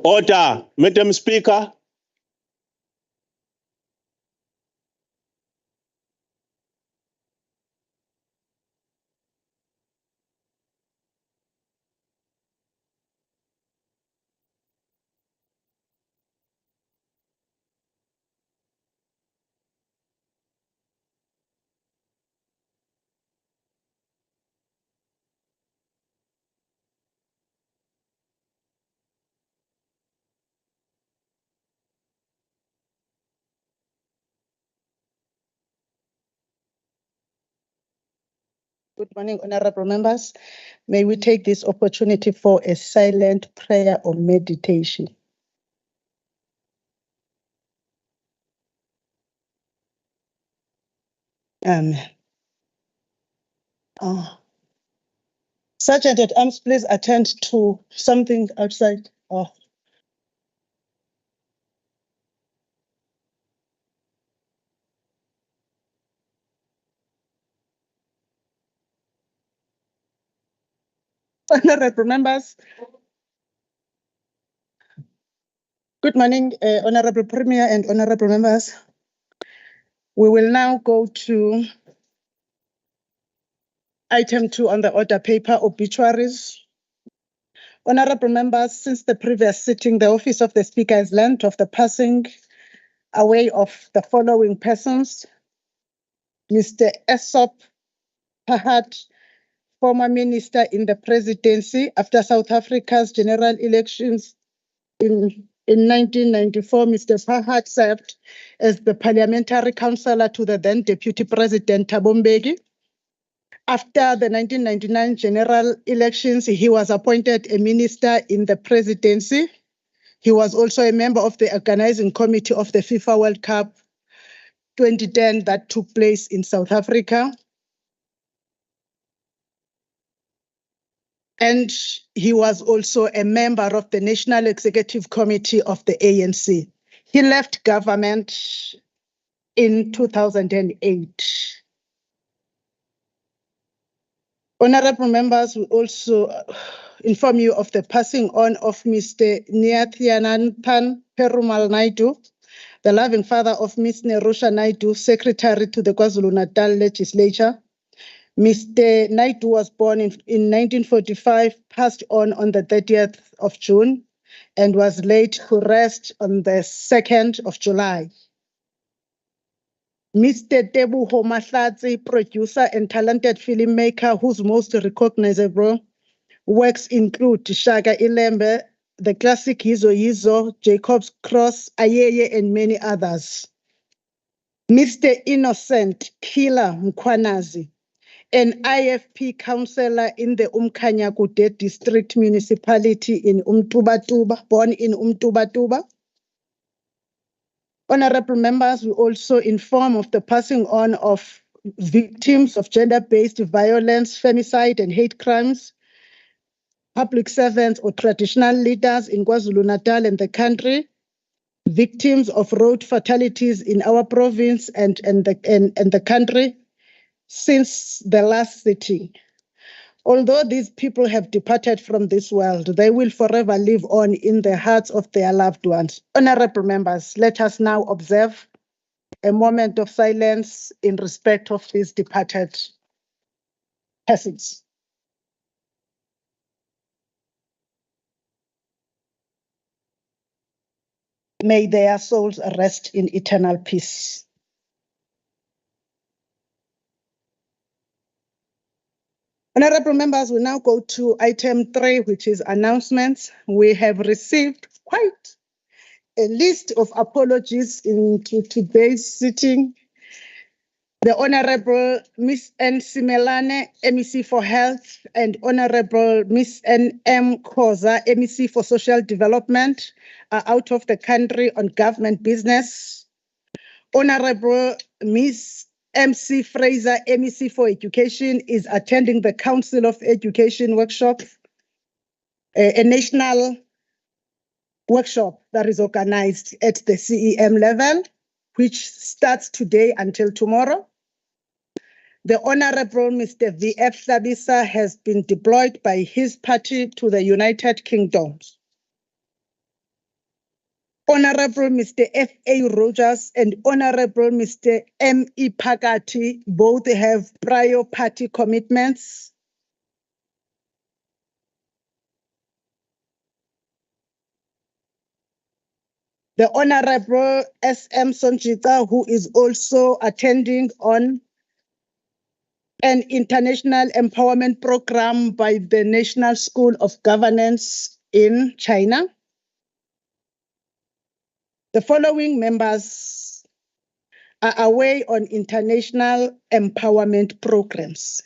Order, Madam Speaker. Good morning, honorable members. May we take this opportunity for a silent prayer or meditation. Amen. Sergeant at Arms, please attend to something outside. Honorable members. Good morning, Honorable Premier and honorable members. We will now go to item 2 on the order paper, obituaries. Honorable members, since the previous sitting, the Office of the Speaker has learned of the passing away of the following persons: Mr. Esop Pahat, former minister in the presidency after South Africa's general elections in 1994. Mr. Pahat served as the parliamentary councillor to the then Deputy President Thabo Mbeki. After the 1999 general elections, he was appointed a minister in the presidency. He was also a member of the organizing committee of the FIFA World Cup 2010 that took place in South Africa. And he was also a member of the National Executive Committee of the ANC. He left government in 2008. Honorable members, we also inform you of the passing on of Mr. Nyathyananthan Perumal Naidu, the loving father of Ms. Nerusha Naidu, Secretary to the KwaZulu-Natal Legislature. Mr. Naidu was born in 1945, passed on the 30th of June, and was laid to rest on the 2nd of July. Mr. Teboho Mahlatsi, producer and talented filmmaker whose most recognizable works include Shaka Ilembe, the classic Yizo Yizo, Jacob's Cross, Ayeye, and many others. Mr. Innocent Killer Mkwanazi, an IFP councillor in the Umkhanyakude district municipality in Umtubatuba, born in Umtubatuba. Honorable members, we also inform of the passing on of victims of gender-based violence, femicide, and hate crimes, public servants or traditional leaders in KwaZulu-Natal and the country, victims of road fatalities in our province and the country since the last sitting. Although these people have departed from this world, they will forever live on in the hearts of their loved ones. Honorable members, let us now observe a moment of silence in respect of these departed persons. May their souls rest in eternal peace. Honorable members, we now go to item 3, which is announcements. We have received quite a list of apologies into today's sitting. The Honorable Miss N. Simelane, MEC for Health, and Honorable Miss N. M. Khoza, MEC for Social Development, are out of the country on government business. Honorable Miss MC Fraser, MEC for Education, is attending the Council of Education workshop, a national workshop that is organized at the CEM level, which starts today until tomorrow. The Honorable Mr. V.F. Hlabisa has been deployed by his party to the United Kingdom. Honorable Mr. F.A. Rogers and Honorable Mr. M.E. Phakathi both have prior party commitments. The Honorable S.M. Sonjita, who is also attending on an international empowerment program by the National School of Governance in China. The following members are away on international empowerment programs.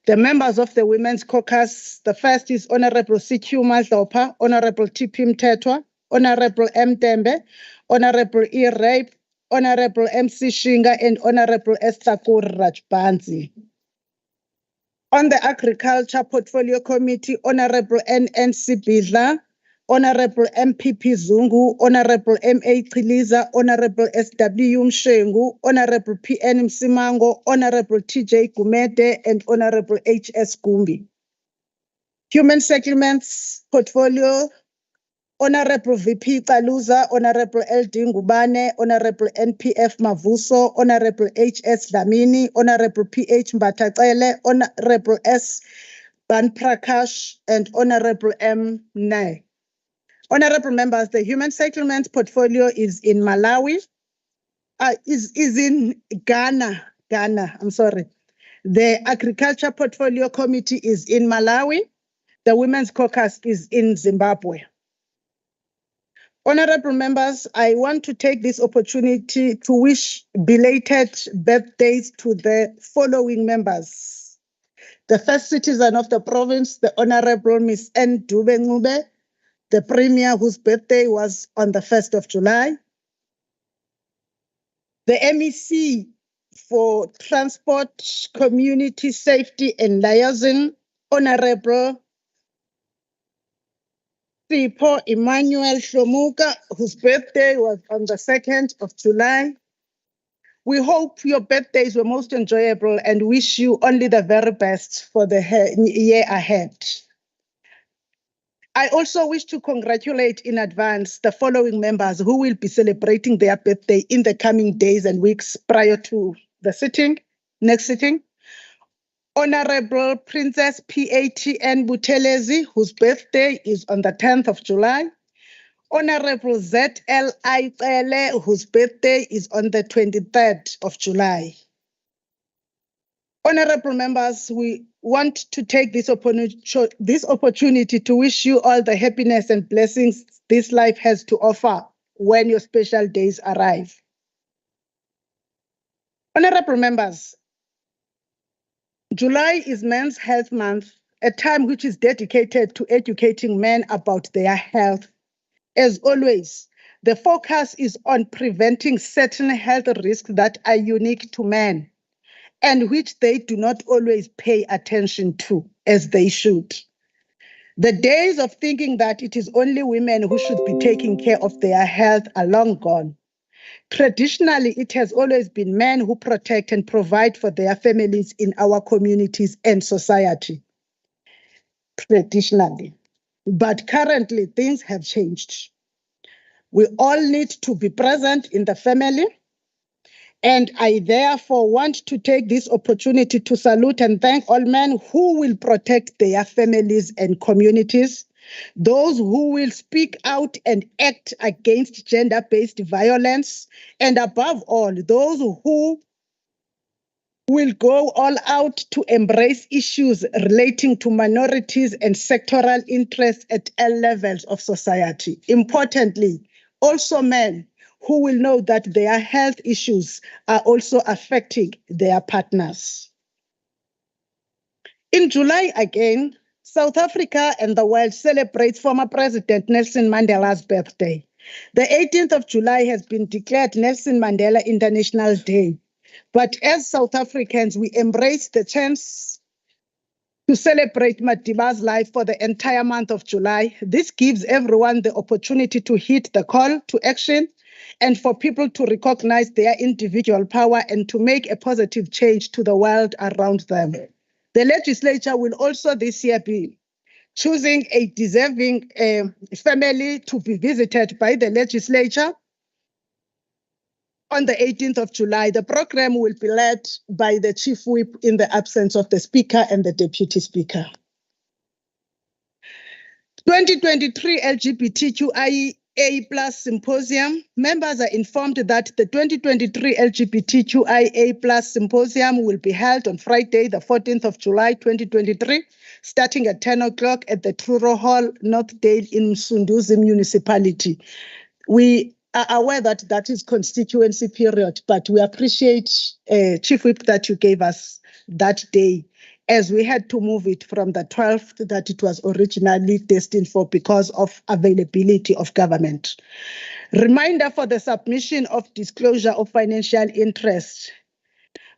The members of the Women's Caucus, the first is Honorable C.Q. Madlopa, Honorable T.P. Mtetwa, Honorable M. Tembe, Honorable E. Rape, Honorable M.C. Shinga, and Honorable Estakur Rajbanzi. On the Agriculture Portfolio Committee, Honorable N.N.C. Bidla, Honorable M.P.P. Zungu, Honorable M.A. Chiliza, Honorable S.W. Mshengu, Honorable P.N. Msimango, Honorable T.J. Gumede, and Honorable H.S. Gumbi. Human Settlements Portfolio, Honorable V.P. Kaluza, Honorable L.D. Ngubane, Honorable N.P.F. Mavuso, Honorable H.S. Dlamini, Honorable P.H. Mbatacele, Honorable S. Banprakash, and Honorable M. Nay. Honorable members, the Human Settlements Portfolio is in Malawi, is in Ghana, I'm sorry. The Agriculture Portfolio Committee is in Malawi. The Women's Caucus is in Zimbabwe. Honorable members, I want to take this opportunity to wish belated birthdays to the following members. The first citizen of the province, the Honorable Miss N. Dube Ngube, the Premier whose birthday was on the 1st of July. The MEC for Transport, Community Safety and Liaison, Honorable Sipho Emmanuel Shomuka, whose birthday was on the 2nd of July. We hope your birthdays were most enjoyable and wish you only the very best for the year ahead. I also wish to congratulate in advance the following members who will be celebrating their birthday in the coming days and weeks prior to the next sitting. Honorable Princess P.A.T.N. Buthelezi, whose birthday is on the 10th of July. Honorable Z.L.I. Cele, whose birthday is on the 23rd of July. Honorable members, we want to take this opportunity to wish you all the happiness and blessings this life has to offer when your special days arrive. Honorable members, July is Men's Health Month, a time which is dedicated to educating men about their health. As always, the focus is on preventing certain health risks that are unique to men and which they do not always pay attention to as they should. The days of thinking that it is only women who should be taking care of their health are long gone. Traditionally, it has always been men who protect and provide for their families in our communities and society. Traditionally. But currently, things have changed. We all need to be present in the family. And I therefore want to take this opportunity to salute and thank all men who will protect their families and communities, those who will speak out and act against gender-based violence, and above all, those who will go all out to embrace issues relating to minorities and sectoral interests at all levels of society. Importantly, also men who will know that their health issues are also affecting their partners. In July again, South Africa and the world celebrates former President Nelson Mandela's birthday. The 18th of July has been declared Nelson Mandela International Day. But as South Africans, we embrace the chance to celebrate Madiba's life for the entire month of July. This gives everyone the opportunity to hit the call to action and for people to recognize their individual power and to make a positive change to the world around them. The legislature will also this year be choosing a deserving family to be visited by the legislature. On the 18th of July, the program will be led by the Chief Whip in the absence of the Speaker and the Deputy Speaker. 2023 LGBTQIA+ Symposium. Members are informed that the 2023 LGBTQIA+ Symposium will be held on Friday, the 14th of July, 2023, starting at 10 o'clock at the Truro Hall, Northdale in uMsunduzi municipality. We are aware that that is constituency period, but we appreciate, Chief Whip, that you gave us that day, as we had to move it from the 12th that it was originally destined for because of availability of government. Reminder for the submission of disclosure of financial interest.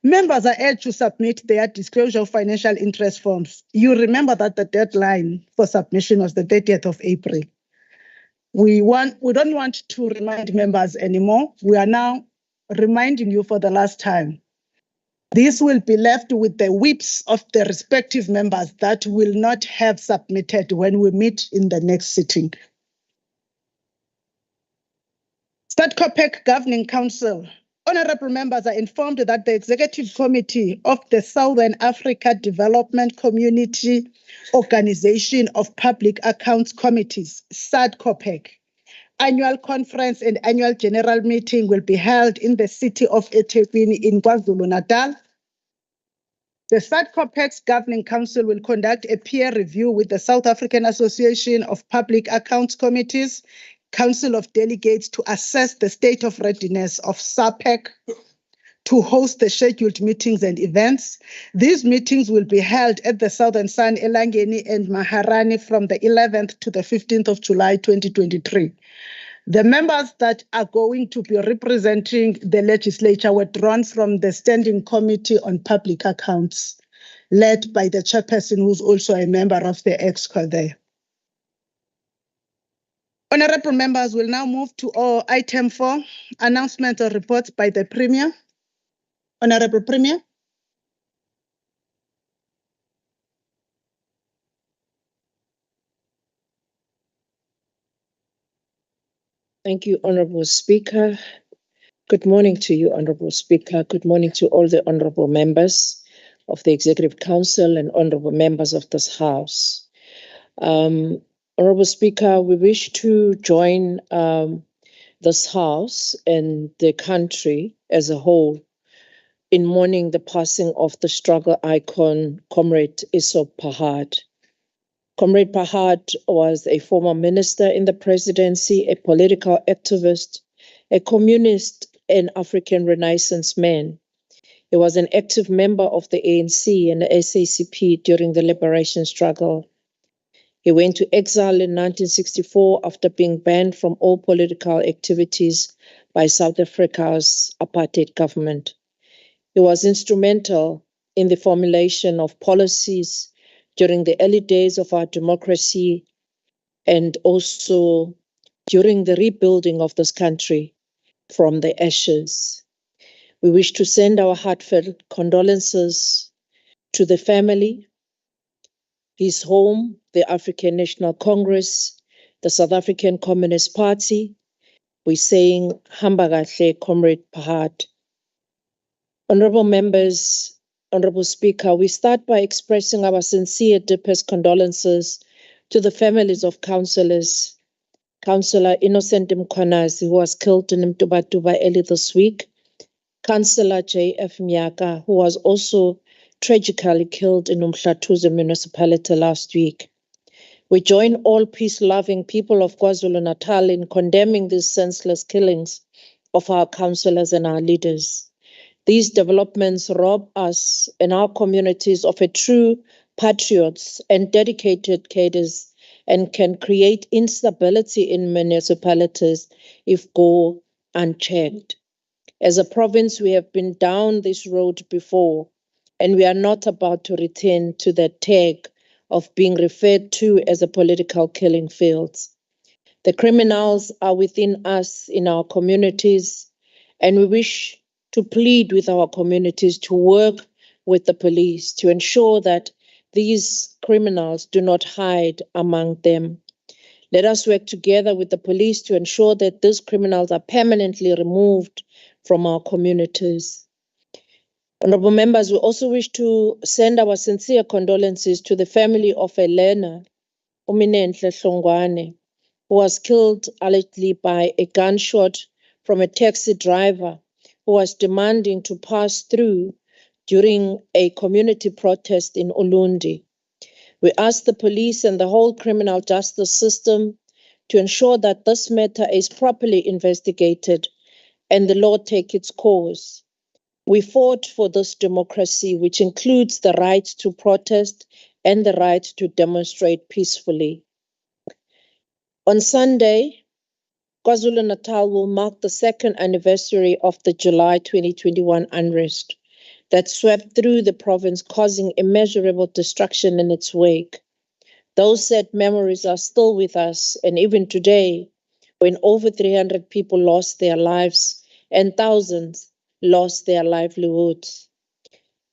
Members are urged to submit their disclosure of financial interest forms. You remember that the deadline for submission was the 30th of April. We don't want to remind members anymore. We are now reminding you for the last time. This will be left with the whips of the respective members that will not have submitted when we meet in the next sitting. SADCOPEC Governing Council. Honorable members are informed that the Executive Committee of the Southern Africa Development Community Organization of Public Accounts Committees, SADCOPEC, annual conference and annual general meeting will be held in the city of eThekwini in KwaZulu-Natal. The SADCOPEC's Governing Council will conduct a peer review with the South African Association of Public Accounts Committees, Council of Delegates to assess the state of readiness of SAPEC to host the scheduled meetings and events. These meetings will be held at the Southern Sun, Elangeni and Maharani from the 11th to the 15th of July, 2023. The members that are going to be representing the legislature were drawn from the Standing Committee on Public Accounts, led by the chairperson, who's also a member of the EXCO there. Honorable members will now move to item 4, announcement or reports by the Premier. Honorable Premier. Thank you, Honorable Speaker. Good morning to you, Honorable Speaker. Good morning to all the honorable members. of the Executive Council and honorable members of this House. Honorable Speaker, we wish to join this House and the country as a whole in mourning the passing of the struggle icon, Comrade Isop Pahad. Comrade Pahad was a former minister in the presidency, a political activist, a communist and African Renaissance man. He was an active member of the ANC and the SACP during the liberation struggle. He went to exile in 1964 after being banned from all political activities by South Africa's apartheid government. He was instrumental in the formulation of policies during the early days of our democracy and also during the rebuilding of this country from the ashes. We wish to send our heartfelt condolences to the family, his home, the African National Congress, the South African Communist Party. We're saying, Hamba kahle, Comrade Pahad. Honorable members, Honorable Speaker, we start by expressing our sincere, deepest condolences to the families of Councillor Innocent Mkhwanazi, who was killed in Mtubatuba early this week, Councillor J.F. Mnyaka, who was also tragically killed in uMsunduzi municipality last week. We join all peace-loving people of KwaZulu-Natal in condemning these senseless killings of our councillors and our leaders. These developments rob us and our communities of a true patriots and dedicated cadres and can create instability in municipalities if go unchecked. As a province, we have been down this road before, and we are not about to return to the tag of being referred to as a political killing field. The criminals are within us in our communities, and we wish to plead with our communities to work with the police to ensure that these criminals do not hide among them. Let us work together with the police to ensure that these criminals are permanently removed from our communities. Honorable members, we also wish to send our sincere condolences to the family of a learner, Uminenhle Hlongwane, who was killed allegedly by a gunshot from a taxi driver who was demanding to pass through during a community protest in Ulundi. We ask the police and the whole criminal justice system to ensure that this matter is properly investigated and the law take its course. We fought for this democracy, which includes the right to protest and the right to demonstrate peacefully. On Sunday, KwaZulu-Natal will mark the second anniversary of the July 2021 unrest that swept through the province, causing immeasurable destruction in its wake. Those sad memories are still with us, and even today, when over 300 people lost their lives and thousands lost their livelihoods.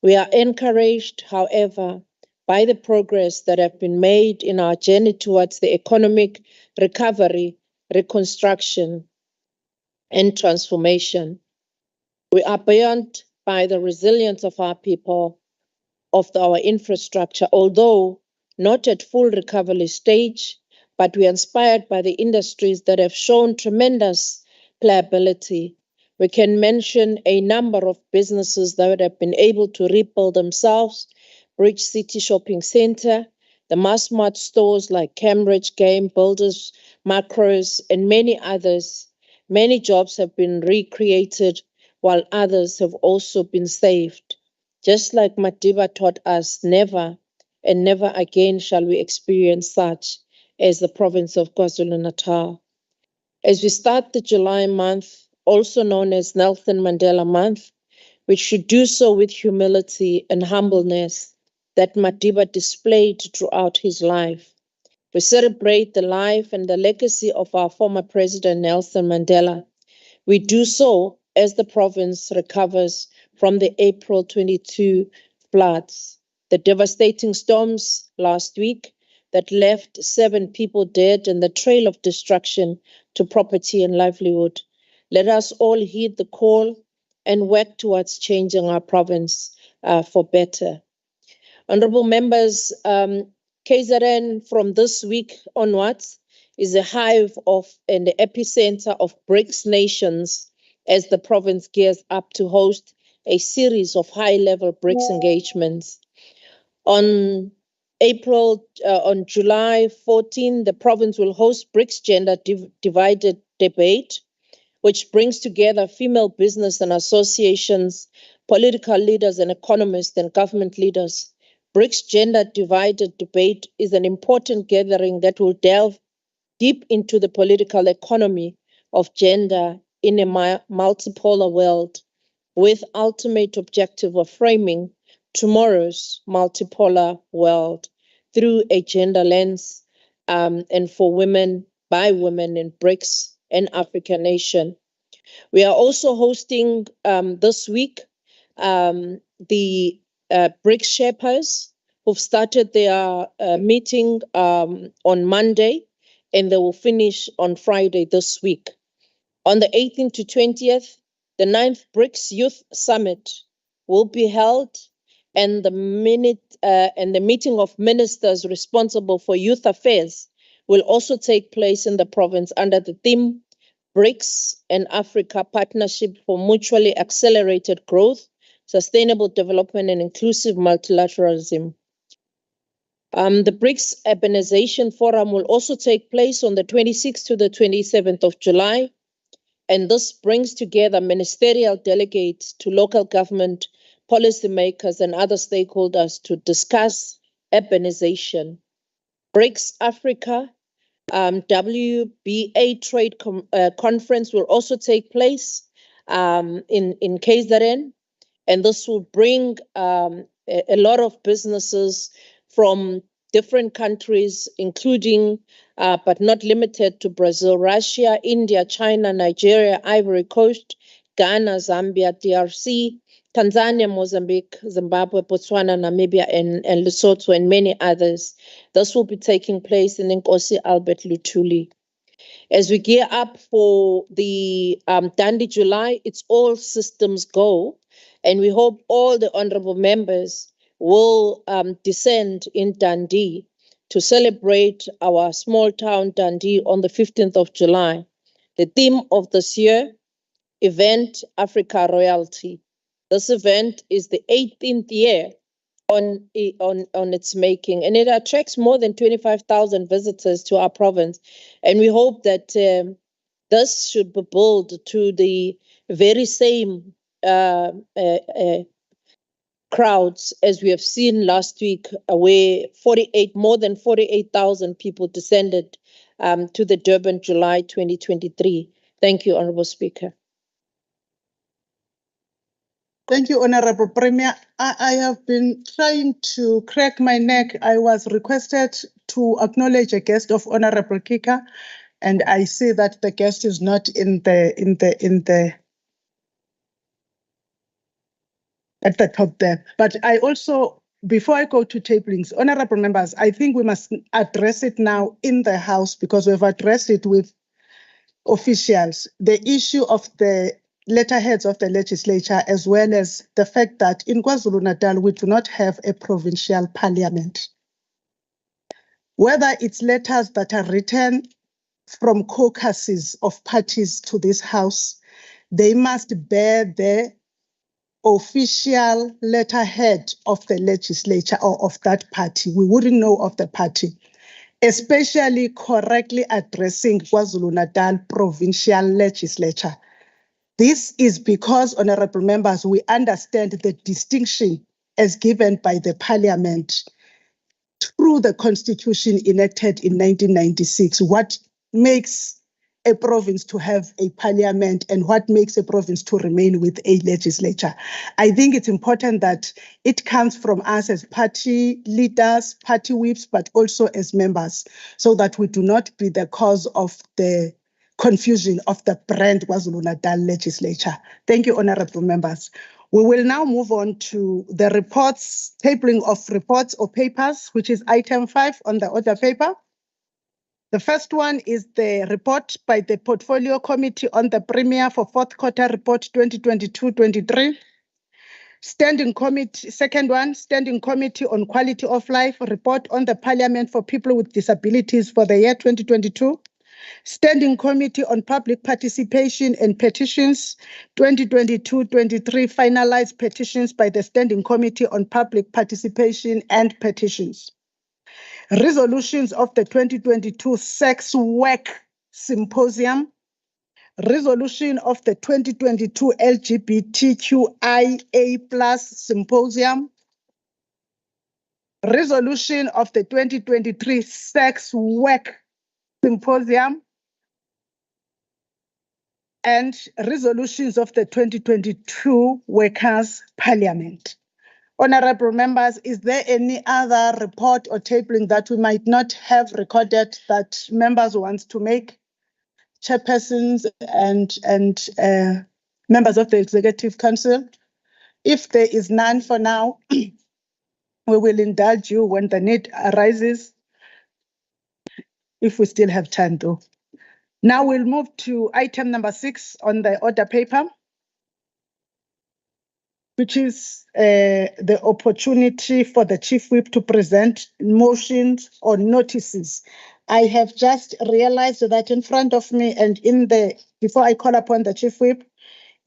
We are encouraged, however, by the progress that have been made in our journey towards the economic recovery, reconstruction, and transformation. We are buoyed by the resilience of our people, of our infrastructure, although not at full recovery stage, but we are inspired by the industries that have shown tremendous pliability. We can mention a number of businesses that have been able to rebuild themselves: Bridge City Shopping Center, the mass mart stores like Cambridge, Game Builders, Macros, and many others. Many jobs have been recreated, while others have also been saved. Just like Madiba taught us, never and never again shall we experience such as the province of KwaZulu-Natal. As we start the July month, also known as Nelson Mandela Month, we should do so with humility and humbleness that Madiba displayed throughout his life. We celebrate the life and the legacy of our former President Nelson Mandela. We do so as the province recovers from the April 22 floods, the devastating storms last week that left 7 people dead and the trail of destruction to property and livelihood. Let us all heed the call and work towards changing our province for better. Honorable members, KZN from this week onwards is a hive of and the epicenter of BRICS nations as the province gears up to host a series of high-level BRICS engagements. On July 14, the province will host BRICS Gender Divided Debate, which brings together female business and associations, political leaders and economists and government leaders. BRICS Gender Divided Debate is an important gathering that will delve deep into the political economy of gender in a multipolar world, with ultimate objective of framing tomorrow's multipolar world through a gender lens, and for women, by women in BRICS and African nation. We are also hosting this week the BRICS Sherpas who've started their meeting on Monday, and they will finish on Friday this week. On the 18th to 20th, the 9th BRICS Youth Summit will be held, and the meeting of ministers responsible for youth affairs will also take place in the province under the theme BRICS and Africa Partnership for Mutually Accelerated Growth, Sustainable Development and Inclusive Multilateralism. The BRICS Urbanization Forum will also take place on the 26th to the 27th of July, and this brings together ministerial delegates to local government, policymakers, and other stakeholders to discuss urbanization. BRICS Africa WBA Trade Conference will also take place in KZN, and this will bring a lot of businesses from different countries, including but not limited to Brazil, Russia, India, China, Nigeria, Ivory Coast, Ghana, Zambia, DRC, Tanzania, Mozambique, Zimbabwe, Botswana, Namibia, and Lesotho, and many others. This will be taking place in Nkosi Albert Luthuli. As we gear up for the Dundee July, it's all systems go, and we hope all the honorable members will descend in Dundee to celebrate our small town Dundee on the 15th of July. The theme of this year, Event Africa Royalty. This event is the 18th year on its making, and it attracts more than 25,000 visitors to our province. And we hope that this should be built to the very same crowds as we have seen last week, where more than 48,000 people descended to the Durban July 2023. Thank you, Honorable Speaker. Thank you, Honorable Premier. I have been trying to crack my neck. I was requested to acknowledge a guest of Honorable Kika, and I see that the guest is not at the top there. But I also, before I go to tablings, honorable members, I think we must address it now in the House, because we've addressed it with officials, the issue of the letterheads of the legislature, as well as the fact that in KwaZulu-Natal, we do not have a provincial parliament. Whether it's letters that are written from caucuses of parties to this House, they must bear the official letterhead of the legislature or of that party. We wouldn't know of the party, especially correctly addressing KwaZulu-Natal provincial legislature. This is because, honorable members, we understand the distinction as given by the parliament through the constitution enacted in 1996, what makes a province to have a parliament and what makes a province to remain with a legislature. I think it's important that it comes from us as party leaders, party whips, but also as members, so that we do not be the cause of the confusion of the brand KwaZulu-Natal legislature. Thank you, honorable members. We will now move on to the reports, tabling of reports or papers, which is item 5 on the order paper. The first one is the report by the Portfolio Committee on the Premier for fourth quarter report 2022-23. Standing Committee, second one, Standing Committee on Quality of Life, report on the Parliament for People with Disabilities for the year 2022. Standing Committee on Public Participation and Petitions, 2022-23, finalized petitions by the Standing Committee on Public Participation and Petitions. Resolutions of the 2022 Sex Work Symposium, resolution of the 2022 LGBTQIA+ Symposium, resolution of the 2023 Sex Work Symposium, and resolutions of the 2022 Workers' Parliament. Honorable members, is there any other report or tabling that we might not have recorded that members want to make? Chairpersons and members of the Executive Council? If there is none for now, we will indulge you when the need arises, if we still have time though. Now we'll move to item number 6 on the order paper, which is the opportunity for the Chief Whip to present motions or notices. I have just realized that in front of me and before I call upon the Chief Whip,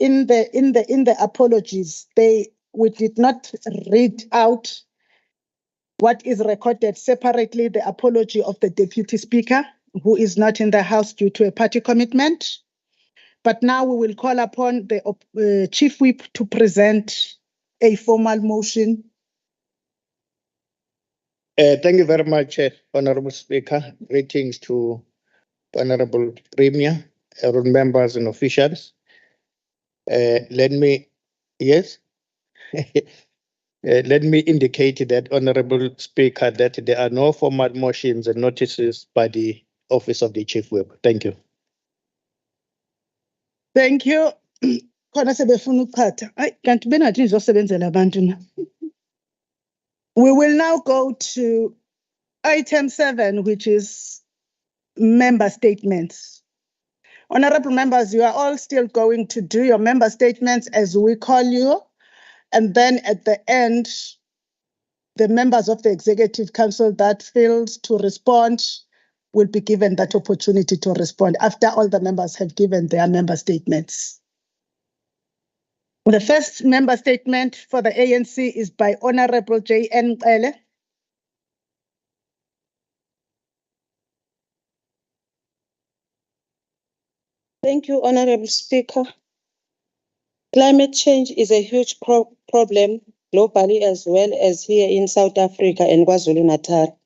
in the apologies, we did not read out what is recorded separately, the apology of the Deputy Speaker, who is not in the House due to a party commitment. But now we will call upon the Chief Whip to present a formal motion. Thank you very much, Honorable Speaker. Greetings to Honorable Premier, members and officials. Let me indicate that, Honorable Speaker, that there are no formal motions and notices by the Office of the Chief Whip. Thank you. Thank you. We will now go to item 7, which is member statements. Honorable members, you are all still going to do your member statements as we call you. And then at the end, the members of the Executive Council that fails to respond will be given that opportunity to respond after all the members have given their member statements. The first member statement for the ANC is by Honorable J.N. Qele. Thank you, Honorable Speaker. Climate change is a huge problem globally as well as here in South Africa and KwaZulu-Natal.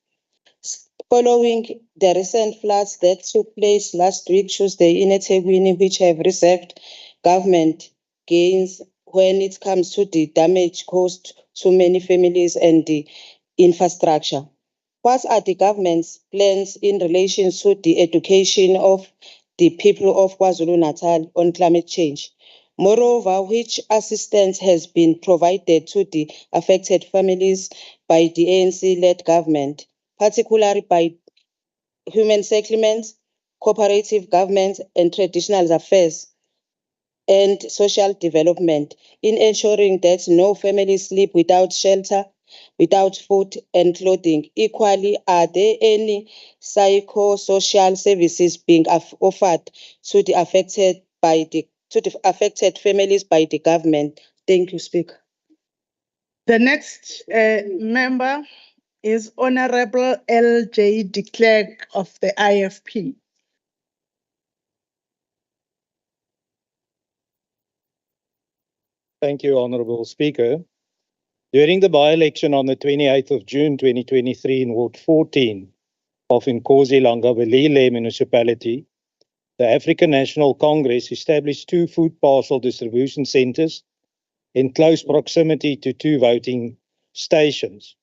Following the recent floods that took place last week, Tuesday, in eThekwini, which have received government gains when it comes to the damage caused to many families and the infrastructure. What are the government's plans in relation to the education of the people of KwaZulu-Natal on climate change? Moreover, which assistance has been provided to the affected families by the ANC-led government, particularly by human settlements, cooperative government, and traditional affairs and social development, in ensuring that no families sleep without shelter, without food and clothing? Equally, are there any psychosocial services being offered to the affected families by the government? Thank you, Speaker. The next member is Honorable L.J. de Klerk of the IFP. Thank you, Honorable Speaker. During the by-election on the 28th of June 2023 in Ward 14 of Inkosi-Langabelile municipality, the African National Congress established 2 food parcel distribution centers in close proximity to 2 voting stations,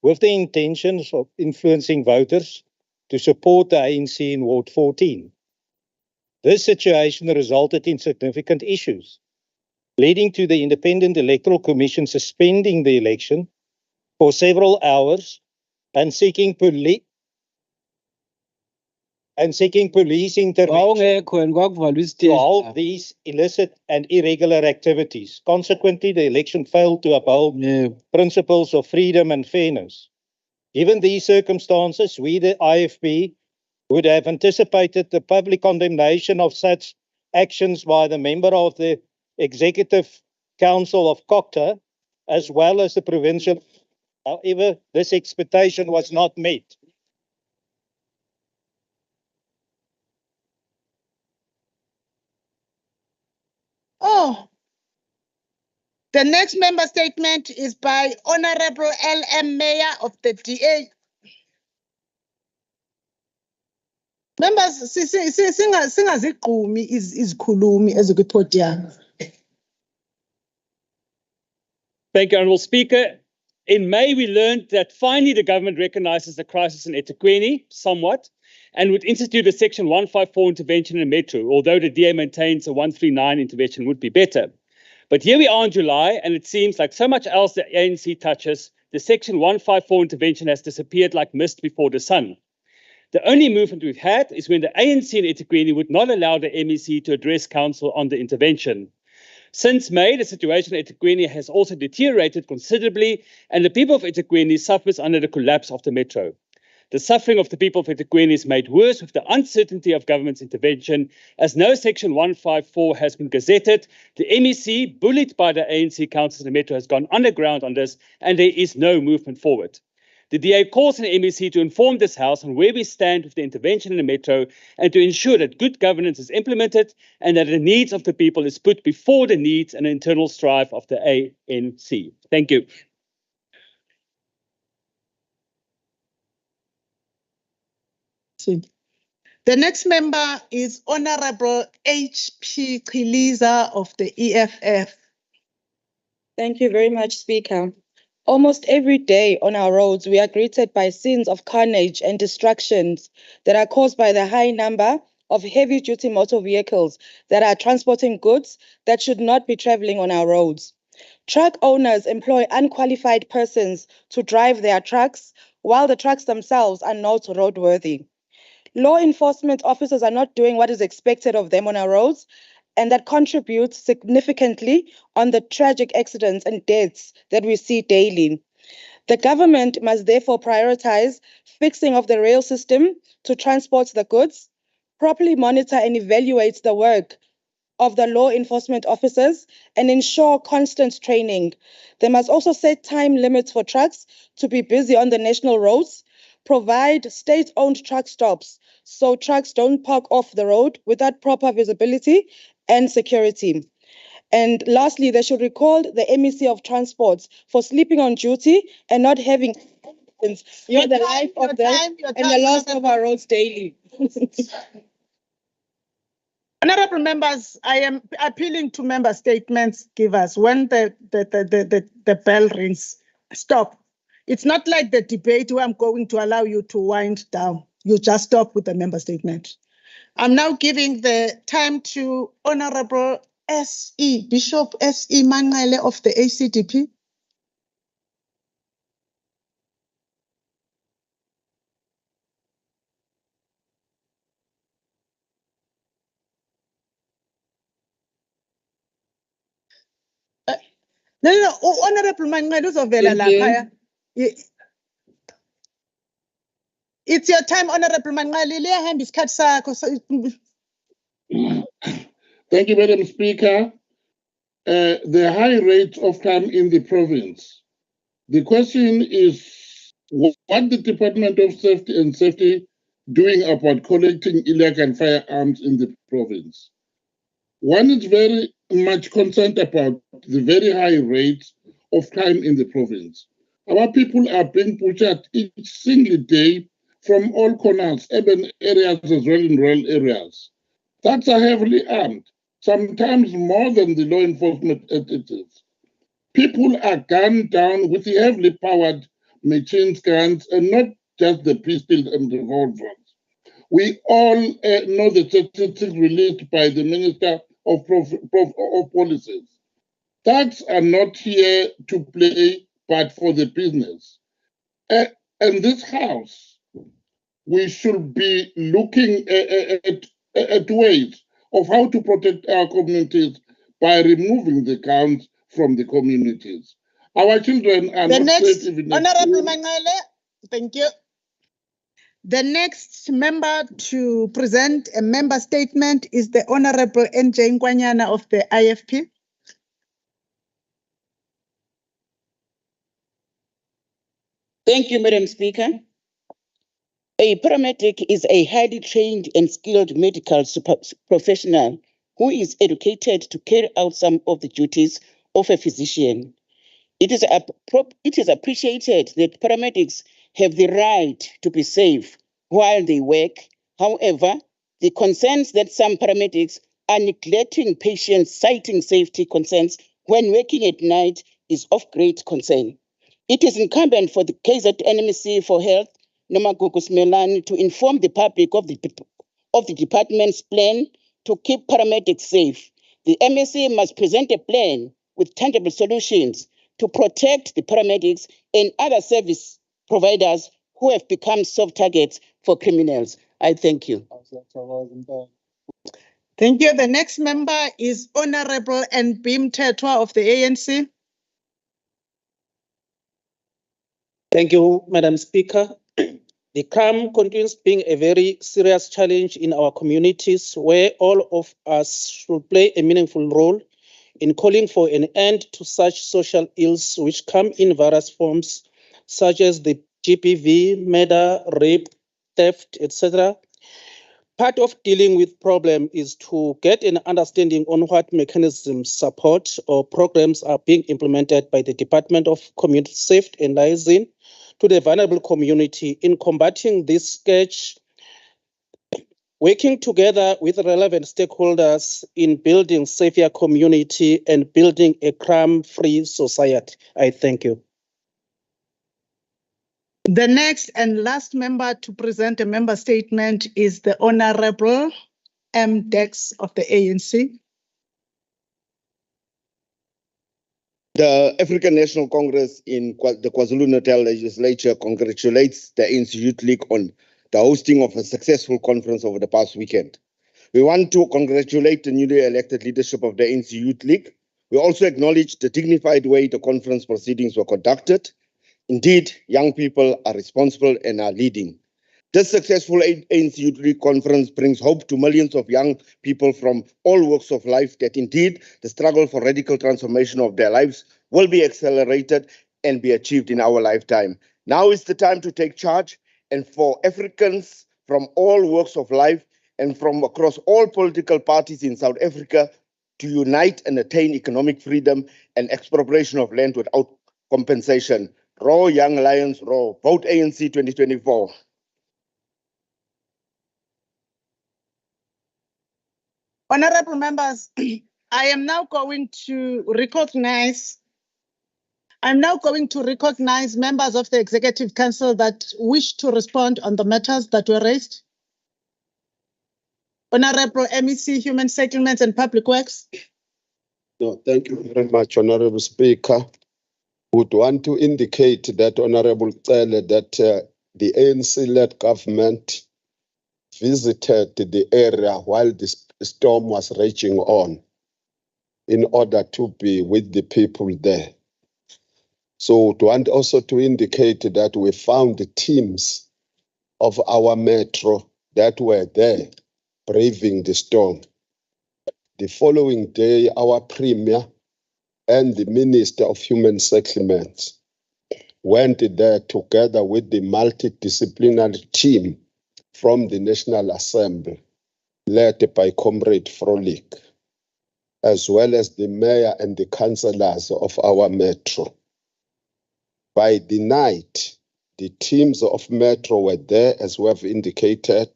with the intentions of influencing voters to support the ANC in Ward 14. This situation resulted in significant issues, leading to the Independent Electoral Commission suspending the election for several hours and seeking and seeking police intervention to halt these illicit and irregular activities. Consequently, the election failed to uphold principles of freedom and fairness. Given these circumstances, we, the IFP, would have anticipated the public condemnation of such actions by the member of the Executive Council of COCTA, as well as the provincial. However, this expectation was not met. Oh, the next member statement is by Honorable LM Meyer of the DA. Members, singazigqumi izikhulumi ezikwipodium. Thank you, Honourable Speaker. In May, we learned that finally the government recognises the crisis in eThekwini somewhat and would institute a Section 154 intervention in Metro, although the DA maintains a 139 intervention would be better. But here we are in July, and it seems like so much else the ANC touches, the Section 154 intervention has disappeared like mist before the sun. The only movement we've had is when the ANC in eThekwini would not allow the MEC to address council on the intervention. Since May, the situation at eThekwini has also deteriorated considerably, and the people of eThekwini suffers under the collapse of the metro. The suffering of the people of eThekwini is made worse with the uncertainty of government's intervention, as no Section 154 has been gazetted. The MEC, bullied by the ANC council in the metro, has gone underground on this, and there is no movement forward. The DA calls on the MEC to inform this House on where we stand with the intervention in the metro and to ensure that good governance is implemented and that the needs of the people is put before the needs and internal strife of the ANC. Thank you. The next member is Honorable H.P. Chiliza of the EFF. Thank you very much, Speaker. Almost every day on our roads, we are greeted by scenes of carnage and destructions that are caused by the high number of heavy-duty motor vehicles that are transporting goods that should not be traveling on our roads. Truck owners employ unqualified persons to drive their trucks, while the trucks themselves are not roadworthy. Law enforcement officers are not doing what is expected of them on our roads, and that contributes significantly on the tragic accidents and deaths that we see daily. The government must therefore prioritize fixing of the rail system to transport the goods, properly monitor and evaluate the work of the law enforcement officers, and ensure constant training. They must also set time limits for trucks to be busy on the national roads, provide state-owned truck stops so trucks don't park off the road without proper visibility and security. And lastly, they should recall the MEC of Transports for sleeping on duty and not having the life of them and the loss of our roads daily. Honorable members, I am appealing to member statements givers when the bell rings. Stop. It's not like the debate where I'm going to allow you to wind down. You just stop with the member statement. I'm now giving the time to Honorable S.E. Bishop S.E. Manqele of the ACDP. No, Honorable Manqele uzovela lapha. It's your time, Honorable Manqele. Liyahamba isikhathi sakho. Thank you, Madam Speaker. The high rate of crime in the province. The question is, what the Department of Safety doing about collecting illegal firearms in the province? One is very much concerned about the very high rate of crime in the province. Our people are being butchered each single day from all corners, urban areas as well in rural areas. Thugs are heavily armed, sometimes more than the law enforcement entities. People are gunned down with the heavily powered machine guns and not just the pistols and revolvers. We all know the statistics released by the Minister of Policies. Thugs are not here to play, but for the business. And this House we should be looking at ways of how to protect our communities by removing the guns from the communities. Our children are The not next, safe even Honorable Mangale, thank you. The next member to present a member statement is the Honorable NJ Nkwanyana of the IFP. Thank you, Madam Speaker. A paramedic is a highly trained and skilled medical professional who is educated to carry out some of the duties of a physician. It is appreciated that paramedics have the right to be safe while they work. However, the concerns that some paramedics are neglecting patients, citing safety concerns when working at night is of great concern. It is incumbent for the KZNMC for Health, Nomagugu Smelani, to inform the public of the department's plan to keep paramedics safe. The MSC must present a plan with tangible solutions to protect the paramedics and other service providers who have become soft targets for criminals. I thank you. Thank you. The next member is Honorable Nbim Tetwa of the ANC. Thank you, Madam Speaker. The crime continues being a very serious challenge in our communities where all of us should play a meaningful role in calling for an end to such social ills which come in various forms, such as the GBV, murder, rape, theft, etc. Part of dealing with problem is to get an understanding on what mechanisms, support, or programs are being implemented by the Department of Community Safety and Liaison to the vulnerable community in combating this scourge, working together with relevant stakeholders in building safer community and building a crime-free society. I thank you. The next and last member to present a member statement is the Honorable M. Dex of the ANC. The African National Congress in the KwaZulu-Natal Legislature congratulates the ANC Youth League on the hosting of a successful conference over the past weekend. We want to congratulate the newly elected leadership of the ANC Youth League. We also acknowledge the dignified way the conference proceedings were conducted. Indeed, young people are responsible and are leading. This successful ANC Youth League conference brings hope to millions of young people from all walks of life that indeed the struggle for radical transformation of their lives will be accelerated and be achieved in our lifetime. Now is the time to take charge, and for Africans from all walks of life and from across all political parties in South Africa to unite and attain economic freedom and expropriation of land without compensation. Roar, young lions, roar. Vote ANC 2024. Honorable members, I am now going to recognize members of the Executive Council that wish to respond on the matters that were raised. Honorable MEC, Human Settlements and Public Works. No, thank you very much, Honorable Speaker. Would want to indicate that, Honorable Cele, that the ANC-led government visited the area while the storm was raging on in order to be with the people there. So to want also to indicate that we found the teams of our metro that were there braving the storm. The following day, our Premier and the Minister of Human Settlements went there together with the multidisciplinary team from the National Assembly, led by Comrade Frolik, as well as the mayor and the councillors of our metro. By the night, the teams of metro were there, as we have indicated,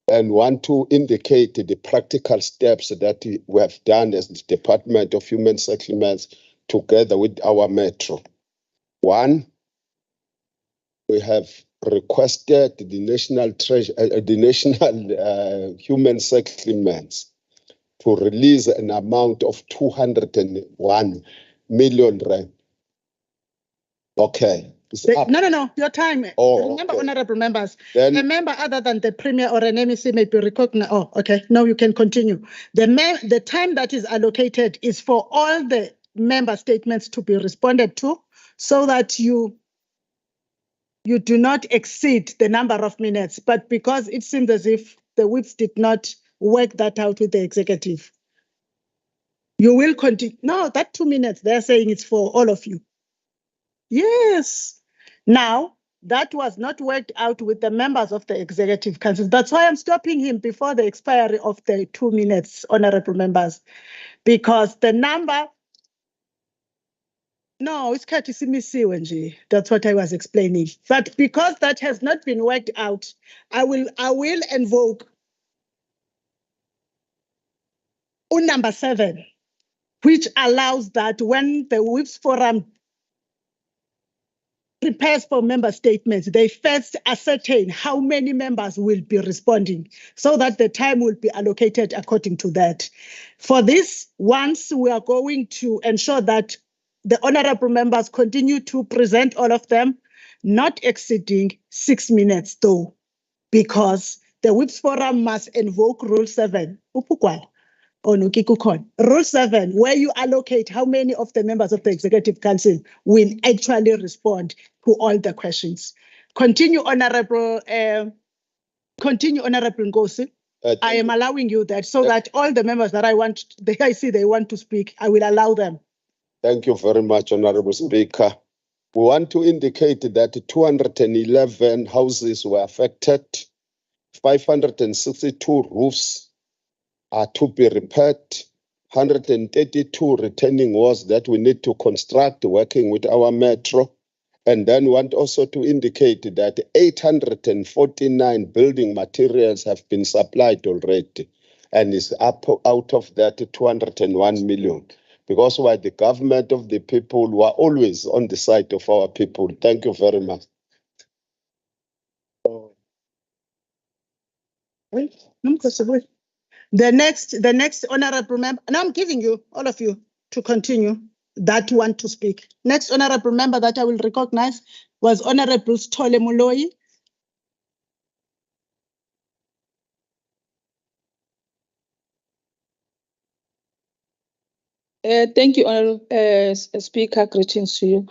and want to indicate the practical steps that we have done as the Department of Human Settlements together with our metro. One, we have requested the National Human Settlements to release an amount of 201 million rand. Okay, It's up. No, your time. Oh, Remember, okay. honorable members, Then a member other than the premier or an MEC may be recognized. Oh, okay. No, you can continue. The time that is allocated is for all the member statements to be responded to, so that you do not exceed the number of minutes. But because it seems as if the whips did not work that out with the executive, you will continue. No, that 2 minutes, they're saying it's for all of you. Yes. Now, that was not worked out with the members of the Executive Council. That's why I'm stopping him before the expiry of the 2 minutes, honorable members, because the number. No, it's Katisimisi. That's what I was explaining. But because that has not been worked out, I will invoke number 7, which allows that when the Whips Forum prepares for member statements, they first ascertain how many members will be responding, so that the time will be allocated according to that. For this, once we are going to ensure that the honorable members continue to present all of them, not exceeding 6 minutes though, because the Whips Forum must invoke Rule 7. Rule 7, where you allocate how many of the members of the Executive Council will actually respond to all the questions. Continue, Honorable Ngosi. I am allowing you that, so that all the members that I see they want to speak, I will allow them. thank you very much, Honorable Speaker. We want to indicate that 211 houses were affected, 562 roofs are to be repaired, 132 retaining walls that we need to construct working with our metro. And then want also to indicate that 849 building materials have been supplied already, and is up out of that 201 million. Because we're the government of the people, we are always on the side of our people. Thank you very much. The next honorable member, and I'm giving you, all of you, to continue, that want to speak. Next honorable member that I will recognize was Honorable Stole Muloi. Thank you, Honorable Speaker. Greetings to you.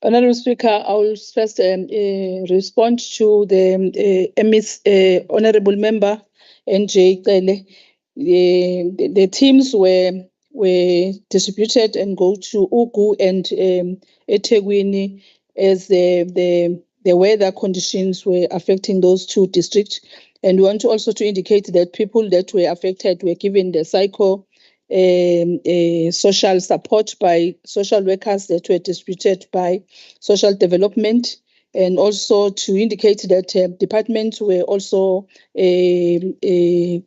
Honorable Speaker, I will first respond to the Honorable Member NJ Kele. The teams were distributed and go to Ugu and eThekwini as the weather conditions were affecting those two districts. And we want to also to indicate that people that were affected were given the social support by social workers that were distributed by social development, and also to indicate that departments were also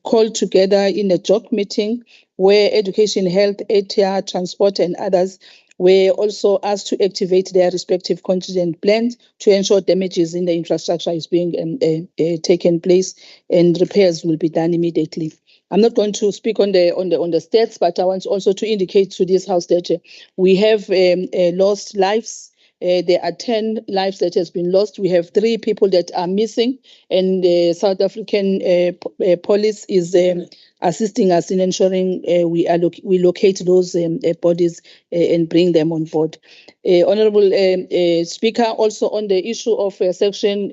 called together in a joint meeting where education, health, HR, transport, and others were also asked to activate their respective contingent plans to ensure damages in the infrastructure is being taken place, and repairs will be done immediately. I'm not going to speak on the stats, but I want also to indicate to this house that we have lost lives. There are 10 lives that has been lost. We have 3 people that are missing, and the South African police is assisting us in ensuring we locate those bodies and bring them on board. Honorable Speaker, also on the issue of Section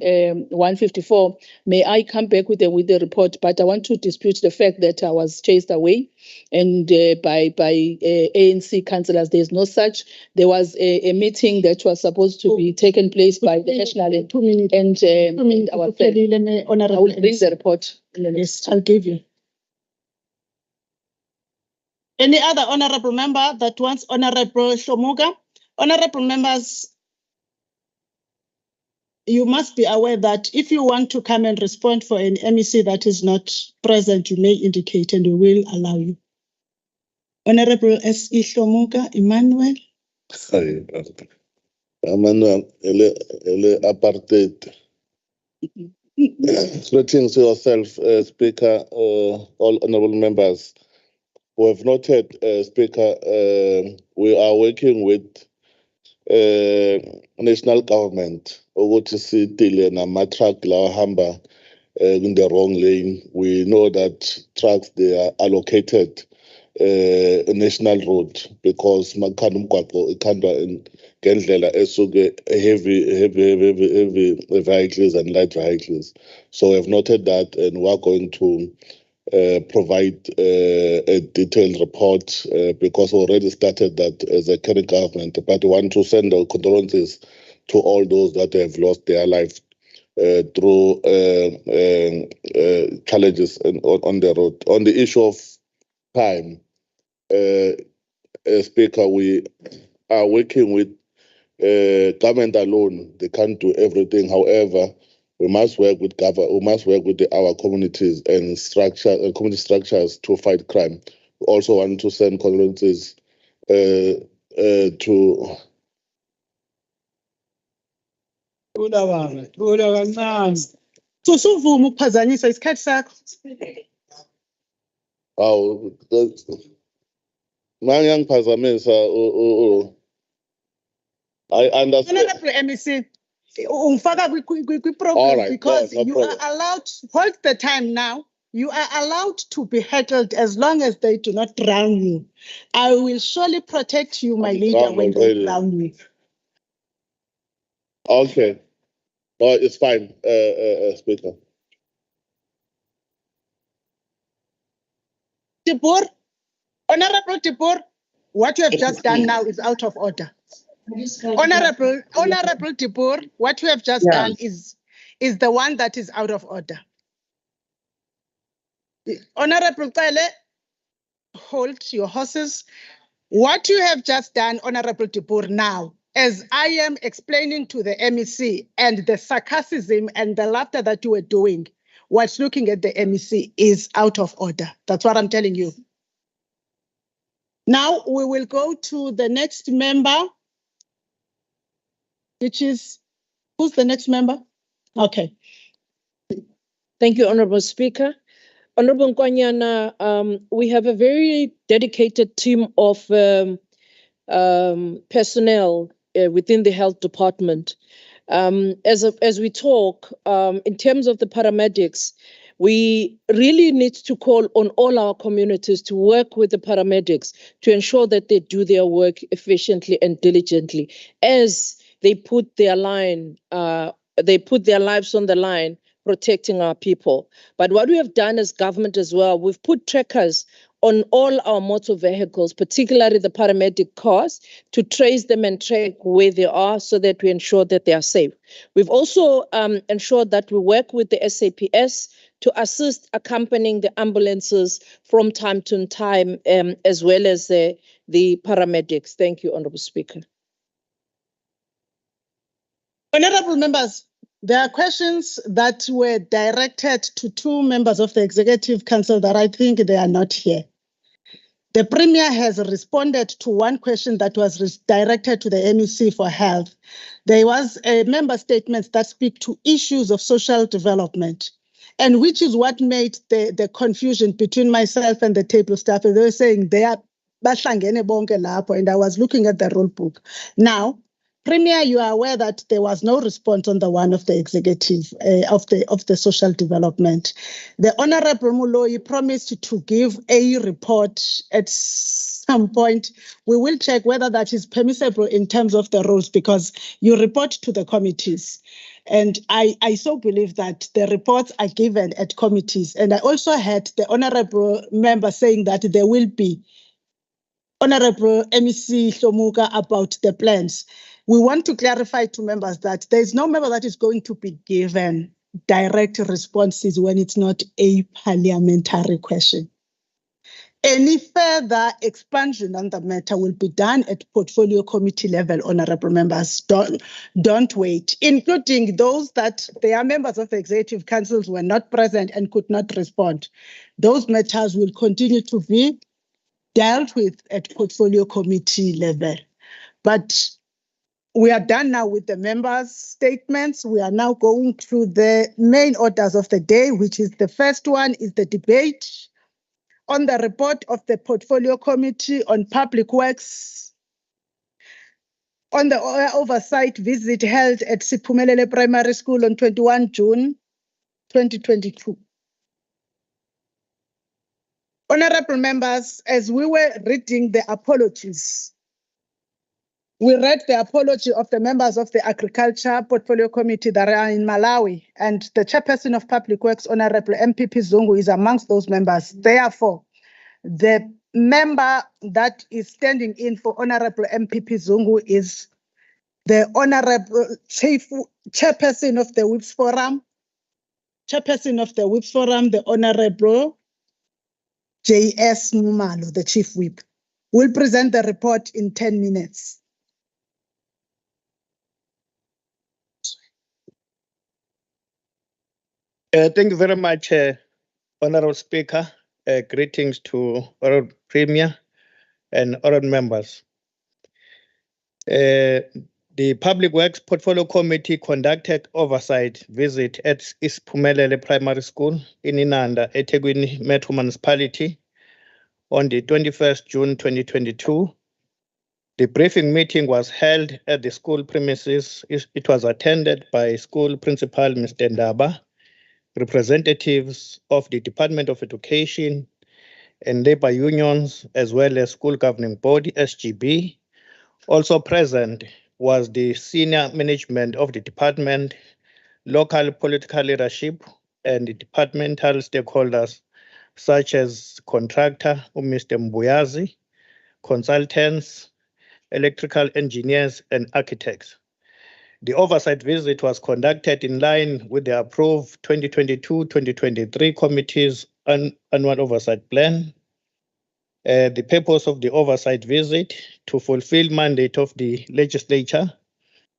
154, may I come back with the report, but I want to dispute the fact that I was chased away and by ANC councillors. There is no such. There was a meeting that was supposed to be taken place by the national and our I will bring the report. Yes, I'll give you. Any other honorable member that wants Honorable Shomuga? Honorable members, you must be aware that if you want to come and respond for an MEC that is not present, you may indicate and we will allow you. Honorable S.E. Shomuga, Emmanuel. Sorry, Emmanuel, ele apartheid. Greetings to yourself, Speaker, all honorable members. We have noted, Speaker, we are working with national government ukuthi sidile nama-truck lawa hamba in the wrong lane. We know that trucks, they are allocated a national road because makhanda umgwaqo ikhandwa ngendlela esuke heavy vehicles and light vehicles. So we have noted that, and we are going to provide a detailed report because we already started that as a current government, but we want to send our condolences to all those that have lost their life through challenges on the road. On the issue of time, Speaker, we are working with government alone. They can't do everything. However, we must work with our communities and community structures to fight crime. We also want to send condolences to Susuvuma ukuphazanyisa isikhathi sakho. I understand. Honorable MEC, ungifaka kwi-program because you are allowed, hold the time now, you are allowed to be heckled as long as they do not drown you. I will surely protect you, my leader, when they drown you. Okay. No, it's fine, Speaker. Tibur, Honorable Tibur, what you have just done now is out of order. Honorable Tibur, what you have just done is the one that is out of order. Honorable Pele, hold your horses. What you have just done, Honorable Tibur, now, as I am explaining to the MEC, and the sarcasm and the laughter that you were doing, what's looking at the MEC is out of order. That's what I'm telling you. Now we will go to the next member, which is, who's the next member? Okay. Thank you, Honorable Speaker. Honorable Nkwanyana, we have a very dedicated team of personnel within the health department. As we talk, in terms of the paramedics, we really need to call on all our communities to work with the paramedics to ensure that they do their work efficiently and diligently as they put their lives on the line, protecting our people. But what we have done as government as well, we've put trackers on all our motor vehicles, particularly the paramedic cars, to trace them and track where they are so that we ensure that they are safe. We've also ensured that we work with the SAPS to assist accompanying the ambulances from time to time, as well as the paramedics. Thank you, Honorable Speaker. Honorable members, there are questions that were directed to two members of the Executive Council that I think they are not here. The Premier has responded to one question that was directed to the MEC for Health. There was a member statement that speak to issues of social development, and which is what made the confusion between myself and the table staff. They were saying they are bahlangene bonke lapho, and I was looking at the rule book. Now, Premier, you are aware that there was no response on the one of the executive of the social development. The Honorable Moloi promised to give a report at some point. We will check whether that is permissible in terms of the rules, because you report to the committees. And I so believe that the reports are given at committees. And I also heard the Honorable member saying that there will be Honorable MEC Shomuka about the plans. We want to clarify to members that there is no member that is going to be given direct responses when it's not a parliamentary question. Any further expansion on the matter will be done at portfolio committee level, honorable members. Don't wait, including those that they are members of the executive councils were not present and could not respond. Those matters will continue to be dealt with at portfolio committee level. But we are done now with the members' statements. We are now going to the main orders of the day, which is the first one is the debate on the report of the Portfolio Committee on Public Works on the oversight visit held at Siphumelele Primary School on 21 June 2022. Honorable members, as we were reading the apologies, we read the apology of the members of the Agriculture Portfolio Committee that are in Malawi, and the Chairperson of Public Works, Honorable MPP Zungu, is amongst those members. Therefore, the member that is standing in for Honorable MPP Zungu is the Honorable Chairperson of the Whips Forum, the Honorable J.S. Numalo, the Chief Whip, will present the report in 10 minutes. Thank you very much, Honorable Speaker. Greetings to Honorable Premier and Honorable members. The Public Works Portfolio Committee conducted oversight visit at Siphumelele Primary School in Inanda, eThekwini Metro Municipality on the 21st June 2022. The briefing meeting was held at the school premises. It was attended by school principal Mr. Ndaba, representatives of the Department of Education and labor unions, as well as school governing body, SGB. Also present was the senior management of the department, local political leadership, and the departmental stakeholders, such as contractor, Mr. Mbuyazi, consultants, electrical engineers, and architects. The oversight visit was conducted in line with the approved 2022-2023 committee's annual oversight plan. The purpose of the oversight visit to fulfill mandate of the legislature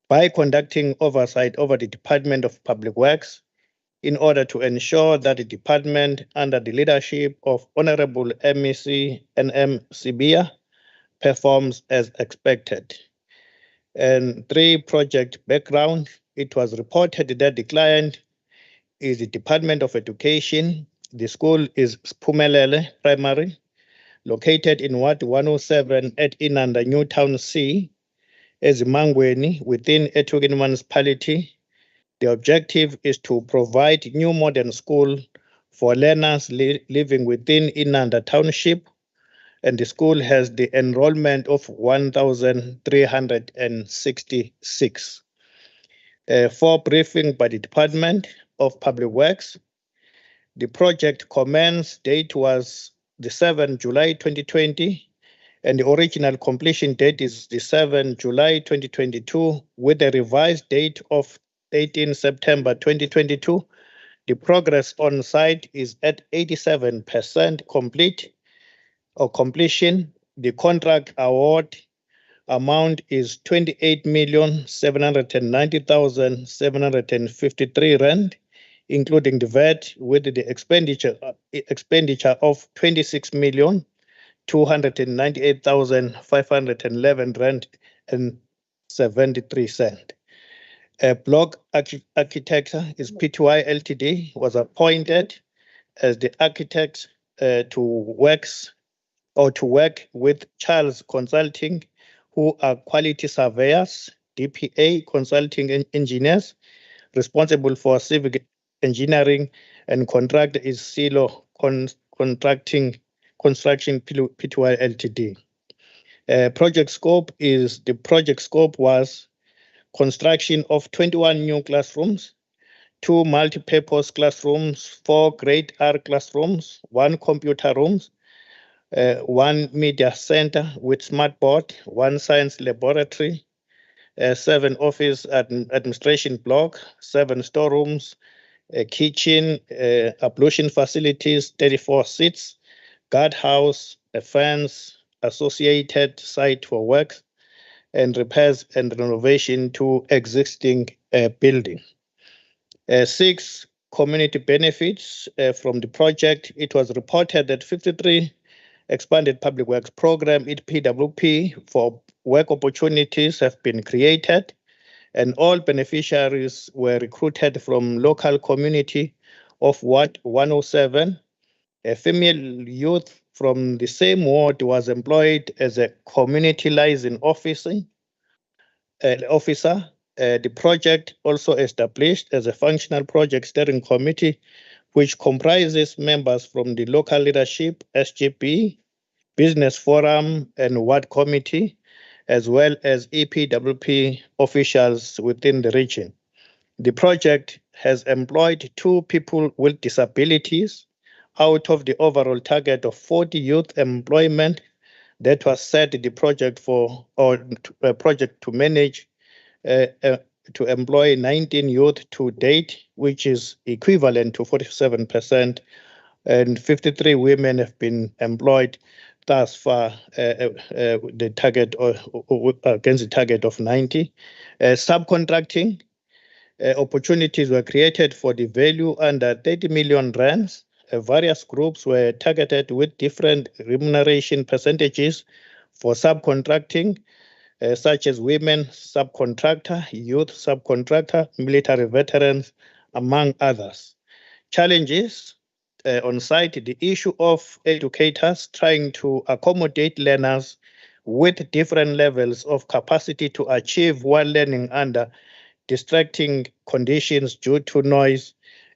by conducting oversight over the Department of Public Works in order to ensure that the department under the leadership of Honorable MEC LM Meyer performs as expected. And 3, project background. It was reported that the client is the Department of Education. The school is Siphumelele Primary, located in Ward 107 at Inanda, Newtown C, Ezimangweni, within eThekwini Municipality. The objective is to provide new modern school for learners living within Inanda Township, and the school has the enrollment of 1,366. For briefing by the Department of Public Works, the project commenced date was the 7th July 2020, and the original completion date is the 7th July 2022, with a revised date of 18 September 2022. The progress on site is at 87% complete or completion. The contract award amount is 28,790,753 rand, including the VAT, with the expenditure of 26,298,511 rand and 73 cent. Block architecture is PTY Ltd was appointed as the architect to work with Charles Consulting, who are quality surveyors, DPA consulting engineers, responsible for civil engineering, and contractor is Silo Construction Pty Ltd. Project scope was construction of 21 new classrooms, 2 multi-purpose classrooms, 4 grade R classrooms, 1 computer rooms, 1 media center with smart board, 1 science laboratory, 7 office administration block, 7 storerooms, a kitchen, ablution facilities, 34 seats, guardhouse, a fence, associated site for works, and repairs and renovation to existing building. 6, community benefits from the project. It was reported that 53 expanded public works program, PWP, for work opportunities have been created, and all beneficiaries were recruited from local community of Ward 107. A female youth from the same ward was employed as a community liaison officer. officer. The project also established as a functional project steering committee, which comprises members from the local leadership, SGP, Business Forum, and Ward Committee, as well as EPWP officials within the region. The project has employed 2 people with disabilities out of the overall target of 40 youth employment that was set the project for, or a project to manage to employ 19 youth to date, which is equivalent to 47%, and 53 women have been employed thus far, the target against the target of 90. Subcontracting opportunities were created for the value under 30 million rands. Various groups were targeted with different remuneration percentages for subcontracting, such as women subcontractor, youth subcontractor, military veterans, among others. Challenges on site, the issue of educators trying to accommodate learners with different levels of capacity to achieve while learning under distracting conditions due to noise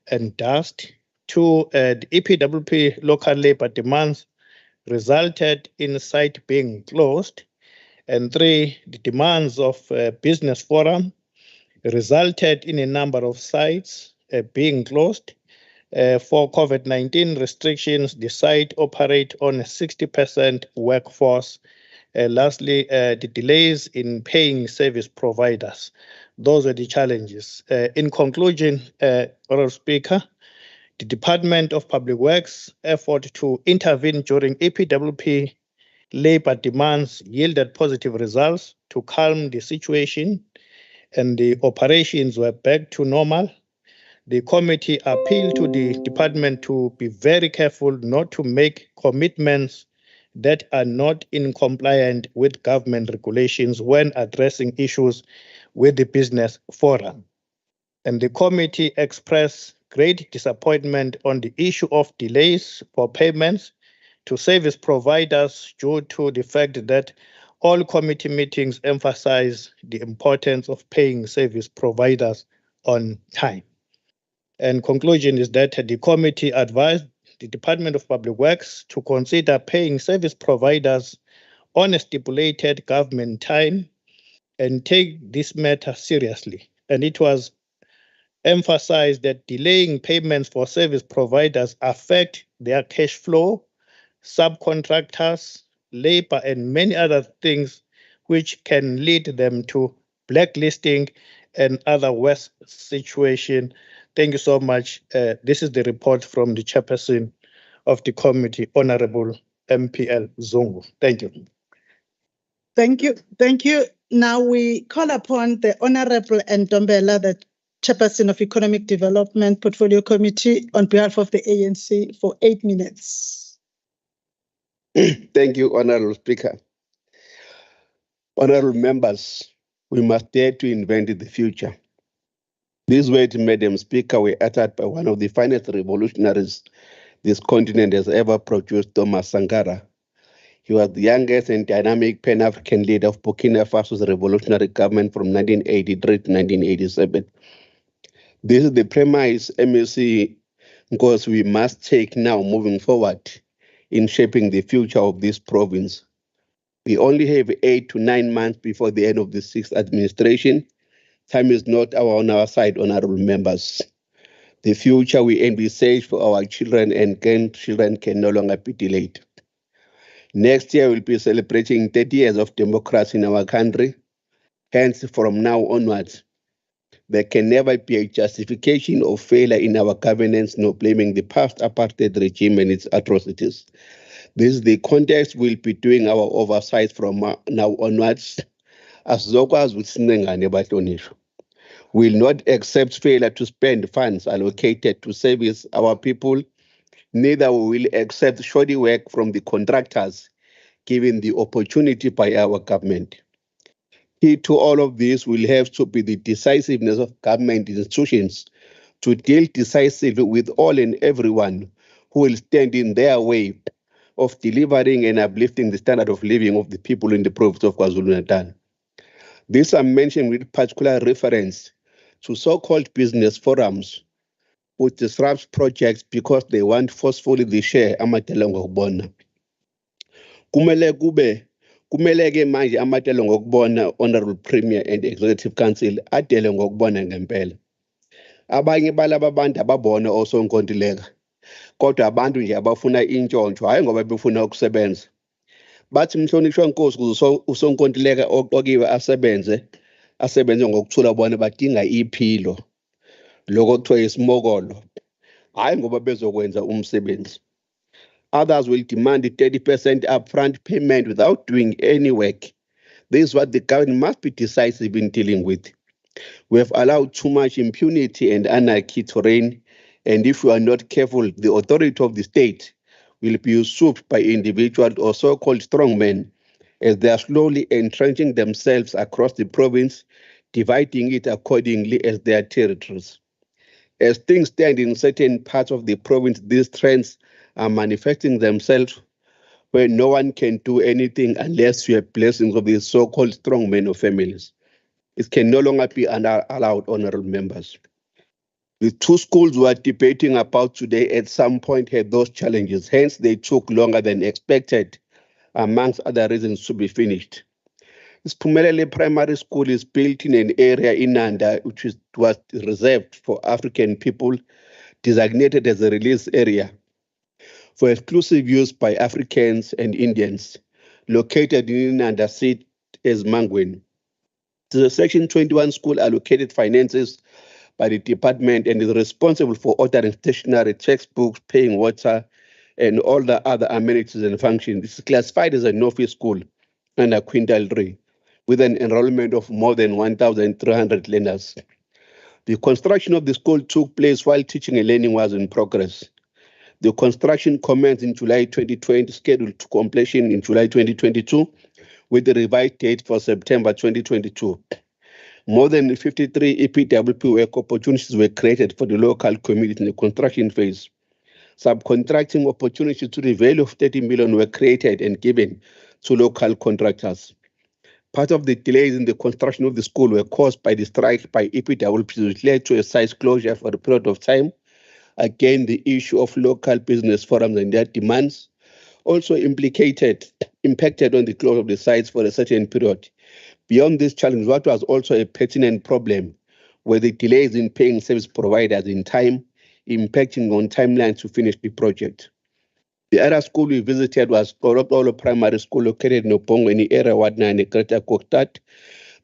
and dust. 2, the EPWP local labor demands resulted in site being closed. And 3, the demands of Business Forum resulted in a number of sites being closed. For COVID-19 restrictions, the site operate on a 60% workforce. Lastly, the delays in paying service providers. Those are the challenges. In conclusion, Honourable Speaker, the Department of Public Works' effort to intervene during EPWP labor demands yielded positive results to calm the situation, and the operations were back to normal. The committee appealed to the department to be very careful not to make commitments that are not in compliance with government regulations when addressing issues with the Business Forum. And the committee expressed great disappointment on the issue of delays for payments to service providers due to the fact that all committee meetings emphasize the importance of paying service providers on time. And conclusion is that the committee advised the Department of Public Works to consider paying service providers on a stipulated government time and take this matter seriously. And it was emphasized that delaying payments for service providers affect their cash flow, subcontractors, labor, and many other things which can lead them to blacklisting and other worse situation. Thank you so much. This is the report from the chairperson of the committee, Honorable MPL Zungu. Thank you. Thank you. Thank you. Now we call upon the Honorable Ntombela, the chairperson of Economic Development Portfolio Committee, on behalf of the ANC for 8 minutes. Thank you, Honorable Speaker. Honorable members, we must dare to invent the future. These words, Madam Speaker, were uttered by one of the finest revolutionaries this continent has ever produced, Thomas Sankara. He was the youngest and dynamic Pan-African leader of Burkina Faso's revolutionary government from 1983 to 1987. This is the premise MEC because we must take now moving forward in shaping the future of this province. We only have 8 to 9 months before the end of the 6th administration. Time is not on our side, honorable members. The future we envisage for our children and grandchildren can no longer be delayed. Next year, we'll be celebrating 30 years of democracy in our country. Hence, from now onwards, there can never be a justification of failure in our governance, nor blaming the past apartheid regime and its atrocities. This is the context we'll be doing our oversight from now onwards. As Zokas with Snengane Batonisho, will not accept failure to spend funds allocated to service our people. Neither will accept shoddy work from the contractors given the opportunity by our government. Key to all of this will have to be the decisiveness of government institutions to deal decisively with all and everyone who will stand in their way of delivering and uplifting the standard of living of the people in the province of KwaZulu-Natal. These are mentioned with particular reference to so-called business forums, which disrupts projects because they want forcefully the share amatelo ngokubona. Kumele ke manje amatelo ngokubona Honorable Premier and Executive Council adele ngokubona ngempela. Abanye balaba bantu ababona osonkontileka, kodwa abantu nje abafuna intshontsho, hayi ngoba befuna ukusebenza. Bathi mhlonishwa Nkosi kuze usonkontileka oqokiwe asebenze ngokuthula bona badinga iphilo. Lokho kuthiwa isimokolo, hayi ngoba bezokwenza umsebenzi. Others will demand 30% upfront payment without doing any work. This is what the government must be decisive in dealing with. We have allowed too much impunity and anarchy to reign, and if we are not careful, the authority of the state will be usurped by individuals or so-called strongmen as they are slowly entrenching themselves across the province, dividing it accordingly as their territories. As things stand in certain parts of the province, these trends are manifesting themselves where no one can do anything unless you have blessings of these so-called strongmen or families. It can no longer be allowed, honorable members. The two schools we are debating about today at some point had those challenges, hence they took longer than expected, amongst other reasons, to be finished. Siphumelele Primary School is built in an area in Nanda which was reserved for African people, designated as a release area for exclusive use by Africans and Indians, located in Nanda seat as Mangwen. The Section 21 school allocated finances by the department and is responsible for ordering stationery, textbooks, paying water, and all the other amenities and functions. This is classified as a no-fee school under Quintal 3, with an enrollment of more than 1,300 learners. The construction of the school took place while teaching and learning was in progress. The construction commenced in July 2020, scheduled to completion in July 2022, with the revised date for September 2022. More than 53 EPWP work opportunities were created for the local community in the construction phase. Subcontracting opportunities to the value of 30 million were created and given to local contractors. Part of the delays in the construction of the school were caused by the strike by EPWP, which led to a site closure for a period of time. Again, the issue of local business forums and their demands also impacted on the close of the sites for a certain period. Beyond this challenge, what was also a pertinent problem were the delays in paying service providers in time, impacting on timelines to finish the project. The other school we visited was Korokolo Primary School, located in Obongweni area, Ward 9, Greater Kokstad.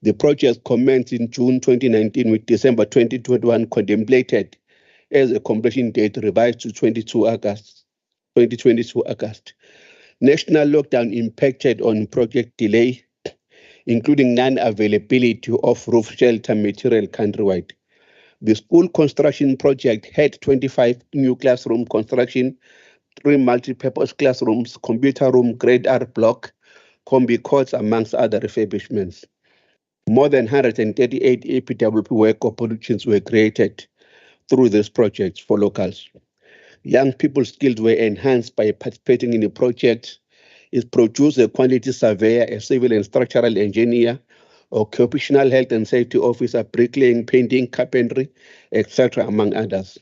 The project commenced in June 2019 with December 2021 contemplated as a completion date revised to 2022 August. National lockdown impacted on project delay, including non-availability of roof shelter material countrywide. The school construction project had 25 new classroom construction, 3 multi-purpose classrooms, computer room, grade R block, combi courts, amongst other refurbishments. More than 138 EPWP work opportunities were created through this project for locals. Young people's skills were enhanced by participating in the project. It produced a quantity surveyor, a civil and structural engineer, occupational health and safety officer, bricklaying, painting, carpentry, etc., among others.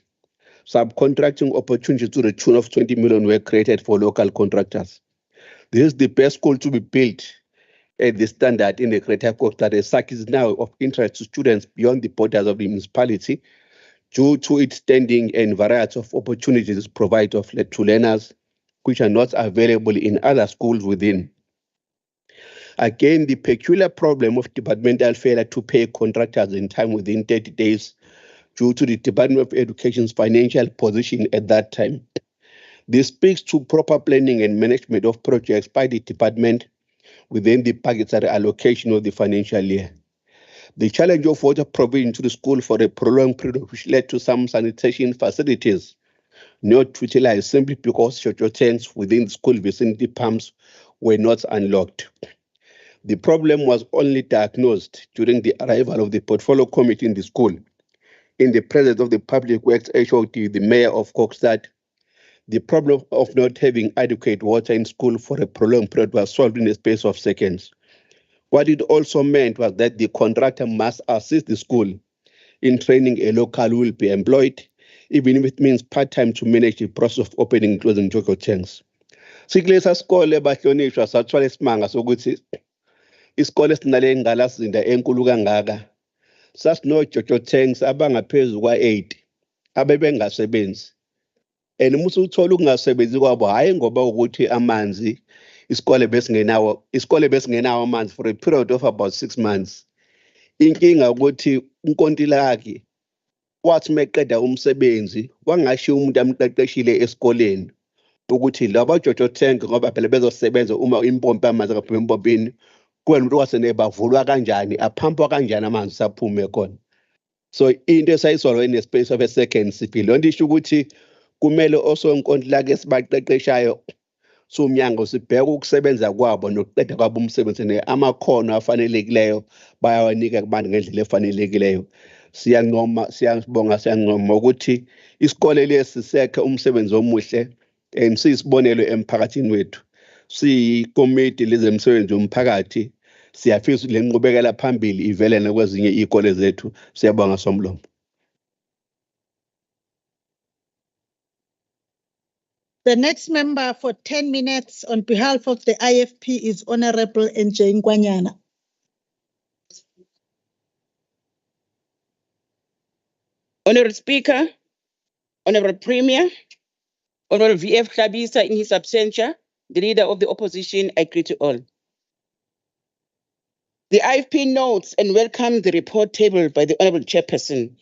Subcontracting opportunities to the tune of 20 million were created for local contractors. This is the best school to be built at the standard in the Greater Kokstad. The SAC is now of interest to students beyond the borders of the municipality due to its standing and variety of opportunities provided to learners which are not available in other schools within. Again, the peculiar problem of departmental failure to pay contractors in time within 30 days due to the Department of Education's financial position at that time. This speaks to proper planning and management of projects by the department within the budgetary allocation of the financial year. The challenge of water provision to the school for a prolonged period, which led to some sanitation facilities not utilized simply because shorter tanks within the school vicinity pumps were not unlocked. The problem was only diagnosed during the arrival of the portfolio committee in the school, in the presence of the Public Works HOD, the Mayor of Kokstad. The problem of not having adequate water in school for a prolonged period was solved in the space of seconds. What it also meant was that the contractor must assist the school in training a local who will be employed, even if it means part-time to manage the process of opening and closing jojo tanks. Sikulesa sikole bahlonishwa sathwala isimanga sokuthi isikole sinale ingqalasizinda enkulu kangaka sasinojojo tanks abangaphezulu kwa-8 abebengasebenzi. And uma usuthola ukungasebenzi kwabo hayi ngoba ukuthi amanzi isikole besingenawo amanzi for a period of about 6 months. Inkinga ukuthi unkontilaki wathi meqeda umsebenzi wangashiya umuntu amqeqeshile esikoleni ukuthi laba jojo tank ngoba phela bezosebenza uma impompi amanzi akaphuma empompini kuwena umuntu wasene bavulwa kanjani aphampwa kanjani amanzi saphume khona. So into esayisolwe in a space of a second siphi lonto isho ukuthi kumele osonkontilaki esibaqeqeshayo somnyango sibheka ukusebenza kwabo nokuqeda kwabo umsebenzi amakhono afanelekileyo bayawanika kubantu ngendlela efanelekileyo. Siyabonga ukuthi isikole lesi sekhe umsebenzi omuhle and siyisibonelo emphakathini wethu. Siyikomiti lezemisebenzi yomphakathi siyafisa le nqubekela phambili ivele nakwezinye izikole zethu. Siyabonga somlomo. The next member for 10 minutes on behalf of the IFP is Honorable NJ Ngwanyana. Honorable Speaker, Honorable Premier, Honorable VF Khabisa in his absentia, the leader of the opposition, I greet you all. The IFP notes and welcomes the report tabled by the Honorable Chairperson.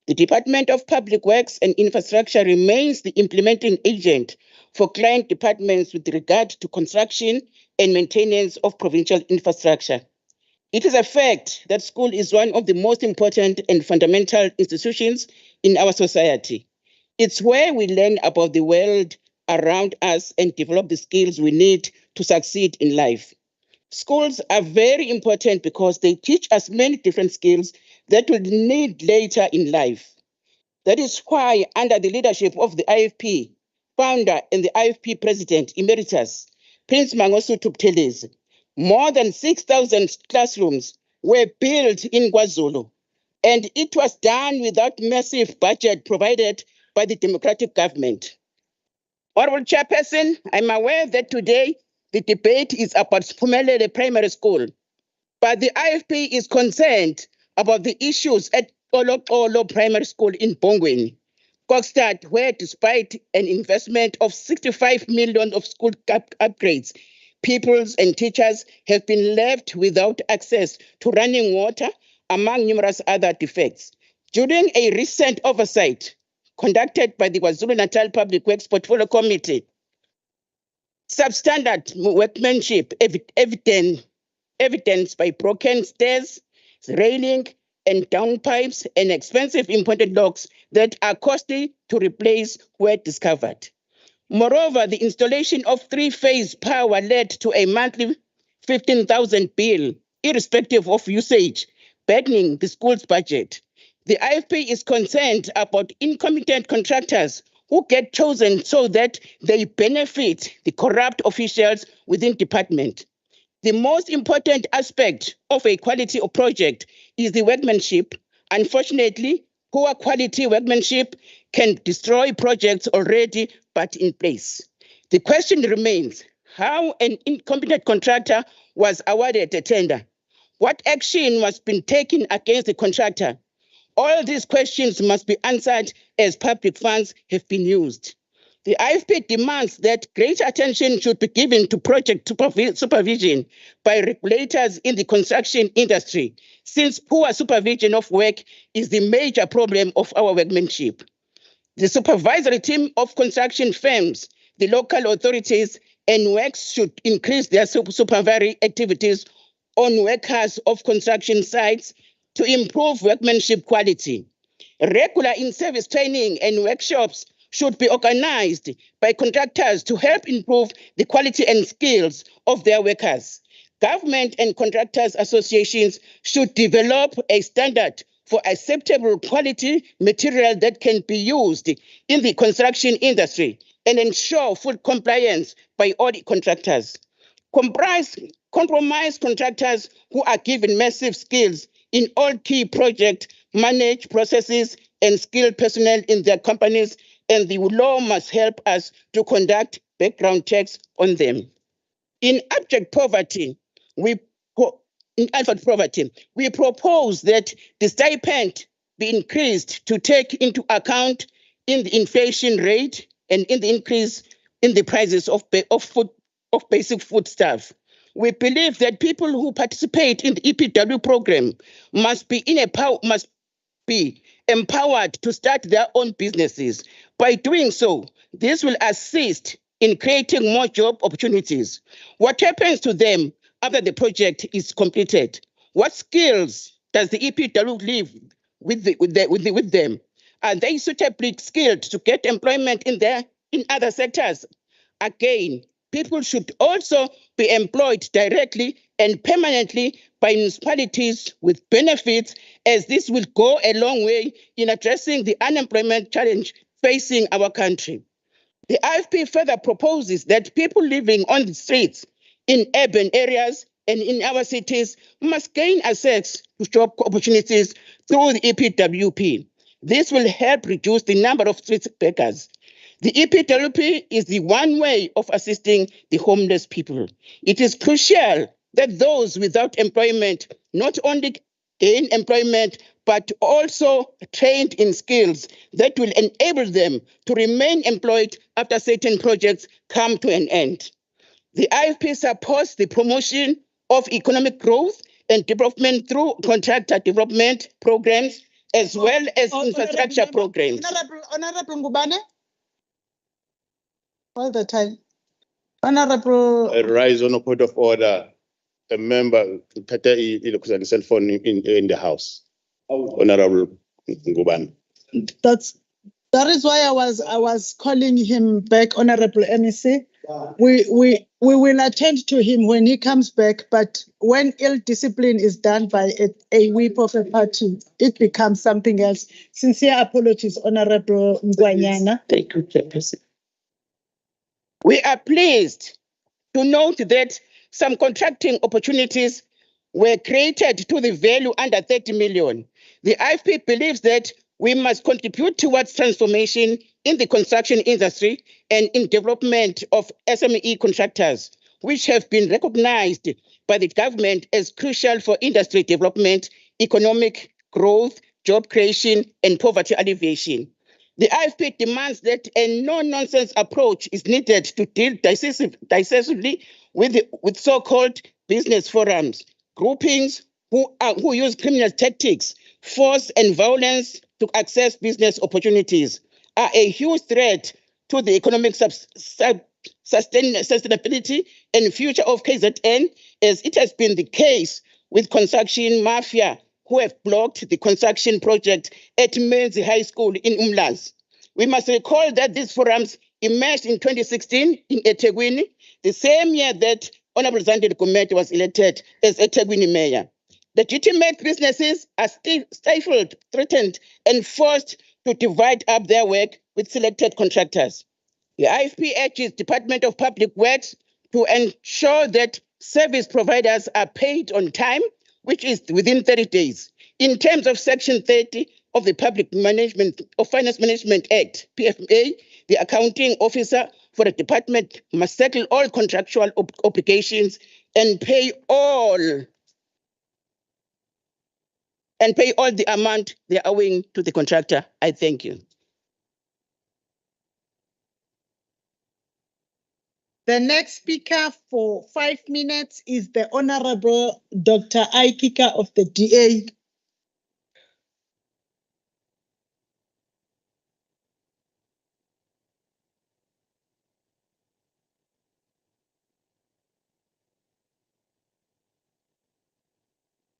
The Department of Public Works and Infrastructure remains the implementing agent for client departments with regard to construction and maintenance of provincial infrastructure. It is a fact that school is one of the most important and fundamental institutions in our society. It's where we learn about the world around us and develop the skills we need to succeed in life. Schools are very important because they teach us many different skills that we'll need later in life. That is why, under the leadership of the IFP founder and the IFP president emeritus, Prince Mangosuthu Buthelezi, more than 6,000 classrooms were built in KwaZulu, and it was done without massive budget provided by the democratic government. Honorable Chairperson, I'm aware that today the debate is about Siphumelele Primary School, but the IFP is concerned about the issues at Olo Primary School in Bongweni, Kokstad, where despite an investment of 65 million of school upgrades, pupils and teachers have been left without access to running water, among numerous other defects. During a recent oversight conducted by the KwaZulu-Natal Public Works Portfolio Committee, substandard workmanship evidenced by broken stairs, railing, and downpipes and expensive imported locks that are costly to replace were discovered. Moreover, the installation of three-phase power led to a monthly 15,000 bill, irrespective of usage, burdening the school's budget. The IFP is concerned about incompetent contractors who get chosen so that they benefit the corrupt officials within department. The most important aspect of a quality of project is the workmanship. Unfortunately, poor quality workmanship can destroy projects already but in place. The question remains, how an incompetent contractor was awarded a tender? What action was being taken against the contractor? All these questions must be answered as public funds have been used. The IFP demands that greater attention should be given to project supervision by regulators in the construction industry, since poor supervision of work is the major problem of our workmanship. The supervisory team of construction firms, the local authorities, and works should increase their supervisory activities on workers of construction sites to improve workmanship quality. Regular in-service training and workshops should be organized by contractors to help improve the quality and skills of their workers. Government and contractors associations should develop a standard for acceptable quality material that can be used in the construction industry and ensure full compliance by all the contractors. compromise contractors who are given massive skills in all key project manage processes and skilled personnel in their companies, and the law must help us to conduct background checks on them. In abject poverty, we propose that the stipend be increased to take into account in the inflation rate and in the increase in the prices of basic foodstuff. We believe that people who participate in the EPW program must be empowered to start their own businesses. By doing so, this will assist in creating more job opportunities. What happens to them after the project is completed? What skills does the EPW leave with them? Are they suitably skilled to get employment in other sectors? Again, people should also be employed directly and permanently by municipalities with benefits, as this will go a long way in addressing the unemployment challenge facing our country. The IFP further proposes that people living on the streets in urban areas and in our cities must gain access to job opportunities through the EPWP. This will help reduce the number of street beggars. The EPWP is the one way of assisting the homeless people. It is crucial that those without employment not only gain employment, but also trained in skills that will enable them to remain employed after certain projects come to an end. The IFP supports the promotion of economic growth and development through contractor development programs as well as infrastructure programs. Honorable Ngubane? All the time. Honorable. I rise on a point of order. A member Tata a cell phone in the house. Honorable Ngubane. That is why I was calling him back, Honorable MEC. We will attend to him when he comes back, but when ill discipline is done by a whip of a party, it becomes something else. Sincere apologies, Honorable Ngwanyana. Thank you, Chairperson. We are pleased to note that some contracting opportunities were created to the value under 30 million. The IFP believes that we must contribute towards transformation in the construction industry and in development of SME contractors, which have been recognized by the government as crucial for industry development, economic growth, job creation, and poverty alleviation. The IFP demands that a no-nonsense approach is needed to deal decisively with so-called business forums, groupings who use criminal tactics, force, and violence to access business opportunities are a huge threat to the economic sustainability and future of KZN, as it has been the case with construction mafia who have blocked the construction project at Menzi High School in Umlazi. We must recall that these forums emerged in 2016 in eThekwini, the same year that Honorable Zandile Gumede was elected as eThekwini Mayor. Legitimate businesses are still stifled, threatened, and forced to divide up their work with selected contractors. The IFP urges Department of Public Works to ensure that service providers are paid on time, which is within 30 days. In terms of Section 30 of the Public Management of Finance Management Act, PFMA, the accounting officer for the department must settle all contractual obligations and pay all the amount they are owing to the contractor. I thank you. The next speaker for 5 minutes is the Honorable Dr. Aikika of the DA.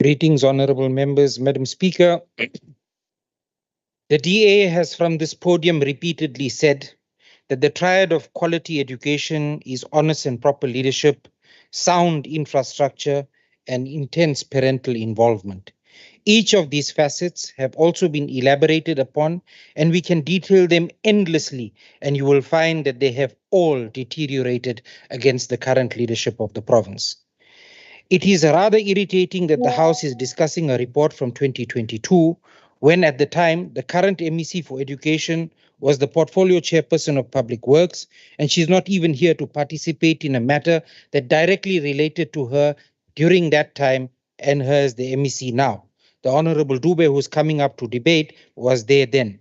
Greetings, honorable members, Madam Speaker. The DA has from this podium repeatedly said that the triad of quality education is honest and proper leadership, sound infrastructure, and intense parental involvement. Each of these facets have also been elaborated upon, and we can detail them endlessly, and you will find that they have all deteriorated against the current leadership of the province. It is rather irritating that the House is discussing a report from 2022, when at the time, the current MEC for Education was the portfolio chairperson of Public Works, and she's not even here to participate in a matter that directly related to her during that time and her as the MEC now. The Honorable Dube, who's coming up to debate, was there then.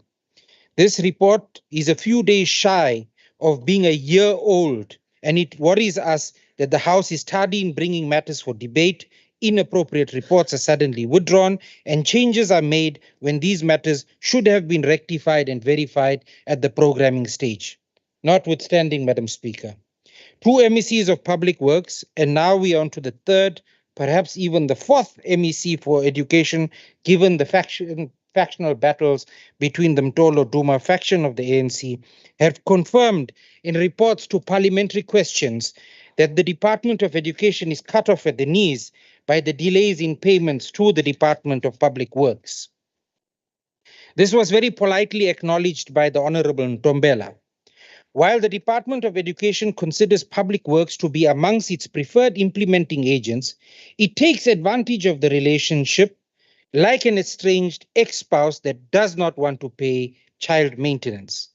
This report is a few days shy of being a year old, and it worries us that the House is tardy in bringing matters for debate. Inappropriate reports are suddenly withdrawn, and changes are made when these matters should have been rectified and verified at the programming stage. Notwithstanding, Madam Speaker, 2 MECs of Public Works, and now we are on to the third, perhaps even the fourth MEC for Education, given the factional battles between the Mtolo Duma faction of the ANC, have confirmed in reports to parliamentary questions that the Department of Education is cut off at the knees by the delays in payments to the Department of Public Works. This was very politely acknowledged by the Honorable Ntombela. While the Department of Education considers Public Works to be amongst its preferred implementing agents, it takes advantage of the relationship like an estranged ex-spouse that does not want to pay child maintenance.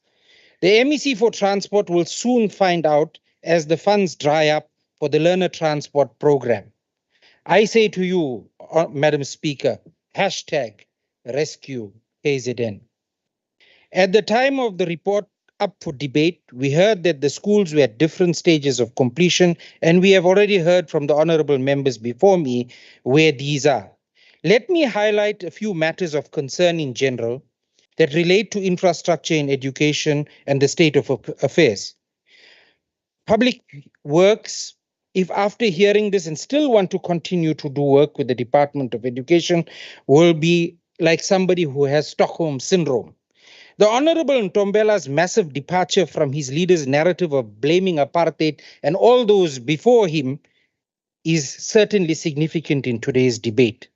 The MEC for Transport will soon find out as the funds dry up for the Learner Transport Program. I say to you, Madam Speaker, #rescue KZN. At the time of the report up for debate, we heard that the schools were at different stages of completion, and we have already heard from the honorable members before me where these are. Let me highlight a few matters of concern in general that relate to infrastructure in education and the state of affairs. Public Works, if after hearing this and still want to continue to do work with the Department of Education, will be like somebody who has Stockholm Syndrome. The Honorable Ntombela's massive departure from his leader's narrative of blaming apartheid and all those before him is certainly significant in today's debate.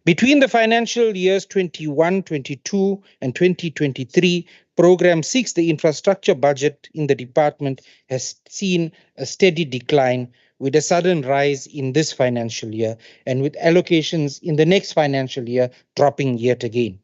Between the financial years 21-22 and 2023, Program 6, the infrastructure budget in the department has seen a steady decline with a sudden rise in this financial year and with allocations in the next financial year dropping yet again.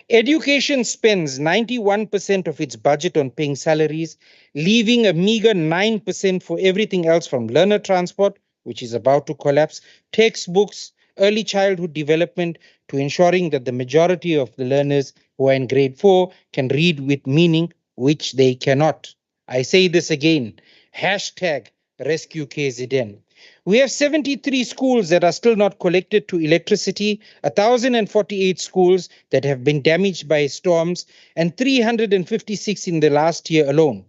Education spends 91% of its budget on paying salaries, leaving a meager 9% for everything else from learner transport, which is about to collapse, textbooks, early childhood development, to ensuring that the majority of the learners who are in grade 4 can read with meaning, which they cannot. I say this again, #rescue KZN. We have 73 schools that are still not connected to electricity, 1,048 schools that have been damaged by storms, and 356 in the last year alone.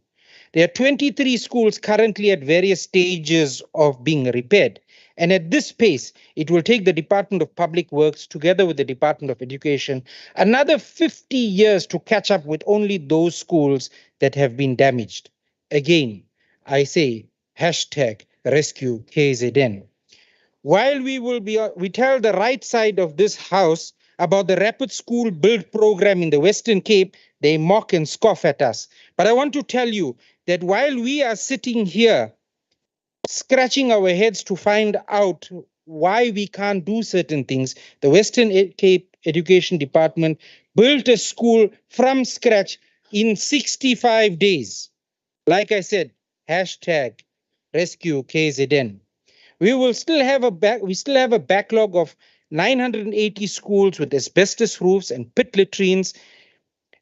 There are 23 schools currently at various stages of being repaired. And at this pace, it will take the Department of Public Works, together with the Department of Education, another 50 years to catch up with only those schools that have been damaged. Again, I say, #rescue KZN. While we tell the right side of this house about the rapid school build program in the Western Cape, they mock and scoff at us. But I want to tell you that while we are sitting here scratching our heads to find out why we can't do certain things, the Western Cape Education Department built a school from scratch in 65 days. Like I said, #rescue KZN. We still have a backlog of 980 schools with asbestos roofs and pit latrines,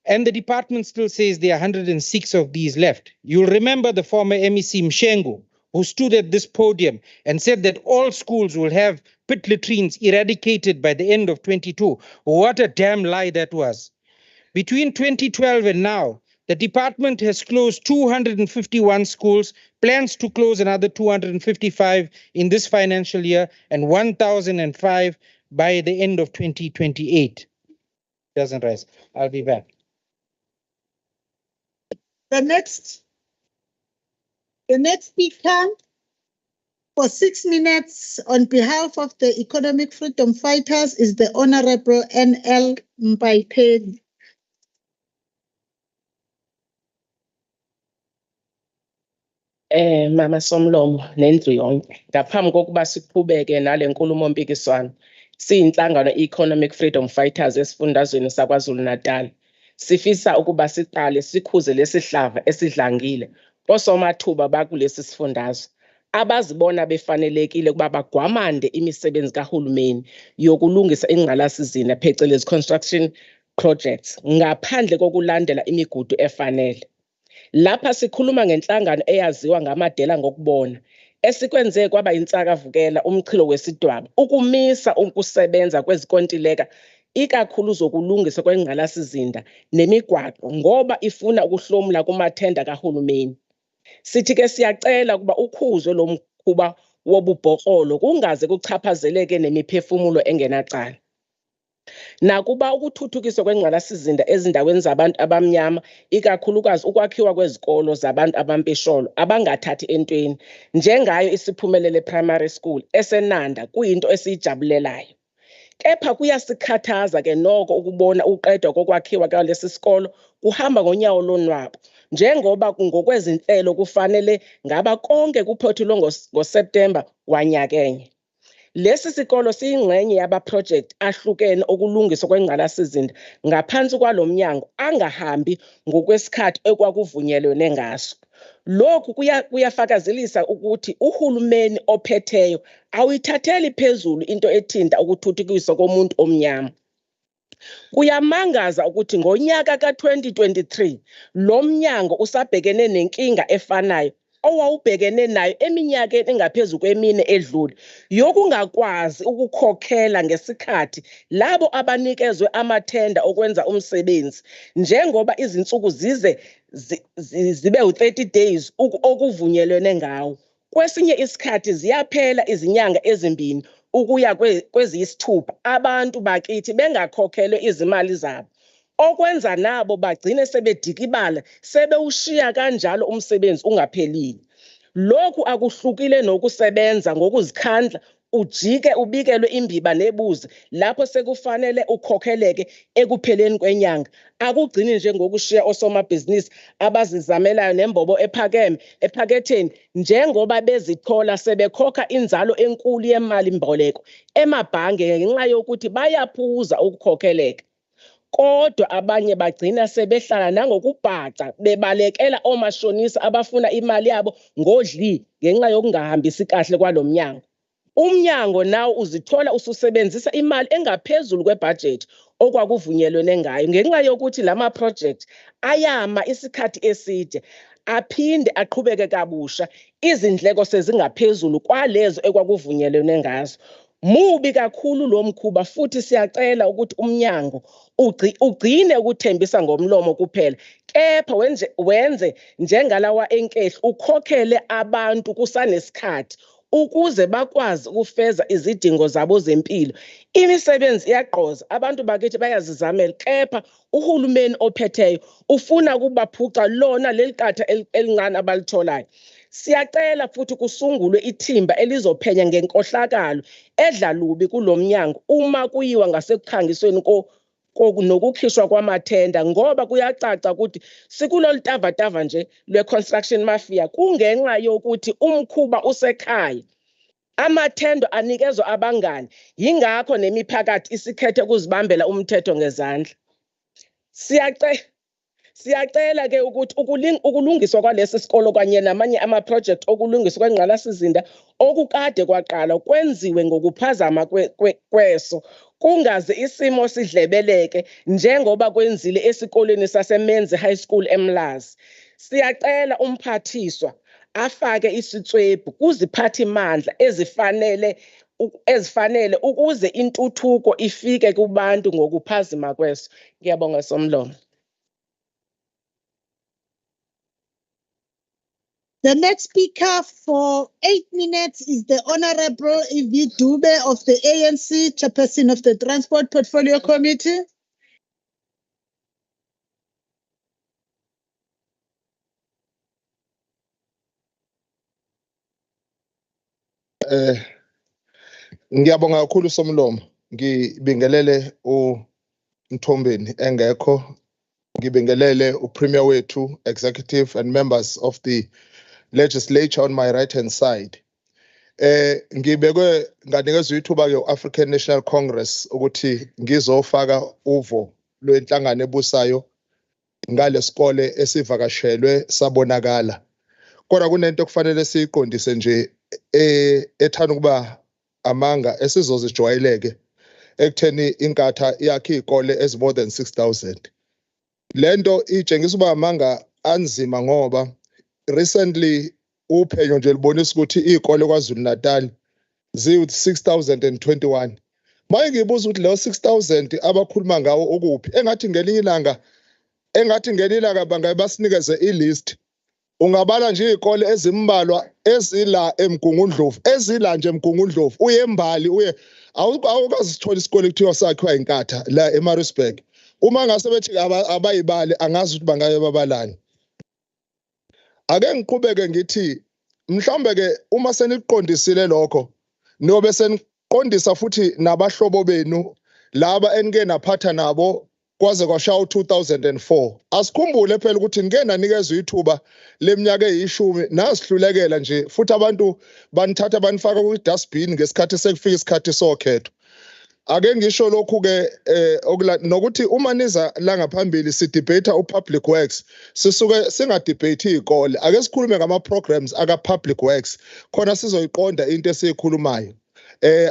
and the department still says there are 106 of these left. You'll remember the former MEC Mshengu, who stood at this podium and said that all schools will have pit latrines eradicated by the end of 22. What a damn lie that was. Between 2012 and now, the department has closed 251 schools, plans to close another 255 in this financial year, and 1,005 by the end of 2028. Doesn't rise. I'll be back. The next speaker for 6 minutes on behalf of the Economic Freedom Fighters is the Honorable LM Meyer. Mama Somlomo nendlu yonke, ngaphambi kokuba siqhubeke nale nkulumo mpikiswano, siyinhlangano Economic Freedom Fighters esifundazweni saKwaZulu-Natal. Sifisa ukuba siqale sikhuze lesihlava esidlangile osomathuba bakulesi sifundazwe abazibona befanelekile ukuba bagwamande imisebenzi kahulumeni yokulungisa ingqalasizinda phecelezi construction projects ngaphandle kokulandela imigudu efanele. Lapha sikhuluma ngenhlangano eyaziwa ngamadela ngokubona esikwenze kwaba insakavukela umchilo wesidwaba ukumisa ukusebenza kwezikontileka ikakhulu zokulungisa kwengqalasizinda nemigwaqo ngoba ifuna ukuhlomula kumathenda kahulumeni. Sithi ke siyacela ukuba ukhuzwe lo mkhuba wobubhoklolo kungaze kuchaphazeleke nemiphefumulo engenacala. Nakuba ukuthuthukiswa kwengqalasizinda ezindaweni zabantu abamnyama ikakhulukazi ukwakhiwa kwezikolo zabantu abampisholo abangathathi entweni njengayo iSiphumelele Primary School esenanda kuyinto esiyijabulelayo. Kepha kuyasikhathaza ke noko ukubona uqedwa kokwakhiwa kwalesi sikolo kuhamba ngonyawo lonwabo njengoba ngokwezinhlelo kufanele ngaba konke kuphothulwe ngoSeptember wanyakenye. Lesi sikolo siyingxenye yaba-project ahlukene okulungiswa kwengqalasizinda ngaphansi kwalomnyango angahambi ngokwesikhathi ekwakuvunyelwene ngaso. Lokhu kuyafakazelisa ukuthi uhulumeni ophetheyo awuyithatheli phezulu into ethinta ukuthuthukiswa komuntu omnyama. Kuyamangaza ukuthi ngonyaka ka-2023 lo mnyango usabhekene nenkinga efanayo owawubhekene nayo eminyakeni engaphezu kwemine edlule yokungakwazi ukukhokhela ngesikhathi labo abanikezwe amathenda okwenza umsebenzi njengoba izinsuku zibe u-30 days okuvunyelwene ngawo. Kwesinye isikhathi ziyaphela izinyanga ezimbini ukuya kweziyisithupha abantu bakithi bengakhokhelwe izimali zabo okwenza nabo bagcine sebedikibala sebewushiya kanjalo umsebenzi ungaphelile. Lokhu akuhlukile nokusebenza ngokuzikhandla ujike ubikelwe imbiba nebuzi lapho sekufanele ukhokheleke ekupheleni kwenyanga. Akugcini nje ngokushiya osomabhizinisi abazizamelayo nembobo ephakeme ephaketheni njengoba bezithola sebekhokha inzalo enkulu yemali mboleko emabhange ngenxa yokuthi bayaphuza ukukhokheleka. Kodwa abanye bagcina sebehlala nangokubhaca bebalekela omashonisa abafuna imali yabo ngodli ngenxa yokungahambisi kahle kwalomnyango. Umnyango nawo uzithola ususebenzisa imali engaphezulu kwebudget okwakuvunyelwene ngayo ngenxa yokuthi lama project ayama isikhathi eside aphinde aqhubeke kabusha izindleko sezingaphezulu kwalezo ekwakuvunyelwene ngazo. Mubi kakhulu lo mkhuba futhi siyacela ukuthi umnyango ugcine ukuthembisa ngomlomo kuphela kepha wenze njengalawa enkehlo ukhokhele abantu kusanesikhathi ukuze bakwazi ukufeza izidingo zabo zempilo. Imisebenzi iyaqoza abantu bakithi bayazizamela kepha uhulumeni ophetheyo ufuna ukubaphuca lona leliqatha elincane abalitholayo. Siyacela futhi kusungulwe ithimba elizophenya ngenkohlakalo edla lubi kulomnyango uma kuyiwa ngasekukhangisweni nokukhishwa kwamathenda ngoba kuyacaca ukuthi sikulolu tavatava nje lwe-construction mafia kungenxa yokuthi umkhuba usekhaya. Amathendo anikezwa abangani yingakho nemiphakathi isikhethe ukuzibambela umthetho ngezandla. Siyacela ke ukuthi ukulungiswa kwalesi sikolo kanye namanye ama-project okulungiswa kwengqalasizinda okukade kwaqala kwenziwe ngokuphazama kweso kungaze isimo sidlebeleke njengoba kwenzile esikoleni saseMenzi High School eMlazi. Siyacela umphathiswa afake isitswebhu kuziphathimandla ezifanele ukuze intuthuko ifike kubantu ngokuphazima kweso. Ngiyabonga Somlomo. The next speaker for 8 minutes is the Honorable Evie Dube of the ANC, Chairperson of the Transport Portfolio Committee. Ngiyabonga kakhulu Somlomo, ngibingelele uMthombeni engekho, ngibingelele uPremier wethu, executive and members of the Legislature on my right hand side. Ngibekwe nganikezwe ithuba ke African National Congress ukuthi ngizofaka uvo lwenhlangano ebusayo ngalesikole esivakashelwe sabonakala. Kodwa kunento okufanele siyiqondise nje ethanda ukuba amanga esizozijwayeleke ekutheni inkatha yakhe izikole as more than 6,000. Lento itshengisa uba amanga anzima ngoba recently uphenyo nje libonisa ukuthi izikole KwaZulu-Natal ziyi-6,021. Manje ngibuza ukuthi leyo 6,000 abakhuluma ngawo ukuphi? Engathi ngelinye ilanga bangabe basinikeze ilist. Ungabala nje izikole ezimbalwa ezila eMgungundlovu, ezila nje eMgungundlovu, uye eMbali, uye awukazithola isikole kuthiwa sakhiwa inkatha la eMaritzburg. Uma ngase bethi abayibali angazi ukuthi bangabe babalani. Ake ngiqhubeke ngithi mhlawumbe ke uma seniqondisile lokho nobe seniqondisa futhi nabahlobo benu laba enike naphatha nabo kwaze kwashaya 2004. Asikhumbule phela ukuthi ngeke nanikezwe ithuba leminyaka eyishumi nasihlulekela nje futhi abantu banithatha banifaka kwi-dustbin ngesikhathi sekufika isikhathi sokhetho. Ake ngisho lokhu ke nokuthi uma niza la ngaphambili sidebate uPublic Works sisuke singadebate izikole. Ake sikhulume ngama programs aka Public Works khona sizoyiqonda into esikhulumayo.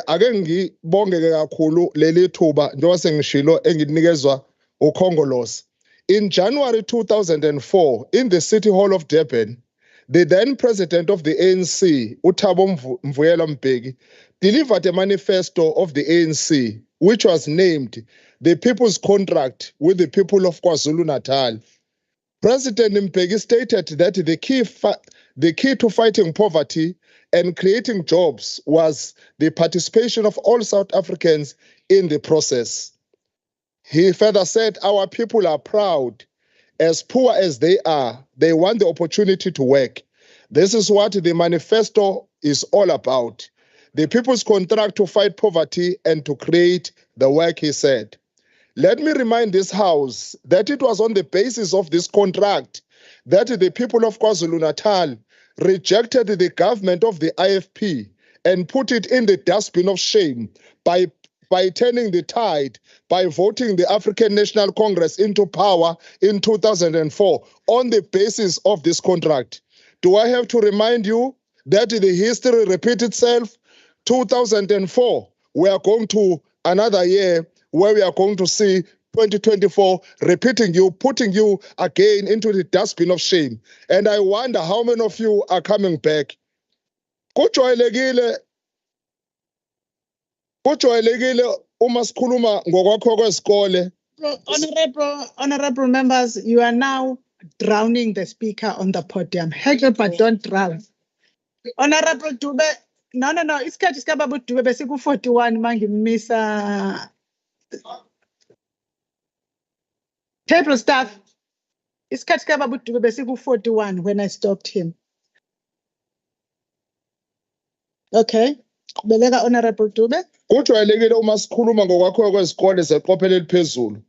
Ake ngibonge kakhulu leli thuba njengoba sengishilo enginikezwa uKhongolose. In January 2004 in the City Hall of Durban, the then president of the ANC, uThabo Mvuyela Mbeki, delivered a manifesto of the ANC, which was named the People's Contract with the People of KwaZulu-Natal. President Mbeki stated that the key to fighting poverty and creating jobs was the participation of all South Africans in the process. He further said, our people are proud. As poor as they are, they want the opportunity to work. This is what the manifesto is all about. The people's contract to fight poverty and to create the work, he said. Let me remind this House that it was on the basis of this contract that the people of KwaZulu-Natal rejected the government of the IFP and put it in the dustbin of shame by turning the tide, by voting the African National Congress into power in 2004 on the basis of this contract. Do I have to remind you that the history repeats itself? 2004, we are going to another year where we are going to see 2024 putting you again into the dustbin of shame. And I wonder how many of you are coming back. Kujwayelekile uma sikhuluma ngokwakho kwesikole. Honorable members, you are now drowning the speaker on the podium. Hector, but don't drown. Honorable Dube, no. Isikhathi sikababa uDube besiku 41 mangimisa. Table staff. Isikhathi sikababa uDube besiku 41 when I stopped him. Okay. Belega Honorable Dube. Kujwayelekile uma sikhuluma ngokwakho kwezikole zeqophelo eliphezulu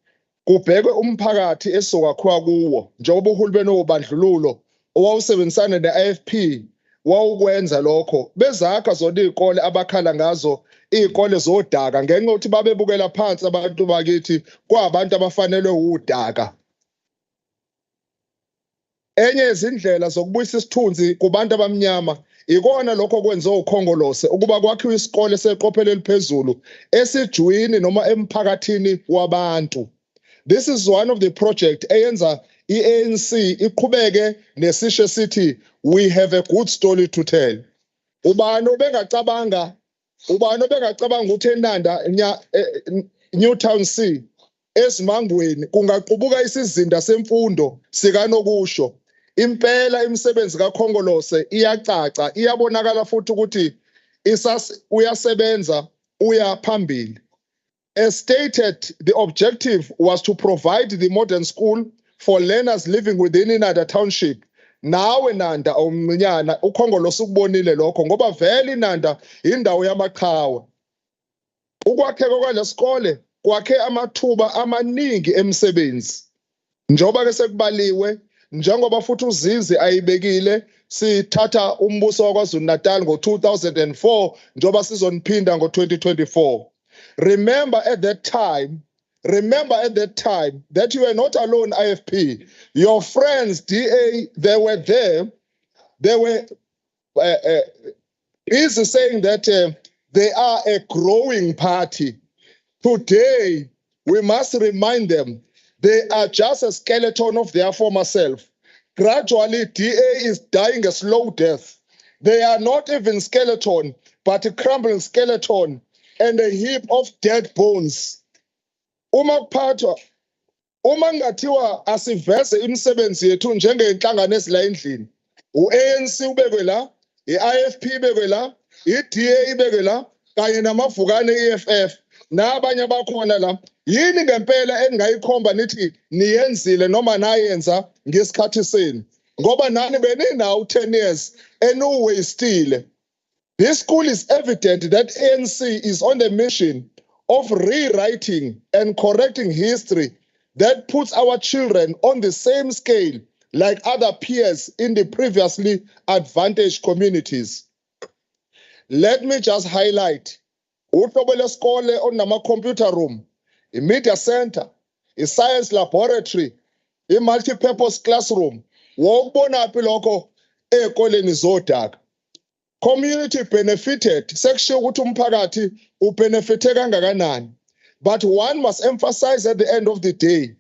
kubhekwe umphakathi esokwakhwa kuwo njengoba uhulumeni wobandlululo owawusebenzisana ne-IFP wawukwenza lokho bezakha zona izikole abakhala ngazo izikole zodaka ngenxa yokuthi babebukela phansi abantu bakithi kwabantu abafanelwe udaka. Enye izindlela zokubuyisa isithunzi kubantu abamnyama ikona lokho kwenziwa uKhongolose ukuba kwakhiwe isikole seqophelo eliphezulu esijuwini noma emphakathini wabantu. This is one of the project eyenza iANC iqhubeke nesisho sithi we have a good story to tell. Ubani obengacabanga ukuthi eNanda Newtown C esimangweni kungaqubuka isizinda semfundo sikanokusho. Impela imisebenzi kaKhongolose iyacaca iyabonakala futhi ukuthi uyasebenza uya phambili. As stated, the objective was to provide the modern school for learners living within Inanda Township. Nawe Nanda omncinyana uKhongolose ukubonile lokho ngoba vele Inanda indawo yamaqhawe. Ukwakheka kwalesikole kwakhe amathuba amaningi emisebenzi. Njoba ke sekubaliwe njengoba futhi uZizi ayibekile sithatha umbuso waKwaZulu-Natal ngo-2004 njoba sizoniphinda ngo-2024. Remember at that time that you were not alone, IFP. Your friends, DA, they were there. They were busy saying that they are a growing party. Today, we must remind them they are just a skeleton of their former self. Gradually, DA is dying a slow death. They are not even skeleton, but a crumbling skeleton and a heap of dead bones. Uma kuphathwa, uma kungathiwa asiveze imisebenzi yethu njengeyinhlangano ezila endlini, u-ANC ubekwe la, i-IFP ibekwe la, i-DA ibekwe la, kanye namavukane e-EFF, nabanye abakhona la, yini ngempela engayikhomba nithi niyenzile noma nayenza ngesikhathi senu? Ngoba nani beninawo 10 years enuwastile. This school is evident that ANC is on the mission of rewriting and correcting history that puts our children on the same scale like other peers in the previously advantaged communities. Let me just highlight uhlobo leskole onama-computer room, i-media center, i-science laboratory, i-multi-purpose classroom. Wokubonaphi lokho ey'koleni zodaka. Community benefited, sekushiwo ukuthi umphakathi ubenefite kangakanani. But one must emphasize at the end of the day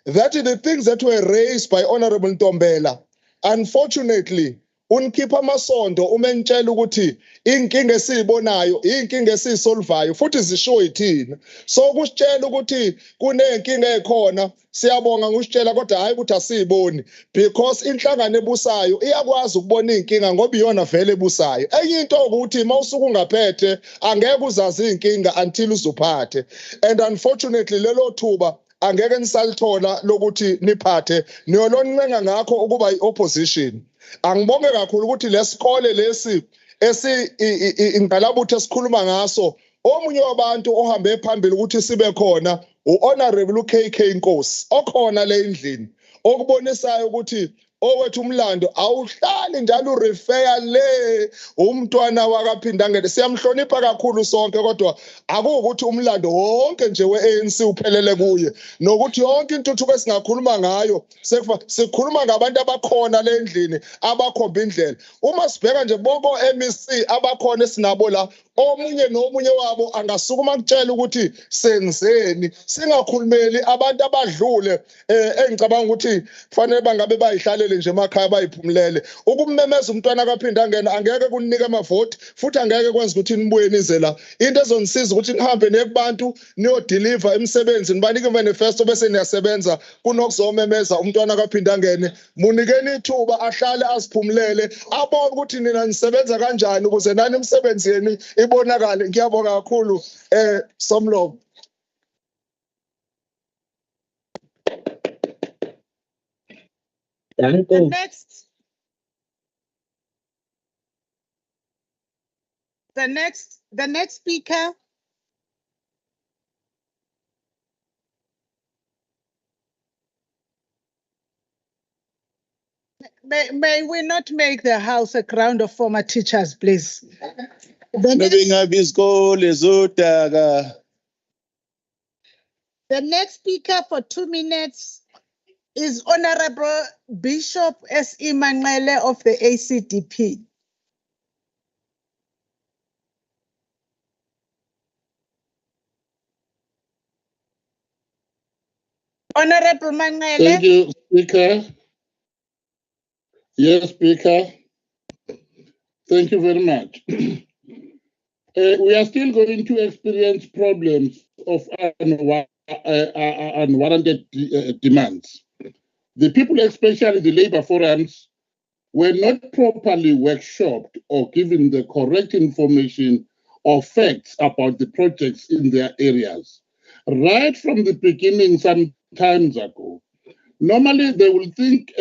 that the things that were raised by Honorable Ntombela, unfortunately, unikhipha amasondo umentshela ukuthi inkinga esiyibonayo inkinga esiyisolvayo futhi zisho yithina. So kusitshela ukuthi kunenkinga ekhona siyabonga ngusitshela kodwa hayi ukuthi asiyiboni because inhlangano ebusayo iyakwazi ukubona inkinga ngoba iyona vele ebusayo. Enye into ukuthi mawusuka ungaphethe angeke uzazi inkinga until uzuphathe. And unfortunately lelo thuba angeke nisalithola lokuthi niphathe niyoloncenga ngakho ukuba i-opposition. Angibonge kakhulu ukuthi lesikole lesi ingqalabutho esikhuluma ngaso omunye wabantu ohambe phambili ukuthi sibe khona uHonorable KK Nkosi okhona le endlini okubonisayo ukuthi owethu umlando awuhlali njalo urefer le umntwana wakaphindangele. Siyamhlonipha kakhulu sonke kodwa akuwukuthi umlando wonke nje we-ANC uphelele kuye nokuthi yonke intuthuko esingakhuluma ngayo sikhuluma ngabantu abakhona le endlini abakhomba indlela. Uma sibheka nje bonke MEC abakhona esinabo la omunye nomunye wabo angasukuma kutshela ukuthi senzeni singakhulumeli abantu abadlule engicabanga ukuthi kufanele bangabe bayihlalele nje emakhaya bayiphumulele. Ukumemeza umntwana kaphindangena angeke kuninike amavoti futhi angeke kwenza ukuthi nibuye nize la. Into ezonisiza ukuthi nihambe nekubantu niyodeliver imisebenzi nibanike imanifesto bese niyasebenza kunokuzomemeza umntwana kaphindangene. Munikeni ithuba ahlale asiphumulele abone ukuthi nina nisebenza kanjani ukuze nani imisebenzi yenu ibonakale. Ngiyabonga kakhulu Somlomo. The next speaker. May we not make the house a ground of former teachers, please. The next speaker for 2 minutes is Honorable Bishop S.E. Manqele of the ACDP. Honorable Manqele. Thank you, Speaker. Yes, Speaker. Thank you very much. We are still going to experience problems of unwarranted demands. The people, especially the labor forums, were not properly workshopped or given the correct information or facts about the projects in their areas. Right from the beginning, some times ago, normally they will think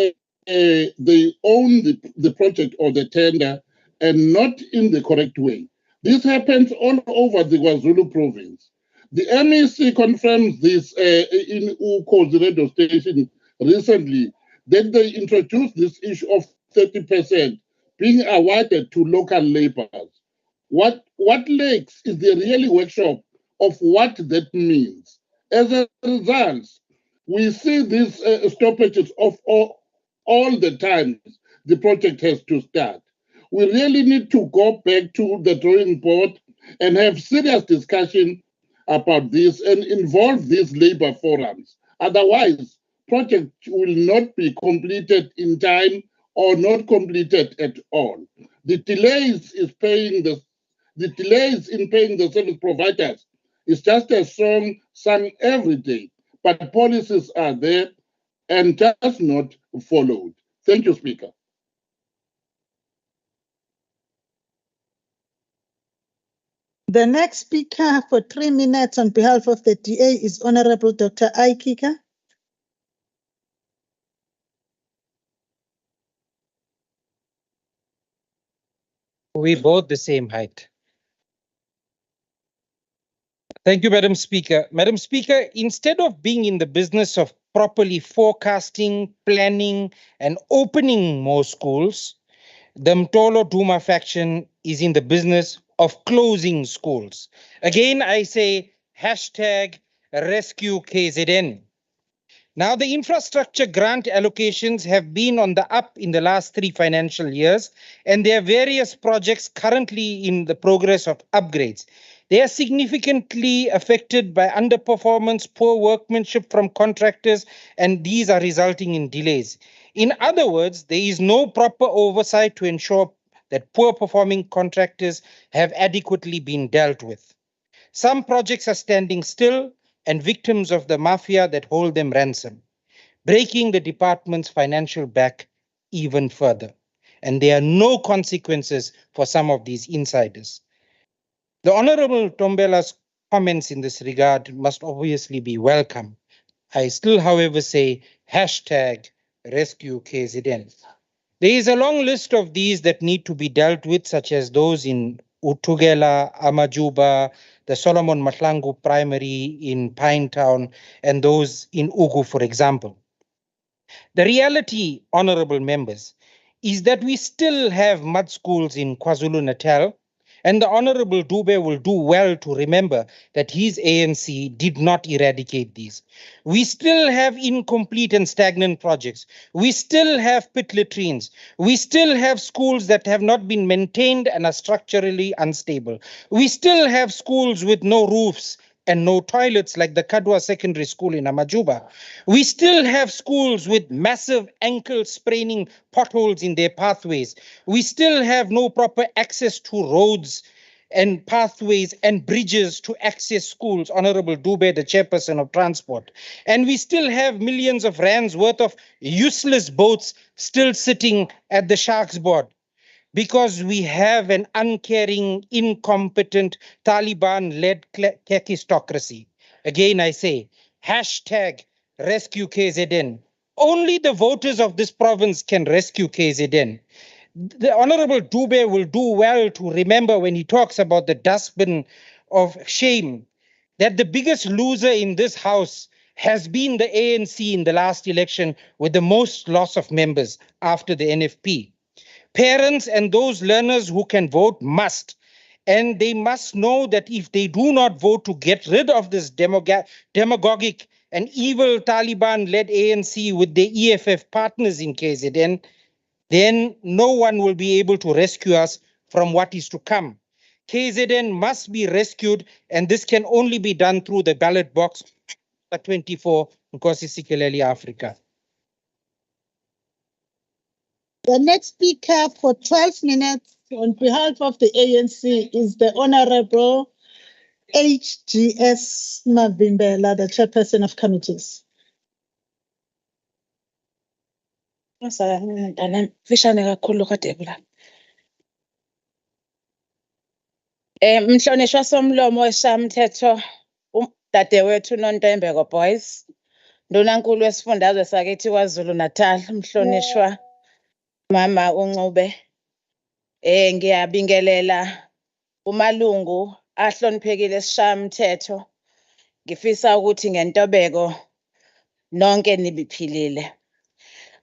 they own the project or the tender and not in the correct way. This happens all over the KwaZulu province. The MEC confirmed this in uKhozi radio station recently, that they introduced this issue of 30% being awarded to local laborers. What lacks is the really workshop of what that means. As a result, we see these stoppages of all the time the project has to start. We really need to go back to the drawing board and have serious discussion about this and involve these labor forums. Otherwise, project will not be completed in time or not completed at all. The delays in paying the service providers is just a song sung every day, but policies are there and just not followed. Thank you, Speaker. The next speaker for 3 minutes on behalf of the DA is Honorable Dr. Aikika. We both the same height. Thank you, Madam Speaker. Madam Speaker, instead of being in the business of properly forecasting, planning, and opening more schools, the Mtolo Duma faction is in the business of closing schools. Again, I say hashtag rescue KZN. Now, the infrastructure grant allocations have been on the up in the last 3 financial years, and there are various projects currently in the progress of upgrades. They are significantly affected by underperformance, poor workmanship from contractors, and these are resulting in delays. In other words, there is no proper oversight to ensure that poor performing contractors have adequately been dealt with. Some projects are standing still and victims of the mafia that hold them ransom, breaking the department's financial back even further. And there are no consequences for some of these insiders. The Honorable Tombela's comments in this regard must obviously be welcome. I still, however, say hashtag rescue KZN. There is a long list of these that need to be dealt with, such as those in Utugela, Amajuba, the Solomon Mahlangu Primary in Pinetown, and those in Ugu, for example. The reality, honorable members, is that we still have mud schools in KwaZulu-Natal, and the Honorable Dube will do well to remember that his ANC did not eradicate these. We still have incomplete and stagnant projects. We still have pit latrines. We still have schools that have not been maintained and are structurally unstable. We still have schools with no roofs and no toilets like the Kadwa Secondary School in Amajuba. We still have schools with massive ankle-spraining potholes in their pathways. We still have no proper access to roads and pathways and bridges to access schools, Honorable Dube, the chairperson of transport. And we still have millions of rands worth of useless boats still sitting at the Sharks Board, because we have an uncaring, incompetent, Taliban-led kakistocracy. Again, I say, hashtag rescue KZN. Only the voters of this province can rescue KZN. The Honorable Dube will do well to remember when he talks about the dustbin of shame, that the biggest loser in this house has been the ANC in the last election, with the most loss of members after the NFP. Parents and those learners who can vote must. And they must know that if they do not vote to get rid of this demagogic and evil Taliban-led ANC with their EFF partners in KZN, then no one will be able to rescue us from what is to come. KZN must be rescued, and this can only be done through the ballot box 24 Nkosi Sikeleli Africa. The next speaker for 12 minutes on behalf of the ANC is the Honorable HGS Mavimbela, the chairperson of committees. Mhlonishwa somlomo eshamthetho dadewethu noNtembeko boys, ndunankulu wesifundazwe sakithi KwaZulu-Natal, mhlonishwa mama uNcube. Ngiyabingelela umalungu ahloniphekile esishamthetho. Ngifisa ukuthi ngentobeko nonke nibiphilile.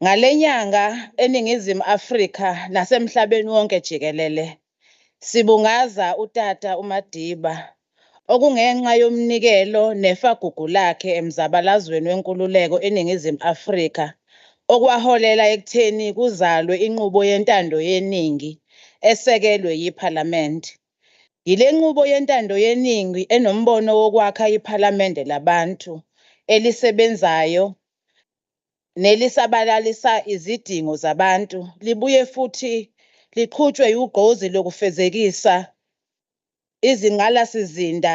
Ngalenyanga eningizimu Afrika nasemhlabeni wonke jikelele sibungaza utata uMadiba okungenxa yomnikelo nefagugu lakhe emzabalazweni wenkululeko eningizimu Afrika okwaholela ekutheni kuzalwe inqubo yentando yeningi esekelwe yiphalamende. Yile nqubo yentando yeningi enombono wokwakha iphalamende labantu elisebenzayo nelisabalalisa izidingo zabantu libuye futhi liqhutshwe ugqozi lokufezekisa izingqalasizinda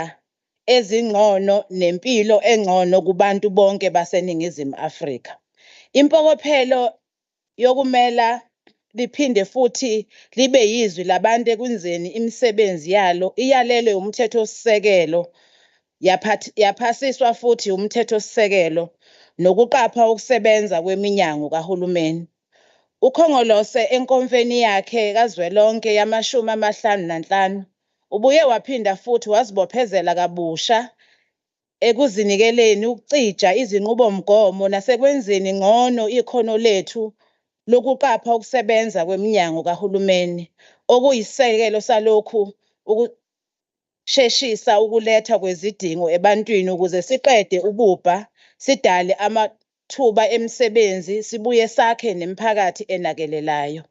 ezingcono nempilo engcono kubantu bonke baseningizimu Afrika. Impokophelo yokumela liphinde futhi libe yizwi labantu ekwenzeni imisebenzi yalo iyalelwe umthethosisekelo yaphasiswa futhi umthethosisekelo nokuqapha ukusebenza kweminyango kahulumeni. UKhongolose enkonfeni yakhe kazwelonke yama-55 ubuye waphinda futhi wazibophezela kabusha ekuzinikeleni ukucija izinqubomgomo nasekwenzeni ngcono ikhono lethu lokuqapha ukusebenza kweminyango kahulumeni okuyisekelo salokhu ukusheshisa ukuletha kwezidingo ebantwini ukuze siqede ububha, sidale amathuba emisebenzi, sibuye sakhe nemiphakathi enakelelayo.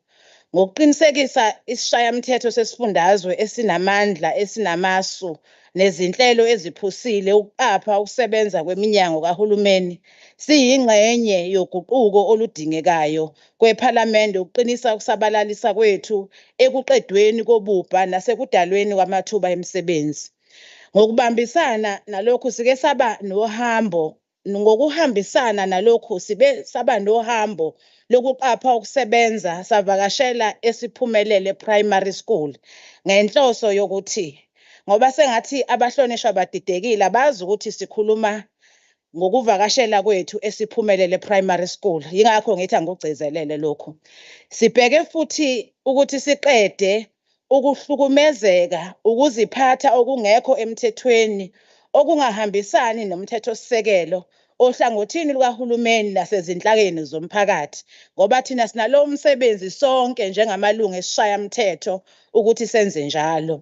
Ngokuqinisekisa isishayamthetho sesifundazwe esinamandla, esinamasu nezinhlelo eziphusile ukuqapha ukusebenza kweminyango kahulumeni, siyingxenye yoguquko oludingekayo kwephalamende ukuqinisa ukusabalalisa kwethu ekuqedweni kobubha nasekudalweni kwamathuba emisebenzi. Ngokubambisana nalokhu sike saba nohambo ngokuhambisana nalokhu sibe saba nohambo lokuqapha ukusebenza savakashela eSiphumelele Primary School ngenhloso yokuthi ngoba sengathi abahlonishwa badidekile bazi ukuthi sikhuluma ngokuvakashela kwethu eSiphumelele Primary School, yingakho ngithi angugcizelele lokhu. Sibheke futhi ukuthi siqede ukuhlukumezeka, ukuziphatha okungekho emthethweni okungahambisani nomthethosisekelo ohlangothini lukahulumeni nasezinhlakeni zomphakathi ngoba thina sinalowo msebenzi sonke njengamalungu esishayamthetho ukuthi senze njalo.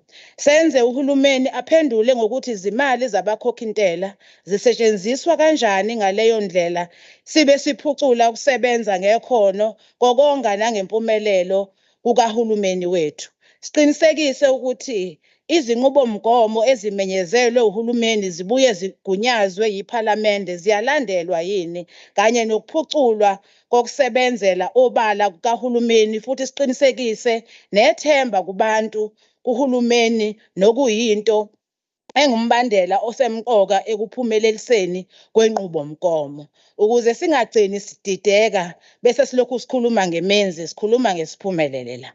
Senze uhulumeni aphendule ngokuthi izimali zabakhokhintela zisetshenziswa kanjani ngaleyo ndlela sibe siphucula ukusebenza ngekhono kokonga nangempumelelo kukahulumeni wethu. Siqinisekise ukuthi izinqubomgomo ezimenyezelwe uhulumeni zibuye zigunyazwe yiphalamende ziyalandelwa yini kanye nokuphuculwa kokusebenzela obala kahulumeni futhi siqinisekise nethemba kubantu kuhulumeni nokuyinto engumbandela osemqoka ekuphumeleliseni kwenqubomgomo ukuze singagcini sidideka bese silokhu sikhuluma ngemenzi sikhuluma ngesiphumelele la.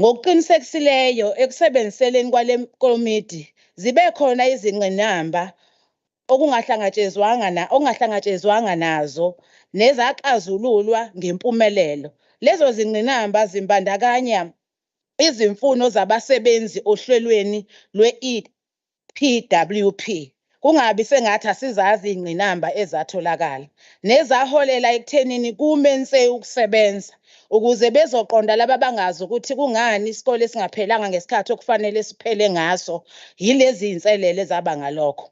Ngokuqinisekisileyo ekusebenziseleni kwale komiti zibe khona izingqinamba okungahlangatshezwanga nazo nezaxazululwa ngempumelelo. Lezo zingqinamba zimbandakanya izimfuno zabasebenzi ohlelweni lwe-EPWP. Kungabi sengathi asizazi ingqinamba ezatholakala nezaholela ekuthenini kumenze ukusebenza ukuze bezoqonda laba bangazi ukuthi kungani isikole singaphelanga ngesikhathi okufanele siphele ngaso yilezi inselele zaba ngalokho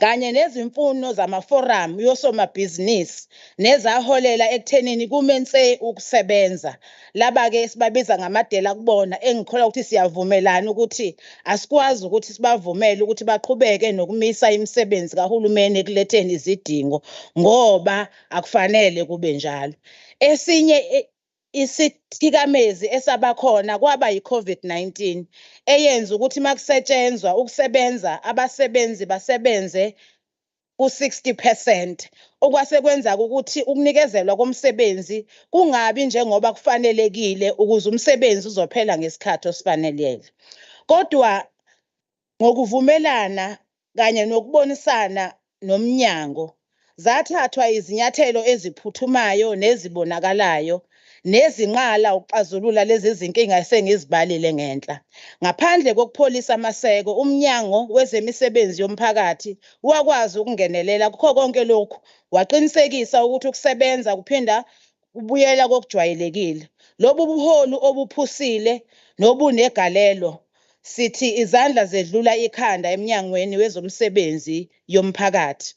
kanye nezimfuno zamaforamu yosomabhizinisi nezaholela ekuthenini kumenze ukusebenza laba-ke sibabiza ngamadela kubona engikholwa ukuthi siyavumelana ukuthi asikwazi ukuthi sibavumele ukuthi baqhubeke nokumisa imisebenzi kahulumeni ekuletheni izidingo ngoba akufanele kube njalo. Esinye isithikamezi esabakhona kwaba yi-COVID-19 eyenza ukuthi makusetshenzwa ukusebenza abasebenzi basebenze ku-60%, okwasekwenza ukuthi ukunikezelwa komsebenzi kungabi njengoba kufanelekile ukuze umsebenzi uzophela ngesikhathi osifanelele. Kodwa ngokuvumelana kanye nokubonisana nomnyango zathathwa izinyathelo eziphuthumayo nezibonakalayo nezinqala ukuxazulula lezi zinkinga esengizibalile ngenhla. Ngaphandle kokupholisa amaseko, umnyango wezemisebenzi yomphakathi wakwazi ukungenelela kukho konke lokhu waqinisekisa ukuthi ukusebenza kuphinda ubuyela kokujwayelekile. Lobu buholi obuphusile nobunegalelo sithi izandla zedlula ikhanda emnyangweni wezomsebenzi yomphakathi.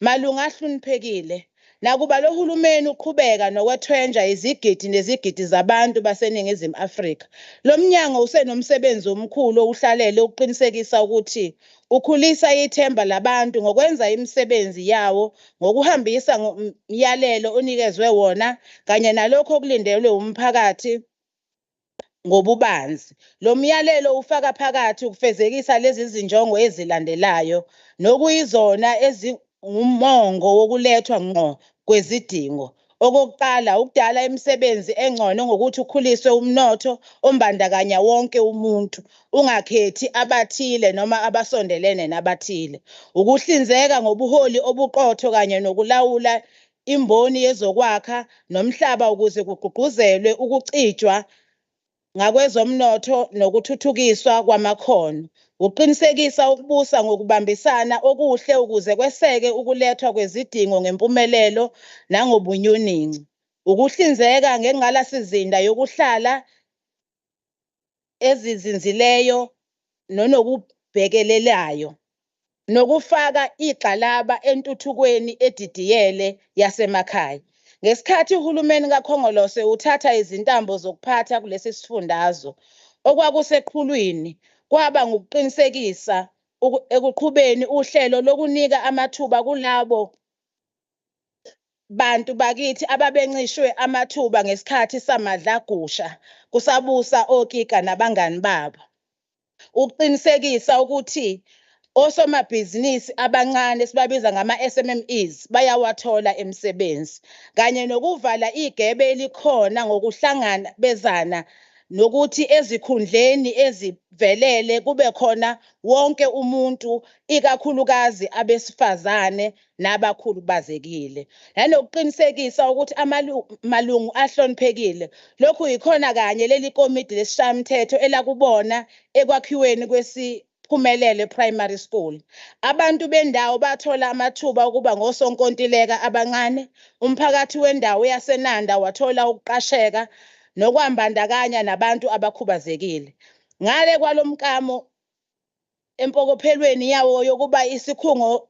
Malunga ahloniphekile, nakuba lo hulumeni uqhubeka nokwethwenja izigidi nezigidi zabantu baseNingizimu Afrika, lo mnyango usenomsebenzi omkhulu ohlalele ukuqinisekisa ukuthi ukhulisa ithemba labantu ngokwenza imisebenzi yawo ngokuhambisa umyalelo onikezwe wona kanye nalokho okulindelwe umphakathi ngobubanzi. Lo myalelo ufaka phakathi ukufezekisa lezi zinjongo ezilandelayo nokuyizona ezingumongo wokulethwa ngqo kwezidingo. Okokuqala, ukudala imisebenzi engcono ngokuthi ukhuliswe umnotho ombandakanya wonke umuntu, ungakhethi abathile noma abasondelene nabathile. Ukuhlinzeka ngobuholi obuqotho kanye nokulawula imboni yezokwakha nomhlaba ukuze kugqugquzelwe ukucijwa ngakwezomnotho nokuthuthukiswa kwamakhono. Uqinisekisa ukubusa ngokubambisana okuhle ukuze kweseke ukulethwa kwezidingo ngempumelelo nangobunyuninci. Ukuhlinzeka ngengqalasizinda yokuhlala ezizinzileyo nokubhekelelayo. Nokufaka igxalaba entuthukweni edidiyele yasemakhaya. Ngesikhathi uhulumeni kaKhongolose uthatha izintambo zokuphatha kulesi sifundazwe, okwakuseqhulwini kwaba ngukuqinisekisa ekuqhubeni uhlelo lokunika amathuba kulabo bantu bakithi ababencishwe amathuba ngesikhathi samadlagusha kusabusa oKika nabangani babo. Ukuqinisekisa ukuthi osomabhizinisi abancane sibabiza ngama-SMMEs bayawathola imisebenzi kanye nokuvala igebe elikhona ngokuhlangana bezana nokuthi ezikhundleni ezivelele kube khona wonke umuntu, ikakhulukazi abesifazane nabakhubazekile. Nanokuqinisekisa ukuthi amalungu ahloniphekile. Lokhu yikhona kanye leli komiti lesishayamthetho elakubona ekwakhiweni Siphumelele Primary School. Abantu bendawo bathola amathuba okuba ngosonkontileka abancane. Umphakathi wendawo yaseNanda wathola ukuqasheka nokwambandakanya nabantu abakhubazekile. Ngale kwalomklamo empokophelweni yawo yokuba isikhungo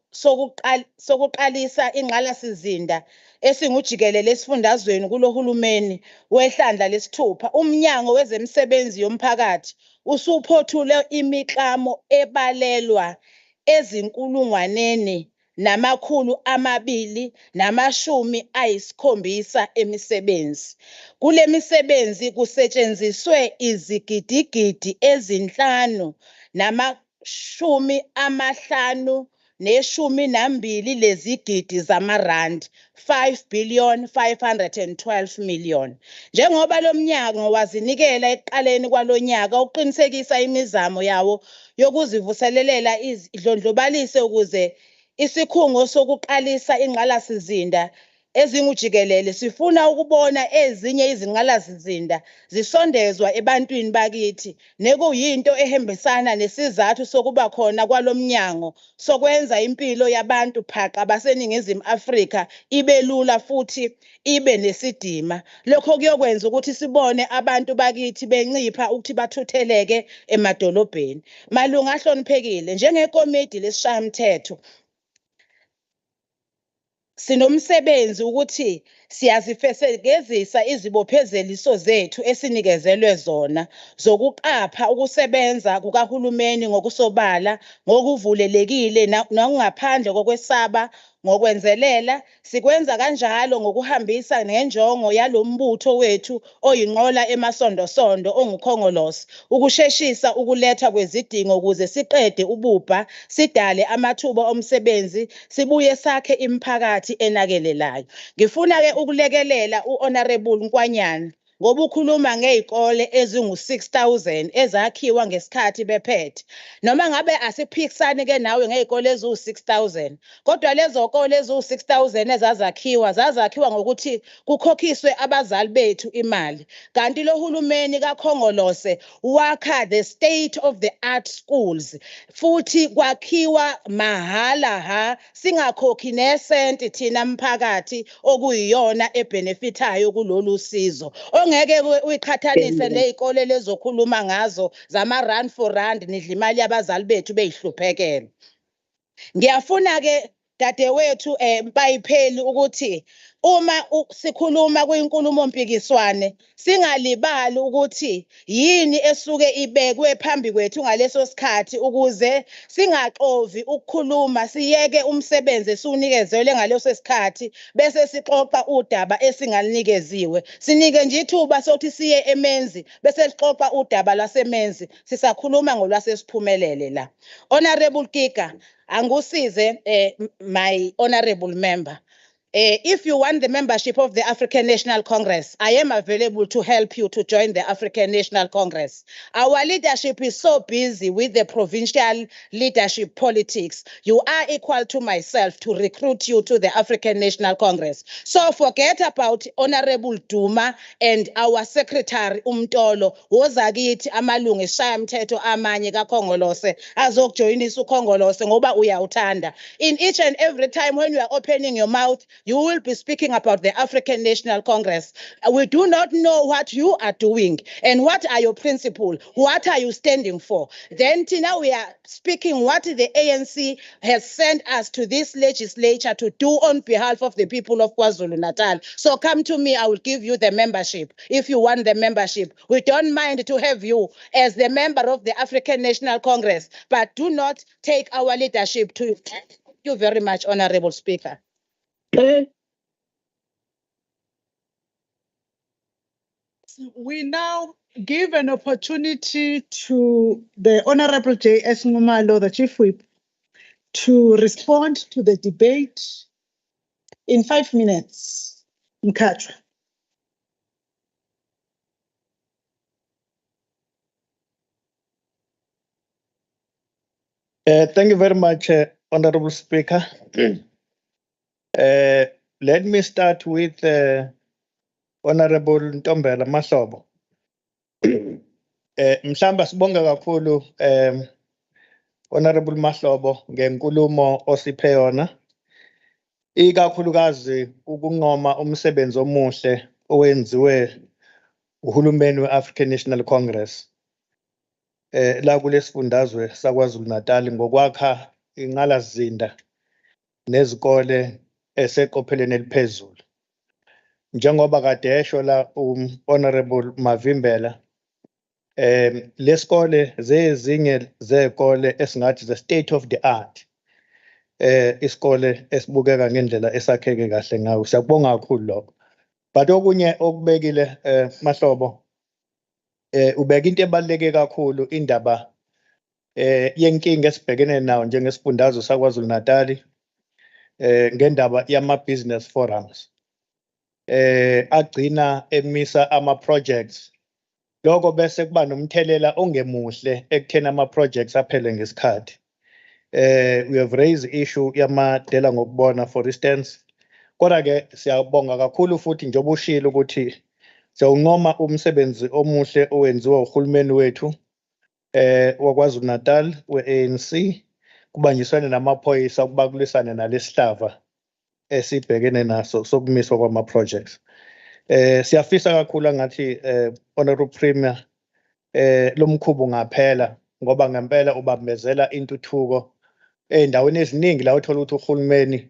sokuqalisa ingqalasizinda esingujikelele esifundazweni kulohulumeni wehlandla lesithupha, uMnyango Wezemisebenzi Yomphakathi usuphothule imiklamo ebalelwa ezinkulungwaneni namakhulu 270 emisebenzi. Kule misebenzi kusetshenziswe izigidigidi ezinhlanu nama-52 lezigidi zamarandi, 5,512 million. Njengoba lo mnyango wazinikela ekuqaleni kwalonyaka ukuqinisekisa imizamo yawo yokuzivuselela idlondlobalise ukuze isikhungo sokuqalisa ingqalasizinda ezingujikelele sifuna ukubona ezinye izingqalasizinda zisondezwa ebantwini bakithi, nekuyinto ehambisana nesizathu sokuba khona kwalomnyango sokwenza impilo yabantu phaqa baseNingizimu Afrika ibe lula futhi ibe nesidima. Lokho kuyokwenza ukuthi sibone abantu bakithi bencipha ukuthi bathutheleke emadolobheni. Malunga ahloniphekile, njengekomiti lesishayamthetho sinomsebenzi ukuthi siyazifezekeza izibophezeliso zethu esinikezelwe zona zokuqapha ukusebenza kukahulumeni ngokusobala, ngokuvulelekile nangaphandle kokwesaba. Ngokwenzelela sikwenza kanjalo ngokuhambisa nenjongo yalombutho wethu oyinqola emasondosondo onguKhongolose, ukusheshisa ukuletha kwezidingo ukuze siqede ububha, sidale amathuba omsebenzi, sibuye sakhe imiphakathi enakelelayo. Ngifuna-ke ukulekelela uHonorable Nkwanyana ngoba ukhuluma ngezikole ezingu-6,000 ezakhiwa ngesikhathi bephethe. Noma ngabe asiphikisani ke nawe ngezikole eziwu-6,000, kodwa lezo kole eziwu-6,000 zazakhiwa ngokuthi kukhokhiswe abazali bethu imali. Kanti lo hulumeni kaKhongolose wakha the state of the art schools futhi kwakhiwa mahhala ha, singakhokhi nesenti thina mphakathi okuyiyona ebenefitayo kulolu sizo. Ongeke uyiqhathanise nezikole lezokhuluma ngazo zama-rand for rand nidla imali yabazali bethu beyihluphekela. Ngiyafuna ke dadewethu Mpayipheli ukuthi uma sikhuluma kwinkulumo mpikiswane singalibali ukuthi yini esuke ibekwe phambi kwethu ngaleso sikhathi ukuze singaxovi ukukhuluma, siyeke umsebenzi esiwunikezelwe ngaleso sikhathi bese sixoxa udaba esingalunikeziwe. Sinike nje ithuba sokuthi siye eMenzi bese sixoxa udaba lwaseMenzi sisakhuluma ngolwasesiphumelele la. Honorable Kika, angusize my honorable member. If you want the membership of the African National Congress, I am available to help you to join the African National Congress. Our leadership is so busy with the provincial leadership politics. You are equal to myself to recruit you to the African National Congress. So forget about Honorable Duma and our secretary Umtolo, wozakithi amalungu esishayamthetho amanye kaKhongolose azokujoyinisa uKhongolose ngoba uyawuthanda. In each and every time when you are opening your mouth, you will be speaking about the African National Congress. We do not know what you are doing and what are your principles. What are you standing for? Then now we are speaking what the ANC has sent us to this legislature to do on behalf of the people of KwaZulu-Natal. So come to me, I will give you the membership. If you want the membership, we don't mind to have you as the member of the African National Congress, but do not take our leadership to you. Thank you very much, Honorable Speaker. We now give an opportunity to the Honorable J.S. Ngumalo, the Chief Whip, to respond to the debate in 5 minutes. Mkhatshwa. Thank you very much, Honorable Speaker. Let me start with Honorable Ntombela Mahlobo. Mhlamba sibonga kakhulu Honorable Mahlobo ngenkulumo osiphe yona. Ikakhulukazi ukunqoma umsebenzi omuhle owenziwe uhulumeni we-African National Congress la kulesifundazwe saKwaZulu-Natal ngokwakha ingqalazinda nezikole eseqopheleni eliphezulu. Njengoba kade esho la Honorable Mavimbela, lesikole zezinye zekole esingathi the state of the art. Isikole esibukeka ngendlela esakheke kahle ngawo. Siyabonga kakhulu lokho. But okunye okubekile Mahlobo ubeka into ebaluleke kakhulu indaba yenkinga esibhekene nawo njengesifundazwe saKwaZulu-Natal ngendaba yama-business forums. Agcina emisa ama-projects. Lokho bese kuba nomthelela ongemuhle ekutheni ama-projects aphele ngesikhathi. We have raised issue yamadela ngokubona, for instance. Kodwa ke siyabonga kakhulu futhi njengoba ushilo ukuthi siyawunqoma umsebenzi omuhle owenziwa uhulumeni wethu waKwaZulu-Natal we-ANC kubanjiswane namaphoyisa ukuba kulisane nalesihlava esibhekene naso sokumiswa kwama-projects. Siyafisa kakhulu ngathi Honorable Premier lo mkhubo ngaphela ngoba ngempela ubambezela intuthuko endaweni eziningi la uthola ukuthi uhulumeni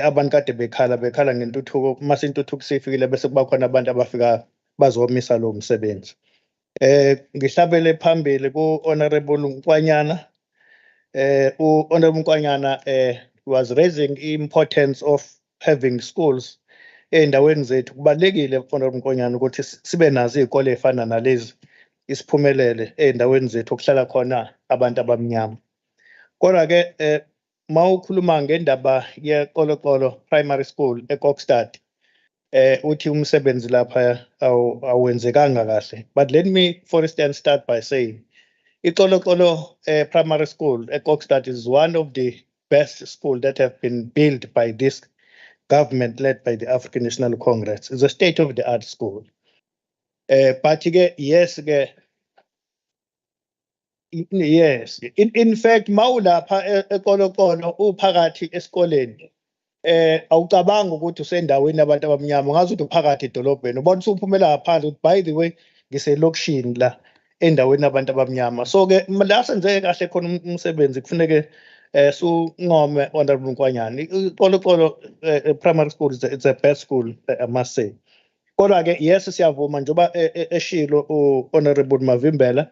abantu kade bekhala ngentuthuko. Mase intuthuko sifikile bese kuba khona abantu abafika bazomisa lo msebenzi. Ngihlabele phambili ku Honorable Nkwanyana. Honorable Nkwanyana was raising the importance of having schools endaweni zethu. Kubalekile Honorable Nkwanyana ukuthi sibe nazo izikole ezifana nalezi Siphumelele endaweni zethu okuhlala khona abantu abamnyama. Kodwa ke mawukhuluma ngendaba yeKolokolo Primary School eKokstad, uthi umsebenzi lapha awenzekanga kahle. But let me for instance start by saying iXolokolo primary school eKokstad is one of the best schools that have been built by this government led by the African National Congress. It's a state-of-the-art school. But yes, yes. In fact, mawulapha eKolokolo uphakathi esikoleni. Awucabanga ukuthi usendaweni abantu abamnyama ngazi ukuthi uphakathi edolobheni ubona usuphumela ngaphandle ukuthi by the way ngiselokishini la endaweni abantu abamnyama. So ke la senzeke kahle khona umsebenzi kufuneke suncome honorable Nkwanyana. iXolokolo primary school it's a best school, I must say. Kodwa ke yes siyavuma njoba eshilo honorable Mavimbela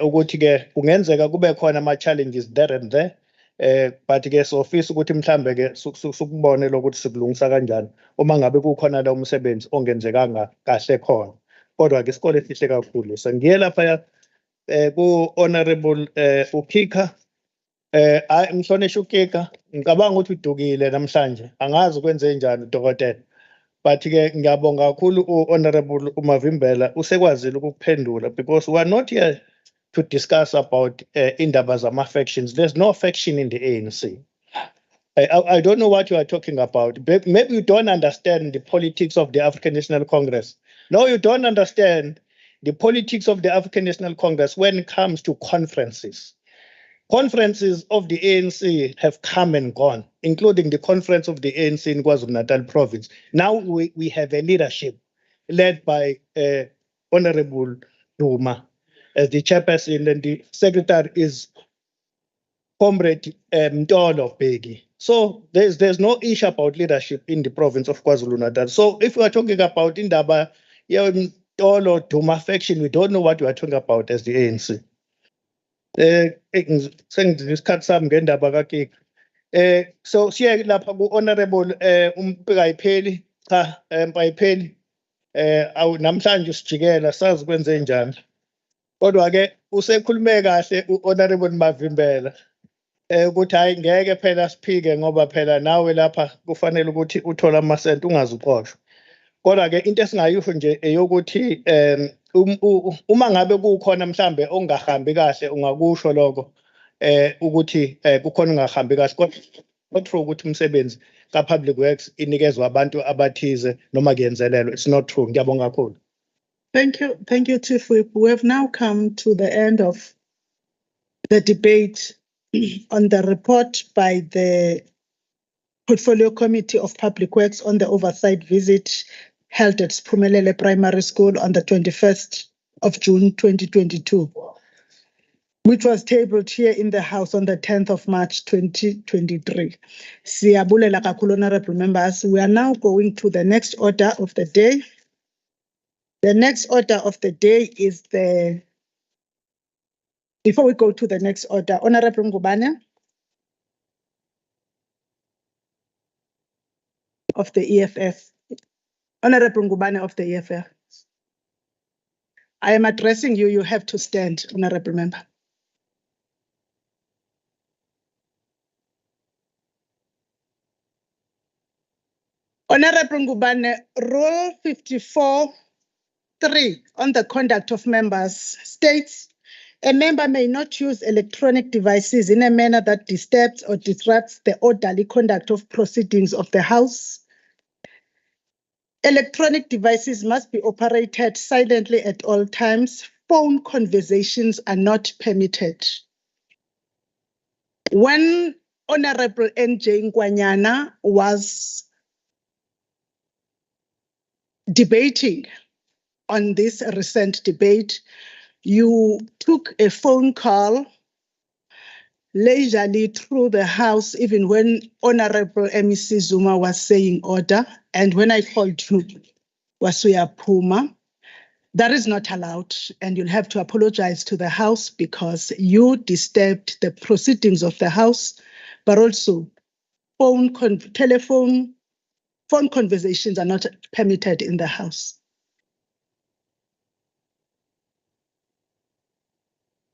ukuthi ke kungenzeka kube khona ama challenges there and there. But ke sofisa ukuthi mhlambe ke sukubone lokuthi sikulungisa kanjani uma ngabe kukhona la umsebenzi ongenzekanga kahle khona. Kodwa ke isikole sihle kakhulu. Sengiye lapha ku honorable uKika ngihlonishwa uKika ngicabanga ukuthi udukile namhlanje angazi kwenze njani udokotela. But ke ngiyabonga kakhulu honorable uMavimbela usekwazile ukuphendula because we are not here to discuss about indaba zama factions. There's no faction in the ANC. I don't know what you are talking about. Maybe you don't understand the politics of the African National Congress. No, you don't understand the politics of the African National Congress when it comes to conferences. Conferences of the ANC have come and gone, including the conference of the ANC in KwaZulu-Natal province. Now we have a leadership led by Honorable Duma as the chairperson, and the secretary is Comrade Mtolo Begi. So there's no issue about leadership in the province of KwaZulu-Natal. So if we are talking about Indaba, Mtolo Duma faction, we don't know what we are talking about as the ANC. Sengisikhathi sami ngendaba kaKika. So siye lapha ku honorable uMpikayipheli cha Mpayipheli awu namhlanje usijikela sazi kwenze njani. Kodwa ke usekhulume kahle uHonorable Mavimbela ukuthi hayi ngeke phela siphike ngoba phela nawe lapha kufanele ukuthi uthola amasenti ungazi uqoshwe. Kodwa ke into esingayisho nje eyokuthi uma ngabe kukhona mhlambe ongahambi kahle ungakusho lokho ukuthi kukhona ongahambi kahle kodwa true ukuthi umsebenzi ka public works inikezwe abantu abathize noma kuyenzelelo. It's not true. Ngiyabonga kakhulu. Thank you, Chief Whip. We have now come to the end of the debate on the report by the Portfolio Committee of Public Works on the oversight visit held at Siphumelele Primary School on the 21st of June 2022, which was tabled here in the House on the 10th of March 2023. Siyabulela kakhulu, honorable members. We are now going to the next order of the day. The next order of the day is before we go to the next order, Honorable Ngubane of the EFF. Honorable Ngubane of the EFF. I am addressing you. You have to stand, Honorable Member. Honorable Ngubane, Rule 54. 3 on the conduct of members states, a member may not use electronic devices in a manner that disturbs or disrupts the orderly conduct of proceedings of the House. Electronic devices must be operated silently at all times. Phone conversations are not permitted. When Honorable N.J. Nkwanyana was debating on this recent debate, you took a phone call leisurely through the House, even when Honorable MEC Zuma was saying order, and when I called you, Wasuya Puma. That is not allowed, and you'll have to apologize to the House because you disturbed the proceedings of the House, but also phone conversations are not permitted in the House.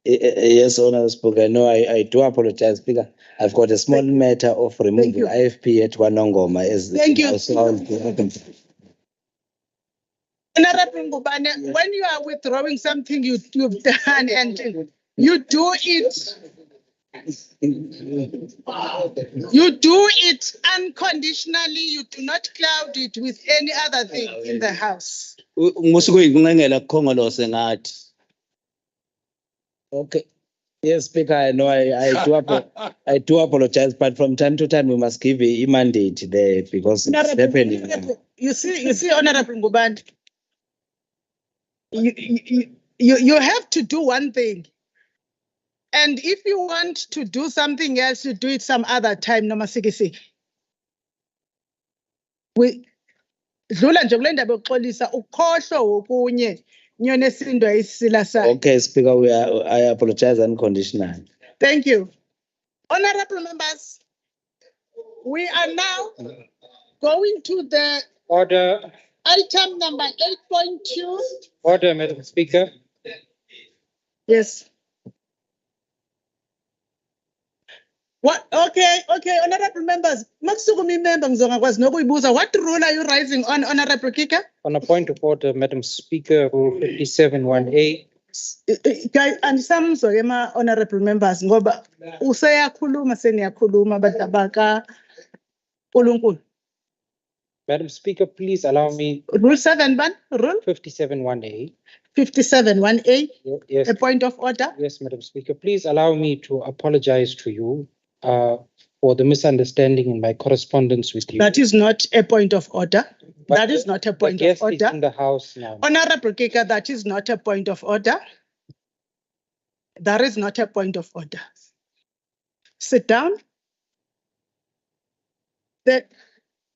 Yes, Honourable Speaker. No, I do apologize, Speaker. I've got a small matter of removing IFP at Wanongoma. Thank you. Honorable Ngubane, when you are withdrawing something you've done and you do it unconditionally, you do not cloud it with any other thing in the house. Okay. Yes, Speaker, I know I do apologize, but from time to time we must give a mandate there because it's happening. You see, Honorable Ngubane, you have to do one thing. And if you want to do something else, you do it some other time, no masikisi. Dlula nje kule ndaba yokuxolisa ukhohlo wokunye nyone sindo ayisila sa. Okay, Speaker, I apologize unconditionally. Thank you. Honorable members, we are now going to the Order. Item number 8.2. Order, Madam Speaker. Yes. What? Okay. Honorable members, Maksukumi member ngizongakwazi nokuyibuza. What rule are you raising on, Honorable Kika? On a point of order, Madam Speaker, Rule 57(1)(a). Andisamuzwa ke honorable members ngoba useyakhuluma seniyakhuluma badabaka uNkulunkulu. Madam Speaker, please allow me. Rule 7, ban? Rule 57(1)(a). 57(1)(a). Yes. A point of order. Yes, Madam Speaker. Please allow me to apologize to you for the misunderstanding in my correspondence with you. That is not a point of order. But that is not a point of order. Is in the House now. Honorable Kika, that is not a point of order. That is not a point of order. Sit down. The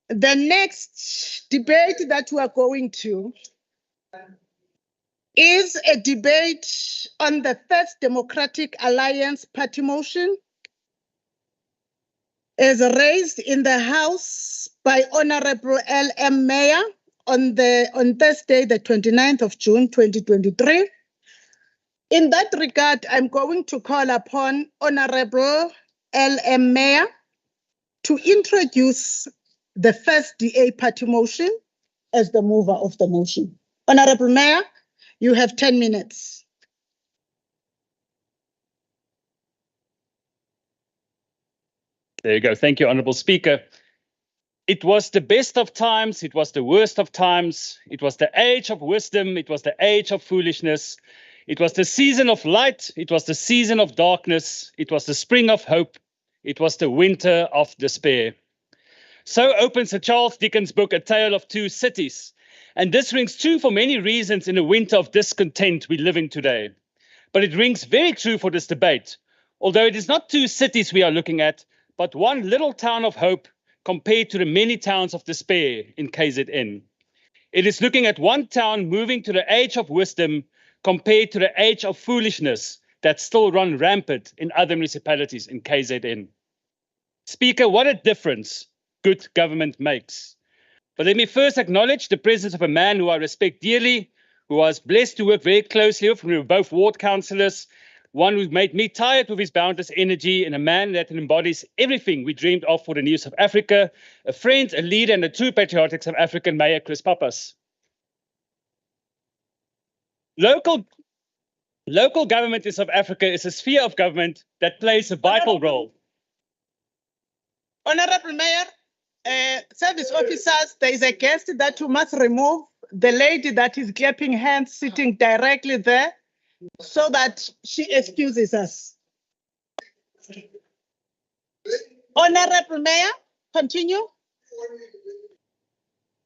next debate that we are going to is a debate on the First Democratic Alliance party motion as raised in the House by Honorable LM Meyer on Thursday, the 29th of June, 2023. In that regard, I'm going to call upon Honorable LM Meyer to introduce the first DA party motion as the mover of the motion. Honorable Meyer, you have 10 minutes. There you go. Thank you, Honourable Speaker. It was the best of times. It was the worst of times. It was the age of wisdom. It was the age of foolishness. It was the season of light. It was the season of darkness. It was the spring of hope. It was the winter of despair. So opens Sir Charles Dickens' book, A Tale of Two Cities. And this rings true for many reasons in the winter of discontent we live in today. But it rings very true for this debate, although it is not two cities we are looking at, but one little town of hope compared to the many towns of despair in KZN. It is looking at one town moving to the age of wisdom compared to the age of foolishness that still run rampant in other municipalities in KZN. Speaker, what a difference good government makes. But let me first acknowledge the presence of a man who I respect dearly, who I was blessed to work very closely with. We were both ward councillors, one who made me tired with his boundless energy, and a man that embodies everything we dreamed of for the new South Africa, a friend, a leader, and a true patriotic South African Mayor, Chris Pappas. Local government in South Africa is a sphere of government that plays a vital role. Honorable Mayor, service officers, there is a guest that you must remove, the lady that is clapping hands sitting directly there, so that she excuses us. Honorable Mayor, continue.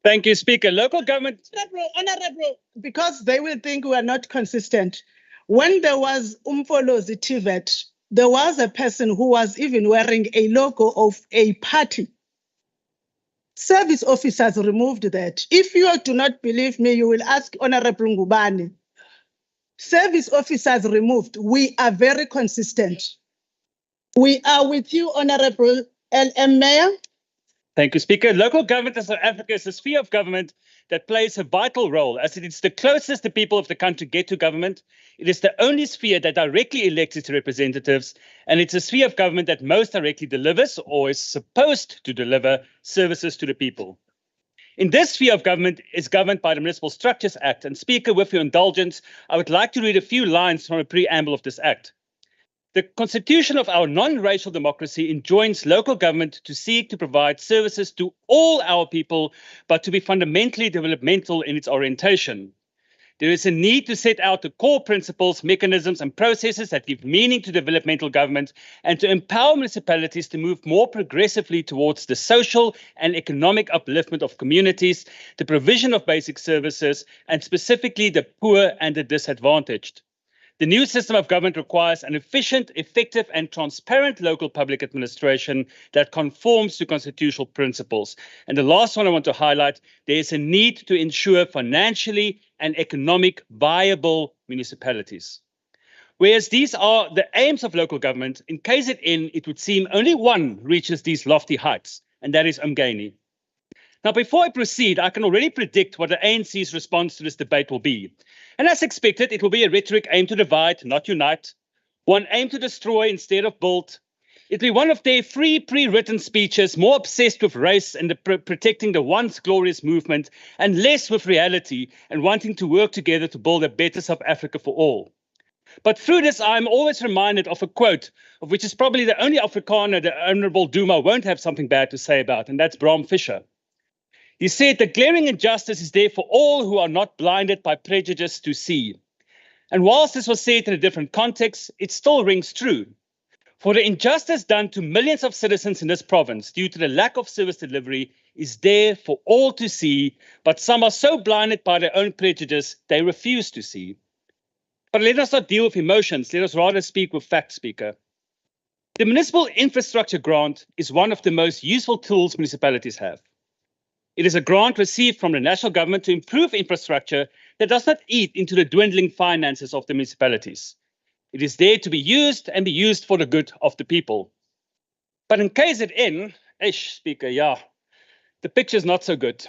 Thank you, Speaker. Local government. Honorable, because they will think we are not consistent. When there was uMsunduzi TVET, there was a person who was even wearing a logo of a party. Service officers removed that. If you do not believe me, you will ask Honorable Ngubane. Service officers removed. We are very consistent. We are with you, Honorable LM Meyer. Thank you, Speaker. Local government in South Africa is a sphere of government that plays a vital role, as it is the closest the people of the country get to government. It is the only sphere that directly elects its representatives, and it's a sphere of government that most directly delivers, or is supposed to deliver, services to the people. In this sphere of government is governed by the Municipal Structures Act. And Speaker, with your indulgence, I would like to read a few lines from a preamble of this act. The constitution of our non-racial democracy enjoins local government to seek to provide services to all our people, but to be fundamentally developmental in its orientation. There is a need to set out the core principles, mechanisms, and processes that give meaning to developmental government and to empower municipalities to move more progressively towards the social and economic upliftment of communities, the provision of basic services, and specifically the poor and the disadvantaged. The new system of government requires an efficient, effective, and transparent local public administration that conforms to constitutional principles. And the last one I want to highlight, there is a need to ensure financially and economic viable municipalities. Whereas these are the aims of local government, in KZN, it would seem only one reaches these lofty heights, and that is uMngeni. Now, before I proceed, I can already predict what the ANC's response to this debate will be. And as expected, it will be a rhetoric aimed to divide, not unite, one aimed to destroy instead of build. It will be one of their free pre-written speeches, more obsessed with race and protecting the once glorious movement, and less with reality and wanting to work together to build a better South Africa for all. But through this, I'm always reminded of a quote, of which is probably the only Afrikaner the Honourable Duma won't have something bad to say about, and that's Bram Fischer. He said, "The glaring injustice is there for all who are not blinded by prejudice to see." And whilst this was said in a different context, it still rings true. For the injustice done to millions of citizens in this province due to the lack of service delivery is there for all to see, but some are so blinded by their own prejudice, they refuse to see. But let us not deal with emotions, let us rather speak with facts, Speaker. The Municipal Infrastructure Grant is one of the most useful tools municipalities have. It is a grant received from the national government to improve infrastructure that does not eat into the dwindling finances of the municipalities. It is there to be used and be used for the good of the people. But in KZN, Speaker, the picture is not so good.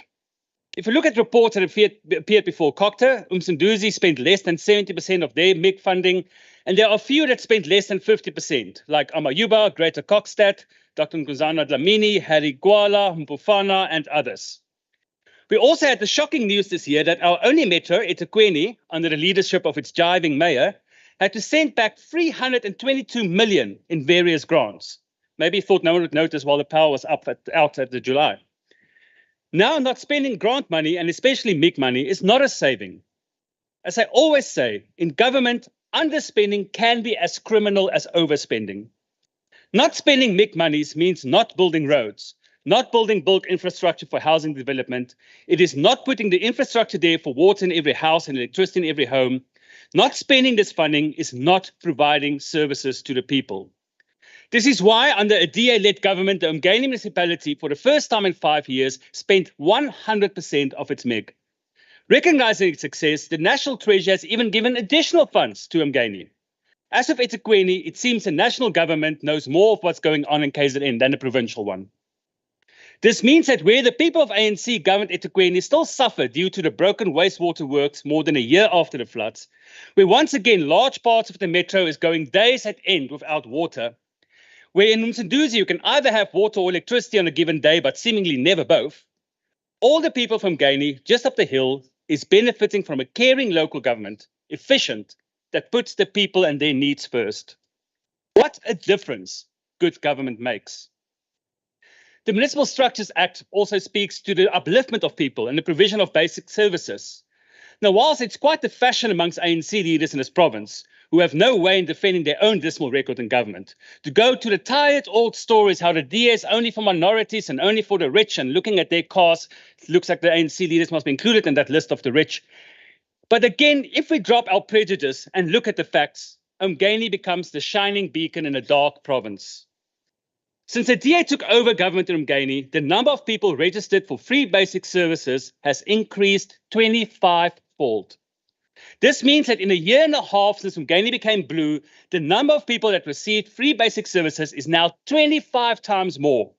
If you look at reports that appeared before COCTA, uMsunduzi spent less than 70% of their MIG funding, and there are a few that spent less than 50%, like Amayuba, Greater Kokstad, Dr. Nkosazana Dlamini, Harry Gwala, Mpufana, and others. We also had the shocking news this year that our only metro, eThekwini, under the leadership of its jiving mayor, had to send back 322 million in various grants. Maybe he thought no one would notice while the power was out at the July. Now, not spending grant money, and especially MIG money, is not a saving. As I always say, in government, underspending can be as criminal as overspending. Not spending MIG monies means not building roads, not building bulk infrastructure for housing development. It is not putting the infrastructure there for water in every house and electricity in every home. Not spending this funding is not providing services to the people. This is why, under a DA-led government, the uMngeni municipality, for the first time in 5 years, spent 100% of its MIG. Recognizing its success, the National Treasury has even given additional funds to uMngeni. As of eThekwini, it seems the national government knows more of what's going on in KZN than the provincial one. This means that where the people of ANC governed eThekwini still suffer due to the broken wastewater works more than a year after the floods, where once again large parts of the metro is going days at end without water, where in uMsunduzi you can either have water or electricity on a given day, but seemingly never both, all the people from uMngeni, just up the hill, is benefiting from a caring local government, efficient, that puts the people and their needs first. What a difference good government makes. The Municipal Structures Act also speaks to the upliftment of people and the provision of basic services. Now, whilst it's quite the fashion amongst ANC leaders in this province, who have no way in defending their own dismal record in government, to go to the tired old stories how the DA is only for minorities and only for the rich, and looking at their cars, it looks like the ANC leaders must be included in that list of the rich. But again, if we drop our prejudice and look at the facts, uMngeni becomes the shining beacon in a dark province. Since the DA took over government in uMngeni, the number of people registered for free basic services has increased 25-fold. This means that in a year and a half since uMngeni became blue, the number of people that received free basic services is now 25 times more.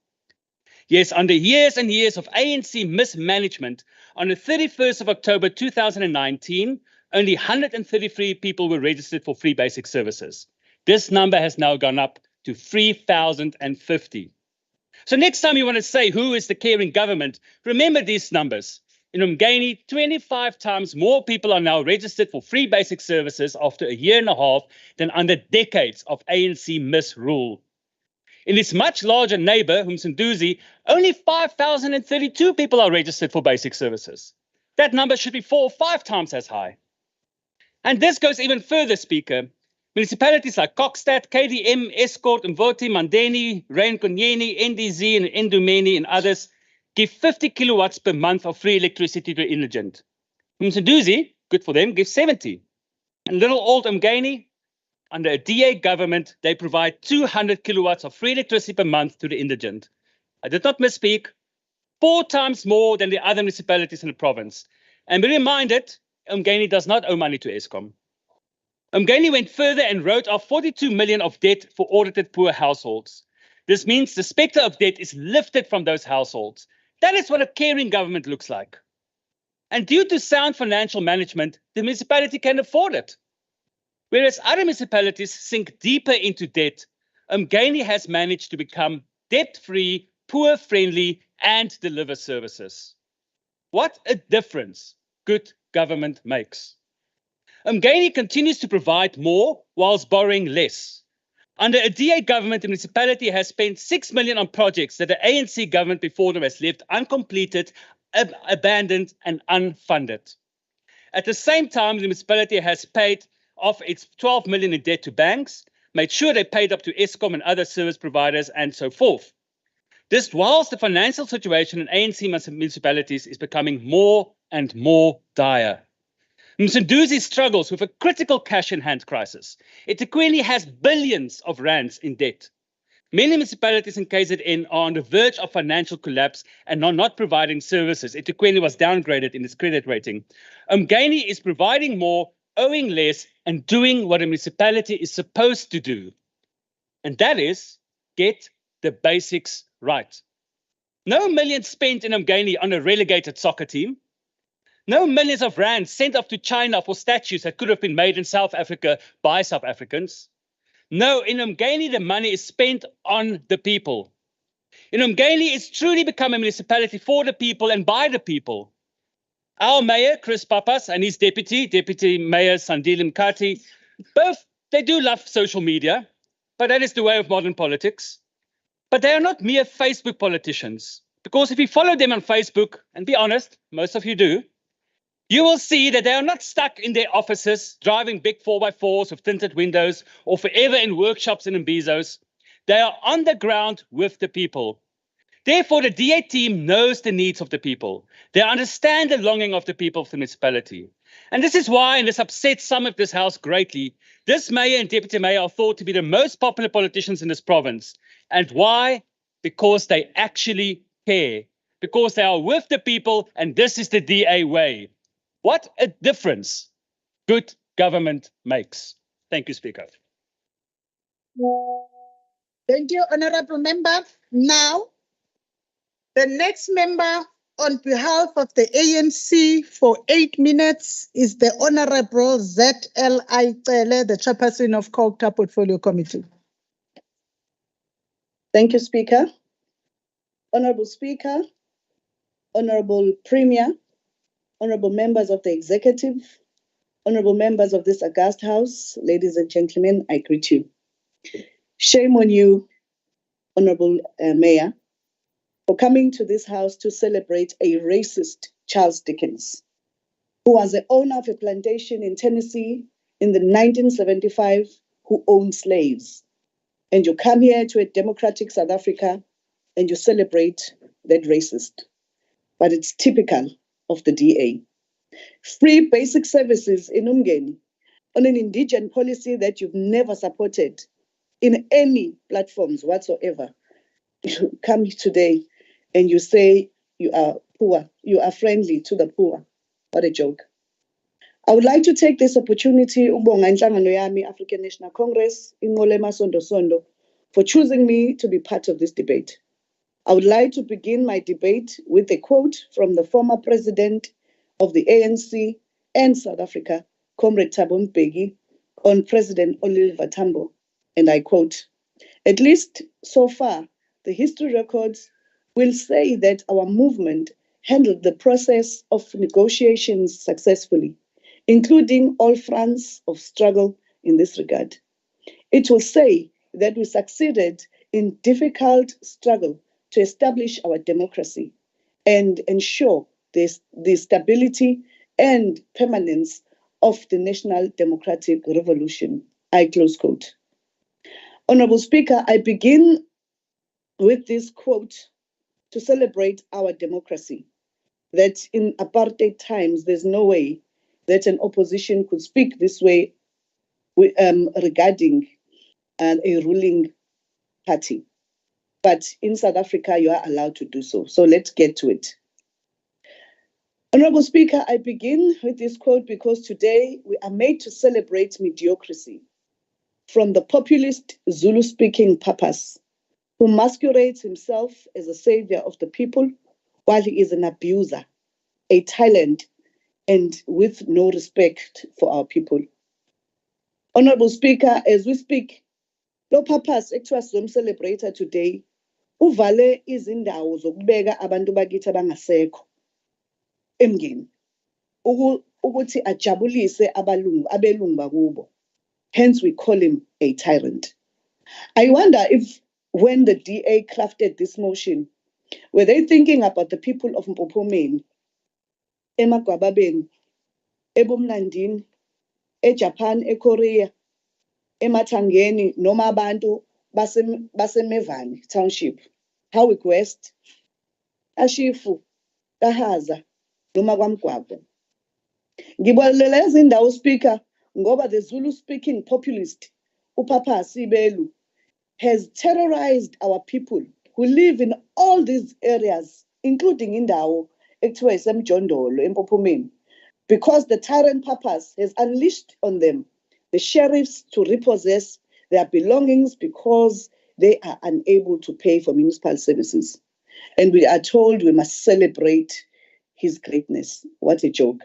Yes, under years and years of ANC mismanagement, on the 31st of October 2019, only 133 people were registered for free basic services. This number has now gone up to 3,050. So next time you want to say who is the caring government, remember these numbers. In Umgeni, 25 times more people are now registered for free basic services after a year and a half than under decades of ANC misrule. In its much larger neighbor, uMsunduzi, only 5,032 people are registered for basic services. That number should be 4 or 5 times as high. And this goes even further, Speaker. Municipalities like Kokstad, KDM, Escort, Mvoti, Mandeni, Reinkonyeni, NDZ, and Ndumeni, and others give 50 kilowatts per month of free electricity to indigent. uMsunduzi, good for them, gives 70. And little old Umgeni, under a DA government, they provide 200 kilowatts of free electricity per month to the indigent. I did not misspeak, 4 times more than the other municipalities in the province. And be reminded, Umgeni does not owe money to Eskom. Umgeni went further and wrote off 42 million of debt for audited poor households. This means the spectre of debt is lifted from those households. That is what a caring government looks like. And due to sound financial management, the municipality can afford it. Whereas other municipalities sink deeper into debt, Umgeni has managed to become debt-free, poor-friendly, and deliver services. What a difference good government makes. Umgeni continues to provide more whilst borrowing less. Under a DA government, the municipality has spent 6 million on projects that the ANC government before them has left uncompleted, abandoned, and unfunded. At the same time, the municipality has paid off its 12 million in debt to banks, made sure they paid up to Eskom and other service providers, and so forth. This whilst the financial situation in ANC municipalities is becoming more and more dire. uMsunduzi struggles with a critical cash-in-hand crisis. eThekwini has billions of rands in debt. Many municipalities in KZN are on the verge of financial collapse and are not providing services. eThekwini was downgraded in its credit rating. Umgeni is providing more, owing less, and doing what a municipality is supposed to do. And that is get the basics right. No millions spent in Umgeni on a relegated soccer team. No millions of rands sent off to China for statues that could have been made in South Africa by South Africans. No, in Umgeni, the money is spent on the people. In Umgeni, it's truly become a municipality for the people and by the people. Our mayor, Chris Papas, and his Deputy Mayor Sandile Mkati, both, they do love social media, but that is the way of modern politics. But they are not mere Facebook politicians, because if you follow them on Facebook, and be honest, most of you do, you will see that they are not stuck in their offices, driving big 4x4s with tinted windows, or forever in workshops and in Bezos. They are on the ground with the people. Therefore, the DA team knows the needs of the people. They understand the longing of the people of the municipality. And this is why, and this upsets some of this house greatly, this mayor and deputy mayor are thought to be the most popular politicians in this province. And why? Because they actually care. Because they are with the people, and this is the DA way. What a difference good government makes. Thank you, Speaker. Thank you, Honorable Member. Now, the next member on behalf of the ANC for 8 minutes is the Honorable Z.L.I. Cele, the Chairperson of COGTA Portfolio Committee. Thank you, Speaker. Honorable Speaker, Honorable Premier, Honorable members of the Executive, Honorable members of this august House, ladies and gentlemen, I greet you. Shame on you, Honorable Mayor, for coming to this House to celebrate a racist Charles Dickens, who was the owner of a plantation in Tennessee in the 1975, who owned slaves. And you come here to a democratic South Africa and you celebrate that racist. But it's typical of the DA. Free basic services in Umgeni on an indigent policy that you've never supported in any platforms whatsoever. You come today and you say you are poor, you are friendly to the poor. What a joke. I would like to take this opportunity, African National Congress, Sondo, for choosing me to be part of this debate. I would like to begin my debate with a quote from the former president of the ANC and South Africa, Comrade Thabo Mbeki, on President Oliver Tambo. And I quote, "At least so far, the history records will say that our movement handled the process of negotiations successfully, including all fronts of struggle in this regard. It will say that we succeeded in difficult struggle to establish our democracy and ensure the stability and permanence of the national democratic revolution. I close quote. Honorable Speaker, I begin with this quote to celebrate our democracy, that in apartheid times, there's no way that an opposition could speak this way regarding a ruling party. But in South Africa, you are allowed to do so. So let's get to it. Honorable Speaker, I begin with this quote because today we are made to celebrate mediocrity from the populist Zulu-speaking Papas, who masquerades himself as a savior of the people while he is an abuser, a tyrant, and with no respect for our people. Honorable Speaker, as we speak, lo Papas ekuthiwa sizomcelebrate today uvale izindawo zokubeka abantu bakithi abangasekho emngeni ukuthi ajabulise abelungu bakubo. Hence we call him a tyrant. I wonder if when the DA crafted this motion, were they thinking about the people of Mpophomeni, eMagwababeni, eBumlandini, eJapan, eKorea, eMathangeni, noma abantu baseMevani Township, Howick West, Ashifu, Kahaza, noma kwaMgwagwa. Ngibalela izindawo Speaker ngoba the Zulu-speaking populist uPapa Sibelu has terrorized our people who live in all these areas, including indawo ekuthiwa isemjondolo eMpophomeni, because the tyrant Papas has unleashed on them the sheriffs to repossess their belongings because they are unable to pay for municipal services. And we are told we must celebrate his greatness. What a joke.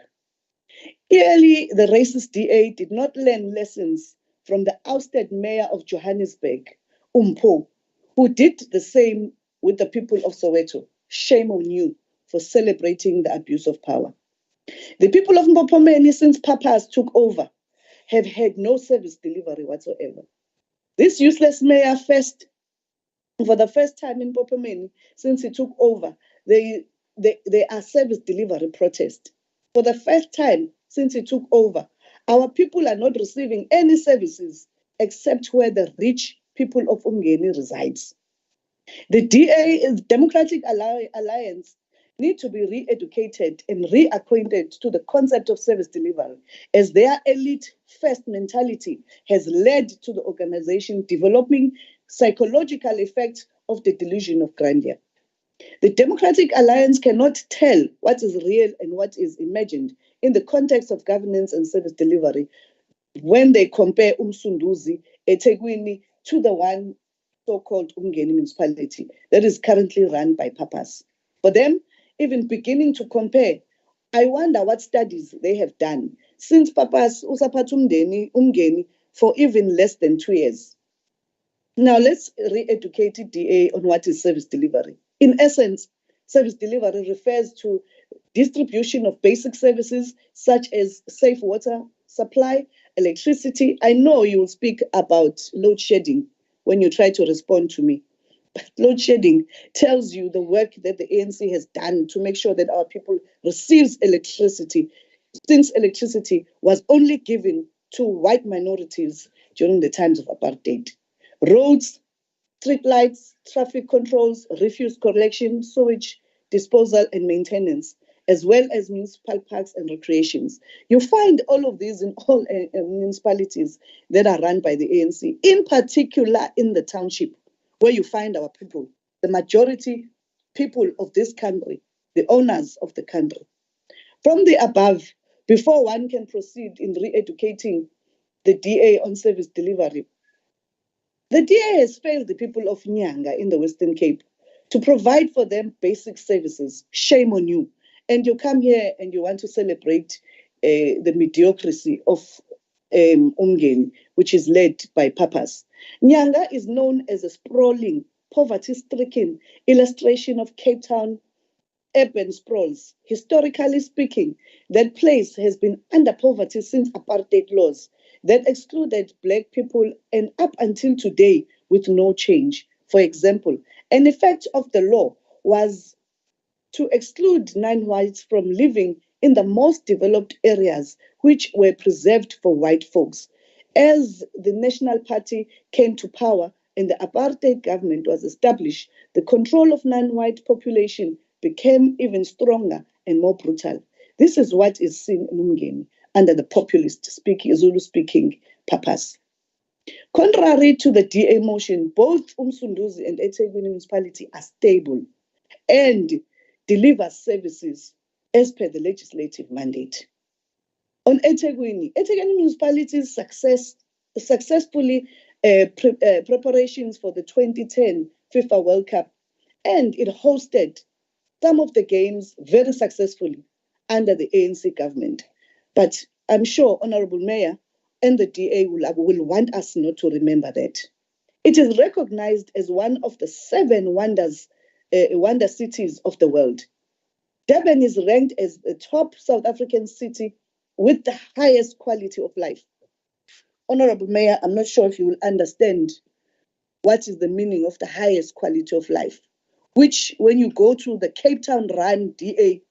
Clearly, the racist DA did not learn lessons from the ousted mayor of Johannesburg, Mpho, who did the same with the people of Soweto. Shame on you for celebrating the abuse of power. The people of Mpophomeni, since Papas took over, have had no service delivery whatsoever. This useless mayor for the first time in Mpophomeni since he took over, they are service delivery protest. For the first time since he took over, our people are not receiving any services except where the rich people of Umgeni resides. The DA, Democratic Alliance, need to be re-educated and reacquainted to the concept of service delivery, as their elite first mentality has led to the organization developing psychological effects of the delusion of grandeur. The Democratic Alliance cannot tell what is real and what is imagined in the context of governance and service delivery when they compare uMsunduzi, eThekwini, to the one so-called Umgeni municipality that is currently run by Papas. For them, even beginning to compare, I wonder what studies they have done since Papas usaphatha Umgeni for even less than 2 years. Now let's re-educate DA on what is service delivery. In essence, service delivery refers to distribution of basic services such as safe water supply, electricity. I know you will speak about load shedding when you try to respond to me. But load shedding tells you the work that the ANC has done to make sure that our people receives electricity, since electricity was only given to white minorities during the times of apartheid. Roads, street lights, traffic controls, refuse collection, sewage disposal and maintenance, as well as municipal parks and recreations. You find all of these in all municipalities that are run by the ANC, in particular in the township, where you find our people, the majority people of this country, the owners of the country. From the above, before one can proceed in re-educating the DA on service delivery, the DA has failed the people of Nyanga in the Western Cape to provide for them basic services. Shame on you. And you come here and you want to celebrate the mediocrity of Umgeni, which is led by Papas. Nyanga is known as a sprawling poverty-stricken illustration of Cape Town urban sprawls. Historically speaking, that place has been under poverty since apartheid laws that excluded Black people and up until today with no change. For example, an effect of the law was to exclude non-whites from living in the most developed areas, which were preserved for white folks. As the National Party came to power and the apartheid government was established, the control of non-white population became even stronger and more brutal. This is what is seen in Umgeni under the populist Zulu-speaking purpose. Contrary to the DA motion, both uMsunduzi and eThekwini municipality are stable and deliver services as per the legislative mandate. On eThekwini municipality's successfully preparations for the 2010 FIFA World Cup, and it hosted some of the games very successfully under the ANC government. But I'm sure Honorable Meyer and the DA will want us not to remember that. It is recognized as one of the 7 wonder cities of the world. Durban is ranked as the top South African city with the highest quality of life. Honorable Mayor, I'm not sure if you will understand what is the meaning of the highest quality of life, which when you go to the Cape Town run DA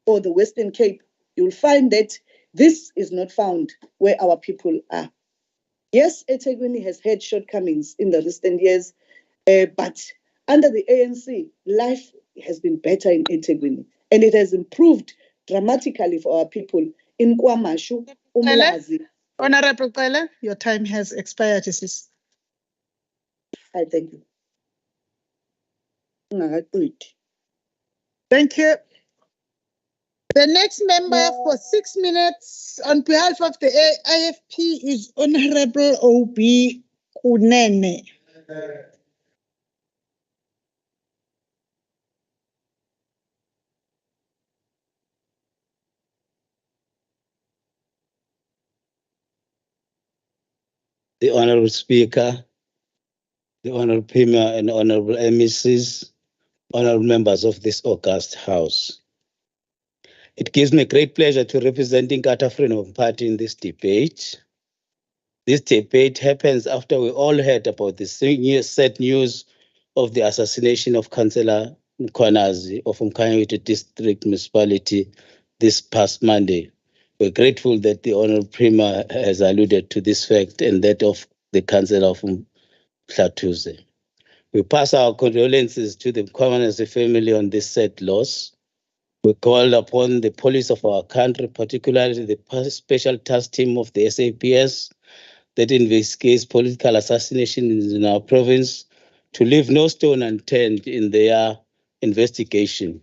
or the Western Cape, you'll find that this is not found where our people are. Yes, eThekwini has had shortcomings in the recent years, but under the ANC, life has been better in eThekwini, and it has improved dramatically for our people in KwaMashu, Umlazi. Honorable Cele, your time has expired, sis. I thank you. Thank you. The next member for 6 minutes on behalf of the IFP is Honorable O.B. Kunene. The Honorable Speaker, the Honorable Premier and Honorable MECs, Honorable members of this august House. It gives me great pleasure to represent Inkatha Freedom Party in this debate. This debate happens after we all heard about the sad news of the assassination of Councillor Mkhwanazi of Umkhanyathi District Municipality this past Monday. We're grateful that the Honorable Premier has alluded to this fact and that of the Councillor of Mhlathuze. We pass our condolences to the Mkhwanazi family on this sad loss. We call upon the police of our country, particularly the special task team of the SAPS that investigates political assassinations in our province, to leave no stone unturned in their investigation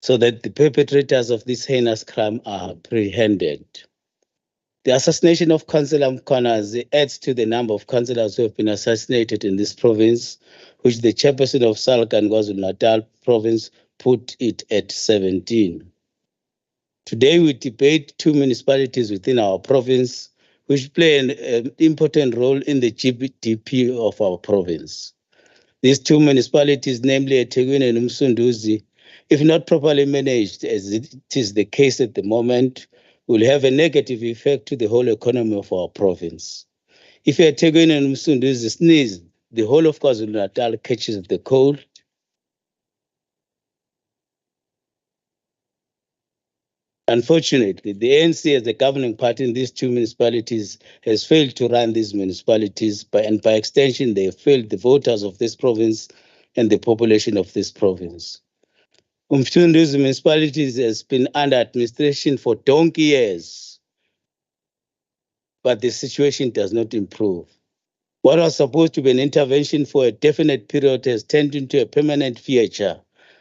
so that the perpetrators of this heinous crime are apprehended. The assassination of Councillor Mkhwanazi adds to the number of councillors who have been assassinated in this province, which the chairperson of SALGA and KwaZulu-Natal province put it at 17. Today we debate 2 municipalities within our province which play an important role in the GDP of our province. These 2 municipalities, namely eThekwini and uMsunduzi, if not properly managed, as it is the case at the moment, will have a negative effect to the whole economy of our province. If eThekwini and uMsunduzi sneeze, the whole of KwaZulu-Natal catches the cold. Unfortunately, the ANC as the governing party in these 2 municipalities has failed to run these municipalities, and by extension, they have failed the voters of this province and the population of this province. uMsunduzi municipalities has been under administration for donkey years, but the situation does not improve. What was supposed to be an intervention for a definite period has turned into a permanent feature,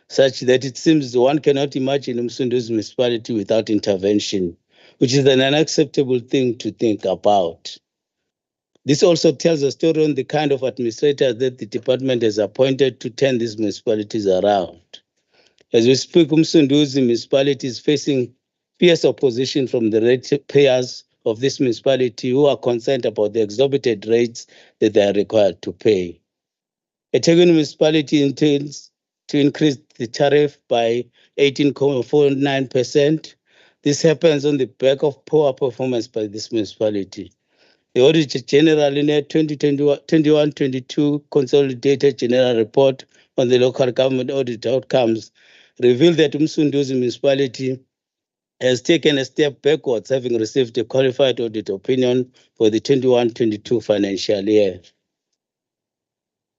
such that it seems one cannot imagine uMsunduzi municipality without intervention, which is an unacceptable thing to think about. This also tells a story on the kind of administrators that the department has appointed to turn these municipalities around. As we speak, uMsunduzi municipality is facing fierce opposition from the ratepayers of this municipality who are concerned about the exorbitant rates that they are required to pay. eThekwini municipality intends to increase the tariff by 18.49%. This happens on the back of poor performance by this municipality. The Auditor General in a 2021-22 Consolidated General Report on the local government audit outcomes revealed that uMsunduzi municipality has taken a step backwards, having received a qualified audit opinion for the 21-22 financial year.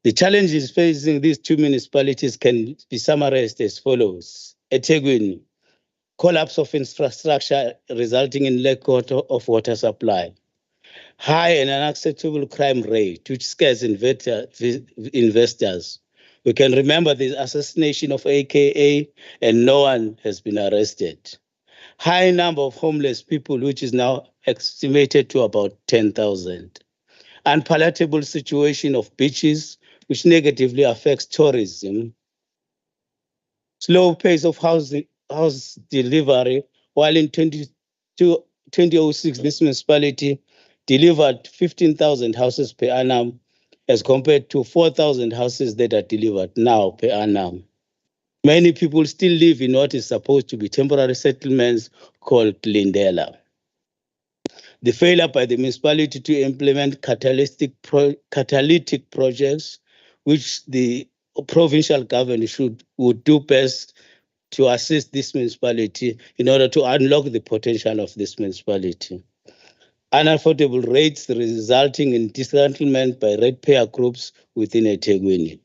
The challenges facing these two municipalities can be summarized as follows. eThekwini, collapse of infrastructure resulting in lack of water supply. High and unacceptable crime rate, which scares investors. We can remember the assassination of AKA and no one has been arrested. High number of homeless people, which is now estimated to about 10,000. Unpalatable situation of beaches, which negatively affects tourism. Slow pace of house delivery, while in 2006, this municipality delivered 15,000 houses per annum as compared to 4,000 houses that are delivered now per annum. Many people still live in what is supposed to be temporary settlements called Lindela. The failure by the municipality to implement catalytic projects, which the provincial government would do best to assist this municipality in order to unlock the potential of this municipality. Unaffordable rates resulting in disgruntlement by ratepayer groups within eThekwini.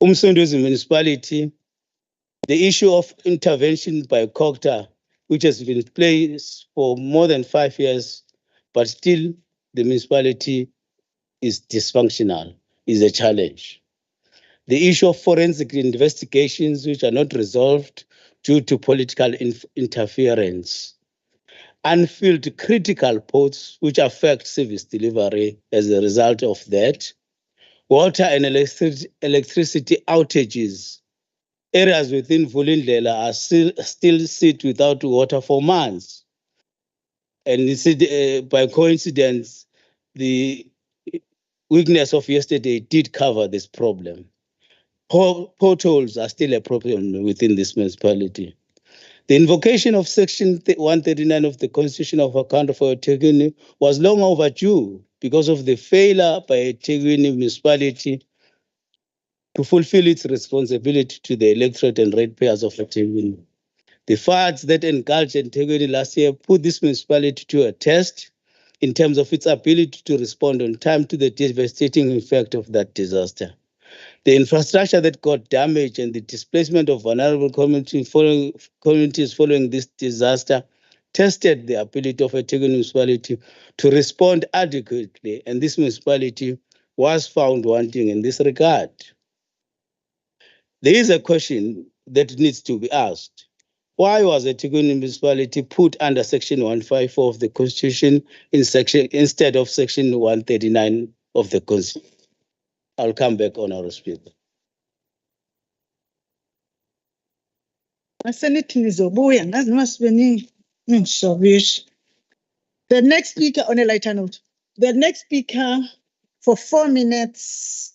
uMsunduzi municipality, the issue of intervention by COGTA, which has been in place for more than 5 years, but still the municipality is dysfunctional, is a challenge. The issue of forensic investigations, which are not resolved due to political interference. Unfilled critical ports, which affect service delivery as a result of that. Water and electricity outages. Areas within Vulindlela are still sit without water for months. And by coincidence, the weakness of yesterday did cover this problem. Potholes are still a problem within this municipality. The invocation of Section 139 of the Constitution of Account for eThekwini was long overdue because of the failure by eThekwini municipality to fulfill its responsibility to the electorate and ratepayers of eThekwini. The floods that engulfed eThekwini last year put this municipality to a test in terms of its ability to respond on time to the devastating effect of that disaster. The infrastructure that got damaged and the displacement of vulnerable communities following this disaster tested the ability of eThekwini municipality to respond adequately, and this municipality was found wanting in this regard. There is a question that needs to be asked. Why was eThekwini municipality put under Section 154 of the Constitution instead of Section 139 of the Constitution? I'll come back, Honourable Speaker. The next speaker on a lighter note. The next speaker for 4 minutes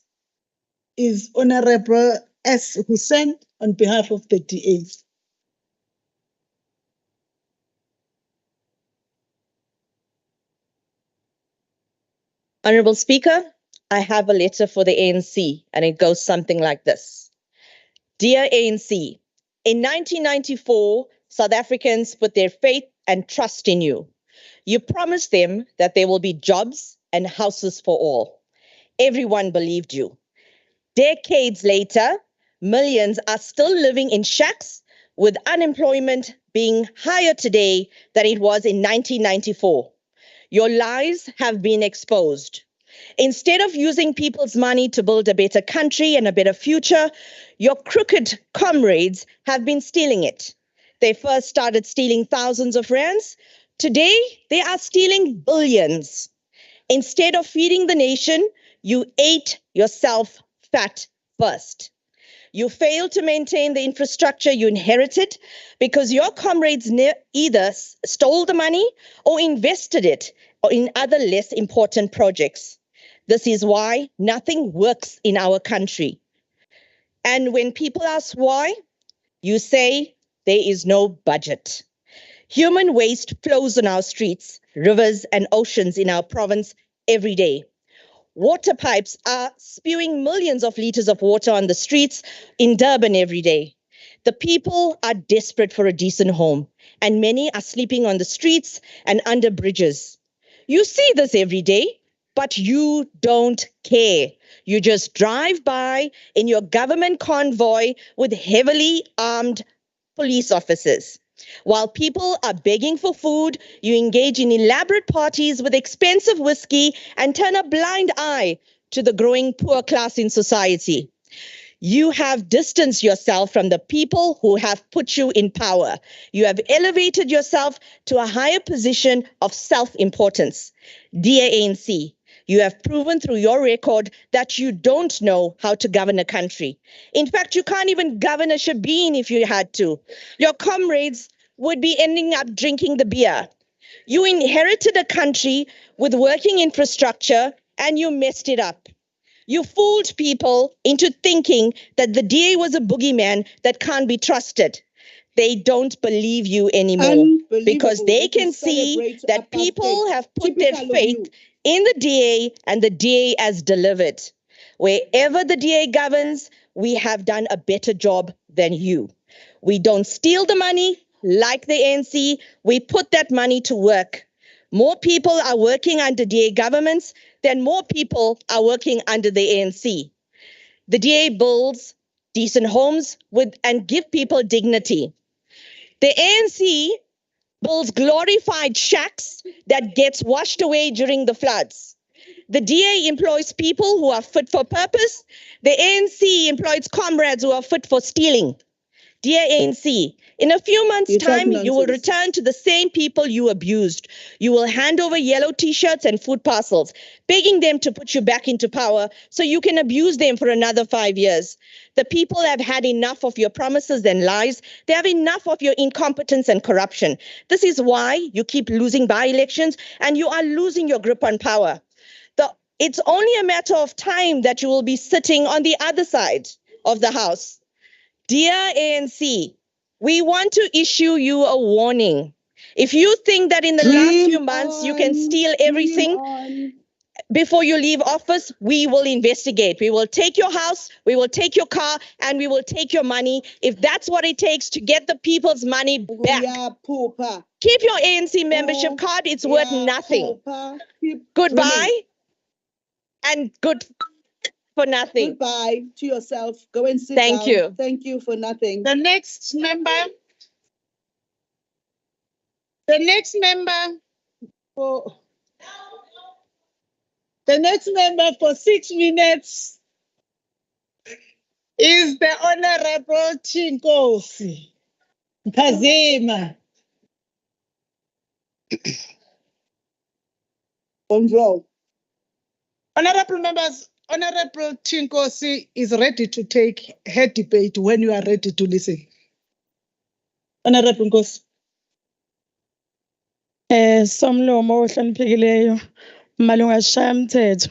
is Honourable S. Hussein on behalf of the DAs. Honourable Speaker, I have a letter for the ANC and it goes something like this. Dear ANC, in 1994, South Africans put their faith and trust in you. You promised them that there will be jobs and houses for all. Everyone believed you. Decades later, millions are still living in shacks with unemployment being higher today than it was in 1994. Your lies have been exposed. Instead of using people's money to build a better country and a better future, your crooked comrades have been stealing it. They first started stealing thousands of rands. Today, they are stealing billions. Instead of feeding the nation, you ate yourself fat first. You failed to maintain the infrastructure you inherited because your comrades either stole the money or invested it in other less important projects. This is why nothing works in our country. And when people ask why, you say there is no budget. Human waste flows on our streets, rivers, and oceans in our province every day. Water pipes are spewing millions of liters of water on the streets in Durban every day. The people are desperate for a decent home, and many are sleeping on the streets and under bridges. You see this every day, but you don't care. You just drive by in your government convoy with heavily armed police officers. While people are begging for food, you engage in elaborate parties with expensive whiskey and turn a blind eye to the growing poor class in society. You have distanced yourself from the people who have put you in power. You have elevated yourself to a higher position of self-importance. Dear ANC, you have proven through your record that you don't know how to govern a country. In fact, you can't even govern a shebeen if you had to. Your comrades would be ending up drinking the beer. You inherited a country with working infrastructure and you messed it up. You fooled people into thinking that the DA was a boogeyman that can't be trusted. They don't believe you anymore because they can see that people have put their faith in the DA and the DA has delivered. Wherever the DA governs, we have done a better job than you. We don't steal the money like the ANC. We put that money to work. More people are working under DA governments than more people are working under the ANC. The DA builds decent homes and give people dignity. The ANC builds glorified shacks that gets washed away during the floods. The DA employs people who are fit for purpose. The ANC employs comrades who are fit for stealing. Dear ANC, in a few months' time, you will return to the same people you abused. You will hand over yellow T-shirts and food parcels, begging them to put you back into power so you can abuse them for another 5 years. The people have had enough of your promises and lies. They have enough of your incompetence and corruption. This is why you keep losing by-elections and you are losing your grip on power. It's only a matter of time that you will be sitting on the other side of the House. Dear ANC, we want to issue you a warning. If you think that in the last few months you can steal everything before you leave office, we will investigate. We will take your house, we will take your car, and we will take your money if that's what it takes to get the people's money back. Keep your ANC membership card, it's worth nothing. Goodbye and good for nothing. Goodbye to yourself. Go and sit Thank down. you. Thank you for nothing. The next member for 6 minutes is the Honorable Chinkosi Kazima. Control. Honorable members, Honorable Chinkosi is ready to take her debate when you are ready to listen. Honorable Nkosi. Somlomo ohloniphekileyo malunga sishaya umthetho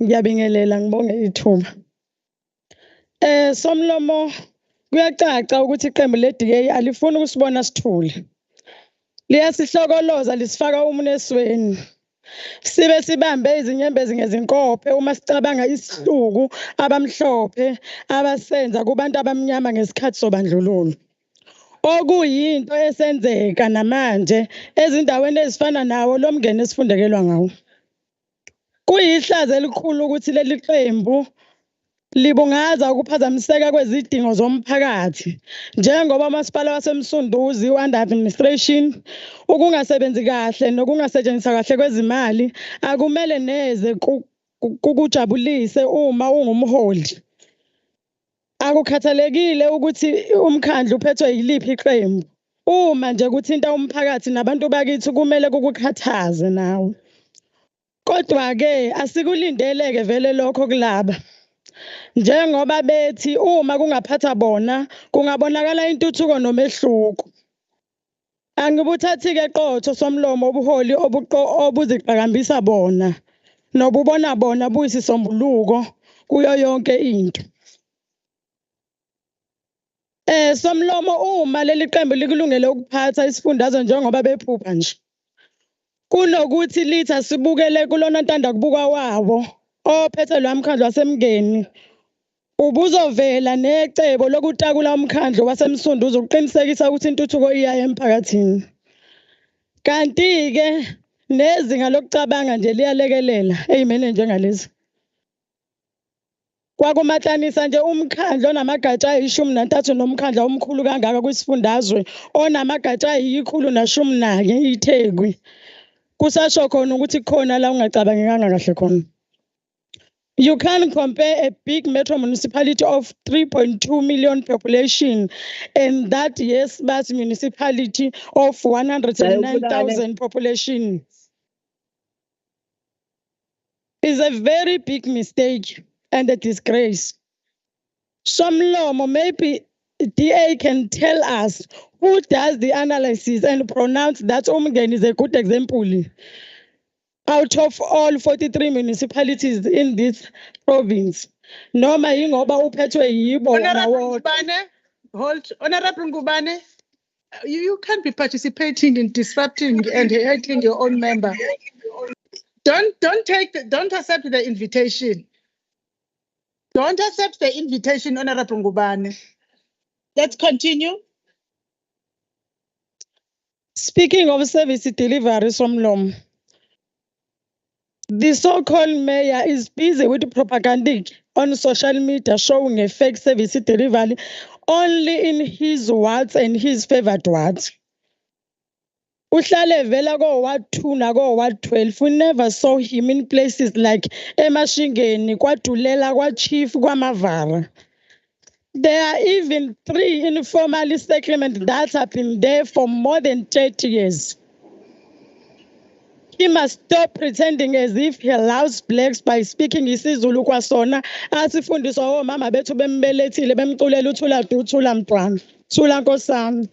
ngiyabingelela ngibonge ithuba. Somlomo kuyacaca ukuthi iqembu le-DA alifuni ukusibona sithule. Liyasihlokoloza lisifaka umunesweni. Sibe sibambe izinyembezi ngezinkophe uma sicabanga isihluku abamhlophe abasenza kubantu abamnyama ngesikhathi sobandlululo. Okuyinto esenzeka namanje ezindaweni ezifana nawo lo mngeni esifundekelwa ngawo. Kuyihlazo elikhulu ukuthi leli qembu libungaza ukuphazamiseka kwezidingo zomphakathi njengoba umasipala waseMsunduzi under administration ukungasebenzi kahle nokungasetshenziswa kahle kwezimali akumele neze kukujabulise uma ungumholi. Akukhathalekile ukuthi umkhandlu uphethwe yiliphi iqembu. Uma nje kuthinta umphakathi nabantu bakithi kumele kukukhathaze nawe. Kodwa ke asikulindeleke vele lokho kulaba. Njengoba bethi uma kungaphatha bona kungabonakala intuthuko nomehluko. Angibuthathi ke qotho somlomo obuholi obuziqhakambisa bona. nobubona bona buyisisombuluko kuyo yonke into. Somlomo uma leli qembu likulungele ukuphatha isifundazwe njengoba bephupha nje. Kunokuthi lithi asibukele kulona ntanda kubuka wabo ophethe lo mkhandlu wasemngeni. Ubuzovela necebo lokutakula umkhandlu waseMsunduzi ukuqinisekisa ukuthi intuthuko iyaya emphakathini. Kanti ke nezinga lokucabanga nje liyalekelela eyimene njengalezi. Kwakumatlanisa nje umkhandlu onamagatsha ayishumi nomkhandlu omkhulu kangaka kwisifundazwe onamagatsha ayi111 iThekwini. Kusasho khona ukuthi khona la ungacabangekanga kahle khona. You can't compare a big metro municipality of 3.2 million population and that yes, but municipality of 109,000 population. Is a very big mistake and a disgrace. Somlomo, maybe DA can tell us who does the analysis and pronounce that Umngeni is a good example. Out of all 43 municipalities in this province, noma yingoba uphethwe yibo Honorable Ngubane, you can't be participating in disrupting and hating your own member. Don't accept the invitation. Don't accept the invitation, Honorable Ngubane. Let's continue. Speaking of service delivery from Lom, the so-called mayor is busy with propaganda on social media showing a fake service delivery only in his wards and his favored wards. Uhlale vela ko Ward 2 na ko Ward 12. We never saw him in places like eMashingeni, kwaDulela, kwaChief, kwaMavara. There are even 3 informal settlements that have been there for more than 30 years. He must stop pretending as if he allows blacks by speaking isiZulu kwasona asifundiswa omama bethu bembelethile bemculela uthula duthula mntwana thula nkosana.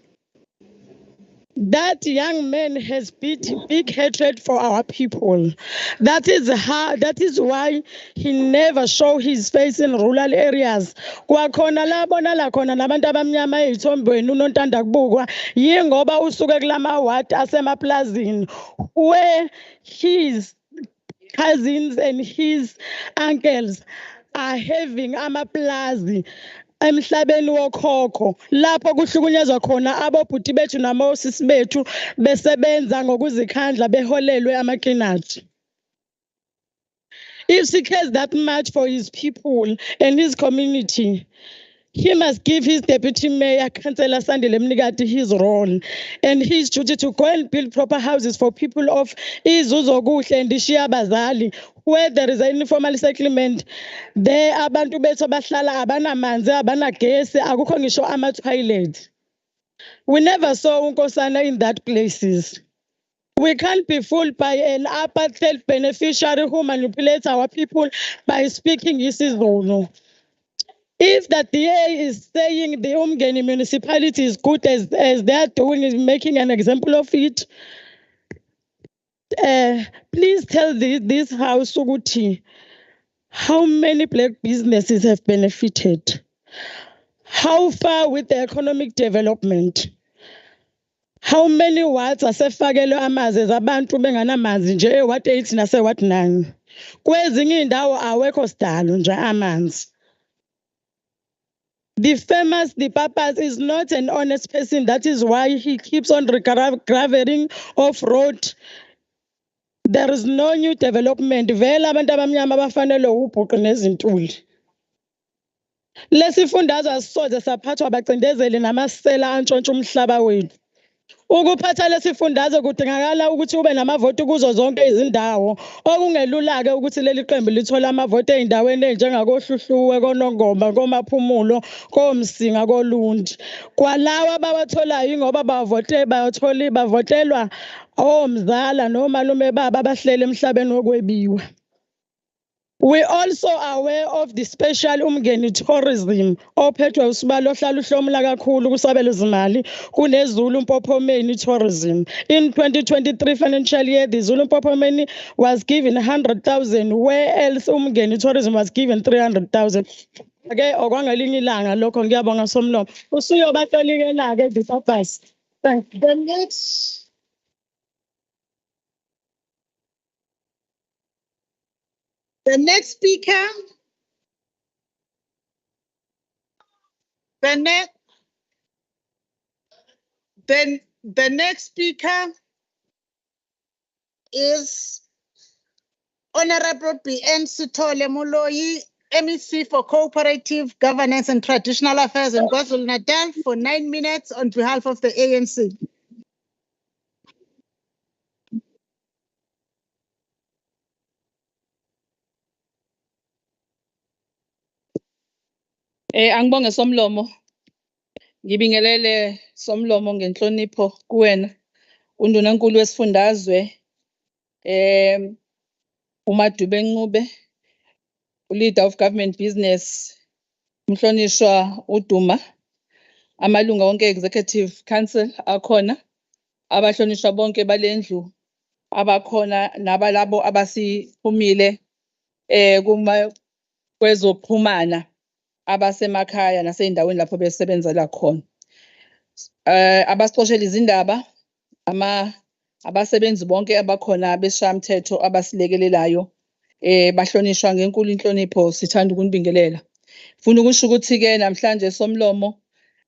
That young man has big hatred for our people. That is why he never show his face in rural areas. Kwakhona la bona la khona nabantu abamnyama ezithombweni unontanda kubukwa yingoba usuke kulama ward asemaplazini where his cousins and his uncles are having amaplazi emhlabeni wokhokho lapho kuhlukunyezwa khona abobhuti bethu namosisi bethu besebenza ngokuzikhandla beholelwe amaklinati. If he cares that much for his people and his community, he must give his deputy mayor, Councillor Sandile Mnikati, his role and his duty to go and build proper houses for people of iZuzokuhle and Ishiyabazali, where there is an informal settlement. There abantu bethu abahlala abanamanzi, abanagesi, akukho ngisho ama-toilet. We never saw uNkosana in that places. We can't be fooled by an apartheid beneficiary who manipulates our people by speaking isiZulu. If the DA is saying the Umngeni municipality is good as they are doing, is making an example of it, please tell this house ukuthi how many black businesses have benefited, how far with the economic development, how many wards asefakelwe amazi abantu benganamanzi nje Ward 8 nase Ward 9. Kwezinye indawo awekho sidalo nje amanzi. The famous Papas is not an honest person. That is why he keeps on graveling off road. There is no new development. Vela abantu abamnyama bafanele ubhuqu nezintuli. Lesifundazwe asisoze saphathwa abacindezeli namasela antshontsha umhlaba wethu. Ukuphatha lesifundazwe kudingakala ukuthi ube namavoti kuzo zonke izindawo. Okungelula-ke ukuthi leli qembu lithola amavoti ey'ndaweni ey'njengakoHluhluwe, koNongoma, koMaphumulo, koMsinga, koLundi. Kwalawa abawatholayo ingoba bavotelwa omzala nomalume baba abahleli emhlabeni wokwebiwa. We also are aware of the special umngeni tourism ophethwe usibalo ohlala uhlomula kakhulu kusabelo zimali kuneZulu Mpophomeni tourism. In 2023 financial year, the Zulu Mpophomeni was given 100,000, where else umngeni tourism was given 300,000. Okay, okwangelinye ilanga lokho ngiyabonga somlomo. Usuyobatolike ke disapasi. Thank you. The next speaker. The next speaker is Honorable B.N. Sithole Muloyi, MEC for Cooperative Governance and Traditional Affairs in KwaZulu-Natal for 9 minutes on behalf of the ANC. Angibonge somlomo. Ngibingelele somlomo ngenhlonipho kuwena. Undunankulu wesifundazwe uMadube Ncube, leader of government business, umhlonishwa uDuma, amalunga wonke executive council akhona, abahlonishwa bonke balendlu abakhona nabalabo abasiphumile kuma kwezokuxhumana abasemakhaya nasey'ndaweni lapho besebenzela khona. Abasiqoshela izindaba, abasebenzi bonke abakhona beshamthetho abasilekelelayo, bahlonishwa ngenkulu inhlonipho, sithanda ukunibingelela. Funa ukusho ukuthi-ke namhlanje somlomo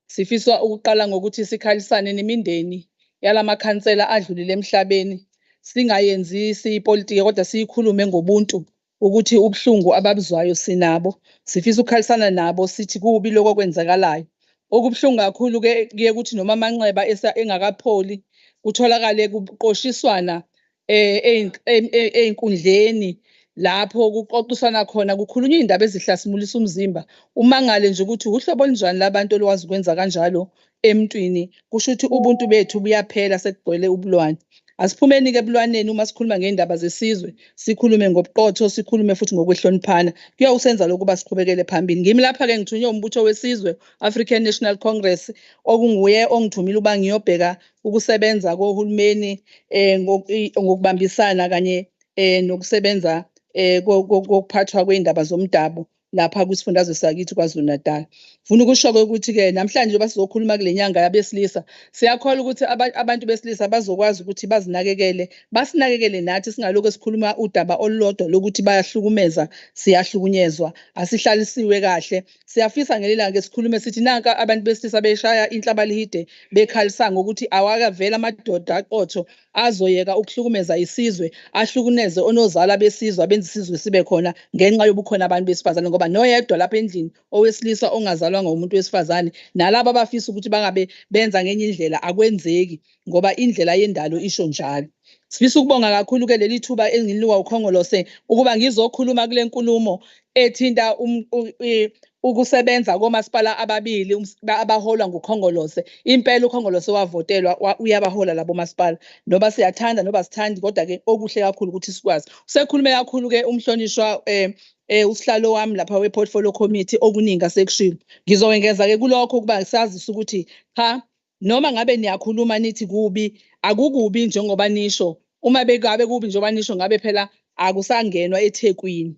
sifisa ukuqala ngokuthi sikhalisane nemindeni yalamakhansela adlulile emhlabeni, singayenzi siyipolitiki kodwa siyikhulume ngobuntu ukuthi ubuhlungu ababuzwayo sinabo. Sifisa ukukhalisana nabo sithi kubi lokho kwenzakalayo. Okubuhlungu kakhulu-ke kuye kuthi noma amanxeba engakapholi kutholakale kuqoshiswana ey'nkundleni lapho kuxoxiswana khona kukhulunywa iy'ndaba ezihlasimulisa umzimba. Umangale nje ukuthi uhlobo olunjani labantu olwazi ukwenza kanjalo emntwini, kusho ukuthi ubuntu bethu buyaphela sekugcwele ubulwane. Asiphumeni-ke ebulwaneni uma sikhuluma ngey'ndaba zesizwe, sikhulume ngobuqotho, sikhulume futhi ngokwehloniphana. Kuyawusenza lokuba siqhubekele phambili. Ngimi lapha-ke ngithunywe umbutho wesizwe, African National Congress, okunguye ongithumile uba ngiyobheka ukusebenza kohulumeni ngokubambisana kanye nokusebenza kokuphathwa kwey'ndaba zomdabu lapha kwisifundazwe sakithi KwaZulu-Natal. Funa ukusho-ke ukuthi-ke namhlanje njengoba sizokhuluma kule nyanga yabesilisa, siyakholwa ukuthi abantu besilisa bazokwazi ukuthi bazinakekele, basinakekele nathi singalokhu sikhuluma udaba olulodwa lokuthi bayahlukumeza, siyahlukunyezwa, asihlalisiwe kahle. Siyafisa ngelilanga-ke sikhulume sithi nanka abantu besilisa beshaya inhlabalihide bekhalisanga ngokuthi awakavela amadoda aqotho azoyeka ukuhlukumeza isizwe, ahlukuneze onozala besizwe, abenza isizwe sibe khona ngenxa yobukhona abantu besifazane, ngoba noyedwa lapha endlini owesilisa ongazalwanga umuntu wesifazane nalabo abafisa ukuthi bangabe benza ngenye indlela akwenzeki ngoba indlela yendalo isho njalo. Sifisa ukubonga kakhulu-ke leli thuba engilinikwa uKhongolose ukuba ngizokhuluma kule nkulumo ethinta ukusebenza komasipala ababili abaholwa nguKhongolose. Impela uKhongolose wavotelwa uyabahola labo masipala, noba siyathanda noba sithandi, kodwa-ke okuhle kakhulu ukuthi sikwazi. Usekhulume kakhulu-ke umhlonishwa usihlalo wami lapha we-portfolio committee okuningi asekushilo. Ngizowengeza-ke kulokho ukuba sazise ukuthi cha, noma ngabe niyakhuluma nithi kubi, akukubi njengoba nisho. Uma bekabe kubi njengoba nisho ngabe phela akusangenwa eThekwini.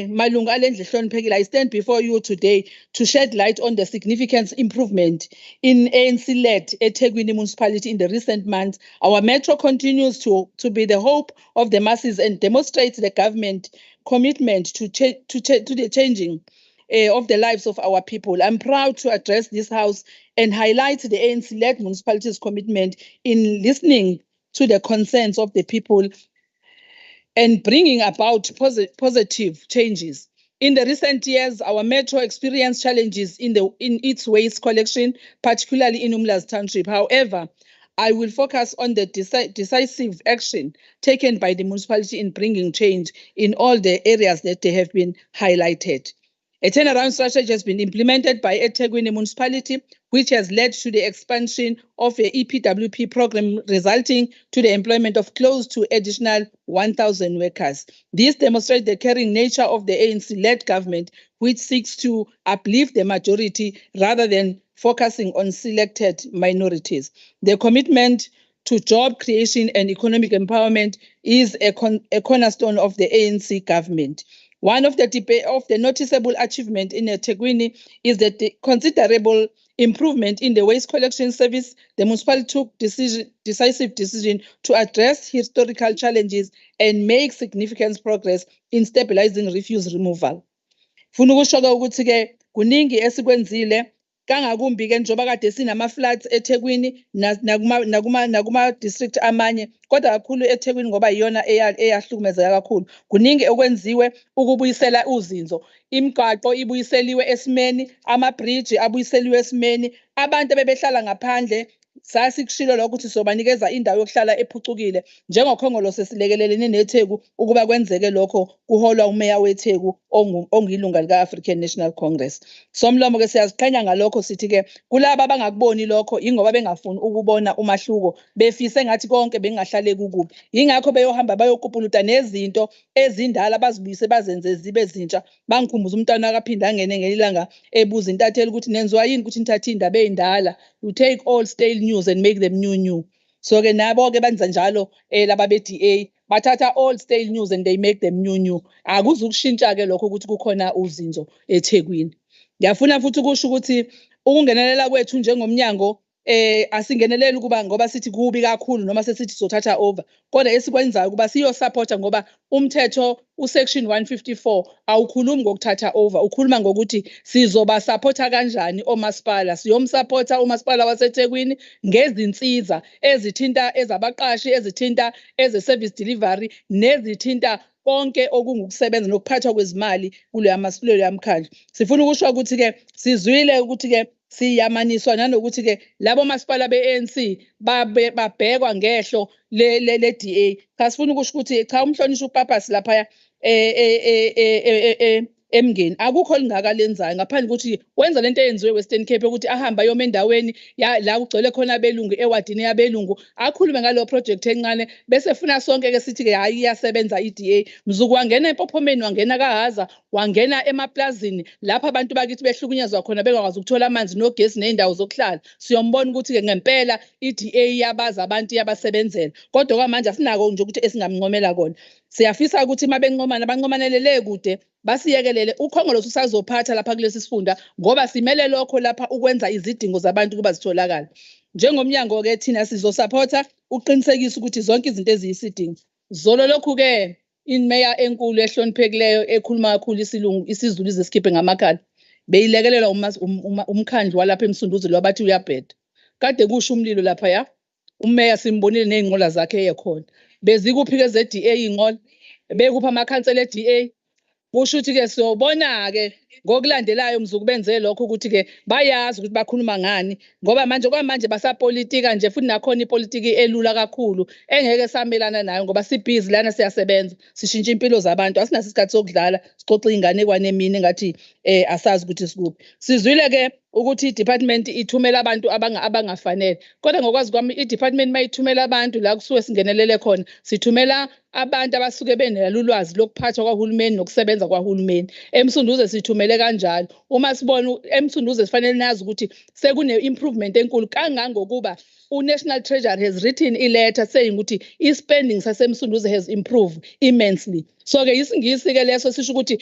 Malunga alendlu ehloniphekile, I stand before you today to shed light on the significant improvement in ANC-led eThekwini municipality in the recent months. Our metro continues to be the hope of the masses and demonstrates the government commitment to the changing of the lives of our people. I'm proud to address this house and highlight the ANC-led municipality's commitment in listening to the concerns of the people and bringing about positive changes. In the recent years, our metro experienced challenges in its waste collection, particularly in Umlazi Township. However, I will focus on the decisive action taken by the municipality in bringing change in all the areas that they have been highlighted. A turnaround strategy has been implemented by eThekwini municipality, which has led to the expansion of the EPWP program, resulting to the employment of close to additional 1,000 workers. This demonstrates the caring nature of the ANC-led government, which seeks to uplift the majority rather than focusing on selected minorities. The commitment to job creation and economic empowerment is a cornerstone of the ANC government. One of the noticeable achievements in eThekwini is that the considerable improvement in the waste collection service. The municipality took decisive decision to address historical challenges and make significant progress in stabilizing refuse removal. Funa ukusho-ke ukuthi-ke kuningi esikwenzile kangakumbi-ke njengoba kade sinama-floods eThekwini nakuma-district amanye, kodwa kakhulu eThekwini ngoba iyona eyahlukumezeka kakhulu. Kuningi okwenziwe ukubuyisela uzinzo. Imigwaqo ibuyiseliwe esimeni, amabhriji abuyiseliwe esimeni, abantu bebehlala ngaphandle sasikushilo lokho ukuthi sobanikeza indawo yokuhlala ephucukile. Njengokhongolose silekelelene neTheku ukuba kwenzeke lokho kuholwa umeya weTheku ongilunga lika-African National Congress. Somlomo-ke siyaziqhenya ngalokho sithi-ke kulaba abangakuboni lokho ingoba bengafuni ukubona umahluko, befise ngathi konke bengahlale kukubi. Yingakho beyohamba bayokupuluta nezinto ezindala bazibuyise bazenze zibe zintsha. Bangikhumbuza umntwana akaphinde angene ngelilanga ebuza intatheli ukuthi nenziwa yini ukuthi nithathe indaba ey'ndala. You take all stale news and make them new. So-ke nabo-ke benza njalo laba be-DA bathatha all stale news and they make them new. Akuzukushintsha-ke lokho ukuthi kukhona uzinzo eThekwini. Ngiyafuna futhi ukusho ukuthi ukungenelela kwethu njengomnyango asingeneleli ukuba ngoba sithi kubi kakhulu noma sesithi sizothatha over, kodwa esikwenzayo ukuba siyosupport ngoba umthetho usection 154 awukhulumi ngokuthatha over, ukhuluma ngokuthi sizobasupporta kanjani omasipala. Siyomsupporta umasipala waseThekwini ngezinsiza ezithinta ezabaqashi, ezithinta eze-service delivery, nezithinta konke okungukusebenza nokuphathwa kwezimali kuleya mkhandlu. Sifuna ukusho ukuthi-ke sizwile ukuthi-ke siyamaniswa nanokuthi-ke labo masipala be-ANC babhekwa ngehlo le-DA. Cha sifuna ukusho ukuthi cha umhlonishwa uPapasi laphaya emngeni akukho lingaka lenzayo ngaphandle ukuthi wenza lento eyenziwe Western Cape ukuthi ahamba yoma endaweni la kugcwele khona abelungu ewadini yabelungu akhulume ngalo project encane bese funa sonke-ke sithi-ke hayi iyasebenza i-DA. Mzuku wangena empophomeni, wangena kaHhaza, wangena emaplazini lapho abantu bakithi behlukunyezwa khona bengakwazi ukuthola amanzi nogesi ney'ndawo zokuhlala. Siyombona ukuthi-ke ngempela i-DA iyabaza abantu, iyabasebenzela, kodwa kwamanje asinako nje ukuthi esingamncomela kona. Siyafisa ukuthi uma benqomana banqomanelele kude basiyekelele ukhongolose usazophatha lapha kulesi sifunda ngoba simele lokho lapha ukwenza izidingo zabantu kuba zitholakala. Njengomnyango-ke thina sizosupporta uqinisekisa ukuthi zonke izinto eziyisidingo. Zolo lokhu-ke imeya enkulu ehloniphekileyo ekhuluma kakhulu isiZulu iziskiphe ngamakhala beyilekelelwa umkhandlu walapha eMsunduzi lwabathi uyabheda. Kade kusho umlilo lapha ya umeya simbonile ney'nqola zakhe ekhona. Bezikuphi-ke ze-DA iy'nqola? Bekuphi amakhansela e-DA? Kusho ukuthi-ke siyobona-ke ngokulandelayo Mzuku benze lokho ukuthi-ke bayazi ukuthi bakhuluma ngani ngoba kwamanje basapolitika nje futhi nakhona ipolitiki elula kakhulu engeke samelana nayo ngoba sibhizi lana siyasebenza sishintsha impilo zabantu, asinaso isikhathi sokudlala sixoxa iy'nganekwane emini engathi asazi ukuthi sikuphi. Sizwile-ke ukuthi i-department ithumela abantu abangafanele, kodwa ngokwazi kwami i-department mayithumela abantu la kusuke singenelele khona sithumela abantu abasuke benalo ulwazi lokuphathwa kwahulumeni nokusebenza kwahulumeni. eMsunduzi sithumele kanjalo. Uma sibona eMsunduzi sifanele nazi ukuthi sekune-improvement enkulu kangangokuba uNational Treasury has written a letter saying ukuthi i-spending saseMsunduzi has improved immensely. So-ke isingisi-ke leso sisho ukuthi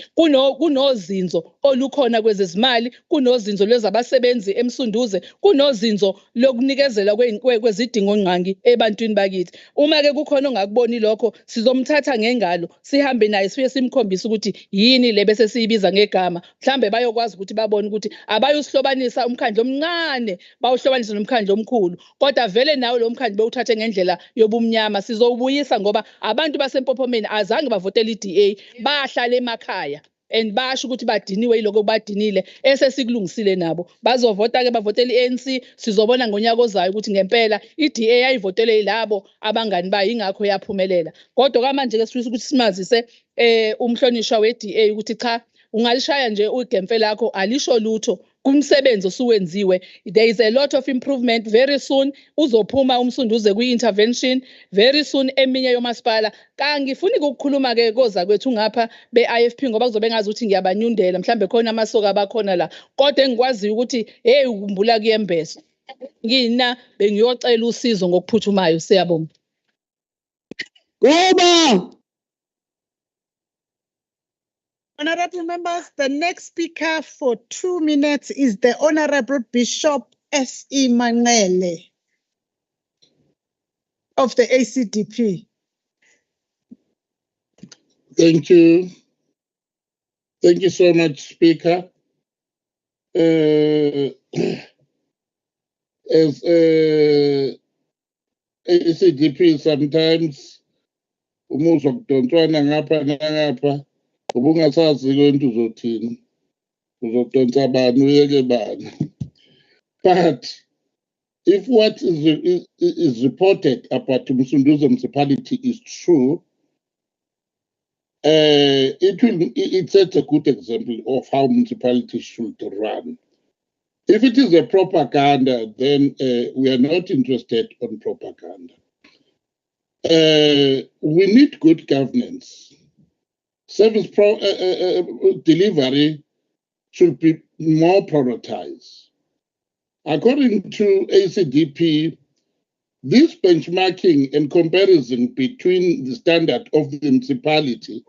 kunozinzo olukhona kwezezimali, kunozinzo lwezabasebenzi eMsunduzi, kunozinzo lokunikezela kwezidingo ngqangi ebantwini bakithi. Uma-ke kukhona ongakuboni lokho sizomthatha ngengalo sihambe naye siye simkhombisa ukuthi yini le bese siyibiza ngegama. Mhlambe bayokwazi ukuthi babone ukuthi abayosihlobanisa umkhandlu omncane bawuhlobanise nomkhandlu omkhulu, kodwa vele nawe lo mkhandlu bewuthathe ngendlela yobumnyama. Sizowubuyisa ngoba abantu basempophomeni azange bavotele i-DA, bahlala emakhaya and basho ukuthi badiniwe yiloko badinile esesikulungisile nabo. Bazovota-ke bavotele i-ANC. Sizobona ngonyaka ozayo ukuthi ngempela i-DA yayivotele labo abangani bayo ingakho yaphumelela. Kodwa kwamanje-ke sifisa ukuthi simazise umhlonishwa we-DA ukuthi cha ungalishaya nje ugemfe lakho alisho lutho kumsebenzi osuwenziwe. There is a lot of improvement. Very soon uzophuma uMsunduzi kwi-intervention, very soon eminye yomasipala. Kangifuni ukukhuluma ke koza kwethu ngapha be-IFP ngoba kuzobe ngazi ukuthi ngiyabanyundela mhlambe khona amasoka abakhona la, kodwa engikwaziyo ukuthi hey ukhumbula kuyembesa ngina bengiyocela usizo ngokuphuthumayo. Siyabonga. Honorable members, the next speaker for 2 minutes is the Honorable Bishop S.E. Mangele of the ACDP. Thank you. Thank you so much, Speaker. As ACDP, sometimes umuzwa kudontshwana ngapha nangapha ubungasazi into uzothini uzodonsa abantu uyeke bani. But if what is reported about uMsunduzi municipality is true, it sets a good example of how municipalities should run. If it is a propaganda, then we are not interested in propaganda. We need good governance. Service delivery should be more prioritized. According to ACDP, this benchmarking and comparison between the standard of the municipality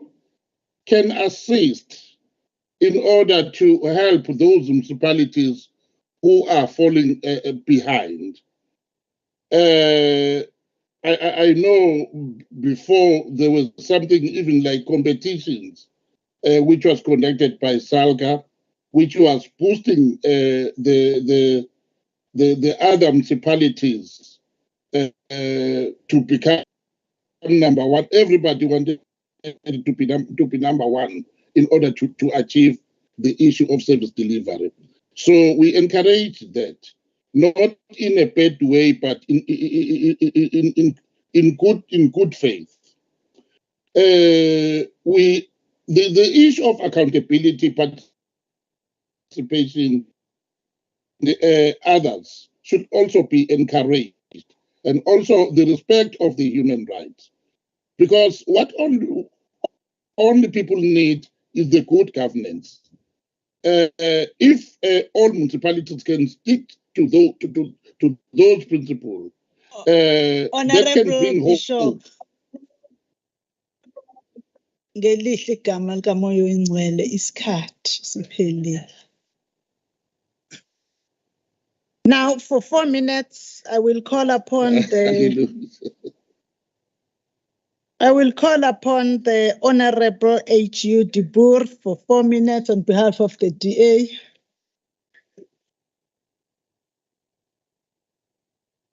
can assist in order to help those municipalities who are falling behind. I know before there was something even like competitions, which was conducted by Salga, which was boosting the other municipalities to become number one. Everybody wanted to be number one in order to achieve the issue of service delivery. So we encourage that, not in a bad way, but in good faith. The issue of accountability, participation, others should also be encouraged, and also the respect of the human rights, because what only people need is the good governance. If all municipalities can stick to those principles, that can bring hope. Ngelihle igama likamoya oyingcwele isikhathi siphelile. Now for 4 minutes I will call upon the Honorable H.U. de Boer for 4 minutes on behalf of the DA.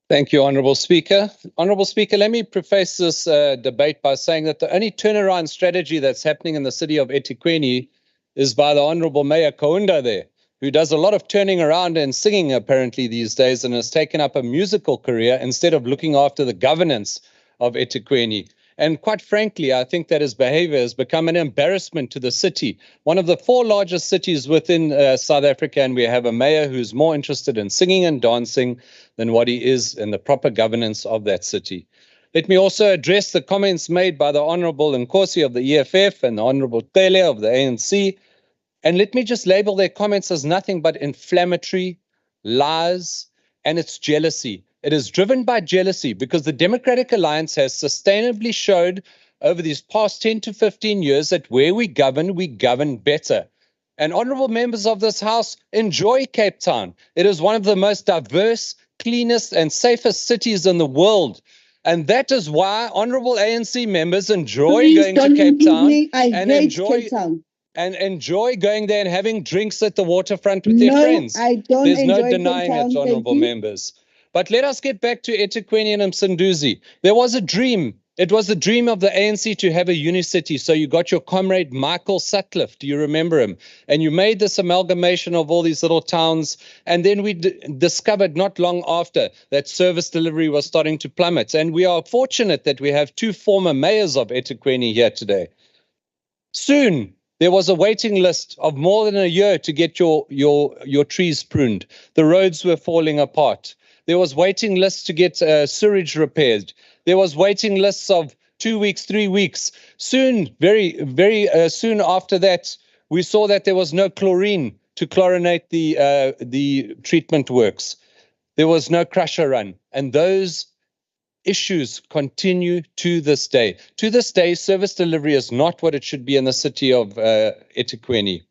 Thank you, Honourable Speaker. Honourable Speaker, let me preface this debate by saying that the only turnaround strategy that's happening in the city of eThekwini is by the Honourable Mayor Kaunda there, who does a lot of turning around and singing apparently these days and has taken up a musical career instead of looking after the governance of eThekwini. And quite frankly, I think that his behavior has become an embarrassment to the city, one of the 4 largest cities within South Africa, and we have a mayor who's more interested in singing and dancing than what he is in the proper governance of that city. Let me also address the comments made by the Honourable Nkosi of the EFF and the Honourable Tele of the ANC, and let me just label their comments as nothing but inflammatory, lies, and it's jealousy. It is driven by jealousy because the Democratic Alliance has sustainably showed over these past 10 to 15 years that where we govern better. And honourable members of this House, enjoy Cape Town. It is one of the most diverse, cleanest and safest cities in the world. And that is why honourable ANC members enjoy going to Cape Town and enjoy going there and having drinks at the waterfront with their friends. There's no denying it, honourable members. But let us get back to eThekwini and uMsunduzi. There was a dream. It was the dream of the ANC to have a unicity. So you got your comrade Michael Sutcliffe. Do you remember him? And you made this amalgamation of all these little towns. And then we discovered not long after that service delivery was starting to plummet. And we are fortunate that we have 2 former mayors of eThekwini here today. Soon, There was a waiting list of more than a year to get your trees pruned. The roads were falling apart. There was waiting lists to get sewage repaired. There was waiting lists of 2 weeks, 3 weeks. Soon, very soon after that, we saw that there was no chlorine to chlorinate the treatment works. There was no crusher run, and those issues continue to this day. To this day, service delivery is not what it should be in the city of eThekwini.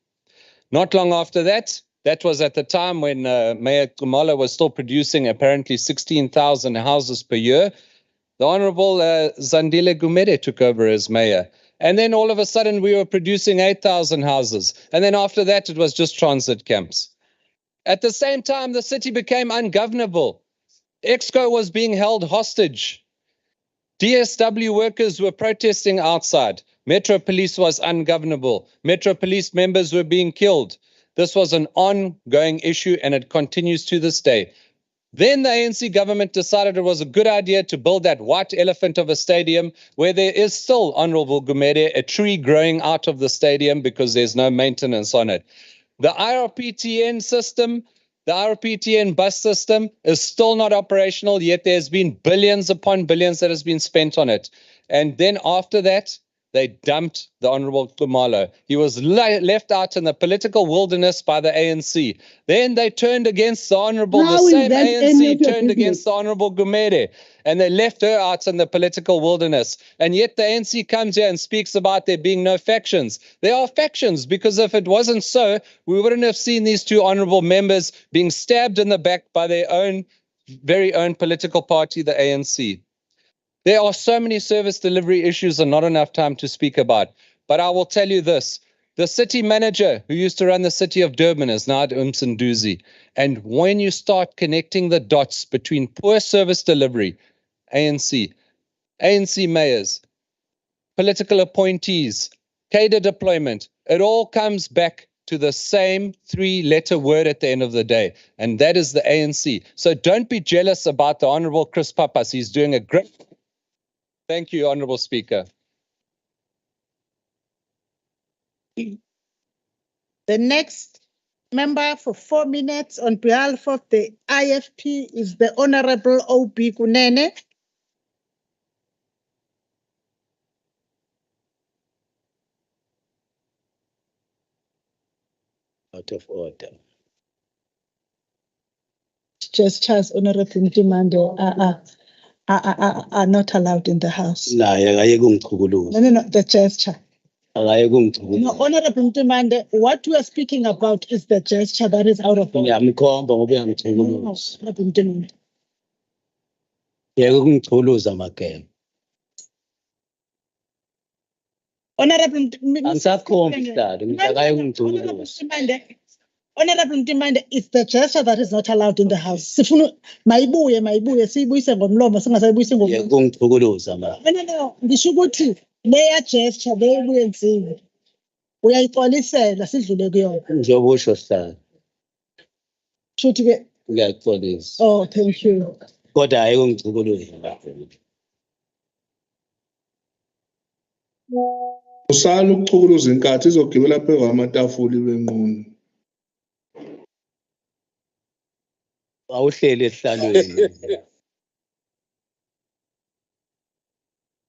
Not long after that, that was at the time when Mayor Khumalo was still producing apparently 16,000 houses per year. The Honorable Zandile Gumede took over as mayor. And then all of a sudden we were producing 8,000 houses. And then after that, it was just transit camps. At the same time, the city became ungovernable. Exco was being held hostage. DSW workers were protesting outside. Metro Police was ungovernable. Metro Police members were being killed. This was an ongoing issue, and it continues to this day. Then the ANC government decided it was a good idea to build that white elephant of a stadium where there is still, Honorable Gumede, a tree growing out of the stadium because there's no maintenance on it. The IRPTN system, the IRPTN bus system is still not operational, yet there's been billions upon billions that has been spent on it. And then after that, they dumped the Honorable Khumalo. He was left out in the political wilderness by the ANC. Then they turned against the Honorable, the same ANC turned against the Honorable Gumede, and they left her out in the political wilderness. And yet the ANC comes here and speaks about there being no factions. There are factions, because if it wasn't so, we wouldn't have seen these two honorable members being stabbed in the back by their own, very own political party, the ANC. There are so many service delivery issues and not enough time to speak about. But I will tell you this. The city manager who used to run the city of Durban is now at uMsunduzi. And when you start connecting the dots between poor service delivery, ANC mayors, political appointees, cadre deployment, it all comes back to the same three-letter word at the end of the day, and that is the ANC. So don't be jealous about the Honorable Chris Papas. He's doing a great... Thank you, Honorable Speaker. The next member for 4 minutes on behalf of the IFP is the Honorable O.B. Kunene. Out of order. Gestures, Honorable Ntimande, are not allowed in the House. No, the gesture. No, Honorable Ntimande, what we are speaking about is the gesture that is out of order. No, Honorable Ntimande. Honorable Ntimande, it's the gesture that is not allowed in the House. Mayibuye, siyibuyise ngomlomo, singasayibuyisi ngomlomo. No, ngisho ukuthi leya gesture leyibuyenziwe uyayixolisela sidlule kuyona. Njengoba usho Sihlalo. Shuthi ke Ngiyaxolisa. Oh, thank you. Kodwa hayi kungichukuluze. Usala ukuchukuluza inkathi izogibela phezu kwamatafula ibenqunu. Awuhleli esihlalweni.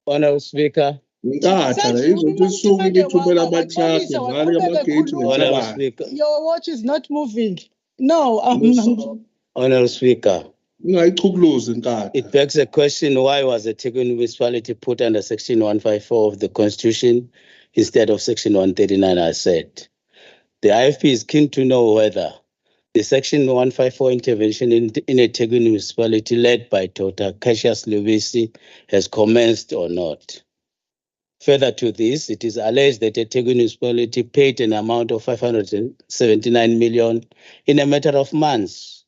Honorable Speaker. Inkatha la izothi isuke ithumela abatraffic ngale amagate ngesabayo. Your watch is not moving. No, Honorable Speaker. Ungayichukuluza inkatha. It begs a question, why was the eThekwini municipality put under section 154 of the Constitution instead of section 139 as said? The IFP is keen to know whether the section 154 intervention in eThekwini municipality led by Dr. Cassius Lubisi has commenced or not. Further to this, it is alleged that eThekwini municipality paid an amount of 579 million in a matter of months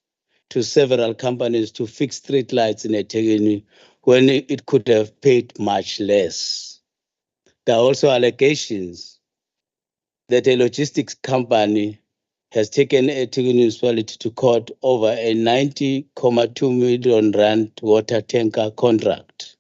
to several companies to fix street lights in eThekwini when it could have paid much less. There are also allegations that a logistics company has taken eThekwini municipality to court over a 90.2 million rand water tanker contract.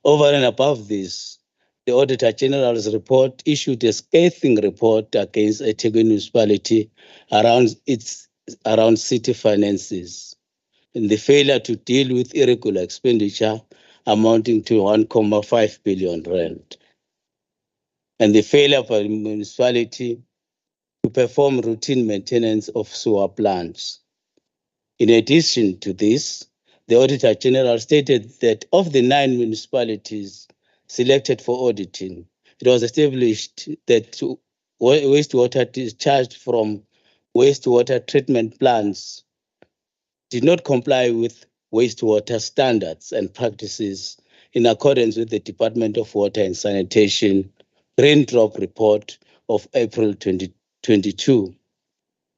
Over and above this, the Auditor General's report issued a scathing report against eThekwini municipality around city finances and the failure to deal with irregular expenditure amounting to 1.5 billion rand, and the failure by the municipality to perform routine maintenance of sewer plants. In addition to this, the Auditor General stated that of the 9 municipalities selected for auditing, it was established that wastewater discharged from wastewater treatment plants did not comply with wastewater standards and practices in accordance with the Department of Water and Sanitation Raindrop Report of April 2022.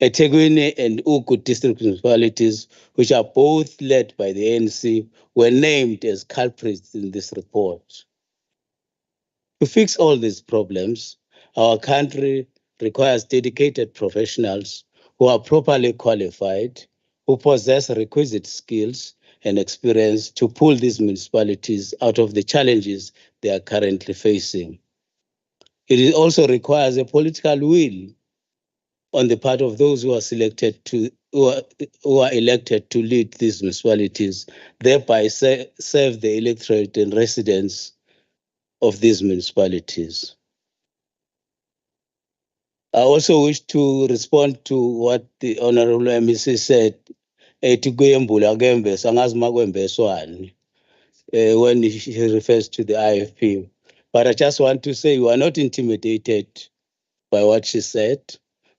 eThekwini and Ugu district municipalities, which are both led by the ANC, were named as culprits in this report. To fix all these problems, our country requires dedicated professionals who are properly qualified, who possess requisite skills and experience to pull these municipalities out of the challenges they are currently facing. It also requires a political will on the part of those who are elected to lead these municipalities, thereby serve the electorate and residents of these municipalities. I also wish to respond to what the Honorable MEC said, when he refers to the IFP. But I just want to say we are not intimidated by what she said.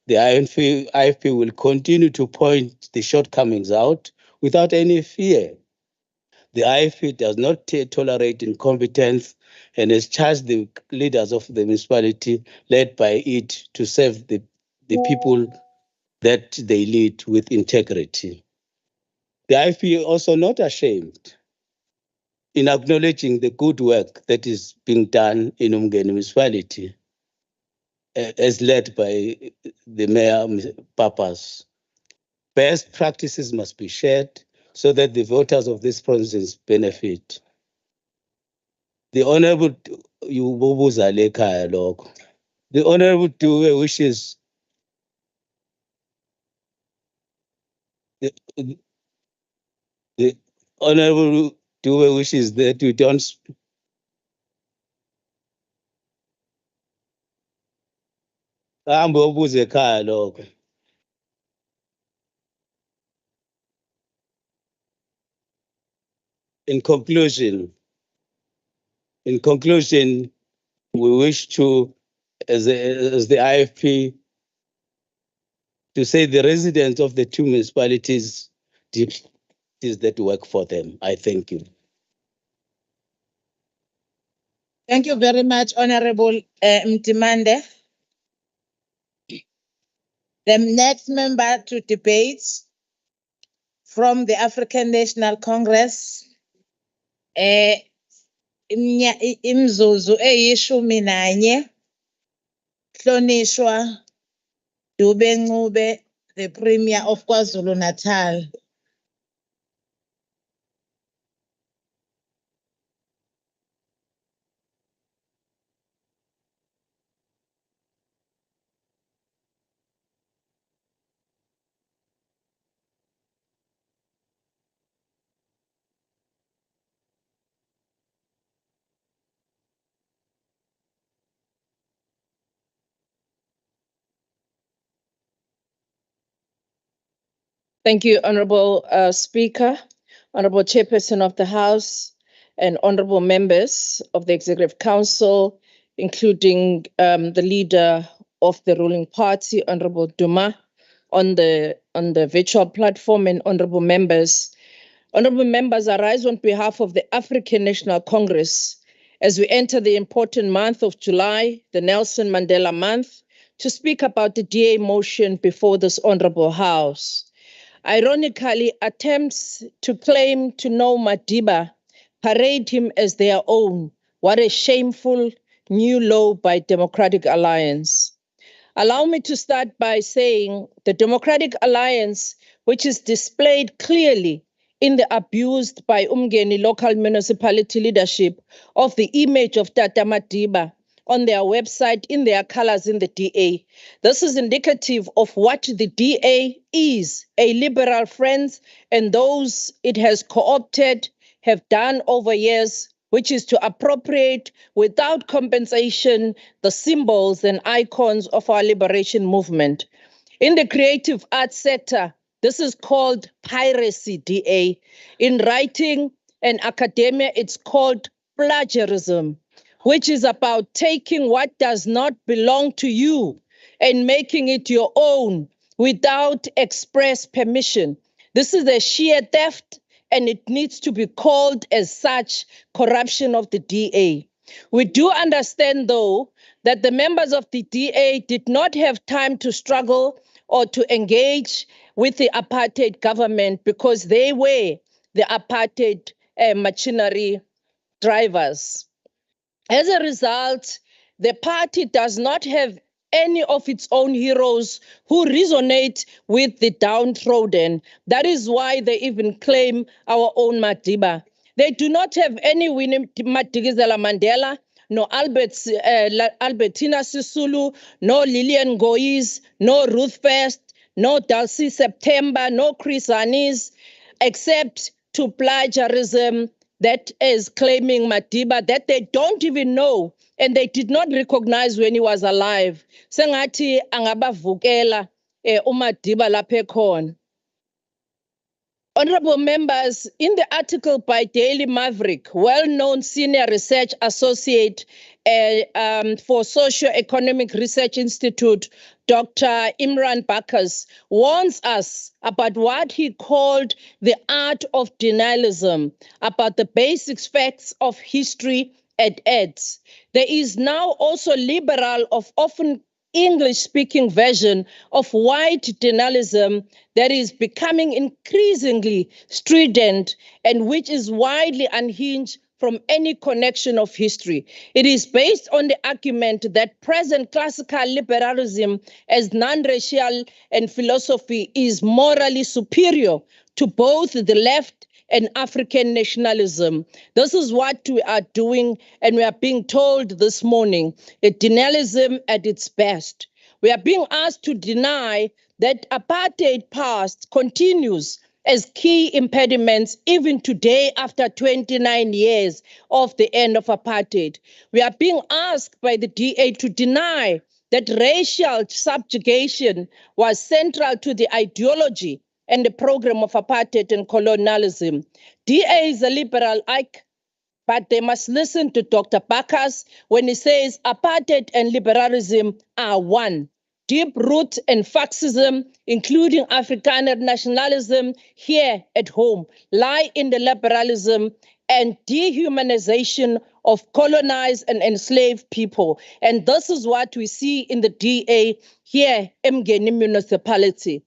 The IFP will continue to point the shortcomings out without any fear. The IFP does not tolerate incompetence and has charged the leaders of the municipality led by it to serve the people that they lead with integrity. The IFP is also not ashamed in acknowledging the good work that is being done in Umgeni municipality, as led by the Mayor Papas. Best practices must be shared so that the voters of this province benefit. The Honorable the Honorable Dube wishes the Honorable Dube wishes that we don't. In conclusion, we wish to, as the IFP, to say the residents of the 2 municipalities that work for them. I thank you. Thank you very much, Honorable Mtimande. The next member to debate from the African National Congress, imzuzu eyishumi nanye, Hlonishwa Dube Ncube, the Premier of KwaZulu-Natal. Thank you, Honorable Speaker, Honorable Chairperson of the House, and honorable members of the Executive Council, including the leader of the ruling party, Honorable Duma, on the virtual platform, and honorable members. Honorable members, I rise on behalf of the African National Congress as we enter the important month of July, the Nelson Mandela month, to speak about the DA motion before this honorable House. Ironically, attempts to claim to know Madiba parade him as their own. What a shameful new low by Democratic Alliance. Allow me to start by saying the Democratic Alliance, which is displayed clearly in the abused by Umgeni local municipality leadership of the image of Tata Madiba on their website in their colors in the DA. This is indicative of what the DA is, a liberal friends and those it has co-opted have done over years, which is to appropriate without compensation the symbols and icons of our liberation movement. In the creative arts sector, this is called piracy, DA. In writing and academia, it's called plagiarism, which is about taking what does not belong to you and making it your own without express permission. This is a sheer theft, and it needs to be called as such, corruption of the DA. We do understand, though, that the members of the DA did not have time to struggle or to engage with the apartheid government because they were the apartheid machinery drivers. As a result, the party does not have any of its own heroes who resonate with the downtrodden. That is why they even claim our own Madiba. They do not have any Winnie Madikizela Mandela, no Albertina Sisulu, no Lillian Gois, no Ruth First, no Dulcie September, no Chris Anis, except to plagiarism that is claiming Madiba that they don't even know and they did not recognize when he was alive. Sengathi angabavukela uMadiba lapha ekhona. Honorable members, in the article by Daily Maverick, well-known senior research associate for Socio-Economic Research Institute, Dr. Imran Bakas, warns us about what he called the art of denialism, about the basic facts of history at odds. There is now also liberal of often English-speaking version of white denialism that is becoming increasingly strident and which is widely unhinged from any connection of history. It is based on the argument that present classical liberalism as non-racial and philosophy is morally superior to both the left and African nationalism. This is what we are doing, and we are being told this morning, a denialism at its best. We are being asked to deny that apartheid past continues as key impediments even today after 29 years of the end of apartheid. We are being asked by the DA to deny that racial subjugation was central to the ideology and the program of apartheid and colonialism. DA is a liberal, but they must listen to Dr. Bakas when he says apartheid and liberalism are one. Deep root and fascism, including Afrikaner nationalism here at home, lie in the liberalism and dehumanization of colonized and enslaved people. And this is what we see in the DA here in Mgeni municipality.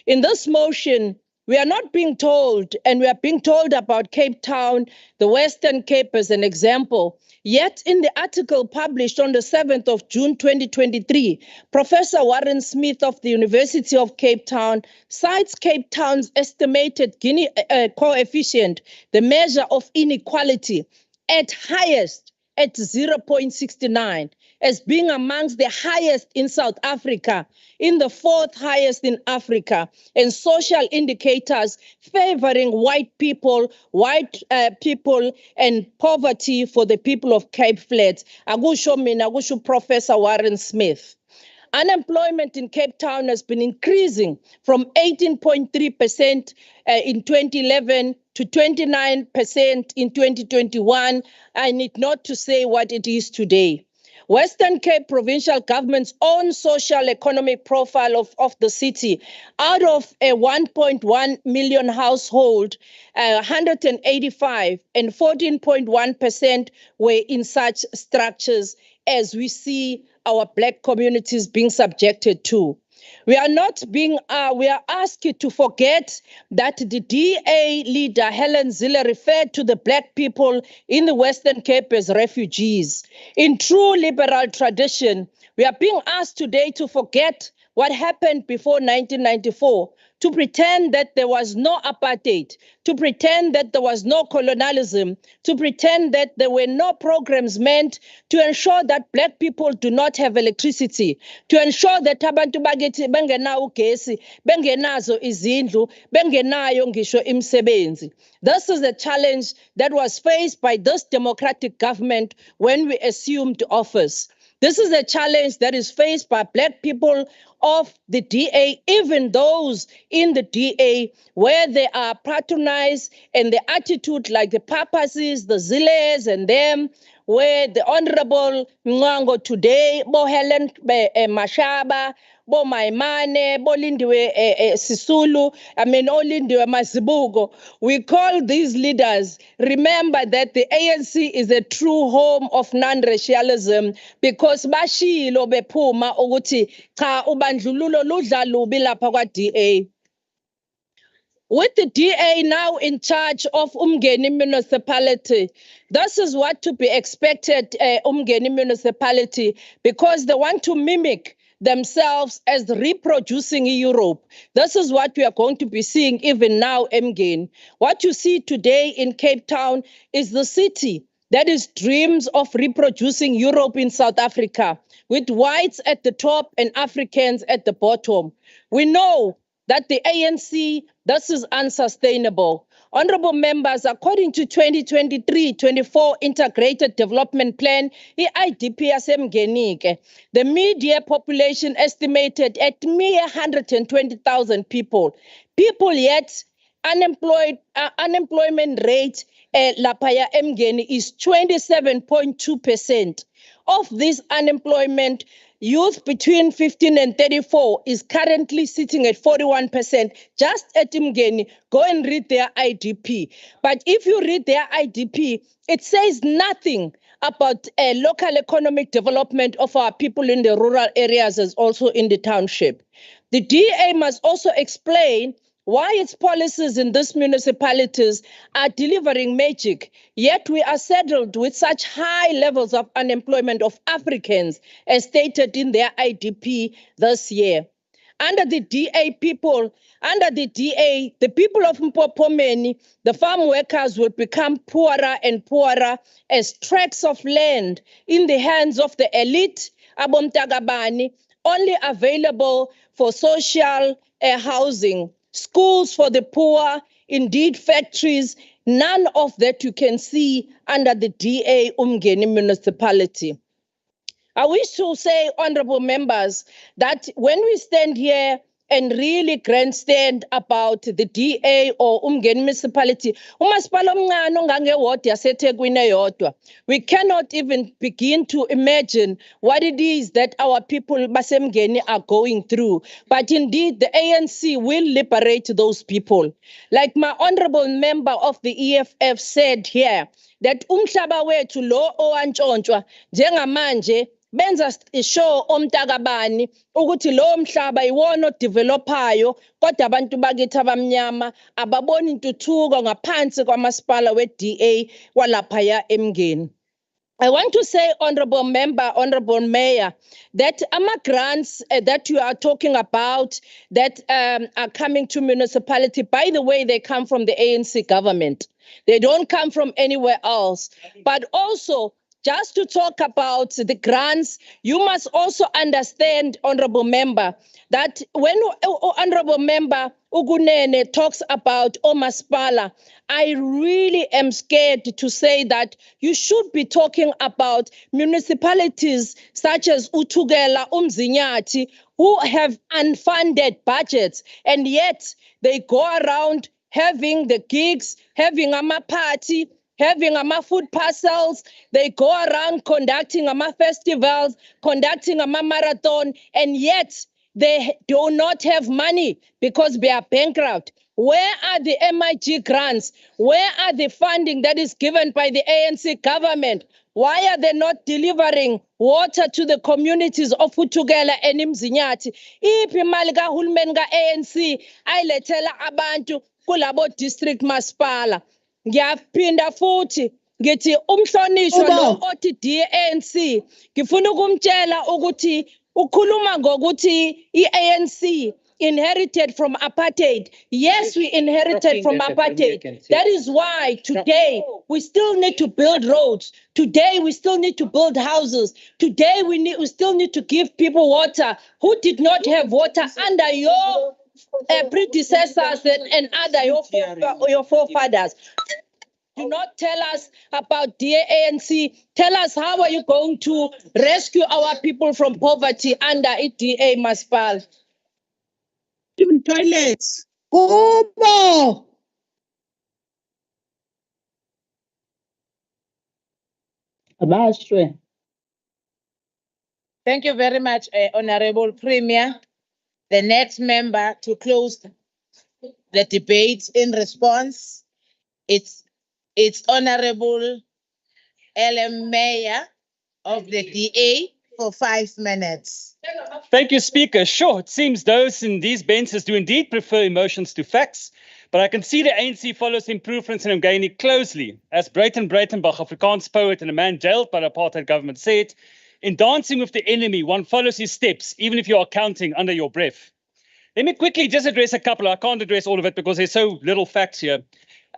In this motion, we are not being told, and we are being told about Cape Town, the Western Cape as an example. Yet in the article published on the 7th of June 2023, Professor Warren Smith of the University of Cape Town cites Cape Town's estimated Gini coefficient, the measure of inequality, at highest at 0.69, as being amongst the highest in South Africa, in the fourth highest in Africa, and social indicators favoring white people, and poverty for the people of Cape Flats. Akusho mina, akusho Professor Warren Smith. Unemployment in Cape Town has been increasing from 18.3% in 2011 to 29% in 2021. I need not to say what it is today. Western Cape provincial government's own social economic profile of the city, out of a 1.1 million household, 185 and 14.1% were in such structures as we see our Black communities being subjected to. We are asked to forget that the DA leader, Helen Zille, referred to the Black people in the Western Cape as refugees. In true liberal tradition, we are being asked today to forget what happened before 1994, to pretend that there was no apartheid, to pretend that there was no colonialism, to pretend that there were no programs meant to ensure that black people do not have electricity, to ensure that abantu bakithi bengenawo ugesi, bengenazo izindlu, bengenayo ngisho imisebenzi. This is a challenge that was faced by this democratic government when we assumed office. This is a challenge that is faced by black people of the DA, even those in the DA, where they are patronized and the attitude like the Papasis, the Ziles and them, where the Honorable Ngango today, Bo Helen Mashaba, Bo Maimane, Bo Lindiwe Sisulu, Olindiwe Masibugo. We call these leaders, remember that the ANC is a true home of non-racialism because bashilo bephuma ukuthi cha ubandlululo ludla lubi lapha kwa DA. With the DA now in charge of Umgeni municipality, this is what to be expected, Umgeni municipality, because they want to mimic themselves as reproducing Europe. This is what we are going to be seeing even now, Mgeni. What you see today in Cape Town is the city that is dreams of reproducing Europe in South Africa, with whites at the top and Africans at the bottom. We know that the ANC, this is unsustainable. Honorable members, according to 2023-24 Integrated Development Plan, IDP yaseMgenike, the media population estimated at mere 120,000 people. People yet unemployment rate lapaya Mgeni is 27.2%. Of this unemployment, youth between 15 and 34 is currently sitting at 41%. Just at Mgeni, go and read their IDP. But if you read their IDP, it says nothing about local economic development of our people in the rural areas as also in the township. The DA must also explain why its policies in these municipalities are delivering magic, yet we are saddled with such high levels of unemployment of Africans, as stated in their IDP this year. Under the DA, the people of Mpopomeni, the farm workers will become poorer and poorer as tracts of land in the hands of the elite, Abomtagabani, only available for social housing. Schools for the poor, indeed factories, none of that you can see under the DA Umgeni municipality. I wish to say, honorable members, that when we stand here and really grandstand about the DA or Umgeni municipality, we cannot even begin to imagine what it is that our people Basemgeni are going through. But indeed, the ANC will liberate those people. Like my honorable member of the EFF said here, that umhlaba wethu lo owantshontshwa njengamanje benza show omtakabani ukuthi lo mhlaba iwona odevelopayo kodwa abantu bakithi abamnyama ababoni intuthuko ngaphansi kwamasipala we-DA walaphaya eMngeni. I want to say, honorable member, honorable mayor, that grants that you are talking about that are coming to municipality, by the way, they come from the ANC government. They don't come from anywhere else. But also, just to talk about the grants, you must also understand, honorable member, that when honorable member Ugunene talks about Omaspala, I really am scared to say that you should be talking about municipalities such as Utugela, Umzinyati, who have unfunded budgets, and yet they go around having the gigs, having a party, having food parcels. They go around conducting festivals, conducting marathon, and yet they do not have money because they are bankrupt. Where are the MIG grants? Where are the funding that is given by the ANC government? Why are they not delivering water to the communities of Utugela and Mzinyati? Iphi imali kahulumeni ka-ANC ayilethela abantu kulabo district masipala. Ngiyaphinda futhi ngithi umhlonishwa lo othi DANC ngifuna ukumtshela ukuthi Ukhuluma ngokuthi i-ANC inherited from apartheid. Yes, we inherited from apartheid. That is why today we still need to build roads. Today we still need to build houses. Today we still need to give people water who did not have water under your predecessors and under your forefathers. Do not tell us about dear ANC. Tell us how are you going to rescue our people from poverty under DA Maspal. Even toilets. Kubo. Thank you very much, Honorable Premier. The next member to close the debate in response, it's Honorable LM Meyer of the DA for 5 minutes. Thank you, Speaker. Sure, it seems those in these benches do indeed prefer emotions to facts, but I can see the ANC follows improvements in Mngeni closely. As Breyten Breitenbach, Afrikaans poet and a man jailed by the apartheid government, said, in dancing with the enemy, one follows his steps, even if you are counting under your breath. Let me quickly just address a couple. I can't address all of it because there's so little facts here.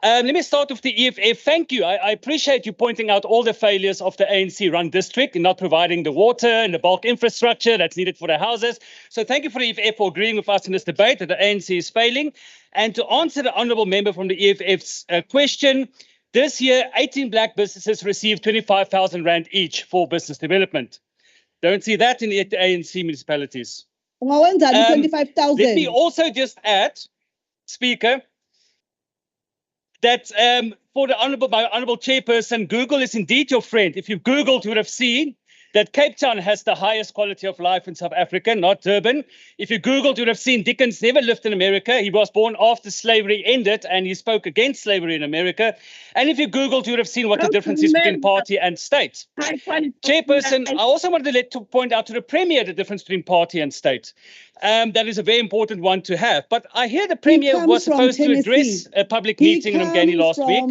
Let me start with the EFF. Thank you. I appreciate you pointing out all the failures of the ANC-run district in not providing the water and the bulk infrastructure that's needed for the houses. So thank you for the EFF for agreeing with us in this debate that the ANC is failing. And to answer the honourable member from the EFF's question, this year, 18 black businesses received 25,000 Rand each for business development. Don't see that in the ANC municipalities. 25,000. Let me also just add, Speaker, that for my honourable chairperson, Google is indeed your friend. If you Googled, you would have seen that Cape Town has the highest quality of life in South Africa, not Durban. If you Googled, you would have seen Dickens never lived in America. He was born after slavery ended, and he spoke against slavery in America. And if you Googled, you would have seen what the difference is between party and state. Chairperson, I also wanted to point out to the Premier the difference between party and state. That is a very important one to have. But I hear the Premier was supposed to address a public meeting in Mngeni last week.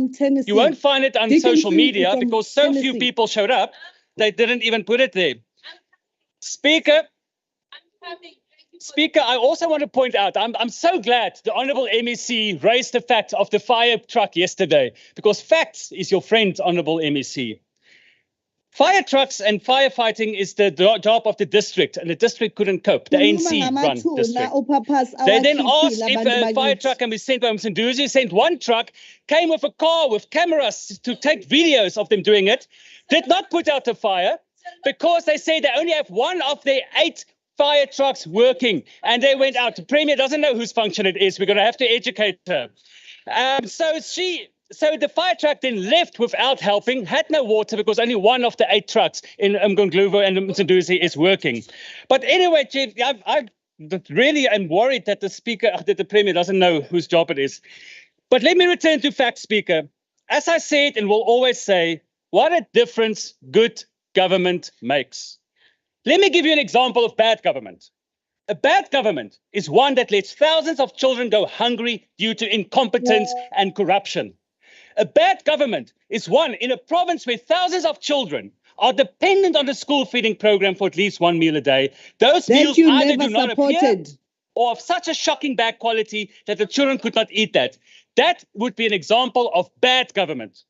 You won't find it on social media because so few people showed up. They didn't even put it there. Speaker, I also want to point out, I'm so glad the Honourable MEC raised the fact of the fire truck yesterday, because facts is your friend, Honourable MEC. Fire trucks and firefighting is the job of the district, and the district couldn't cope. The ANC-run district. They then asked if a fire truck can be sent by uMsunduzi, sent one truck, came with a car with cameras to take videos of them doing it, did not put out the fire, because they say they only have one of their 8 fire trucks working, and they went out. The Premier doesn't know whose function it is. We're going to have to educate her. So the fire truck then left without helping, had no water because only one of the 8 trucks in Mngongluvo and uMsunduzi is working. But anyway, Chief, I really am worried that the Premier doesn't know whose job it is. But let me return to facts, Speaker. As I said and will always say, what a difference good government makes. Let me give you an example of bad government. A bad government is one that lets thousands of children go hungry due to incompetence and corruption. A bad government is one in a province where thousands of children are dependent on the school feeding program for at least 1 meal a day. Those meals either do not appear or of such a shocking bad quality that the children could not eat that. That would be an example of bad government.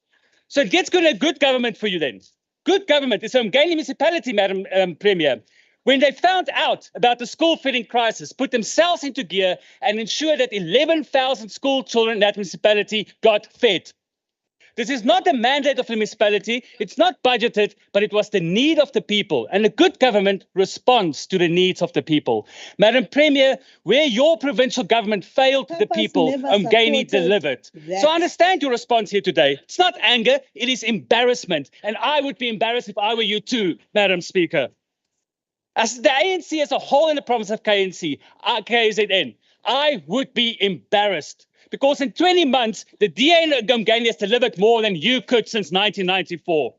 So it gets good government for you then. Good government is Mngeni municipality, Madam Premier. When they found out about the school feeding crisis, put themselves into gear and ensured that 11,000 school children in that municipality got fed. This is not a mandate of the municipality, it's not budgeted, but it was the need of the people. And a good government responds to the needs of the people. Madam Premier, where your provincial government failed the people, Mngeni delivered. So I understand your response here today. It's not anger, it is embarrassment. And I would be embarrassed if I were you too, Madam Speaker. As the ANC as a whole in the province of KZN, I would be embarrassed. Because in 20 months, the DA in Mngeni has delivered more than you could since 1994.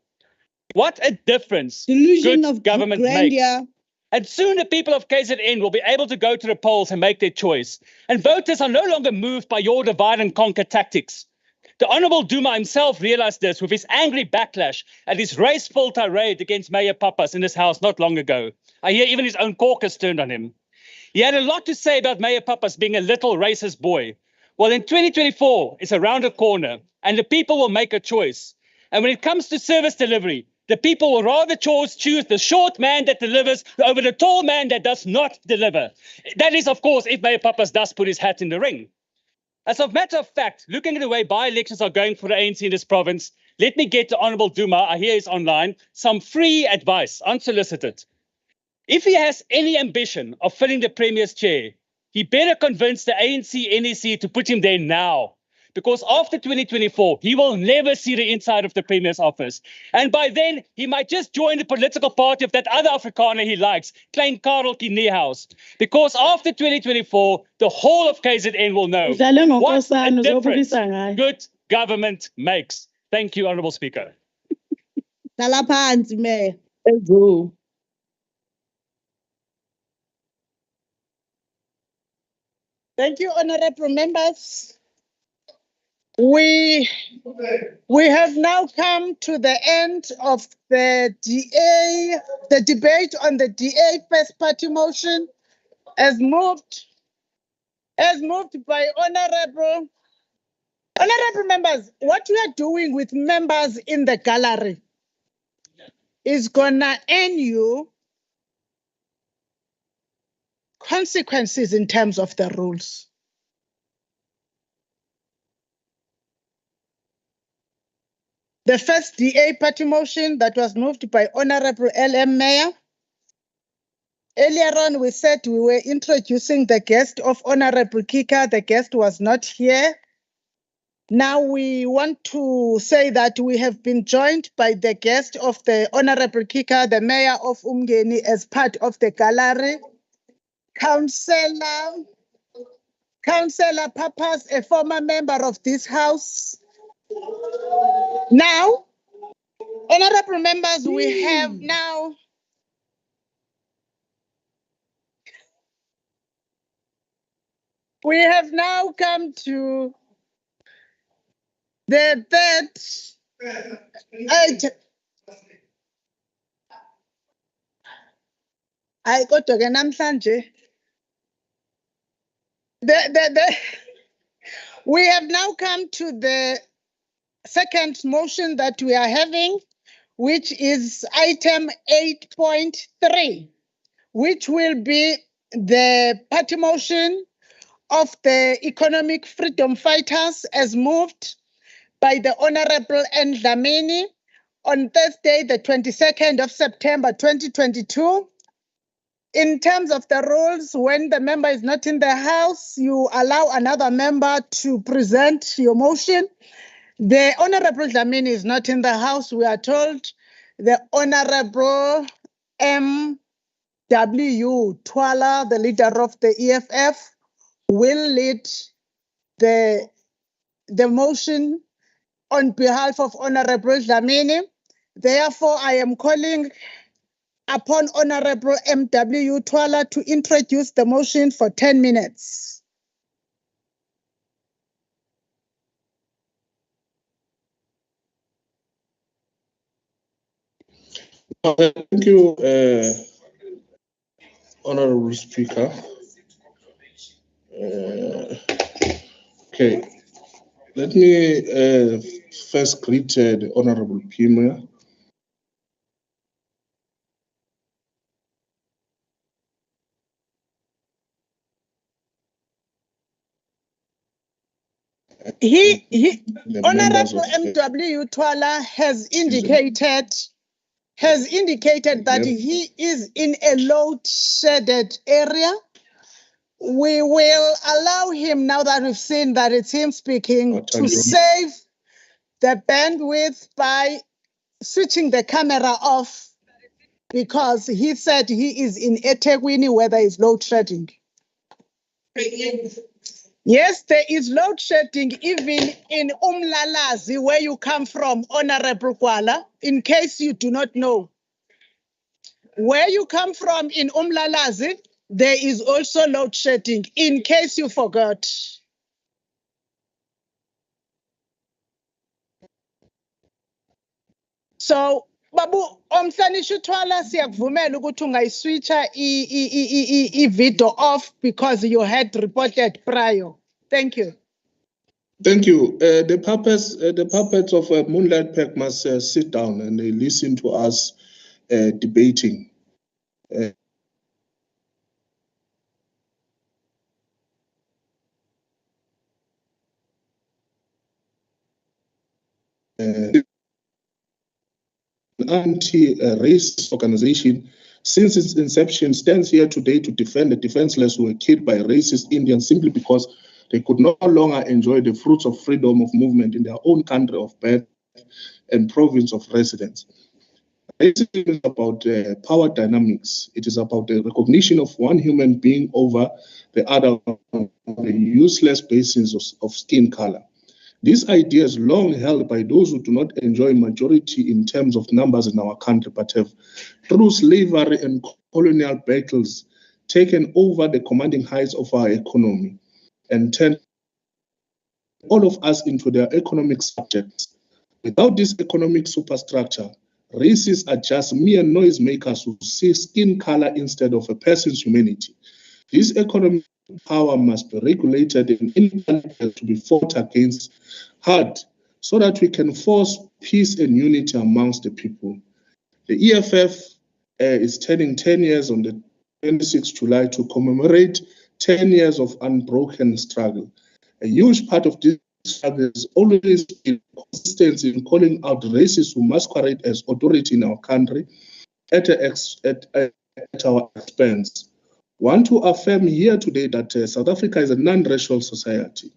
What a difference good government makes. And soon the people of KZN will be able to go to the polls and make their choice. And voters are no longer moved by your divide and conquer tactics. The Honourable Duma himself realized this with his angry backlash at his race-full tirade against Mayor Pappas in this house not long ago. I hear even his own caucus turned on him. He had a lot to say about Mayor Pappas being a little racist boy. Well, in 2024, it's around the corner, and the people will make a choice. And when it comes to service delivery, the people will rather choose the short man that delivers over the tall man that does not deliver. That is, of course, if Mayor Pappas does put his hat in the ring. As a matter of fact, looking at the way by-elections are going for the ANC in this province, let me get to Honorable Duma, I hear he's online, some free advice, unsolicited. If he has any ambition of filling the Premier's chair, he better convince the ANC NEC to put him there now. Because after 2024, he will never see the inside of the Premier's office. And by then, he might just join the political party of that other Afrikaner he likes, Klein Kareltjie Niehaus. Because after 2024, the whole of KZN will know what a difference good government makes. Thank you, Honourable Speaker. Mayor. Thank you, honorable members. We have now come to the end of the debate on the DA first party motion as moved by honorable members. What we are doing with members in the gallery is gonna earn you consequences in terms of the rules. The first DA party motion that was moved by Honorable LM Meyer. Earlier on, we said we were introducing the guest of Honorable Kika. The guest was not here. Now we want to say that we have been joined by the guest of the Honorable Kika, the Mayor of Umgeni, as part of the gallery. Councillor Pappas, a former member of this house. Now, honorable members, we have now come to the third item. We have now come to the second motion that we are having, which is item 8.3, which will be the party motion of the economic freedom fighters as moved by the Honorable N. Dlamini on Thursday, the 22nd of September, 2022. In terms of the rules, when the member is not in the house, you allow another member to present your motion. The Honorable Dlamini is not in the house, we are told. The Honorable M.W. Twala, the leader of the EFF, will lead the motion on behalf of Honorable Dlamini. Therefore, I am calling upon Honorable M.W. Twala to introduce the motion for 10 minutes. Thank you, Honorable Speaker. Okay, let me first greet the Honorable Premier. Honorable M.W. Twala has indicated that he is in a load-shedded area. We will allow him, now that we've seen that it's him speaking, to save the bandwidth by switching the camera off, because he said he is in eThekwini where there is load shedding. Yes, there is load shedding even in Umlalazi, where you come from, Honorable Kwala, in case you do not know. Where you come from in Umlalazi, there is also load shedding, in case you forgot. So Babu, omhlanisha uthwala siyakuvumela ukuthi ungayiswitcha i-video off because you had reported prior. Thank you. Thank you. The puppets of Moonlight Pack must sit down and listen to us debating. Anti-racist organization, since its inception, stands here today to defend the defenseless who were killed by racist Indians simply because they could no longer enjoy the fruits of freedom of movement in their own country of birth and province of residence. Racism is about power dynamics. It is about the recognition of one human being over the other on the useless basis of skin color. This idea is long held by those who do not enjoy majority in terms of numbers in our country, but have, through slavery and colonial battles, taken over the commanding heights of our economy and turned all of us into their economic subjects. Without this economic superstructure, racists are just mere noisemakers who see skin color instead of a person's humanity. This economic power must be regulated and inequality to be fought against hard so that we can force peace and unity amongst the people. The EFF is turning 10 years on the 26th July to commemorate 10 years of unbroken struggle. A huge part of this struggle has always been consistency in calling out racists who masquerade as authority in our country at our expense. Want to affirm here today that South Africa is a non-racial society,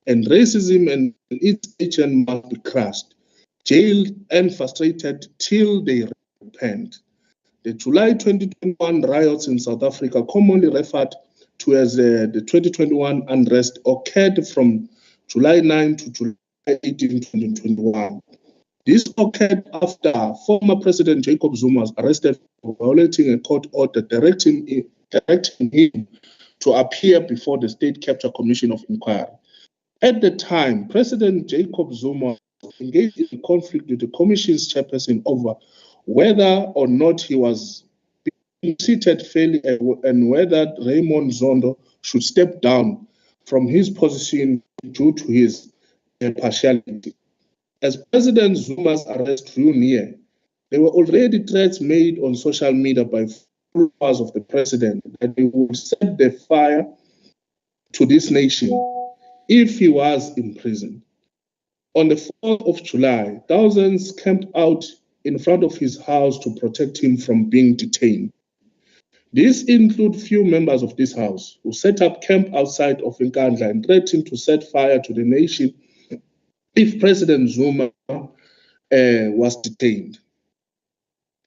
and racism and its agent must be crushed, jailed, and frustrated till they repent. The July 2021 riots in South Africa, commonly referred to as the 2021 unrest, occurred from July 9 to July 18, 2021. This occurred after former President Jacob Zuma was arrested for violating a court order directing him to appear before the State Capture Commission of Inquiry. At the time, President Jacob Zuma engaged in conflict with the Commission's chairperson over whether or not he was being treated fairly and whether Raymond Zondo should step down from his position due to his partiality. As President Zuma's arrest drew near, there were already threats made on social media by followers of the president that he would set the fire to this nation if he was imprisoned. On the 4th of July, thousands camped out in front of his house to protect him from being detained. These include few members of this house who set up camp outside of Nkandla and threatened to set fire to the nation if President Zuma was detained.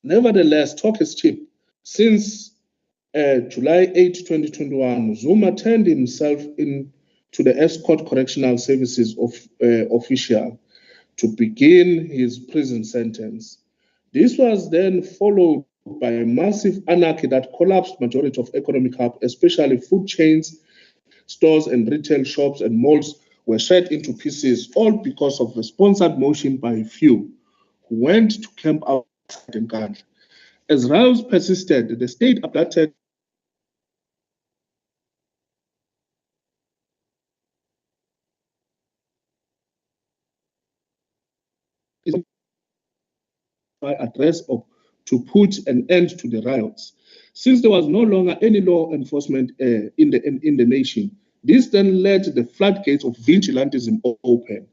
Nevertheless, talk is cheap. Since July 8, 2021, Zuma turned himself in to the Escort Correctional Services official to begin his prison sentence. This was then followed by a massive anarchy that collapsed majority of economic hubs, especially food chains, stores and retail shops and malls were shred into pieces, all because of a sponsored motion by a few who went to camp outside the country. As riots persisted, the state abducted address to put an end to the riots. Since there was no longer any law enforcement in the nation, this then led the floodgates of vigilantism open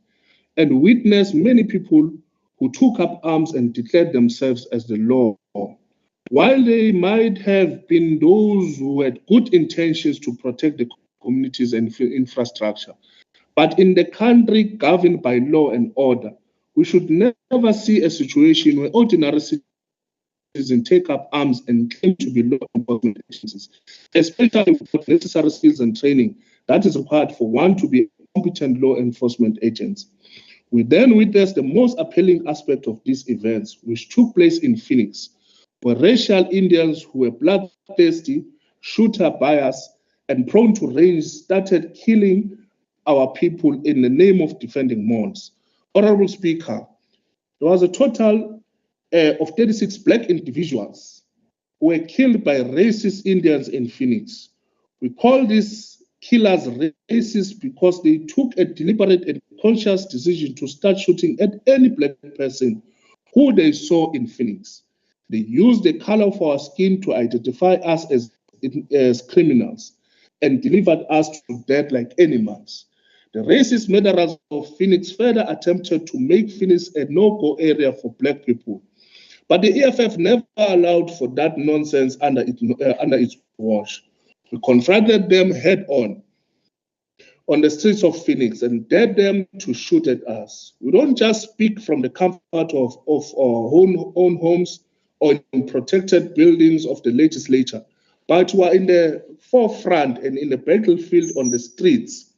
and witnessed many people who took up arms and declared themselves as the law. While they might have been those who had good intentions to protect the communities and infrastructure, but in the country governed by law and order, we should never see a situation where ordinary citizens take up arms and claim to be law enforcement agencies, especially with necessary skills and training that is required for one to be competent law enforcement agents. We then witnessed the most appealing aspect of these events, which took place in Phoenix, where racial Indians who were bloodthirsty, shooter biased, and prone to rage started killing our people in the name of defending malls. Honorable Speaker, there was a total of 36 black individuals who were killed by racist Indians in Phoenix. We call these killers racist because they took a deliberate and conscious decision to start shooting at any black person who they saw in Phoenix. They used the color of our skin to identify us as criminals and delivered us to death like animals. The racist murderers of Phoenix further attempted to make Phoenix a no-go area for black people. But the EFF never allowed for that nonsense under its watch. We confronted them head on the streets of Phoenix and dared them to shoot at us. We don't just speak from the comfort of our own homes or in protected buildings of the legislature, but we are in the forefront and in the battlefield on the streets,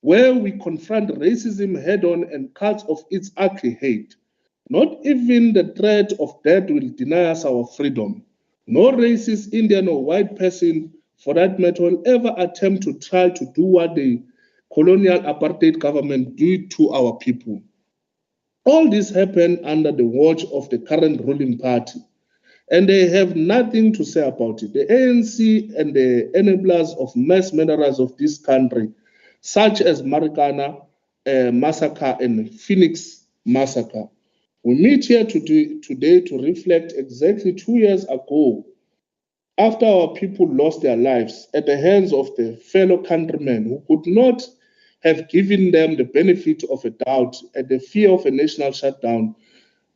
where we confront racism head on and cuts of its ugly hate. Not even the threat of death will deny us our freedom. No racist Indian or white person, for that matter, will ever attempt to try to do what the colonial apartheid government did to our people. All this happened under the watch of the current ruling party, and they have nothing to say about it. The ANC and the enablers of mass murderers of this country, such as Marikana massacre and Phoenix massacre. We meet here today to reflect exactly 2 years ago, after our people lost their lives at the hands of the fellow countrymen who could not have given them the benefit of a doubt at the fear of a national shutdown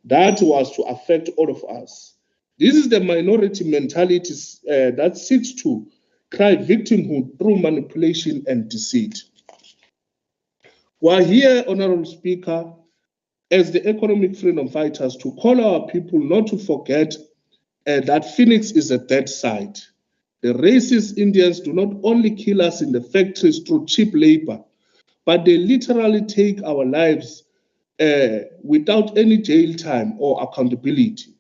that was to affect all of us. This is the minority mentality that seeks to cry victimhood through manipulation and deceit. We are here, Honorable Speaker, as the economic freedom fighters, to call our people not to forget that Phoenix is a dead site. The racist Indians do not only kill us in the factories through cheap labor, but they literally take our lives without any jail time or accountability.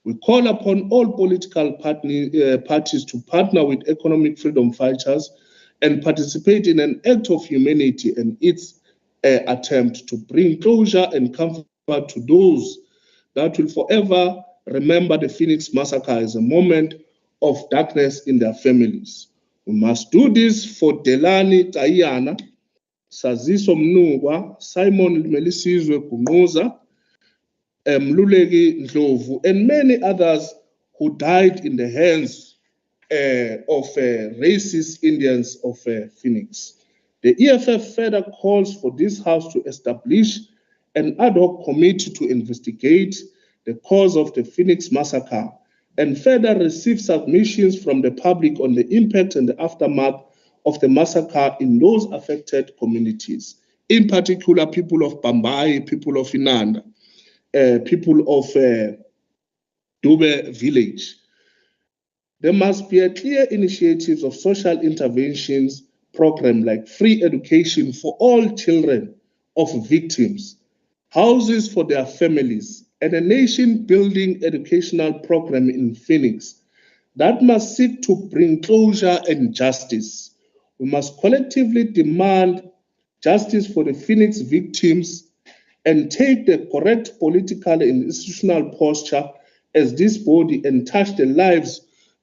We call upon all political parties to partner with economic freedom fighters and participate in an act of humanity and its attempt to bring closure and comfort to those that will forever remember the Phoenix massacre as a moment of darkness in their families. We must do this for Delani Tayana, Saziso Mnungwa, Simon Melisizwe Kunoza, Mluleki Ndlovu, and many others who died in the hands of racist Indians of Phoenix. The EFF further calls for this House to establish an ad hoc committee to investigate the cause of the Phoenix massacre and further receive submissions from the public on the impact and the aftermath of the massacre in those affected communities, in particular people of Bambai, people of Inanda, people of Dube village. There must be a clear initiatives of social interventions program like free education for all children of victims, houses for their families, and a nation-building educational program in Phoenix that must seek to bring closure and justice. We must collectively demand justice for the Phoenix victims and take the correct political and institutional posture as this body and touch the lives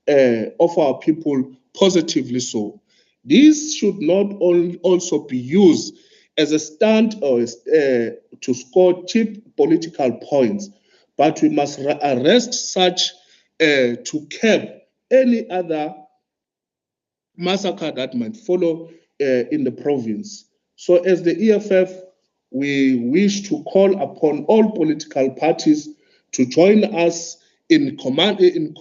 of our people positively so. This should not also be used as a stunt or to score cheap political points, but we must arrest such to curb any other massacre that might follow in the province. So as the EFF, we wish to call upon all political parties to join us in condemning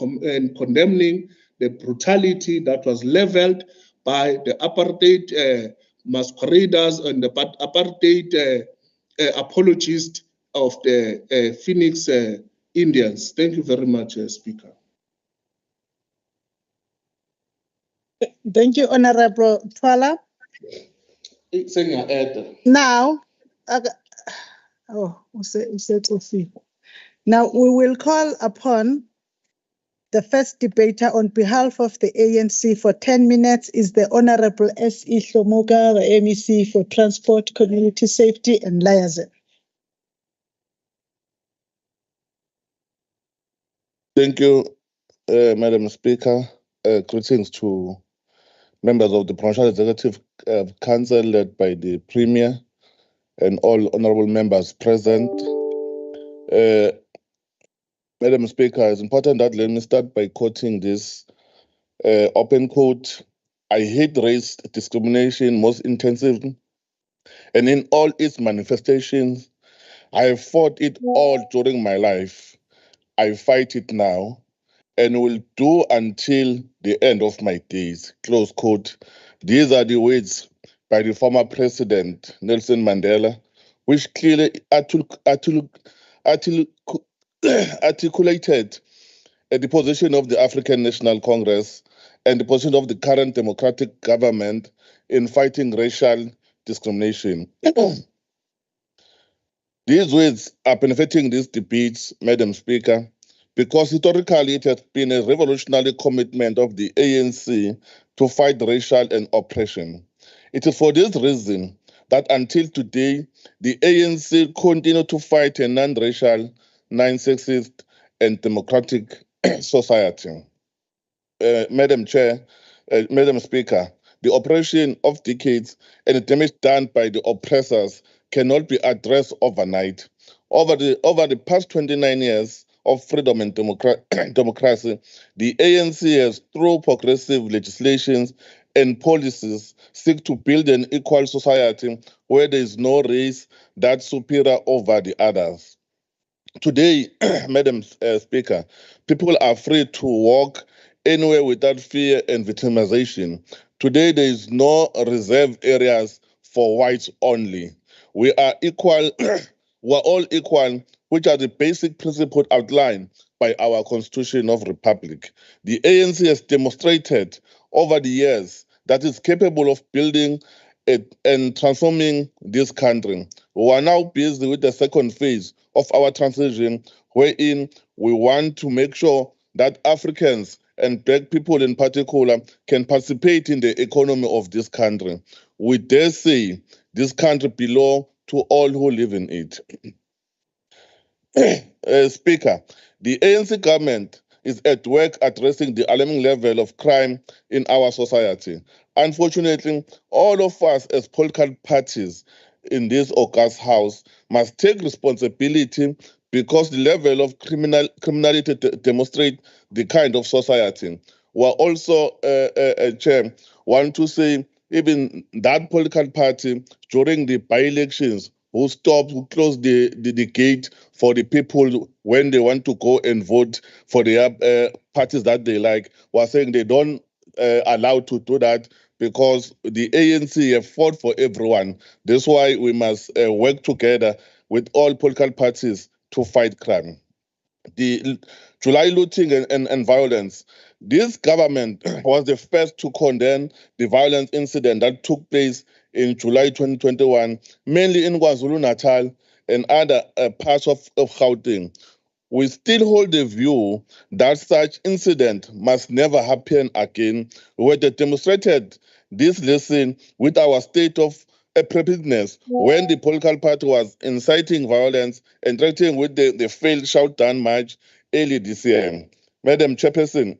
the brutality that was leveled by the apartheid masqueraders and the apartheid apologists of the Phoenix Indians. Thank you very much, Speaker. Thank you, Honorable Twala. Now, now we will call upon the first debater on behalf of the ANC for 10 minutes is the Honorable S.E. Hlomoga, the MEC for Transport, Community Safety and Liaison. Thank you, Madam Speaker. Greetings to members of the Provincial Executive Council led by the Premier and all honorable members present. Madam Speaker, it's important that let me start by quoting this open quote. I hate race discrimination most intensively, and in all its manifestations, I have fought it all during my life. I fight it now and will do until the end of my days. Close quote. These are the words by the former president, Nelson Mandela, which clearly articulated the position of the African National Congress and the position of the current democratic government in fighting racial discrimination. These words are benefiting these debates, Madam Speaker, because historically it has been a revolutionary commitment of the ANC to fight racial and oppression. It is for this reason that until today, the ANC continue to fight a non-racial, non-sexist, and democratic society. Madam Chair, Madam Speaker, the oppression of decades and the damage done by the oppressors cannot be addressed overnight. Over the past 29 years of freedom and democracy, the ANC has, through progressive legislations and policies, seek to build an equal society where there is no race that's superior over the others. Today, Madam Speaker, people are free to walk anywhere without fear and victimization. Today, there is no reserved areas for whites only. We are equal, we are all equal, which are the basic principles outlined by our Constitution of Republic. The ANC has demonstrated over the years that it's capable of building and transforming this country. We are now busy with the second phase of our transition, wherein we want to make sure that Africans and Black people in particular can participate in the economy of this country. We dare say this country belongs to all who live in it. Speaker, the ANC government is at work addressing the alarming level of crime in our society. Unfortunately, all of us as political parties in this august house must take responsibility because the level of criminality demonstrates the kind of society. We are also, Chair, want to say even that political party during the by-elections who closed the gate for the people when they want to go and vote for the parties that they like, was saying they don't allow to do that because the ANC have fought for everyone. That's why we must work together with all political parties to fight crime. The July looting and violence. This government was the first to condemn the violence incident that took place in July 2021, mainly in KwaZulu-Natal and other parts of Gauteng. We still hold the view that such incident must never happen again. We demonstrated this lesson with our state of preparedness when the political party was inciting violence and threatening with the failed shutdown march early this year. Madam Chairperson,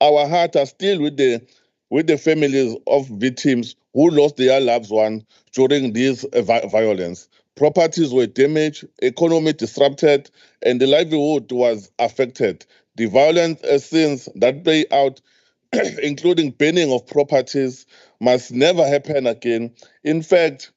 our hearts are still with the families of victims who lost their loved ones during this violence. Properties were damaged, economy disrupted, and the livelihood was affected. The violent scenes that play out, including burning of properties, must never happen again. In fact,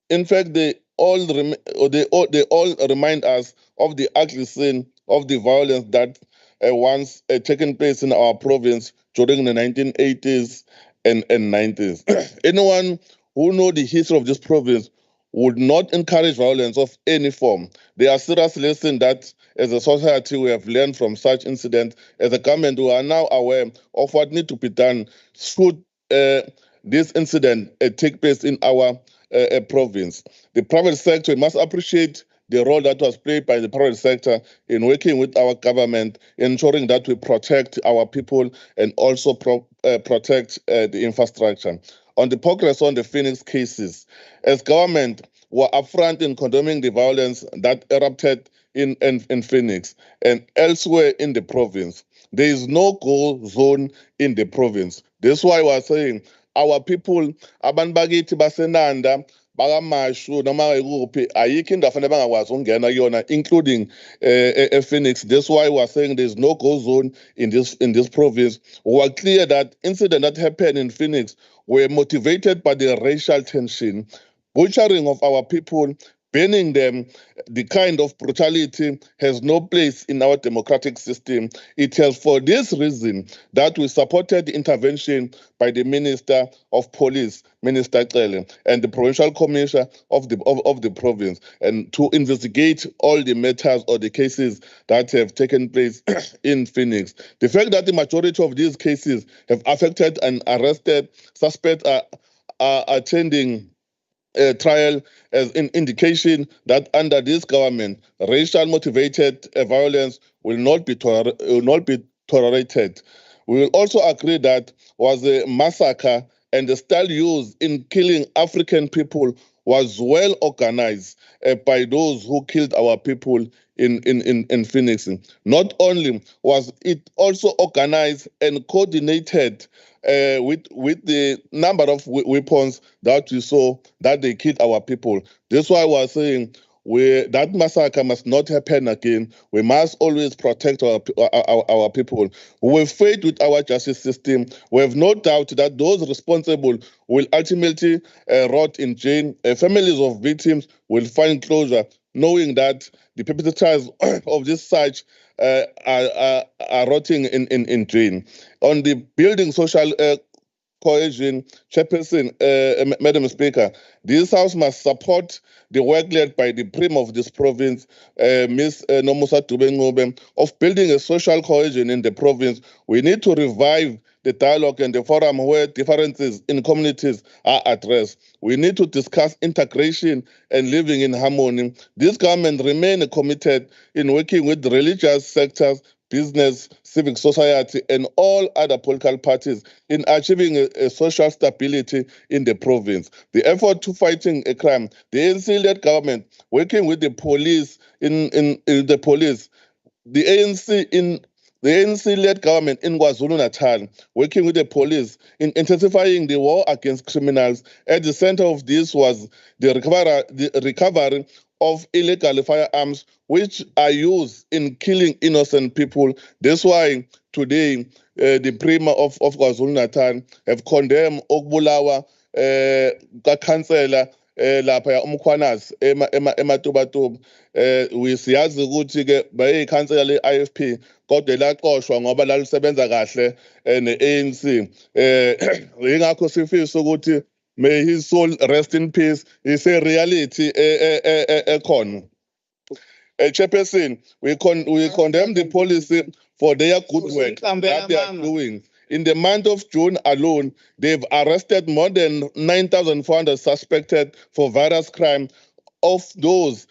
they all remind us of the ugly scene of the violence that once taken place in our province during the 1980s and 90s. Anyone who knows the history of this province would not encourage violence of any form. There are serious lessons that as a society we have learned from such incidents. As a government, we are now aware of what needs to be done should this incident take place in our province. The private sector must appreciate the role that was played by the private sector in working with our government, ensuring that we protect our people and also protect the infrastructure. On the progress on the Phoenix cases, as government, we're upfront in condemning the violence that erupted in Phoenix and elsewhere in the province. There is no go zone in the province. That's why we're saying our people, abantu bakithi basenanda, bakamashu noma ekuphi ayikho indawo fanele bangakwazi ukungena kuyona, including Phoenix. That's why we're saying there's no go zone in this province. We are clear that incident that happened in Phoenix were motivated by the racial tension, butchering of our people, banning them. The kind of brutality has no place in our democratic system. It has for this reason that we supported the intervention by the Minister of Police, Minister Cele, and the Provincial Commissioner of the province, and to investigate all the matters or the cases that have taken place in Phoenix. The fact that the majority of these cases have affected and arrested suspects are attending trial as an indication that under this government, racial motivated violence will not be tolerated. We will also agree that was a massacre and the style used in killing African people was well organized by those who killed our people in Phoenix. Not only was it also organized and coordinated with the number of weapons that we saw that they killed our people. That's why we're saying that massacre must not happen again. We must always protect our people. We have faith with our justice system. We have no doubt that those responsible will ultimately rot in jail. Families of victims will find closure, knowing that the perpetrators of this such are rotting in jail. On the building social cohesion, Chairperson, Madam Speaker, this House must support the work led by the Prim of this province, Ms. Nomusa Dube, of building a social cohesion in the province. We need to revive the dialogue and the forum where differences in communities are addressed. We need to discuss integration and living in harmony. This government remains committed in working with the religious sectors, business, civic society, and all other political parties in achieving a social stability in the province. The effort to fighting a crime, the ANC-led government working with the police in the police, the ANC-led government in KwaZulu-Natal, working with the police in intensifying the war against criminals. At the center of this was the recovery of illegal firearms, which are used in killing innocent people. That's why today the Premier of KwaZulu-Natal have condemned ukubulawa kakhansela lapha uMkhwanazi eMatubatuba. Siyazi ukuthi ke bayikhansela le-IFP kodwa laqoshwa ngoba lalisebenza kahle ne-ANC. Yingakho sifisa ukuthi may his soul rest in peace. It's a reality ekhona. Chairperson, we condemn the policy for their good work that they are doing. In the month of June alone, they've arrested more than 9,400 suspected for various crimes. Of those,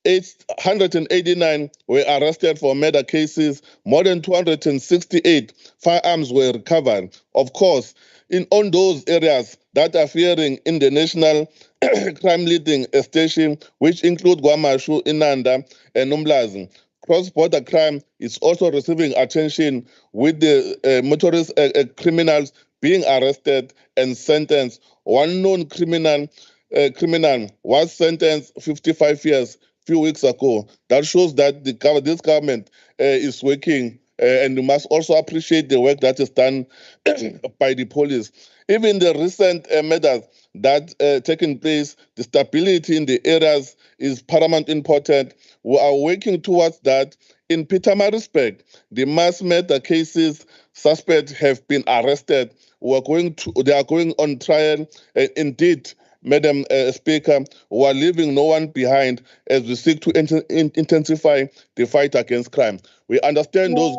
889 were arrested for murder cases. More than 268 firearms were recovered. Of course, on those areas that are fearing in the national crime leading station, which include Gwamashu, Inanda, and Umlazi. Cross-border crime is also receiving attention with the motorist criminals being arrested and sentenced. One known criminal was sentenced 55 years few weeks ago. That shows that this government is working, and we must also appreciate the work that is done by the police. Even the recent matters that taken place, the stability in the areas is paramount important. We are working towards that. In Pietermaritzburg, the mass murder cases, suspects have been arrested. They are going on trial. Indeed, Madam Speaker, we are leaving no one behind as we seek to intensify the fight against crime. We understand those,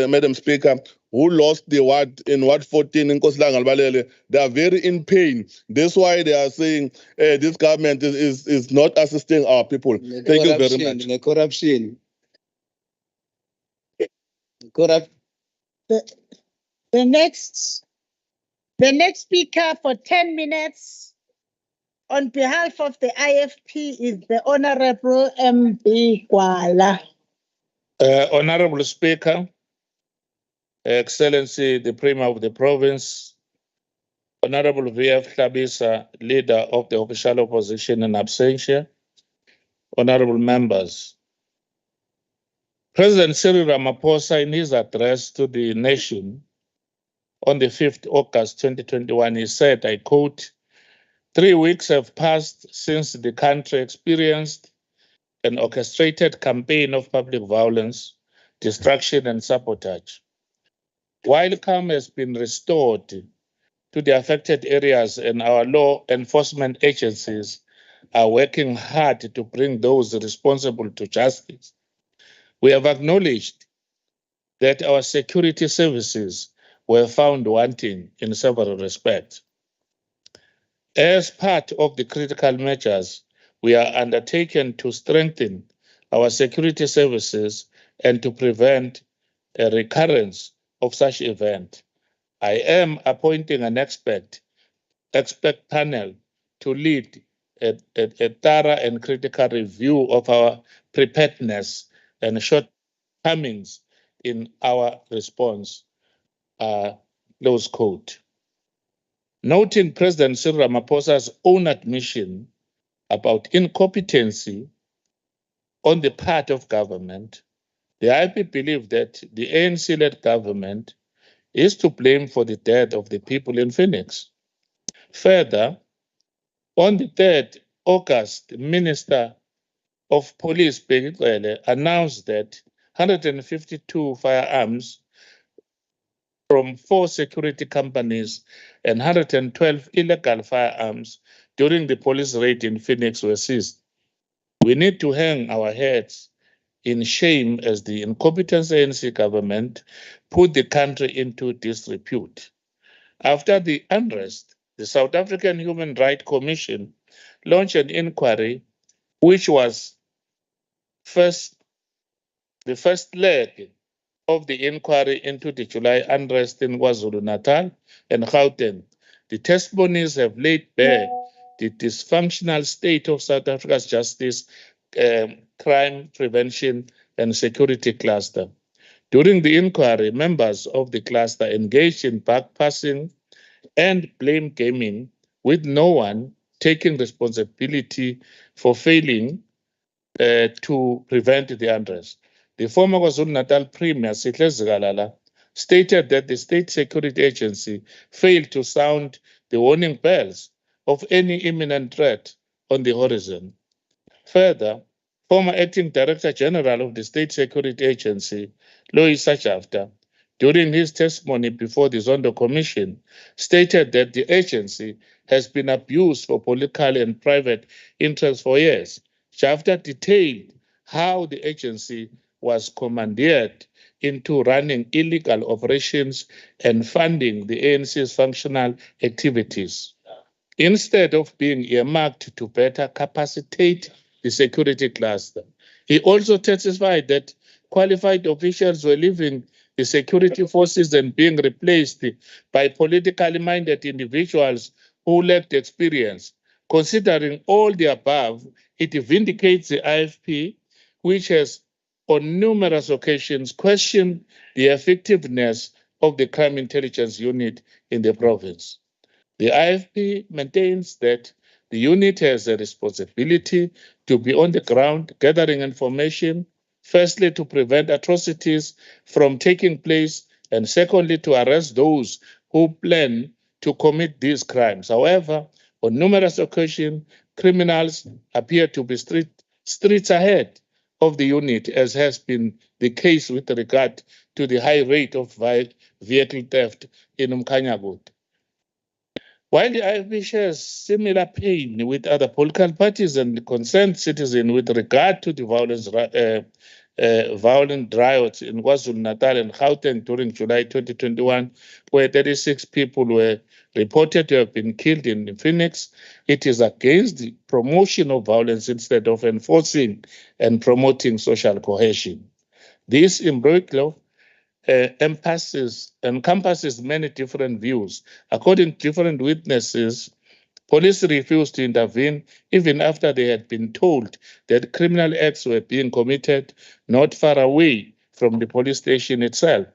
Madam Speaker, who lost the ward in Ward 14 in Nkosazana. They are very in pain. That's why they are saying this government is not assisting our people. Thank you very much. Corruption. The next speaker for 10 minutes, On behalf of the IFP is the Honorable MB Gwala. Honorable Speaker, Excellency, the Premier of the Province, Honorable VF Hlabisa, Leader of the Official Opposition in absentia, Honorable Members. President Cyril Ramaphosa, in his address to the nation on the 5th August 2021, he said, I quote, 3 weeks have passed since the country experienced an orchestrated campaign of public violence, destruction, and sabotage. While calm has been restored to the affected areas and our law enforcement agencies are working hard to bring those responsible to justice, we have acknowledged that our security services were found wanting in several respects. As part of the critical measures we are undertaking to strengthen our security services and to prevent a recurrence of such event, I am appointing an expert panel to lead a thorough and critical review of our preparedness and shortcomings in our response. Close quote. Noting President Cyril Ramaphosa's own admission about incompetency on the part of government, the IFP believe that the ANC-led government is to blame for the death of the people in Phoenix. Further, on the 3rd August, Minister of Police Begele announced that 152 firearms from 4 security companies and 112 illegal firearms during the police raid in Phoenix were seized. We need to hang our heads in shame as the incompetent ANC government put the country into disrepute. After the unrest, the South African Human Rights Commission launched an inquiry, which was the first leg of the inquiry into the July unrest in KwaZulu-Natal and Gauteng. The testimonies have laid bare the dysfunctional state of South Africa's justice, crime prevention, and security cluster. During the inquiry, members of the cluster engaged in backpassing and blame gaming, with no one taking responsibility for failing to prevent the unrest. The former KwaZulu-Natal Premier, Siphumelele Zikalala, stated that the State Security Agency failed to sound the warning bells of any imminent threat on the horizon. Further, former Acting Director General of the State Security Agency, Lois Sajafta, during his testimony before the Zondo Commission, stated that the agency has been abused for political and private interests for years. Shafta detailed how the agency was commandeered into running illegal operations and funding the ANC's functional activities, instead of being earmarked to better capacitate the security cluster. He also testified that qualified officials were leaving the security forces and being replaced by politically minded individuals who lacked experience. Considering all the above, it vindicates the IFP, which has on numerous occasions questioned the effectiveness of the Crime Intelligence Unit in the province. The IFP maintains that the unit has a responsibility to be on the ground gathering information, firstly to prevent atrocities from taking place, and secondly to arrest those who plan to commit these crimes. However, on numerous occasions, criminals appear to be streets ahead of the unit, as has been the case with regard to the high rate of vehicle theft in Umkhanyagut. While the IFP shares similar pain with other political parties and concerned citizens with regard to the violent riots in KwaZulu-Natal and Gauteng during July 2021, where 36 people were reported to have been killed in Phoenix, it is against the promotion of violence instead of enforcing and promoting social cohesion. This imbroglio encompasses many different views. According to different witnesses, Police refused to intervene even after they had been told that criminal acts were being committed not far away from the police station itself.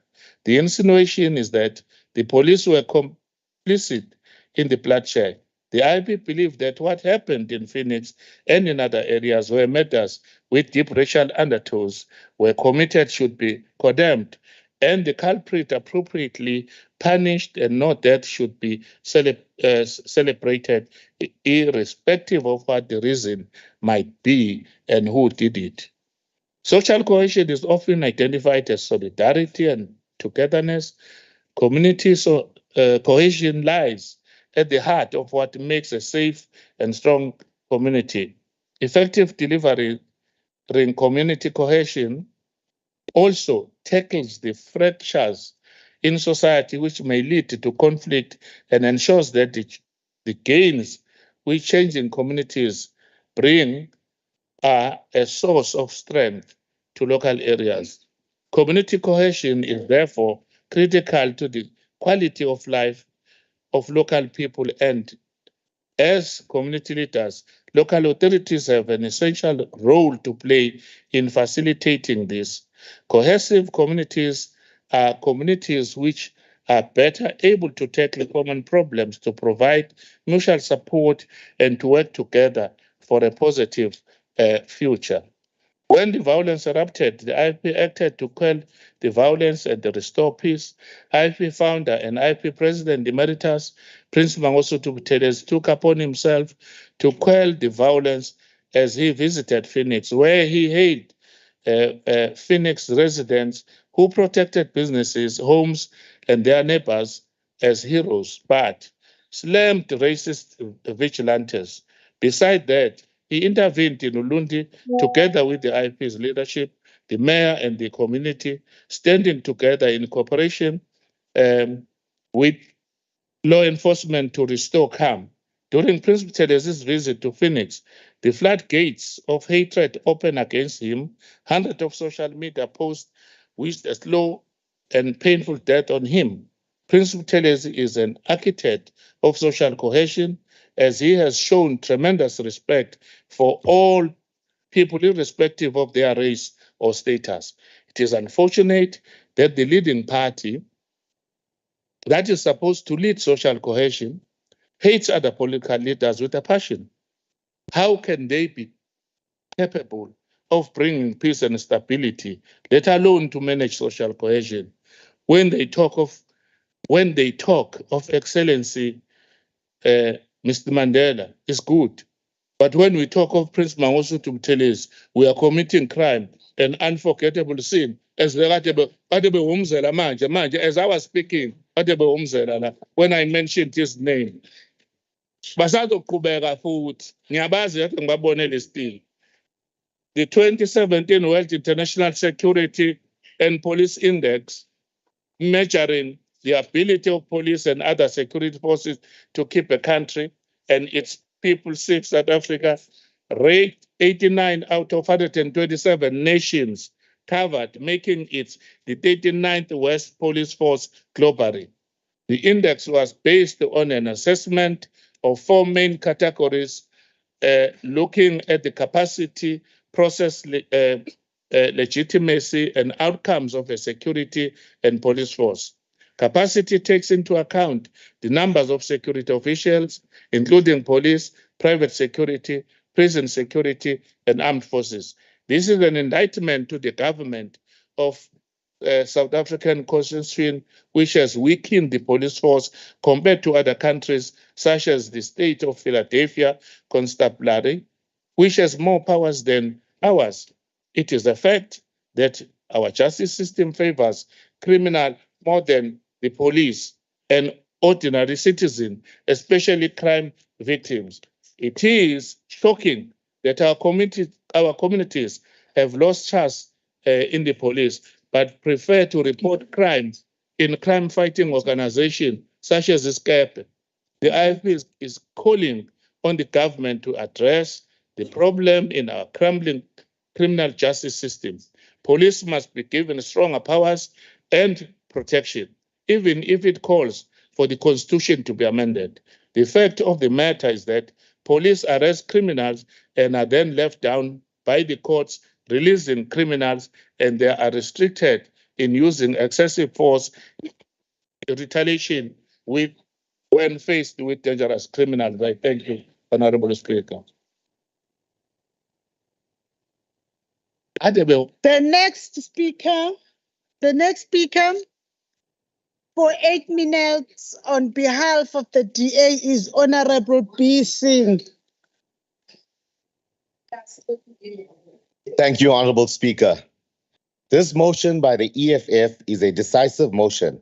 The insinuation is that the police were complicit in the bloodshed. The IP believed that what happened in Phoenix and in other areas where matters with deep racial undertones were committed should be condemned, and the culprit appropriately punished, and no death should be celebrated, irrespective of what the reason might be and who did it. Social cohesion is often identified as solidarity and togetherness. Community cohesion lies at the heart of what makes a safe and strong community. Effective delivery in community cohesion also tackles the fractures in society which may lead to conflict and ensures that the gains which changing communities bring are a source of strength to local areas. Community cohesion is therefore critical to the quality of life of local people, and as community leaders, local authorities have an essential role to play in facilitating this. Cohesive communities are communities which are better able to tackle common problems, to provide mutual support, and to work together for a positive future. When the violence erupted, the IFP acted to quell the violence and to restore peace. IFP founder and IFP president emeritus, Prince Mangosuthu Buthelezi, took upon himself to quell the violence as he visited Phoenix, where he hailed Phoenix residents who protected businesses, homes, and their neighbors as heroes, but slammed racist vigilantes. Beside that, he intervened in Ulundi together with the IP's leadership, the mayor, and the community, standing together in cooperation with law enforcement to restore calm. During Prince Buthelezi's visit to Phoenix, the floodgates of hatred opened against him. Hundreds of social media posts wished a slow and painful death on him. Prince Buthelezi is an architect of social cohesion, as he has shown tremendous respect for all people, irrespective of their race or status. It is unfortunate that the leading party that is supposed to lead social cohesion hates other political leaders with a passion. How can they be capable of bringing peace and stability, let alone to manage social cohesion, when they talk of excellency? Mr. Mandela is good, but when we talk of Prince Mangosuthu Buthelezi, we are committing crime, an unforgettable sin. As as I was speaking, when I mentioned his name, basazoqhubeka futhi ngiyabazi kade ngibabone lesitili. The 2017 World International Security and Police Index, measuring the ability of police and other security forces to keep a country and its people safe, South Africa ranked 89 out of 127 nations covered, making it the 39th worst police force globally. The index was based on an assessment of four main categories, looking at the capacity, process, legitimacy, and outcomes of a security and police force. Capacity takes into account the numbers of security officials, including police, private security, prison security, and armed forces. This is an indictment to the government of South African Constitution, which has weakened the police force compared to other countries, such as the state of Philadelphia Constabulary, which has more powers than ours. It is a fact that our justice system favors criminal more than the police and ordinary citizen, especially crime victims. It is shocking that our communities have lost trust in the police, but prefer to report crimes in crime-fighting organizations such as the SCAP. The IFP is calling on the government to address the problem in our crumbling criminal justice system. Police must be given stronger powers and protection, even if it calls for the Constitution to be amended. The fact of the matter is that police arrest criminals and are then left down by the courts, releasing criminals, and they are restricted in using excessive force in retaliation when faced with dangerous criminals. I thank you, Honorable Speaker. The next speaker for 8 minutes on behalf of the DA is Honorable B. Singh. Thank you, Honorable Speaker. This motion by the EFF is a decisive motion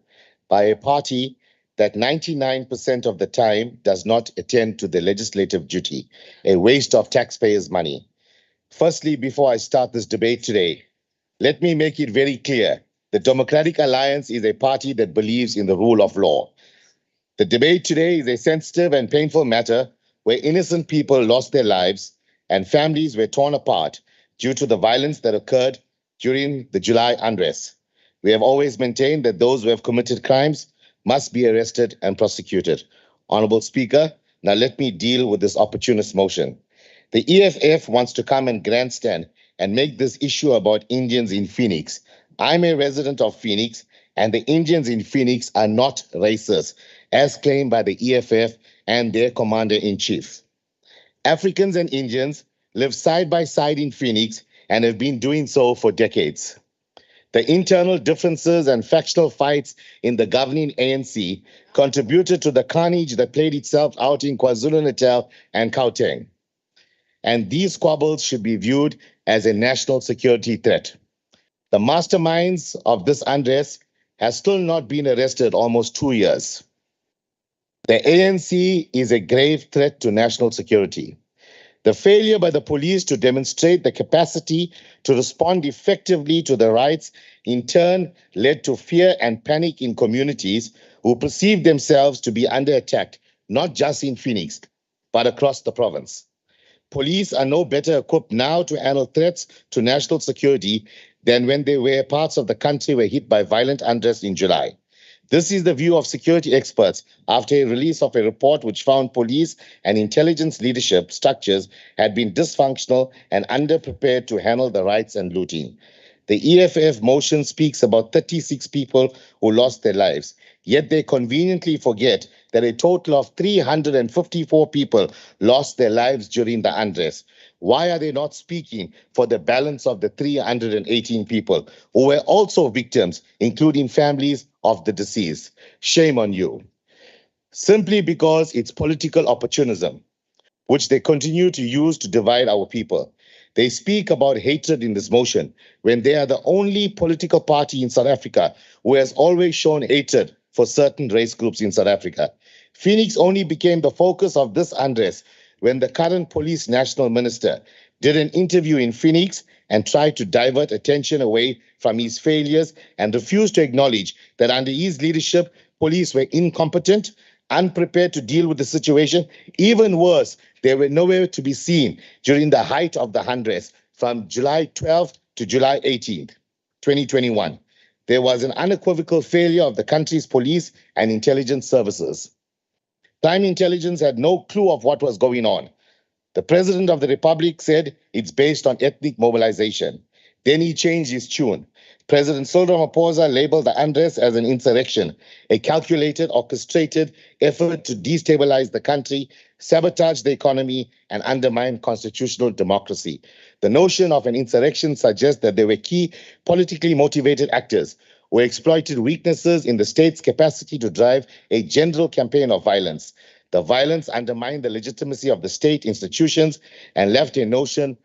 by a party that 99% of the time does not attend to the legislative duty, a waste of taxpayers' money. Firstly, before I start this debate today, let me make it very clear. The Democratic Alliance is a party that believes in the rule of law. The debate today is a sensitive and painful matter where innocent people lost their lives and families were torn apart due to the violence that occurred during the July unrest. We have always maintained that those who have committed crimes must be arrested and prosecuted. Honorable Speaker, now let me deal with this opportunist motion. The EFF wants to come and grandstand and make this issue about Indians in Phoenix. I'm a resident of Phoenix, and the Indians in Phoenix are not racist, as claimed by the EFF and their commander-in-chief. Africans and Indians live side by side in Phoenix and have been doing so for decades. The internal differences and factional fights in the governing ANC contributed to the carnage that played itself out in KwaZulu-Natal and Gauteng. And these squabbles should be viewed as a national security threat. The masterminds of this unrest has still not been arrested almost 2 years. The ANC is a grave threat to national security. The failure by the police to demonstrate the capacity to respond effectively to the riots in turn led to fear and panic in communities who perceived themselves to be under attack, not just in Phoenix, but across the province. Police are no better equipped now to handle threats to national security than when they were parts of the country were hit by violent unrest in July. This is the view of security experts after a release of a report which found police and intelligence leadership structures had been dysfunctional and underprepared to handle the riots and looting. The EFF motion speaks about 36 people who lost their lives, yet they conveniently forget that a total of 354 people lost their lives during the unrest. Why are they not speaking for the balance of the 318 people who were also victims, including families of the deceased? Shame on you. Simply because it's political opportunism, which they continue to use to divide our people. They speak about hatred in this motion when they are the only political party in South Africa who has always shown hatred for certain race groups in South Africa. Phoenix only became the focus of this unrest when the current police national minister did an interview in Phoenix and tried to divert attention away from his failures and refused to acknowledge that under his leadership, police were incompetent, unprepared to deal with the situation. Even worse, they were nowhere to be seen during the height of the unrest from July 12th to July 18th, 2021. There was an unequivocal failure of the country's police and intelligence services. Crime intelligence had no clue of what was going on. The President of the Republic said it's based on ethnic mobilization. Then he changed his tune. President Cyril Ramaphosa labeled the unrest as an insurrection, a calculated, orchestrated effort to destabilize the country, sabotage the economy, and undermine constitutional democracy. The notion of an insurrection suggests that there were key politically motivated actors who exploited weaknesses in the state's capacity to drive a general campaign of violence. The violence undermined the legitimacy of the state institutions and left a nation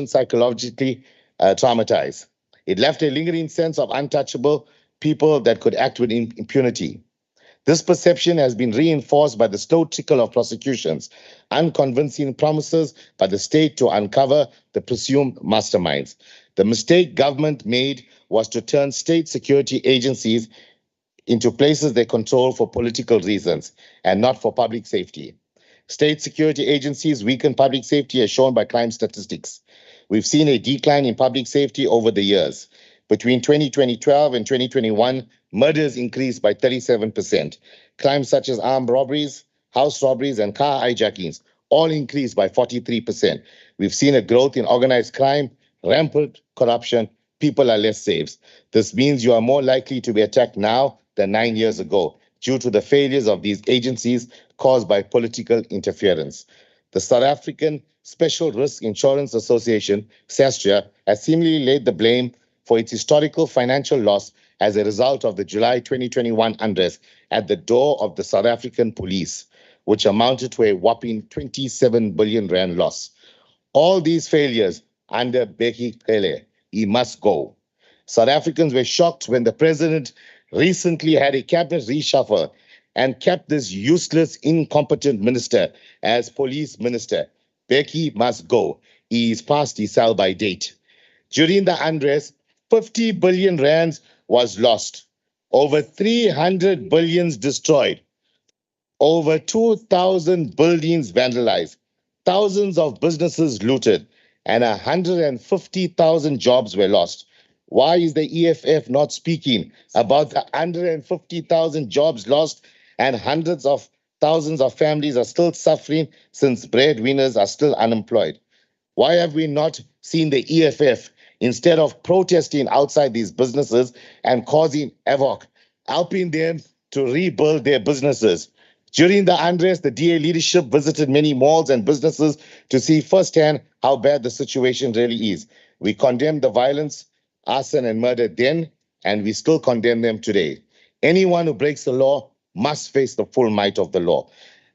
psychologically traumatized. It left a lingering sense of untouchable people that could act with impunity. This perception has been reinforced by the slow trickle of prosecutions, unconvincing promises by the state to uncover the presumed masterminds. The mistake government made was to turn state security agencies into places they control for political reasons and not for public safety. State security agencies weaken public safety as shown by crime statistics. We've seen a decline in public safety over the years. Between 2012 and 2021, murders increased by 37%. Crimes such as armed robberies, house robberies, and car hijackings all increased by 43%. We've seen a growth in organized crime, rampant corruption. People are less safe. This means you are more likely to be attacked now than 9 years ago due to the failures of these agencies caused by political interference. The South African Special Risk Insurance Association, SASTRA, has seemingly laid the blame for its historical financial loss as a result of the July 2021 unrest at the door of the South African police, which amounted to a whopping 27 billion rand loss. All these failures under Bheki Cele, he must go. South Africans were shocked when the president recently had a cabinet reshuffle and kept this useless, incompetent minister as police minister. Bheki must go. He is past his sell-by date. During the unrest, 50 billion rands was lost, over 300 billions destroyed, over 2,000 buildings vandalized, thousands of businesses looted, and 150,000 jobs were lost. Why is the EFF not speaking about the 150,000 jobs lost and hundreds of thousands of families are still suffering since breadwinners are still unemployed? Why have we not seen the EFF, instead of protesting outside these businesses and causing havoc, helping them to rebuild their businesses? During the unrest, the DA leadership visited many malls and businesses to see firsthand how bad the situation really is. We condemned the violence, arson, and murder then, and we still condemn them today. Anyone who breaks the law must face the full might of the law.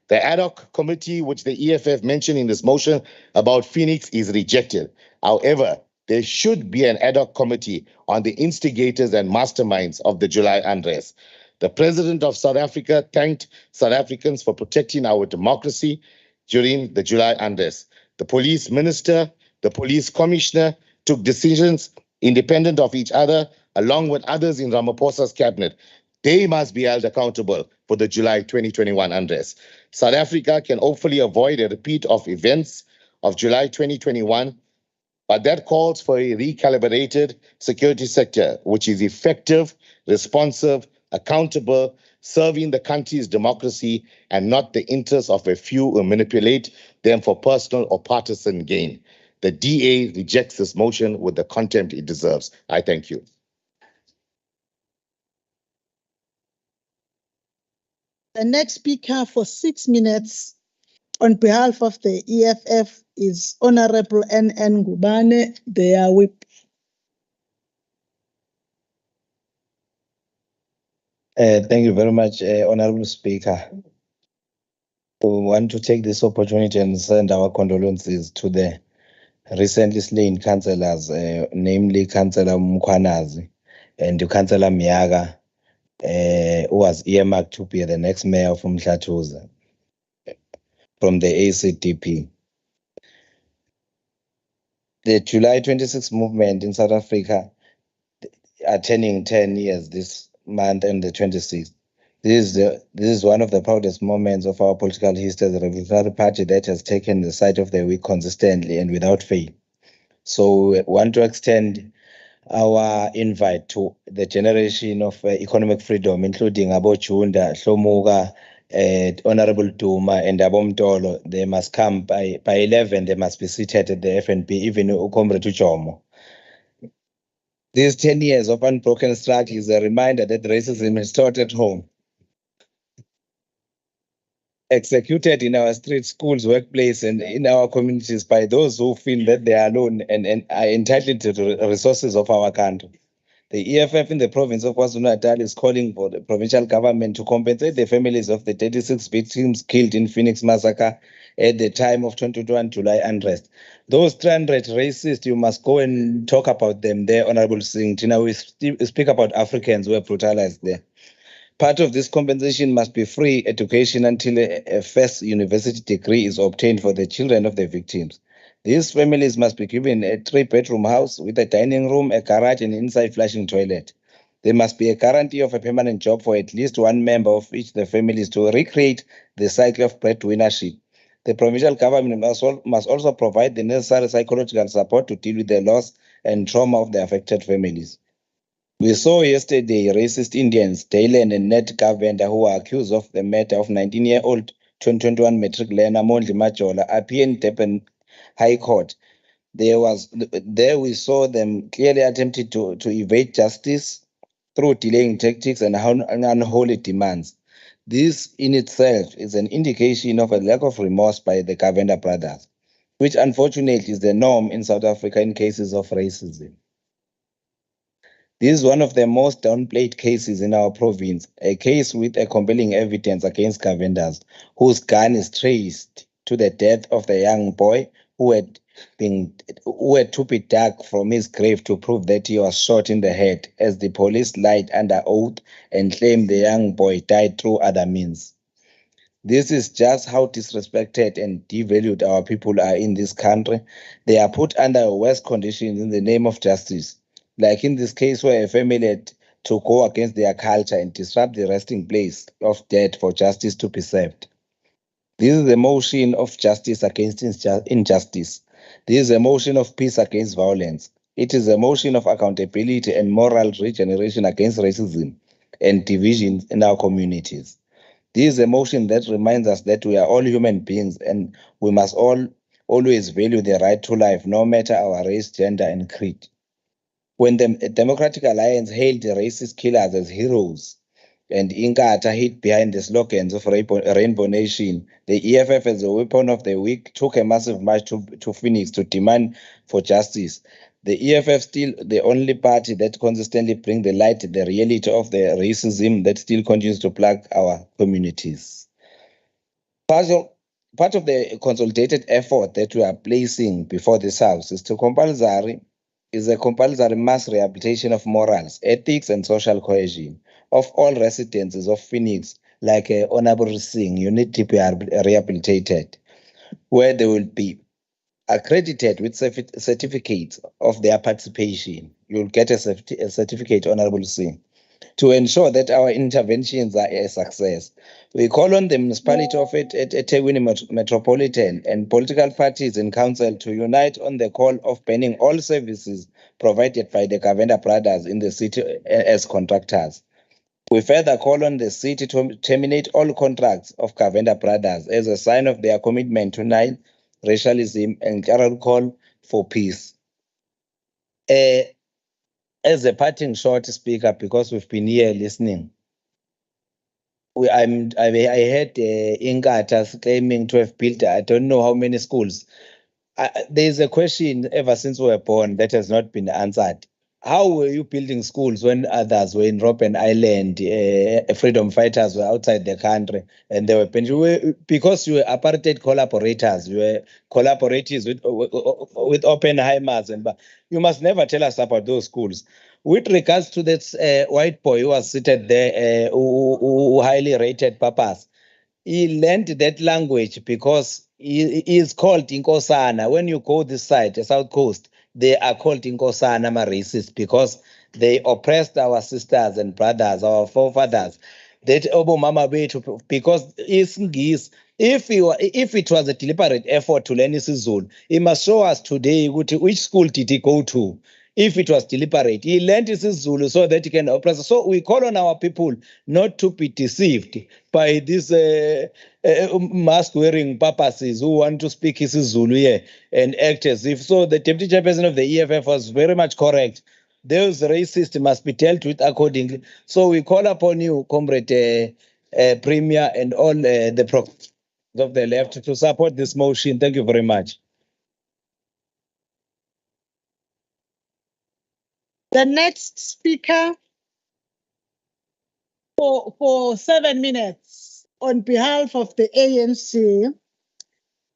The ad hoc committee, which the EFF mentioned in this motion about Phoenix, is rejected. However, there should be an ad hoc committee on the instigators and masterminds of the July unrest. The president of South Africa thanked South Africans for protecting our democracy during the July unrest. The police minister, the police commissioner took decisions independent of each other, along with others in Ramaphosa's cabinet. They must be held accountable for the July 2021 unrest. South Africa can hopefully avoid a repeat of events of July 2021, but that calls for a recalibrated security sector, which is effective, responsive, accountable, serving the country's democracy and not the interests of a few who manipulate them for personal or partisan gain. The DA rejects this motion with the contempt it deserves. I thank you. The next speaker for 6 minutes on behalf of the EFF is Honorable N.N. Ngubane, their whip. Thank you very much, Honorable Speaker. We want to take this opportunity and send our condolences to the recently slain councillors, namely Councillor Mkhwanazi and Councillor Miyaga, who was earmarked to be the next mayor of uMsunduzi from the ACDP. The July 26 movement in South Africa are turning 10 years this month and the 26th. This is one of the proudest moments of our political history as a revolutionary party that has taken the side of the weak consistently and without fail. So we want to extend our invite to the generation of economic freedom, including Abo Chunda, Hlomuga, Honorable Duma, and Abomtolo. They must come by 11. They must be seated at the FNB, even Ukomre Tuchomo. These 10 years of unbroken struggle is a reminder that racism is taught at home, executed in our streets, schools, workplace, and in our communities by those who feel that they are alone and are entitled to the resources of our country. The EFF in the province of KwaZulu-Natal is calling for the provincial government to compensate the families of the 36 victims killed in Phoenix massacre at the time of 2021 July unrest. Those 300 racists, you must go and talk about them there, Honorable Singh. Tina, we speak about Africans who were brutalized there. Part of this compensation must be free education until a first university degree is obtained for the children of the victims. These families must be given a 3-bedroom house with a dining room, a garage, and inside flushing toilet. There must be a guarantee of a permanent job for at least one member of each of the families to recreate the cycle of breadwinnership. The provincial government must also provide the necessary psychological support to deal with the loss and trauma of the affected families. We saw yesterday racist Indians, Dayland and Ned Gavenda, who were accused of the murder of 19-year-old 2021 matric learner Mondli Majola appear in Durban High Court. There we saw them clearly attempting to evade justice through delaying tactics and unholy demands. This in itself is an indication of a lack of remorse by the Kavenda brothers, which unfortunately is the norm in South Africa in cases of racism. This is one of the most downplayed cases in our province, a case with a compelling evidence against Kavendas, whose gun is traced to the death of the young boy who had to be dug from his grave to prove that he was shot in the head, as the police lied under oath and claimed the young boy died through other means. This is just how disrespected and devalued our people are in this country. They are put under worse conditions in the name of justice, like in this case where a family had to go against their culture and disrupt the resting place of death for justice to be served. This is a motion of justice against injustice. This is a motion of peace against violence. It is a motion of accountability and moral regeneration against racism and division in our communities. This is a motion that reminds us that we are all human beings and we must always value the right to life, no matter our race, gender, and creed. When the Democratic Alliance hailed the racist killers as heroes and Inkatha hid behind the slogans of Rainbow Nation, the EFF as a weapon of the week took a massive march to Phoenix to demand for justice. The EFF still the only party that consistently brings the light the reality of the racism that still continues to plague our communities. Part of the consolidated effort that we are placing before this House is a compulsory mass rehabilitation of morals, ethics, and social cohesion of all residents of Phoenix, like Honorable Singh. You need to be rehabilitated, where they will be accredited with certificates of their participation. You'll get a certificate, Honorable Singh, to ensure that our interventions are a success. We call on the municipality of eThekwini Metropolitan and political parties in council to unite on the call of banning all services provided by the Kavenda brothers in the city as contractors. We further call on the city to terminate all contracts of Kavenda brothers as a sign of their commitment to racialism and general call for peace. As a parting short speaker, because we've been here listening, I heard Inkatha claiming to have built I don't know how many schools. There's a question ever since we were born that has not been answered. How were you building schools when others were in Robben Island, freedom fighters were outside the country, and they were because you were apartheid collaborators, you were collaborators with Oppenheimers, and you must never tell us about those schools. With regards to this white boy who was seated there, who highly rated papas, he learned that language because he is called Inkosana. When you go this side, the South Coast, they are called Inkosana racists because they oppressed our sisters and brothers, our forefathers. That Mama because if it was a deliberate effort to learn isiZulu, he must show us today which school did he go to. If it was deliberate, he learned isiZulu so that he can oppress. So we call on our people not to be deceived by these mask-wearing papacies who want to speak isiZulu here and act as if. So the deputy chairperson of the EFF was very much correct. Those racists must be dealt with accordingly. So we call upon you, Comrade Premier, and all the programs of the left to support this motion. Thank you very much. The next speaker for 7 minutes on behalf of the ANC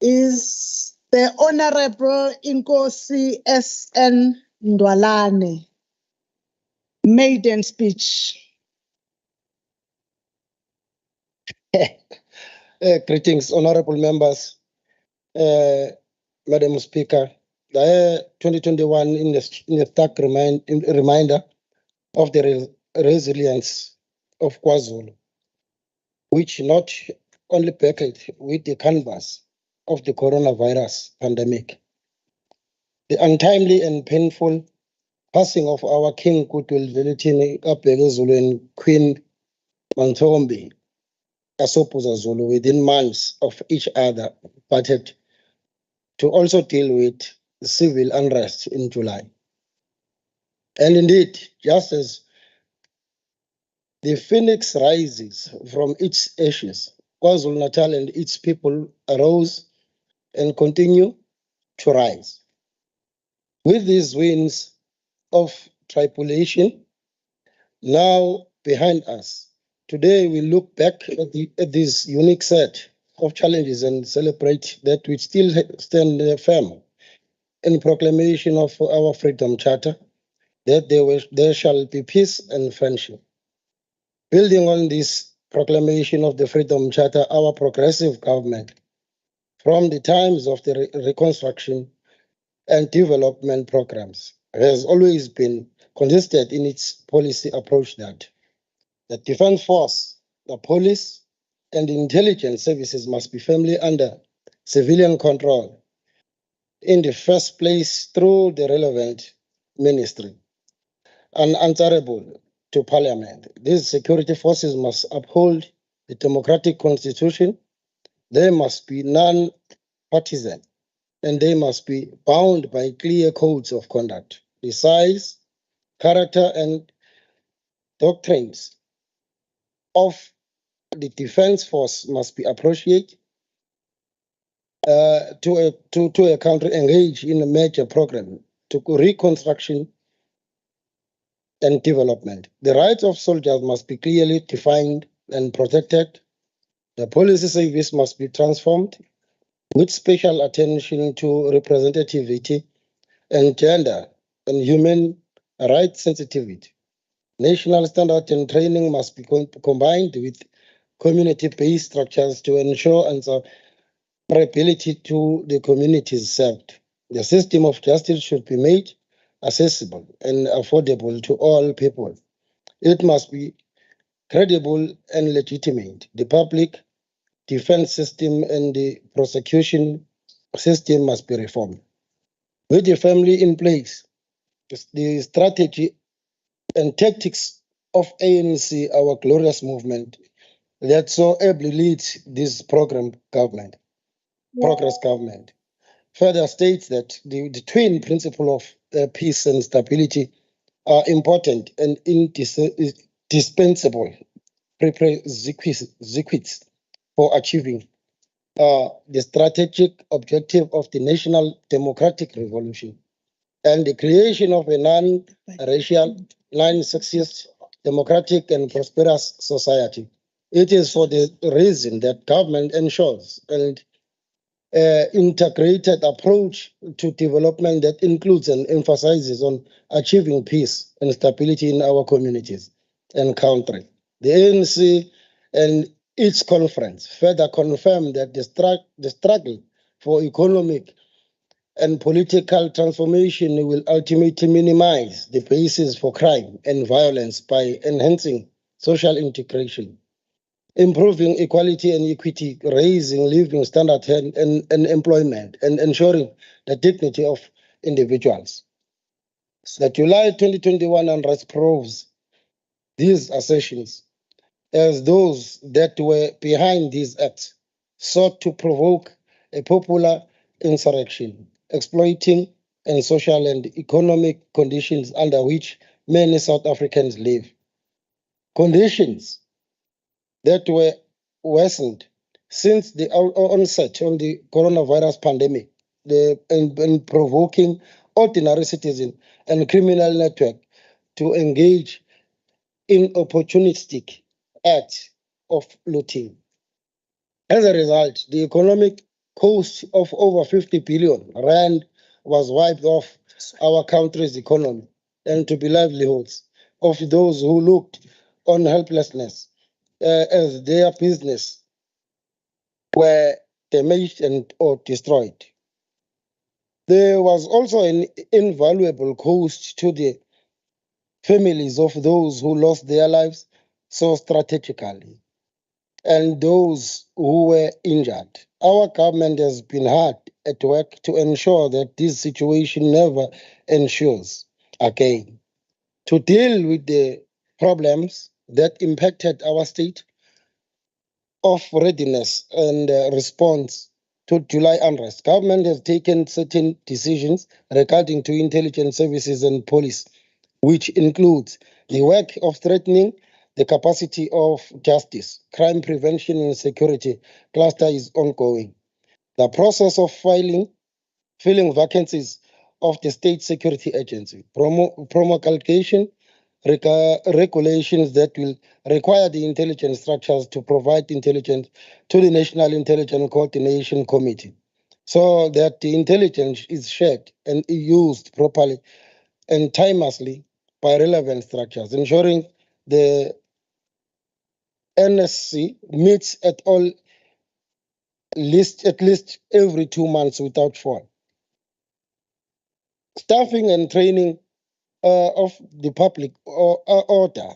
is the Honorable Inkosi S.N. Ndwalane. Maiden speech. Greetings, honorable members, Madam Speaker. The 2021 in a stark reminder of the resilience of KwaZulu, which not only backled with the canvas of the coronavirus pandemic. The untimely and painful passing of our King Goodwill Velithini Kabheka Zulu and Queen Mantombi Asopuza Zulu within months of each other, but had to also deal with civil unrest in July. And indeed, just as the phoenix rises from its ashes, KwaZulu-Natal and its people arose and continue to rise. With these winds of tribulation now behind us, today we look back at this unique set of challenges and celebrate that we still stand firm in proclamation of our Freedom Charter, that there shall be peace and friendship. Building on this proclamation of the Freedom Charter, our progressive government, from the times of the reconstruction and development programs, has always been consistent in its policy approach that the defense force, the police, and the intelligence services must be firmly under civilian control in the first place through the relevant ministry and answerable to Parliament. These security forces must uphold the democratic constitution. They must be non-partisan, and they must be bound by clear codes of conduct. The size, character, and doctrines of the defense force must be appropriate to a country engaged in a major program to reconstruction and development. The rights of soldiers must be clearly defined and protected. The policy service must be transformed with special attention to representativity and gender and human rights sensitivity. National standard and training must be combined with community-based structures to ensure answerability to the communities served. The system of justice should be made accessible and affordable to all people. It must be credible and legitimate. The public defense system and the prosecution system must be reformed. With the family in place, the strategy and tactics of ANC, our glorious movement, that so ably leads this progress government, further states that the twin principle of peace and stability are important and indispensable prerequisites for achieving the strategic objective of the national democratic revolution and the creation of a non-racial, non-sexist, democratic and prosperous society. It is for the reason that government ensures an integrated approach to development that includes and emphasizes on achieving peace and stability in our communities and country. The ANC and its conference further confirmed that the struggle for economic and political transformation will ultimately minimize the basis for crime and violence by enhancing social integration, improving equality and equity, raising living standards and employment, and ensuring the dignity of individuals. The July 2021 unrest proves these assertions, as those that were behind these acts sought to provoke a popular insurrection, exploiting and social and economic conditions under which many South Africans live. Conditions that were worsened since the onset of the coronavirus pandemic and provoking ordinary citizens and criminal network to engage in opportunistic acts of looting. As a result, the economic cost of over 50 billion rand was wiped off our country's economy and to be livelihoods of those who looked on helplessness as their business were damaged and or destroyed. There was also an invaluable cost to the families of those who lost their lives so strategically and those who were injured. Our government has been hard at work to ensure that this situation never ensures again. To deal with the problems that impacted our state, of readiness and response to July unrest, government has taken certain decisions regarding to intelligence services and police, which includes the work of strengthening the capacity of justice, crime prevention and security cluster is ongoing. The process of filling vacancies of the State Security Agency, promulgation regulations that will require the intelligence structures to provide intelligence to the National Intelligence Coordination Committee so that the intelligence is shared and used properly and timelessly by relevant structures, ensuring the NSC meets at least every 2 months without fault. Staffing and training of the public order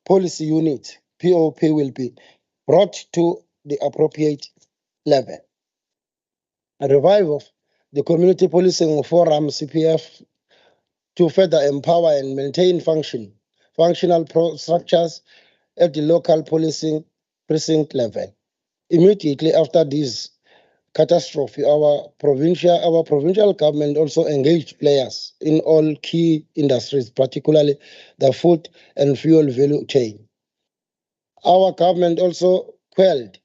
policy unit, POP, will be brought to the appropriate level. A revival of the community policing forum, CPF, to further empower and maintain functional structures at the local policing precinct level. Immediately after this catastrophe, our provincial government also engaged players in all key industries, particularly the food and fuel value chain. Our government also quelled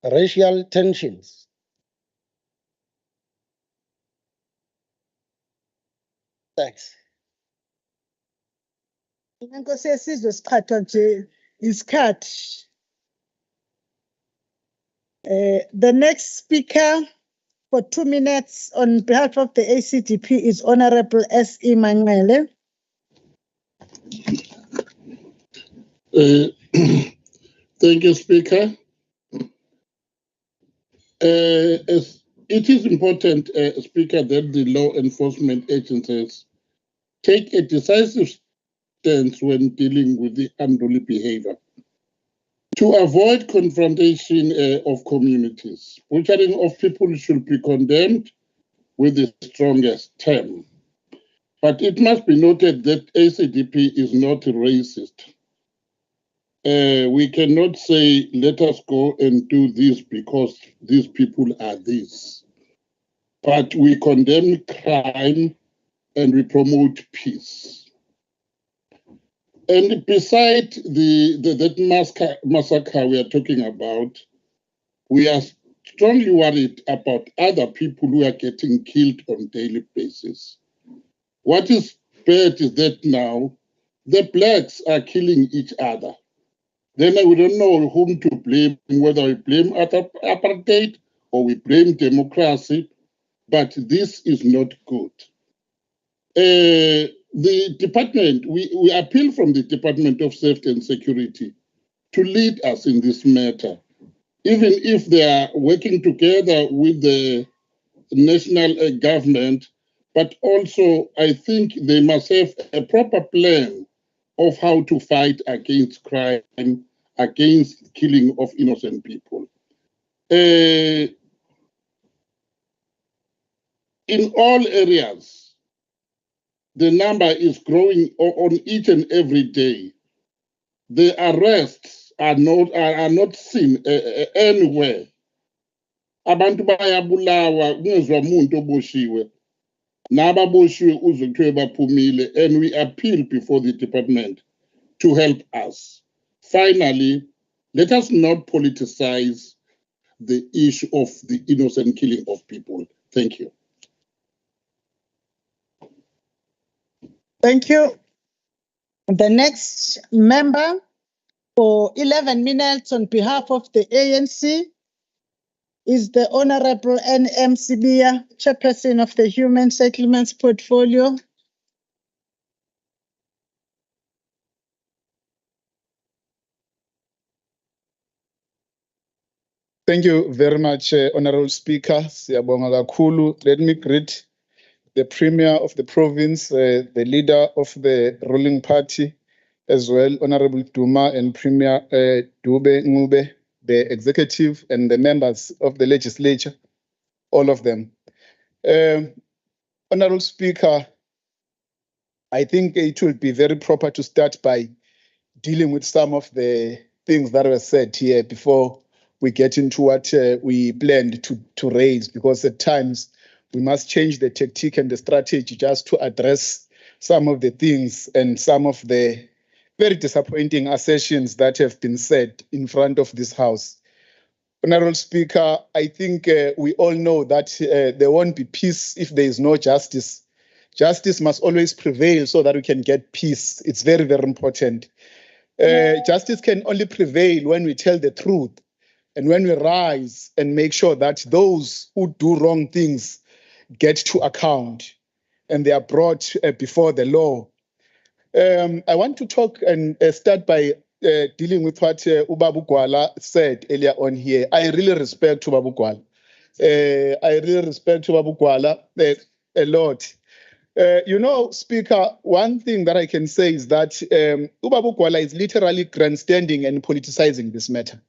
racial tensions. Thanks. Inkosi yesizwe siqhathwa nje isikhathi. The next speaker for 2 minutes on behalf of the ACDP is Honorable S.E. Manqele. Thank you, Speaker. It is important, Speaker, that the law enforcement agencies take a decisive stance when dealing with the unruly behavior. To avoid confrontation of communities, butchering of people should be condemned with the strongest term. But it must be noted that ACDP is not racist. We cannot say, let us go and do this because these people are this. But we condemn crime and we promote peace. And beside that massacre we are talking about, we are strongly worried about other people who are getting killed on a daily basis. What is bad is that now the blacks are killing each other. Then we don't know whom to blame, whether we blame apartheid or we blame democracy, but this is not good. The department, we appeal from the Department of Safety and Security to lead us in this matter, even if they are working together with the national government, but also I think they must have a proper plan of how to fight against crime, against killing of innocent people. In all areas, the number is growing on each and every day. The arrests are not seen anywhere. Abantu bayabulawa kungezwa umuntu oboshiwe. Nababoshiwe uzwe kuthiwe baphumile, and we appeal before the department to help us. Finally, let us not politicize the issue of the innocent killing of people. Thank you. Thank you. The next member for 11 minutes on behalf of the ANC is the Honorable LM Meyer, Chairperson of the Human Settlements Portfolio. Thank you very much, Honorable Speaker. Siyabonga kakhulu. Let me greet the Premier of the province, the leader of the ruling party, as well, Honorable Duma and Premier Dube Ngube, the executive and the members of the legislature, all of them. Honorable Speaker, I think it will be very proper to start by dealing with some of the things that were said here before we get into what we planned to raise, because at times we must change the tactic and the strategy just to address some of the things and some of the very disappointing assertions that have been said in front of this House. Honorable Speaker, I think we all know that there won't be peace if there is no justice. Justice must always prevail so that we can get peace. It's very, very important. Justice can only prevail when we tell the truth and when we rise and make sure that those who do wrong things get to account and they are brought before the law. I want to talk and start by dealing with what Ubabu Gwala said earlier on here. I really respect Ubabu Gwala. I really respect Ubabu Gwala a lot. You know, Speaker, one thing that I can say is that Ubabu Gwala is literally grandstanding and politicizing this matter.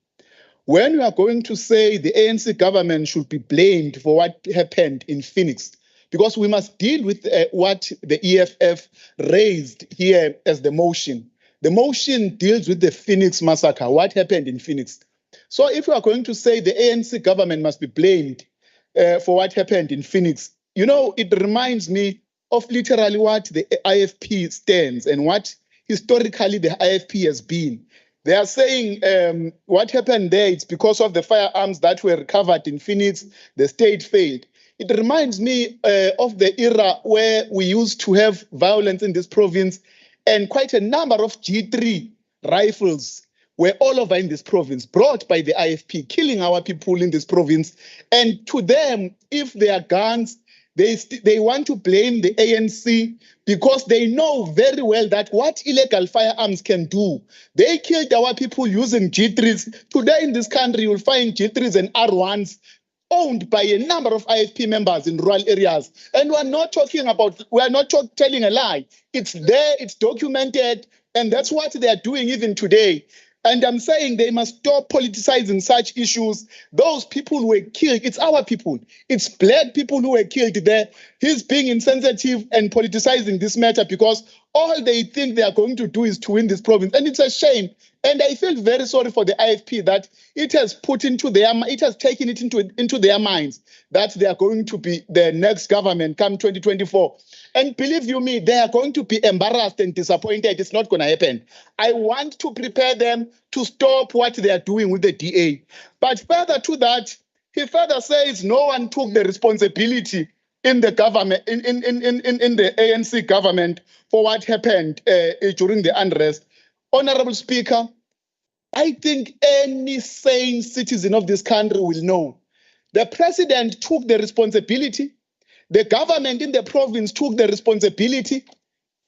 When we are going to say the ANC government should be blamed for what happened in Phoenix, because we must deal with what the EFF raised here as the motion. The motion deals with the Phoenix massacre, what happened in Phoenix. So if we are going to say the ANC government must be blamed for what happened in Phoenix, you know, it reminds me of literally what the IFP stands and what historically the IFP has been. They are saying what happened there, it's because of the firearms that were recovered in Phoenix, the state failed. It reminds me of the era where we used to have violence in this province, and quite a number of G3 rifles were all over in this province, brought by the IFP, killing our people in this province. And to them, if they are guns, they want to blame the ANC because they know very well that what illegal firearms can do. They killed our people using G3s. Today in this country, you'll find G3s and R1s owned by a number of IFP members in rural areas. And we're not telling a lie. It's there, it's documented, and that's what they are doing even today. And I'm saying they must stop politicizing such issues. Those people who were killed, it's our people. It's black people who were killed there. He's being insensitive and politicizing this matter because all they think they are going to do is to win this province. And it's a shame. And I feel very sorry for the IFP that it has taken it into their minds that they are going to be the next government come 2024. And believe you me, they are going to be embarrassed and disappointed. It's not going to happen. I want to prepare them to stop what they are doing with the DA. But further to that, he further says no one took the responsibility in the government, in the ANC government for what happened during the unrest. Honorable Speaker, I think any sane citizen of this country will know the president took the responsibility. The government in the province took the responsibility.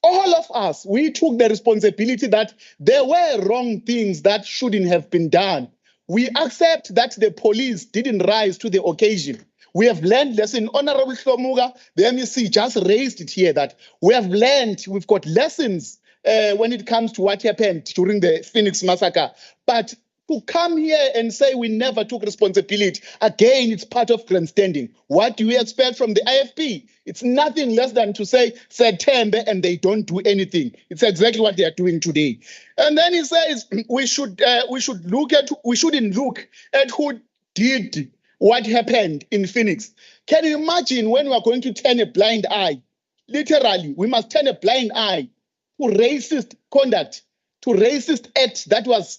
All of us, we took the responsibility that there were wrong things that shouldn't have been done. We accept that the police didn't rise to the occasion. We have learned lesson. Honorable Hlomuga, the MEC just raised it here that we have learned, we've got lessons when it comes to what happened during the Phoenix massacre. But to come here and say we never took responsibility, again, it's part of grandstanding. What do we expect from the IFP? It's nothing less than to say September and they don't do anything. It's exactly what they are doing today. And then he says we shouldn't look at who did what happened in Phoenix. Can you imagine when we are going to turn a blind eye? Literally, we must turn a blind eye to racist conduct, to racist act that was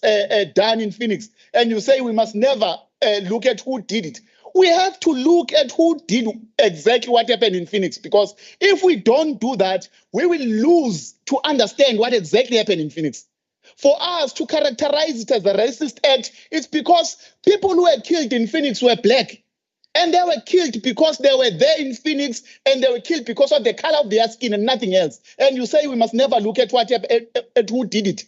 done in Phoenix. And you say we must never look at who did it. We have to look at who did exactly what happened in Phoenix, because if we don't do that, we will lose to understand what exactly happened in Phoenix. For us to characterize it as a racist act, it's because people who were killed in Phoenix were black. And they were killed because they were there in Phoenix, and they were killed because of the color of their skin and nothing else. And you say we must never look at at who did it.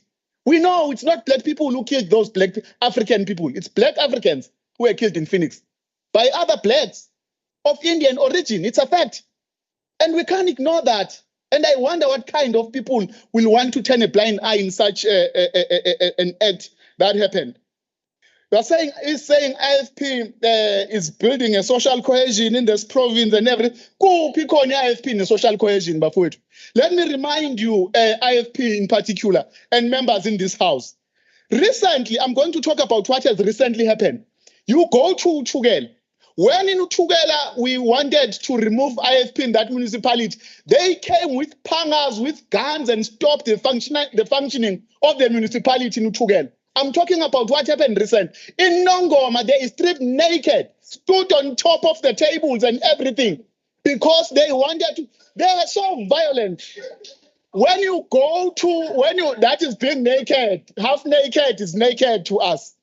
We know it's not black people who killed those black African people. It's black Africans who were killed in Phoenix by other blacks of Indian origin. It's a fact. And we can't ignore that. And I wonder what kind of people will want to turn a blind eye in such an act that happened. He's saying IFP is building a social cohesion in this province and everything. IFP in social cohesion, Let me remind you, IFP in particular, and members in this house, Recently, I'm going to talk about what has recently happened. You go to Thugela. When in Thugela, we wanted to remove IFP in that municipality, they came with pangas, with guns, and stopped the functioning of the municipality in Thugela. I'm talking about what happened recently. In Nongoma, they stripped naked, stood on top of the tables and everything, because they wanted to, they were so violent. When you go to, that is being naked, half naked is naked to us.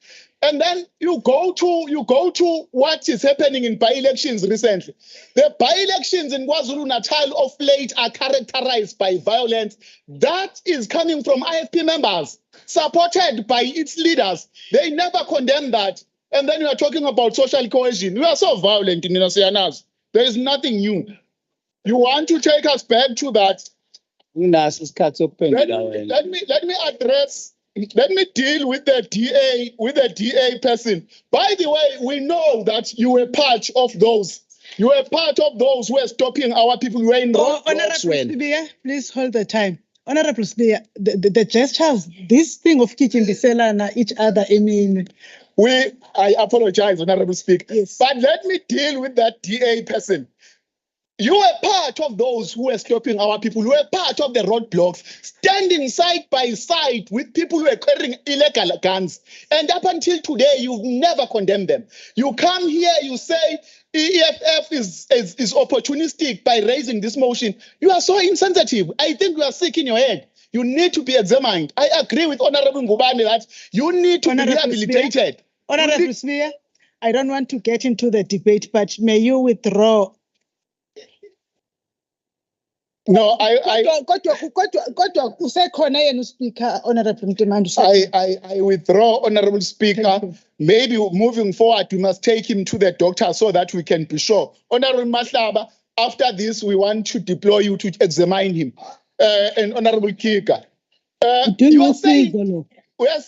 And then you go to what is happening in by-elections recently. The by-elections in KwaZulu-Natal of late are characterized by violence. That is coming from IFP members, supported by its leaders. They never condemn that. And then you are talking about social cohesion. We are so violent in Inosianas. There is nothing new. You want to take us back to that? Let me deal with the DA person. By the way, we know that you were part of those. You were part of those who were stopping our people. You were in Honorable Speaker, please hold the time. Honorable Speaker, the gestures, this thing of kicking the seller each other, I mean. I apologize, Honorable Speaker. Yes. But let me deal with that DA person. You were part of those who were stopping our people. You were part of the roadblocks, standing side by side with people who were carrying illegal guns. And up until today, you've never condemned them. You come here, you say EFF is opportunistic by raising this motion. You are so insensitive. I think you are sick in your head. You need to be examined. I agree with Honorable Ngubane that you need to be rehabilitated. Honorable Speaker, I don't want to get into the debate, but may you withdraw. No, I withdraw, Honorable Speaker. Maybe moving forward, we must take him to the doctor so that we can be sure. Honorable Mahlaba, after this, we want to deploy you to examine him. And Honorable Kika. We are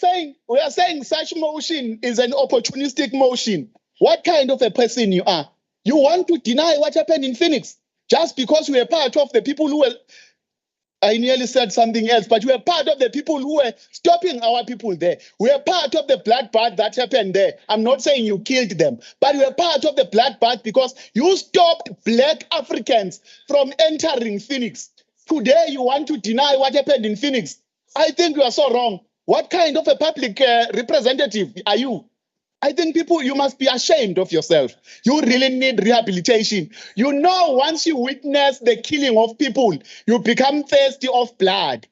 saying such motion is an opportunistic motion. What kind of a person you are? You want to deny what happened in Phoenix? Just because we are part of the people who were, I nearly said something else, but we are part of the people who were stopping our people there. We are part of the bloodbath that happened there. I'm not saying you killed them, but we are part of the bloodbath because you stopped Black Africans from entering Phoenix. Today, you want to deny what happened in Phoenix. I think you are so wrong. What kind of a public representative are you? I think people, you must be ashamed of yourself. You really need rehabilitation. You know, once you witness the killing of people, you become thirsty of blood.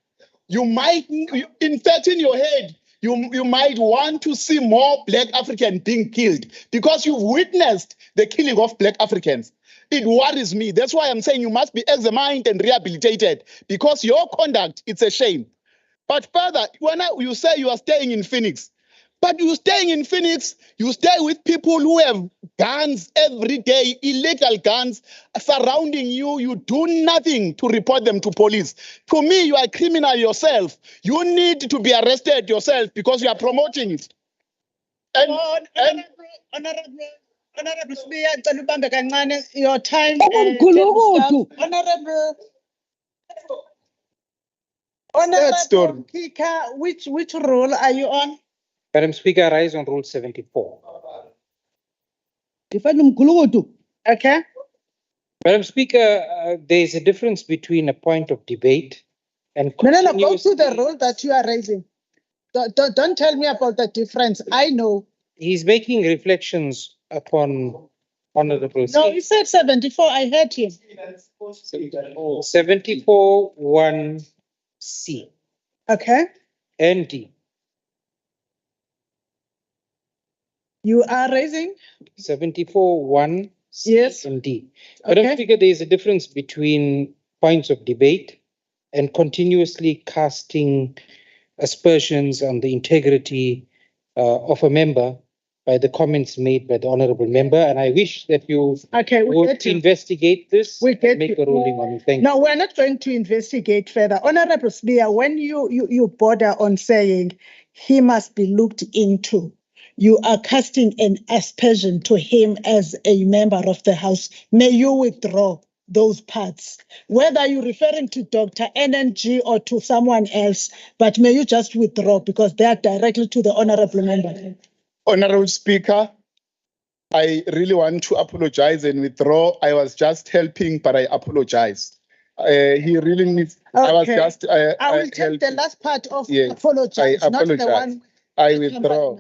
You might, in fact, in your head, you might want to see more Black Africans being killed because you've witnessed the killing of Black Africans. It worries me. That's why I'm saying you must be examined and rehabilitated because your conduct, it's a shame. But further, when you say you are staying in Phoenix, but you staying in Phoenix, you stay with people who have guns every day, illegal guns surrounding you. You do nothing to report them to police. To me, you are a criminal yourself. You need to be arrested yourself because you are promoting it. Honorable Speaker, your time. Honorable Kika, which role are you on? Madam Speaker, I rise on Rule 74. Okay. Madam Speaker, there is a difference between a point of debate and No, go to the rule that you are raising. Don't tell me about the difference. I know. He's making reflections upon Honorable. No, he said 74. I heard him. 74 1C. Okay. And D. You are raising 74 1 yes and D. Madam Speaker, there is a difference between points of debate and continuously casting aspersions on the integrity of a member by the comments made by the honourable member, and I wish that you would investigate this and make a ruling on it. Thank you. No, we're not going to investigate further. Honourable Speaker, when you border on saying he must be looked into, you are casting an aspersion to him as a member of the House. May you withdraw? those parts. Whether you're referring to Dr. NNG or to someone else, but may you just withdraw because they are directly to the honorable member. Honorable Speaker, I really want to apologize and withdraw. I was just helping, but I apologize. He really needs. I was just. I will take the last part of apologize, I not the apologize. one. I withdraw.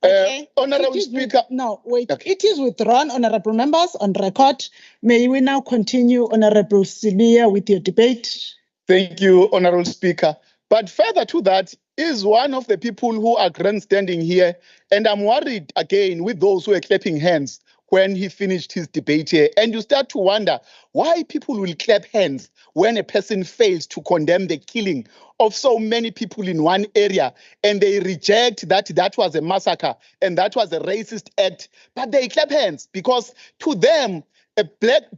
Okay. Honorable Speaker. No, wait. Okay. It is withdrawn, honorable members, on record. May we now continue, Honorable Silia, with your debate. Thank you, Honorable Speaker. But further to that is one of the people who are grandstanding here, and I'm worried again with those who are clapping hands when he finished his debate here. And you start to wonder why people will clap hands when a person fails to condemn the killing of so many people in one area, and they reject that that was a massacre and that was a racist act, but they clap hands because to them, a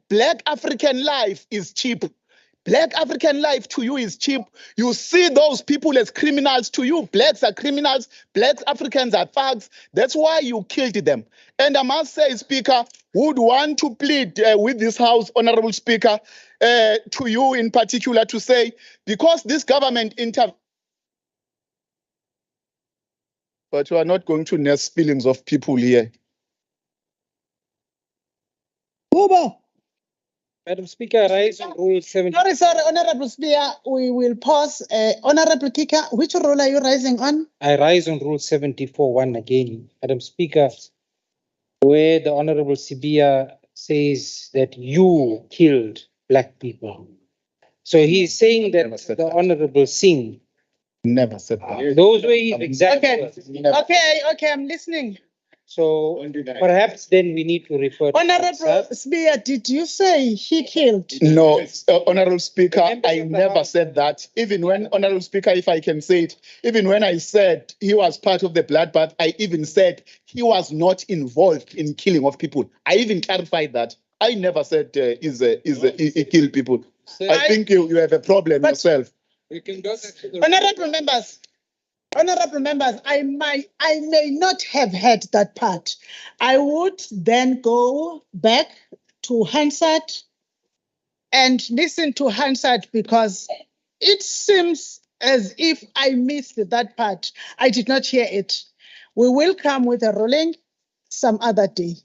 black African life is cheap. Black African life to you is cheap. You see those people as criminals to you. Blacks are criminals. Black Africans are thugs. That's why you killed them. And I must say, Speaker, would want to plead with this House, Honorable Speaker, to you in particular to say, because this government but you are not going to nest feelings of people here. Uba. Madam Speaker, I rise on Rule 7. Sorry, Honorable Speaker, we will pause. Honorable Kika, which rule are you rising on? I rise on Rule 74(1) again. Madam Speaker, where the Honorable Sibia says that you killed black people. So he's saying that the Honorable Singh never said that. Those were his examples. Okay, I'm listening. So perhaps then we need to refer to Honorable Speaker, did you say he killed? No, Honorable Speaker, I never said that. Even when, Honorable Speaker, if I can say it, even when I said he was part of the bloodbath, I even said he was not involved in killing of people. I even clarified that. I never said he killed people. I think you have a problem yourself. We can go back to the Honorable members, I may not have heard that part. I would then go back to Hansard and listen to Hansard because it seems as if I missed that part. I did not hear it. We will come with a ruling some other day.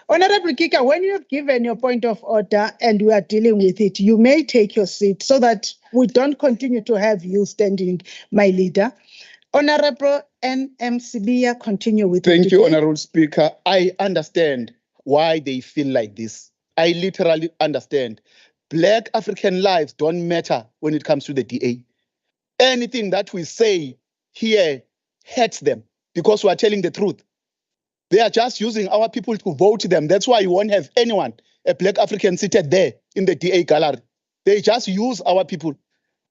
Honorable Kika, when you have given your point of order and we are dealing with it, you may take your seat so that we don't continue to have you standing, my leader. Honorable NMCB, continue with it. Thank you, Honorable Speaker. I understand why they feel like this. I literally understand. Black African lives don't matter when it comes to the DA. Anything that we say here hurts them because we are telling the truth. They are just using our people to vote them. That's why you won't have anyone, a black African, seated there in the DA gallery. They just use our people.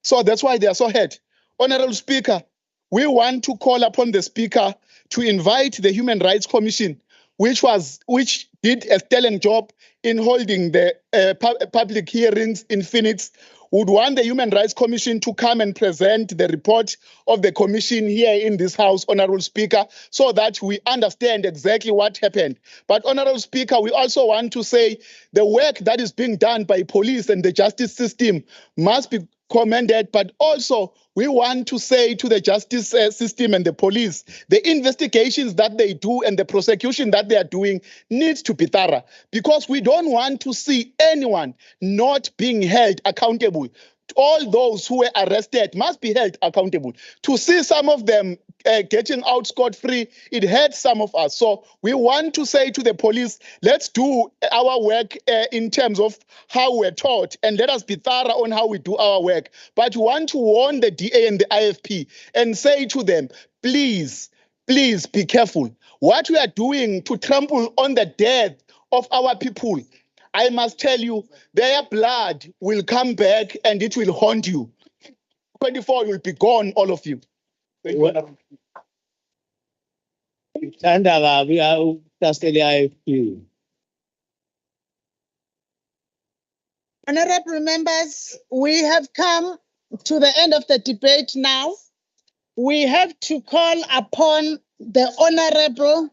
So that's why they are so hurt. Honorable Speaker, we want to call upon the Speaker to invite the Human Rights Commission, which did a stellar job in holding the public hearings in Phoenix. Would want the Human Rights Commission to come and present the report of the commission here in this House, Honorable Speaker, so that we understand exactly what happened. But Honorable Speaker, we also want to say the work that is being done by police and the justice system must be commended, but also we want to say to the justice system and the police, the investigations that they do and the prosecution that they are doing needs to be thorough, because we don't want to see anyone not being held accountable. All those who were arrested must be held accountable. To see some of them getting out scot-free, it hurts some of us. So we want to say to the police, let's do our work in terms of how we're taught, and let us be thorough on how we do our work. But we want to warn the DA and the IFP and say to them, please be careful. What we are doing to trample on the death of our people, I must tell you, their blood will come back and it will haunt you. 24 will be gone, all of you. Thank you. Honorable members, we have come to the end of the debate now. We have to call upon the Honorable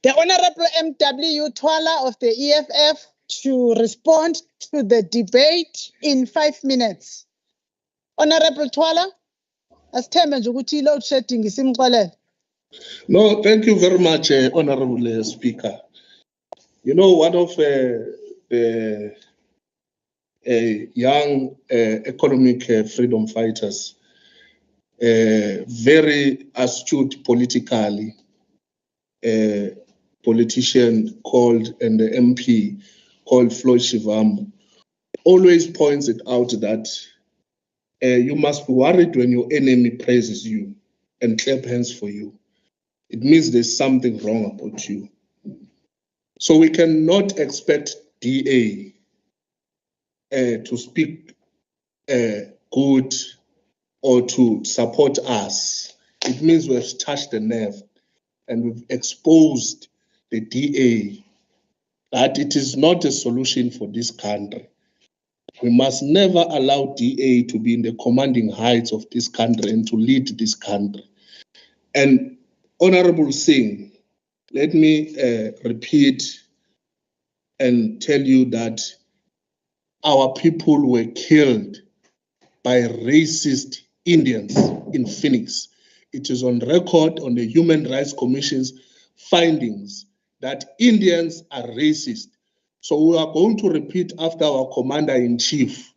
The Honorable M.W. Twala of the EFF to respond to the debate in 5 minutes. Honorable Twala, asithembe nje ukuthi i-load shedding isimxolele. No, thank you very much, Honorable Speaker. You know, one of the young economic freedom fighters, very astute politically, politician called, and the MP called Floyd Shivambu, always points it out that you must be worried when your enemy praises you and clap hands for you. It means there's something wrong about you. So we cannot expect DA to speak good or to support us. It means we've touched the nerve and we've exposed the DA that it is not a solution for this country. We must never allow DA to be in the commanding heights of this country and to lead this country. And Honorable Singh, let me repeat and tell you that our people were killed by racist Indians in Phoenix. It is on record on the Human Rights Commission's findings that Indians are racist. So we are going to repeat after our Commander-in-Chief,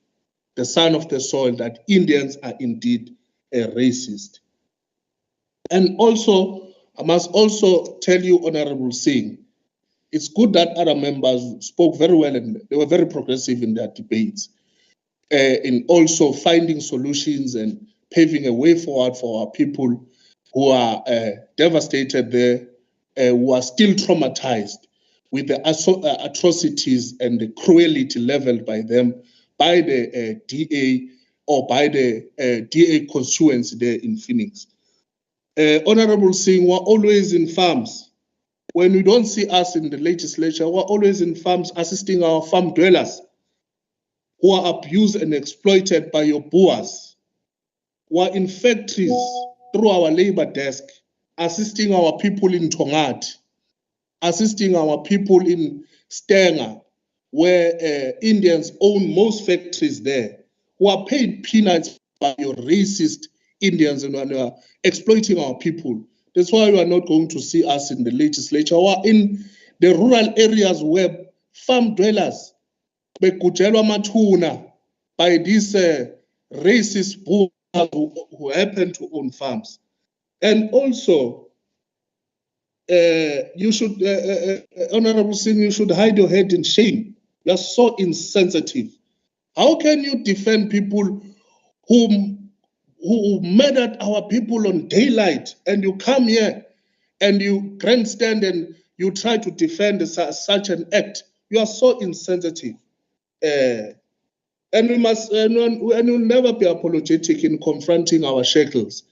the son of the soil, that Indians are indeed a racist. And also, I must also tell you, Honorable Singh, it's good that other members spoke very well and they were very progressive in their debates, in also finding solutions and paving a way forward for our people who are devastated there, who are still traumatized with the atrocities and the cruelty leveled by them, by the DA or by the DA constituency there in Phoenix. Honorable Singh, we're always in farms. When you don't see us in the legislature, we're always in farms assisting our farm dwellers who are abused and exploited by your boers. We're in factories through our labor desk, assisting our people in Tongat, assisting our people in Stenger, where Indians own most factories there, who are paid peanuts by your racist Indians and are exploiting our people. That's why you are not going to see us in the legislature or in the rural areas where farm dwellers bekujelwa matuna by these racist boers who happen to own farms. And also, you should, Honorable Singh, you should hide your head in shame. You are so insensitive. How can you defend people who murdered our people on daylight, and you come here and you grandstand and you try to defend such an act? You are so insensitive. And we must, and we'll never be apologetic in confronting our shackles.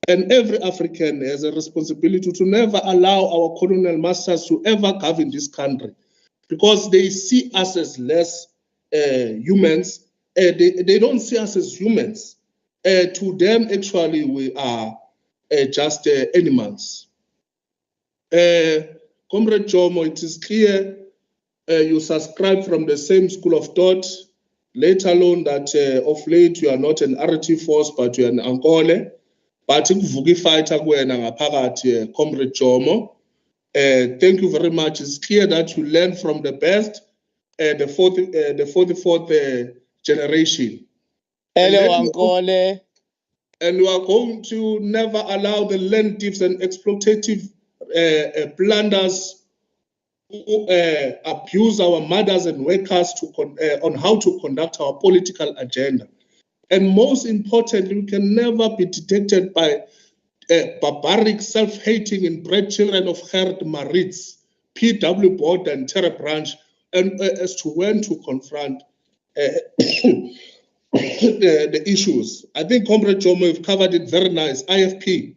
And every African has a responsibility to never allow our colonial masters to ever govern this country, because they see us as less humans. They don't see us as humans. To them, actually, we are just animals. Comrade Jomo, it is clear you subscribe from the same school of thought, let alone that of late you are not an RT force, but you are an Ankole. But Vugi fighter Comrade Jomo. Thank you very much. It's clear that you learn from the best, the 44th generation. Hello, Ankole. And we are going to never allow the land thieves and exploitative plunders who abuse our mothers and workers on how to conduct our political agenda. And most importantly, we can never be detected by barbaric, self-hating, inbred children of Gert Maritz, P.W. Board and Terra Branch, and as to when to confront the issues. I think Comrade Jomo have covered it very nice. IFP,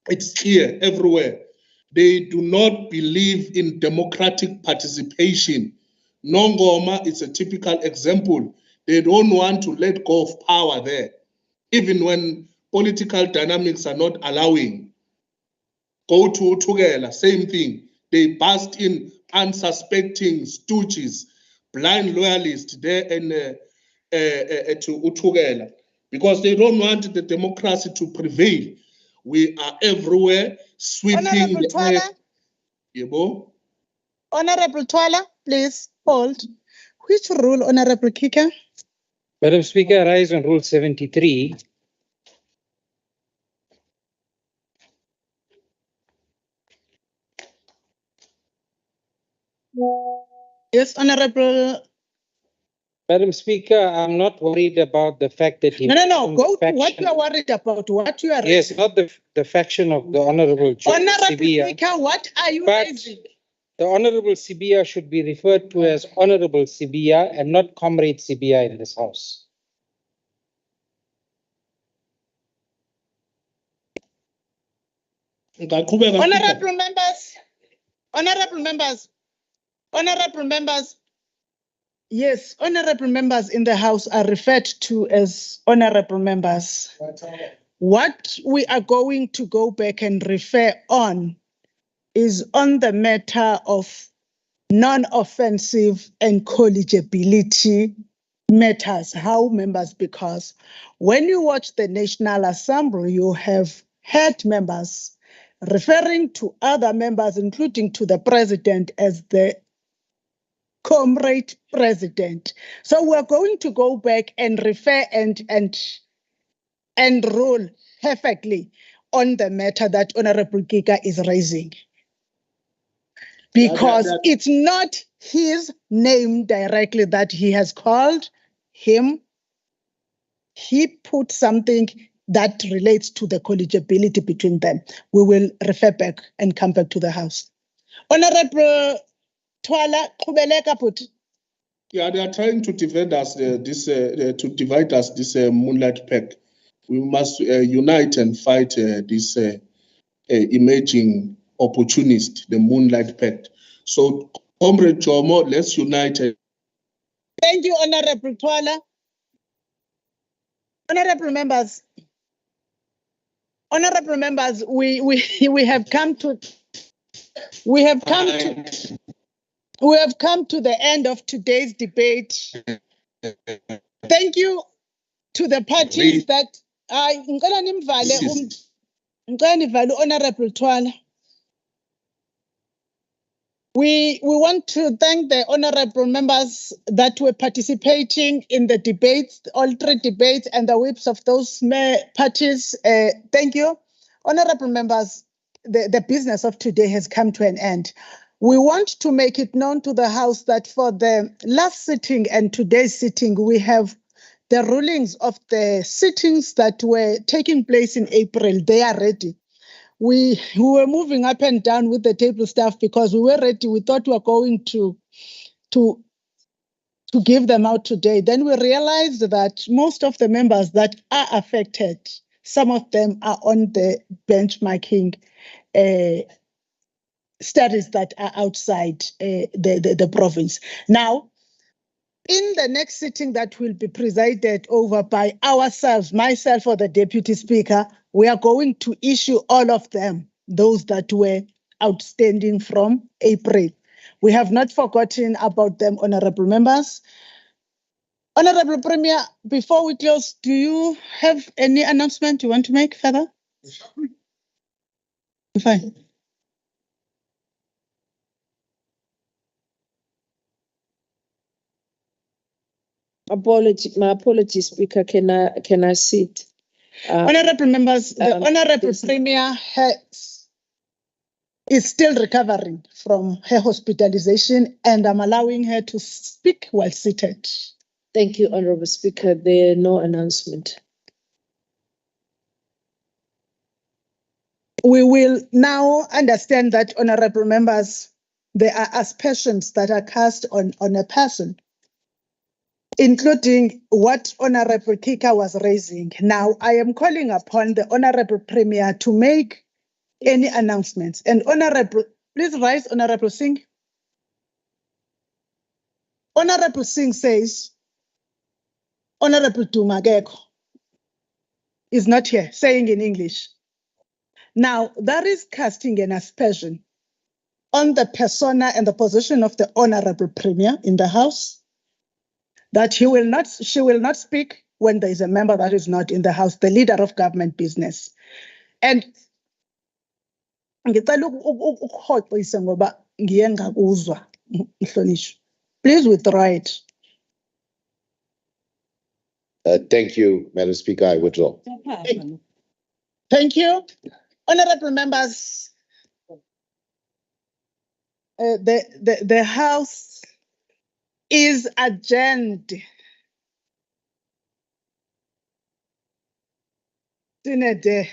it's clear everywhere. They do not believe in democratic participation. Nongoma is a typical example. They don't want to let go of power there, even when political dynamics are not allowing. Go to Tugela, same thing. they burst in unsuspecting stooges, blind loyalists there to Uthugela, because they don't want the democracy to prevail. We are everywhere sweeping Honorable the Twala. earth. Yebo. Honorable Twala, please hold. Which rule, Honorable Kika? Madam Speaker, I rise on Rule 73. Yes, Honorable. Madam Speaker, I'm not worried about the fact that he No. Go to what you are worried about. What you are Yes, raising. not the faction of the Honorable Honorable Sibia. Speaker, what are you But raising? the Honorable Sibia should be referred to as Honorable Sibia and not Comrade Sibia in this House. Honorable members, honorable members, honorable members. Yes, honorable members in the House are referred to as honorable members. What we are going to go back and refer on is on the matter of non-offensive and collegibility matters, how members, because when you watch the National Assembly, you have heard members referring to other members, including to the president, as the comrade president. So we're going to go back and refer and rule perfectly on the matter that Honorable Giga is raising. Because it's not his name directly that he has called him. He put something that relates to the collegibility between them. We will refer back and come back to the House. Honorable Twala Kubeleka put. Yeah, they are trying to defend us, to divide us, this moonlight pact. We must unite and fight this emerging opportunist, the moonlight pact. So, Comrade Jomo, let's unite. Thank you, Honorable Twala. Honorable members, we have come to the end of today's debate. Thank you to the parties that Honorable Twala. We want to thank the honorable members that were participating in the debates, all three debates, and the whips of those parties. Thank you. Honorable members, the business of today has come to an end. We want to make it known to the House that for the last sitting and today's sitting, we have the rulings of the sittings that were taking place in April. They are ready. We were moving up and down with the table staff because we were ready. We thought we were going to give them out today. Then we realized that most of the members that are affected, some of them are on the benchmarking studies that are outside the province. Now, in the next sitting that will be presided over by ourselves, myself or the Deputy Speaker, we are going to issue all of them, those that were outstanding from April. We have not forgotten about them, honorable members. Honorable Premier, before we close, do you have any announcement you want to make further? Fine. My apologies, Speaker. Can I sit? Honorable members, the Honorable Premier is still recovering from her hospitalization, and I'm allowing her to speak while seated. Thank you, Honorable Speaker. There are no announcement. We will now understand that, honorable members, there are aspersions that are cast on a person, including what Honorable Kika was raising. Now, I am calling upon the Honorable Premier to make any announcements. And Honorable, please rise, Honorable Singh. Honorable Singh says, Honorable Dumageko is not here, saying in English. Now, that is casting an aspersion on the persona and the position of the Honorable Premier in the House, that she will not speak when there is a member that is not in the House, the leader of government business. And ngicela ukuhoxisa ngoba ngiye ngakuzwa Mhlonishwa. Please withdraw it. Thank you, Madam Speaker. I withdraw. Thank you. Honorable members, the House is adjourned. Sinede.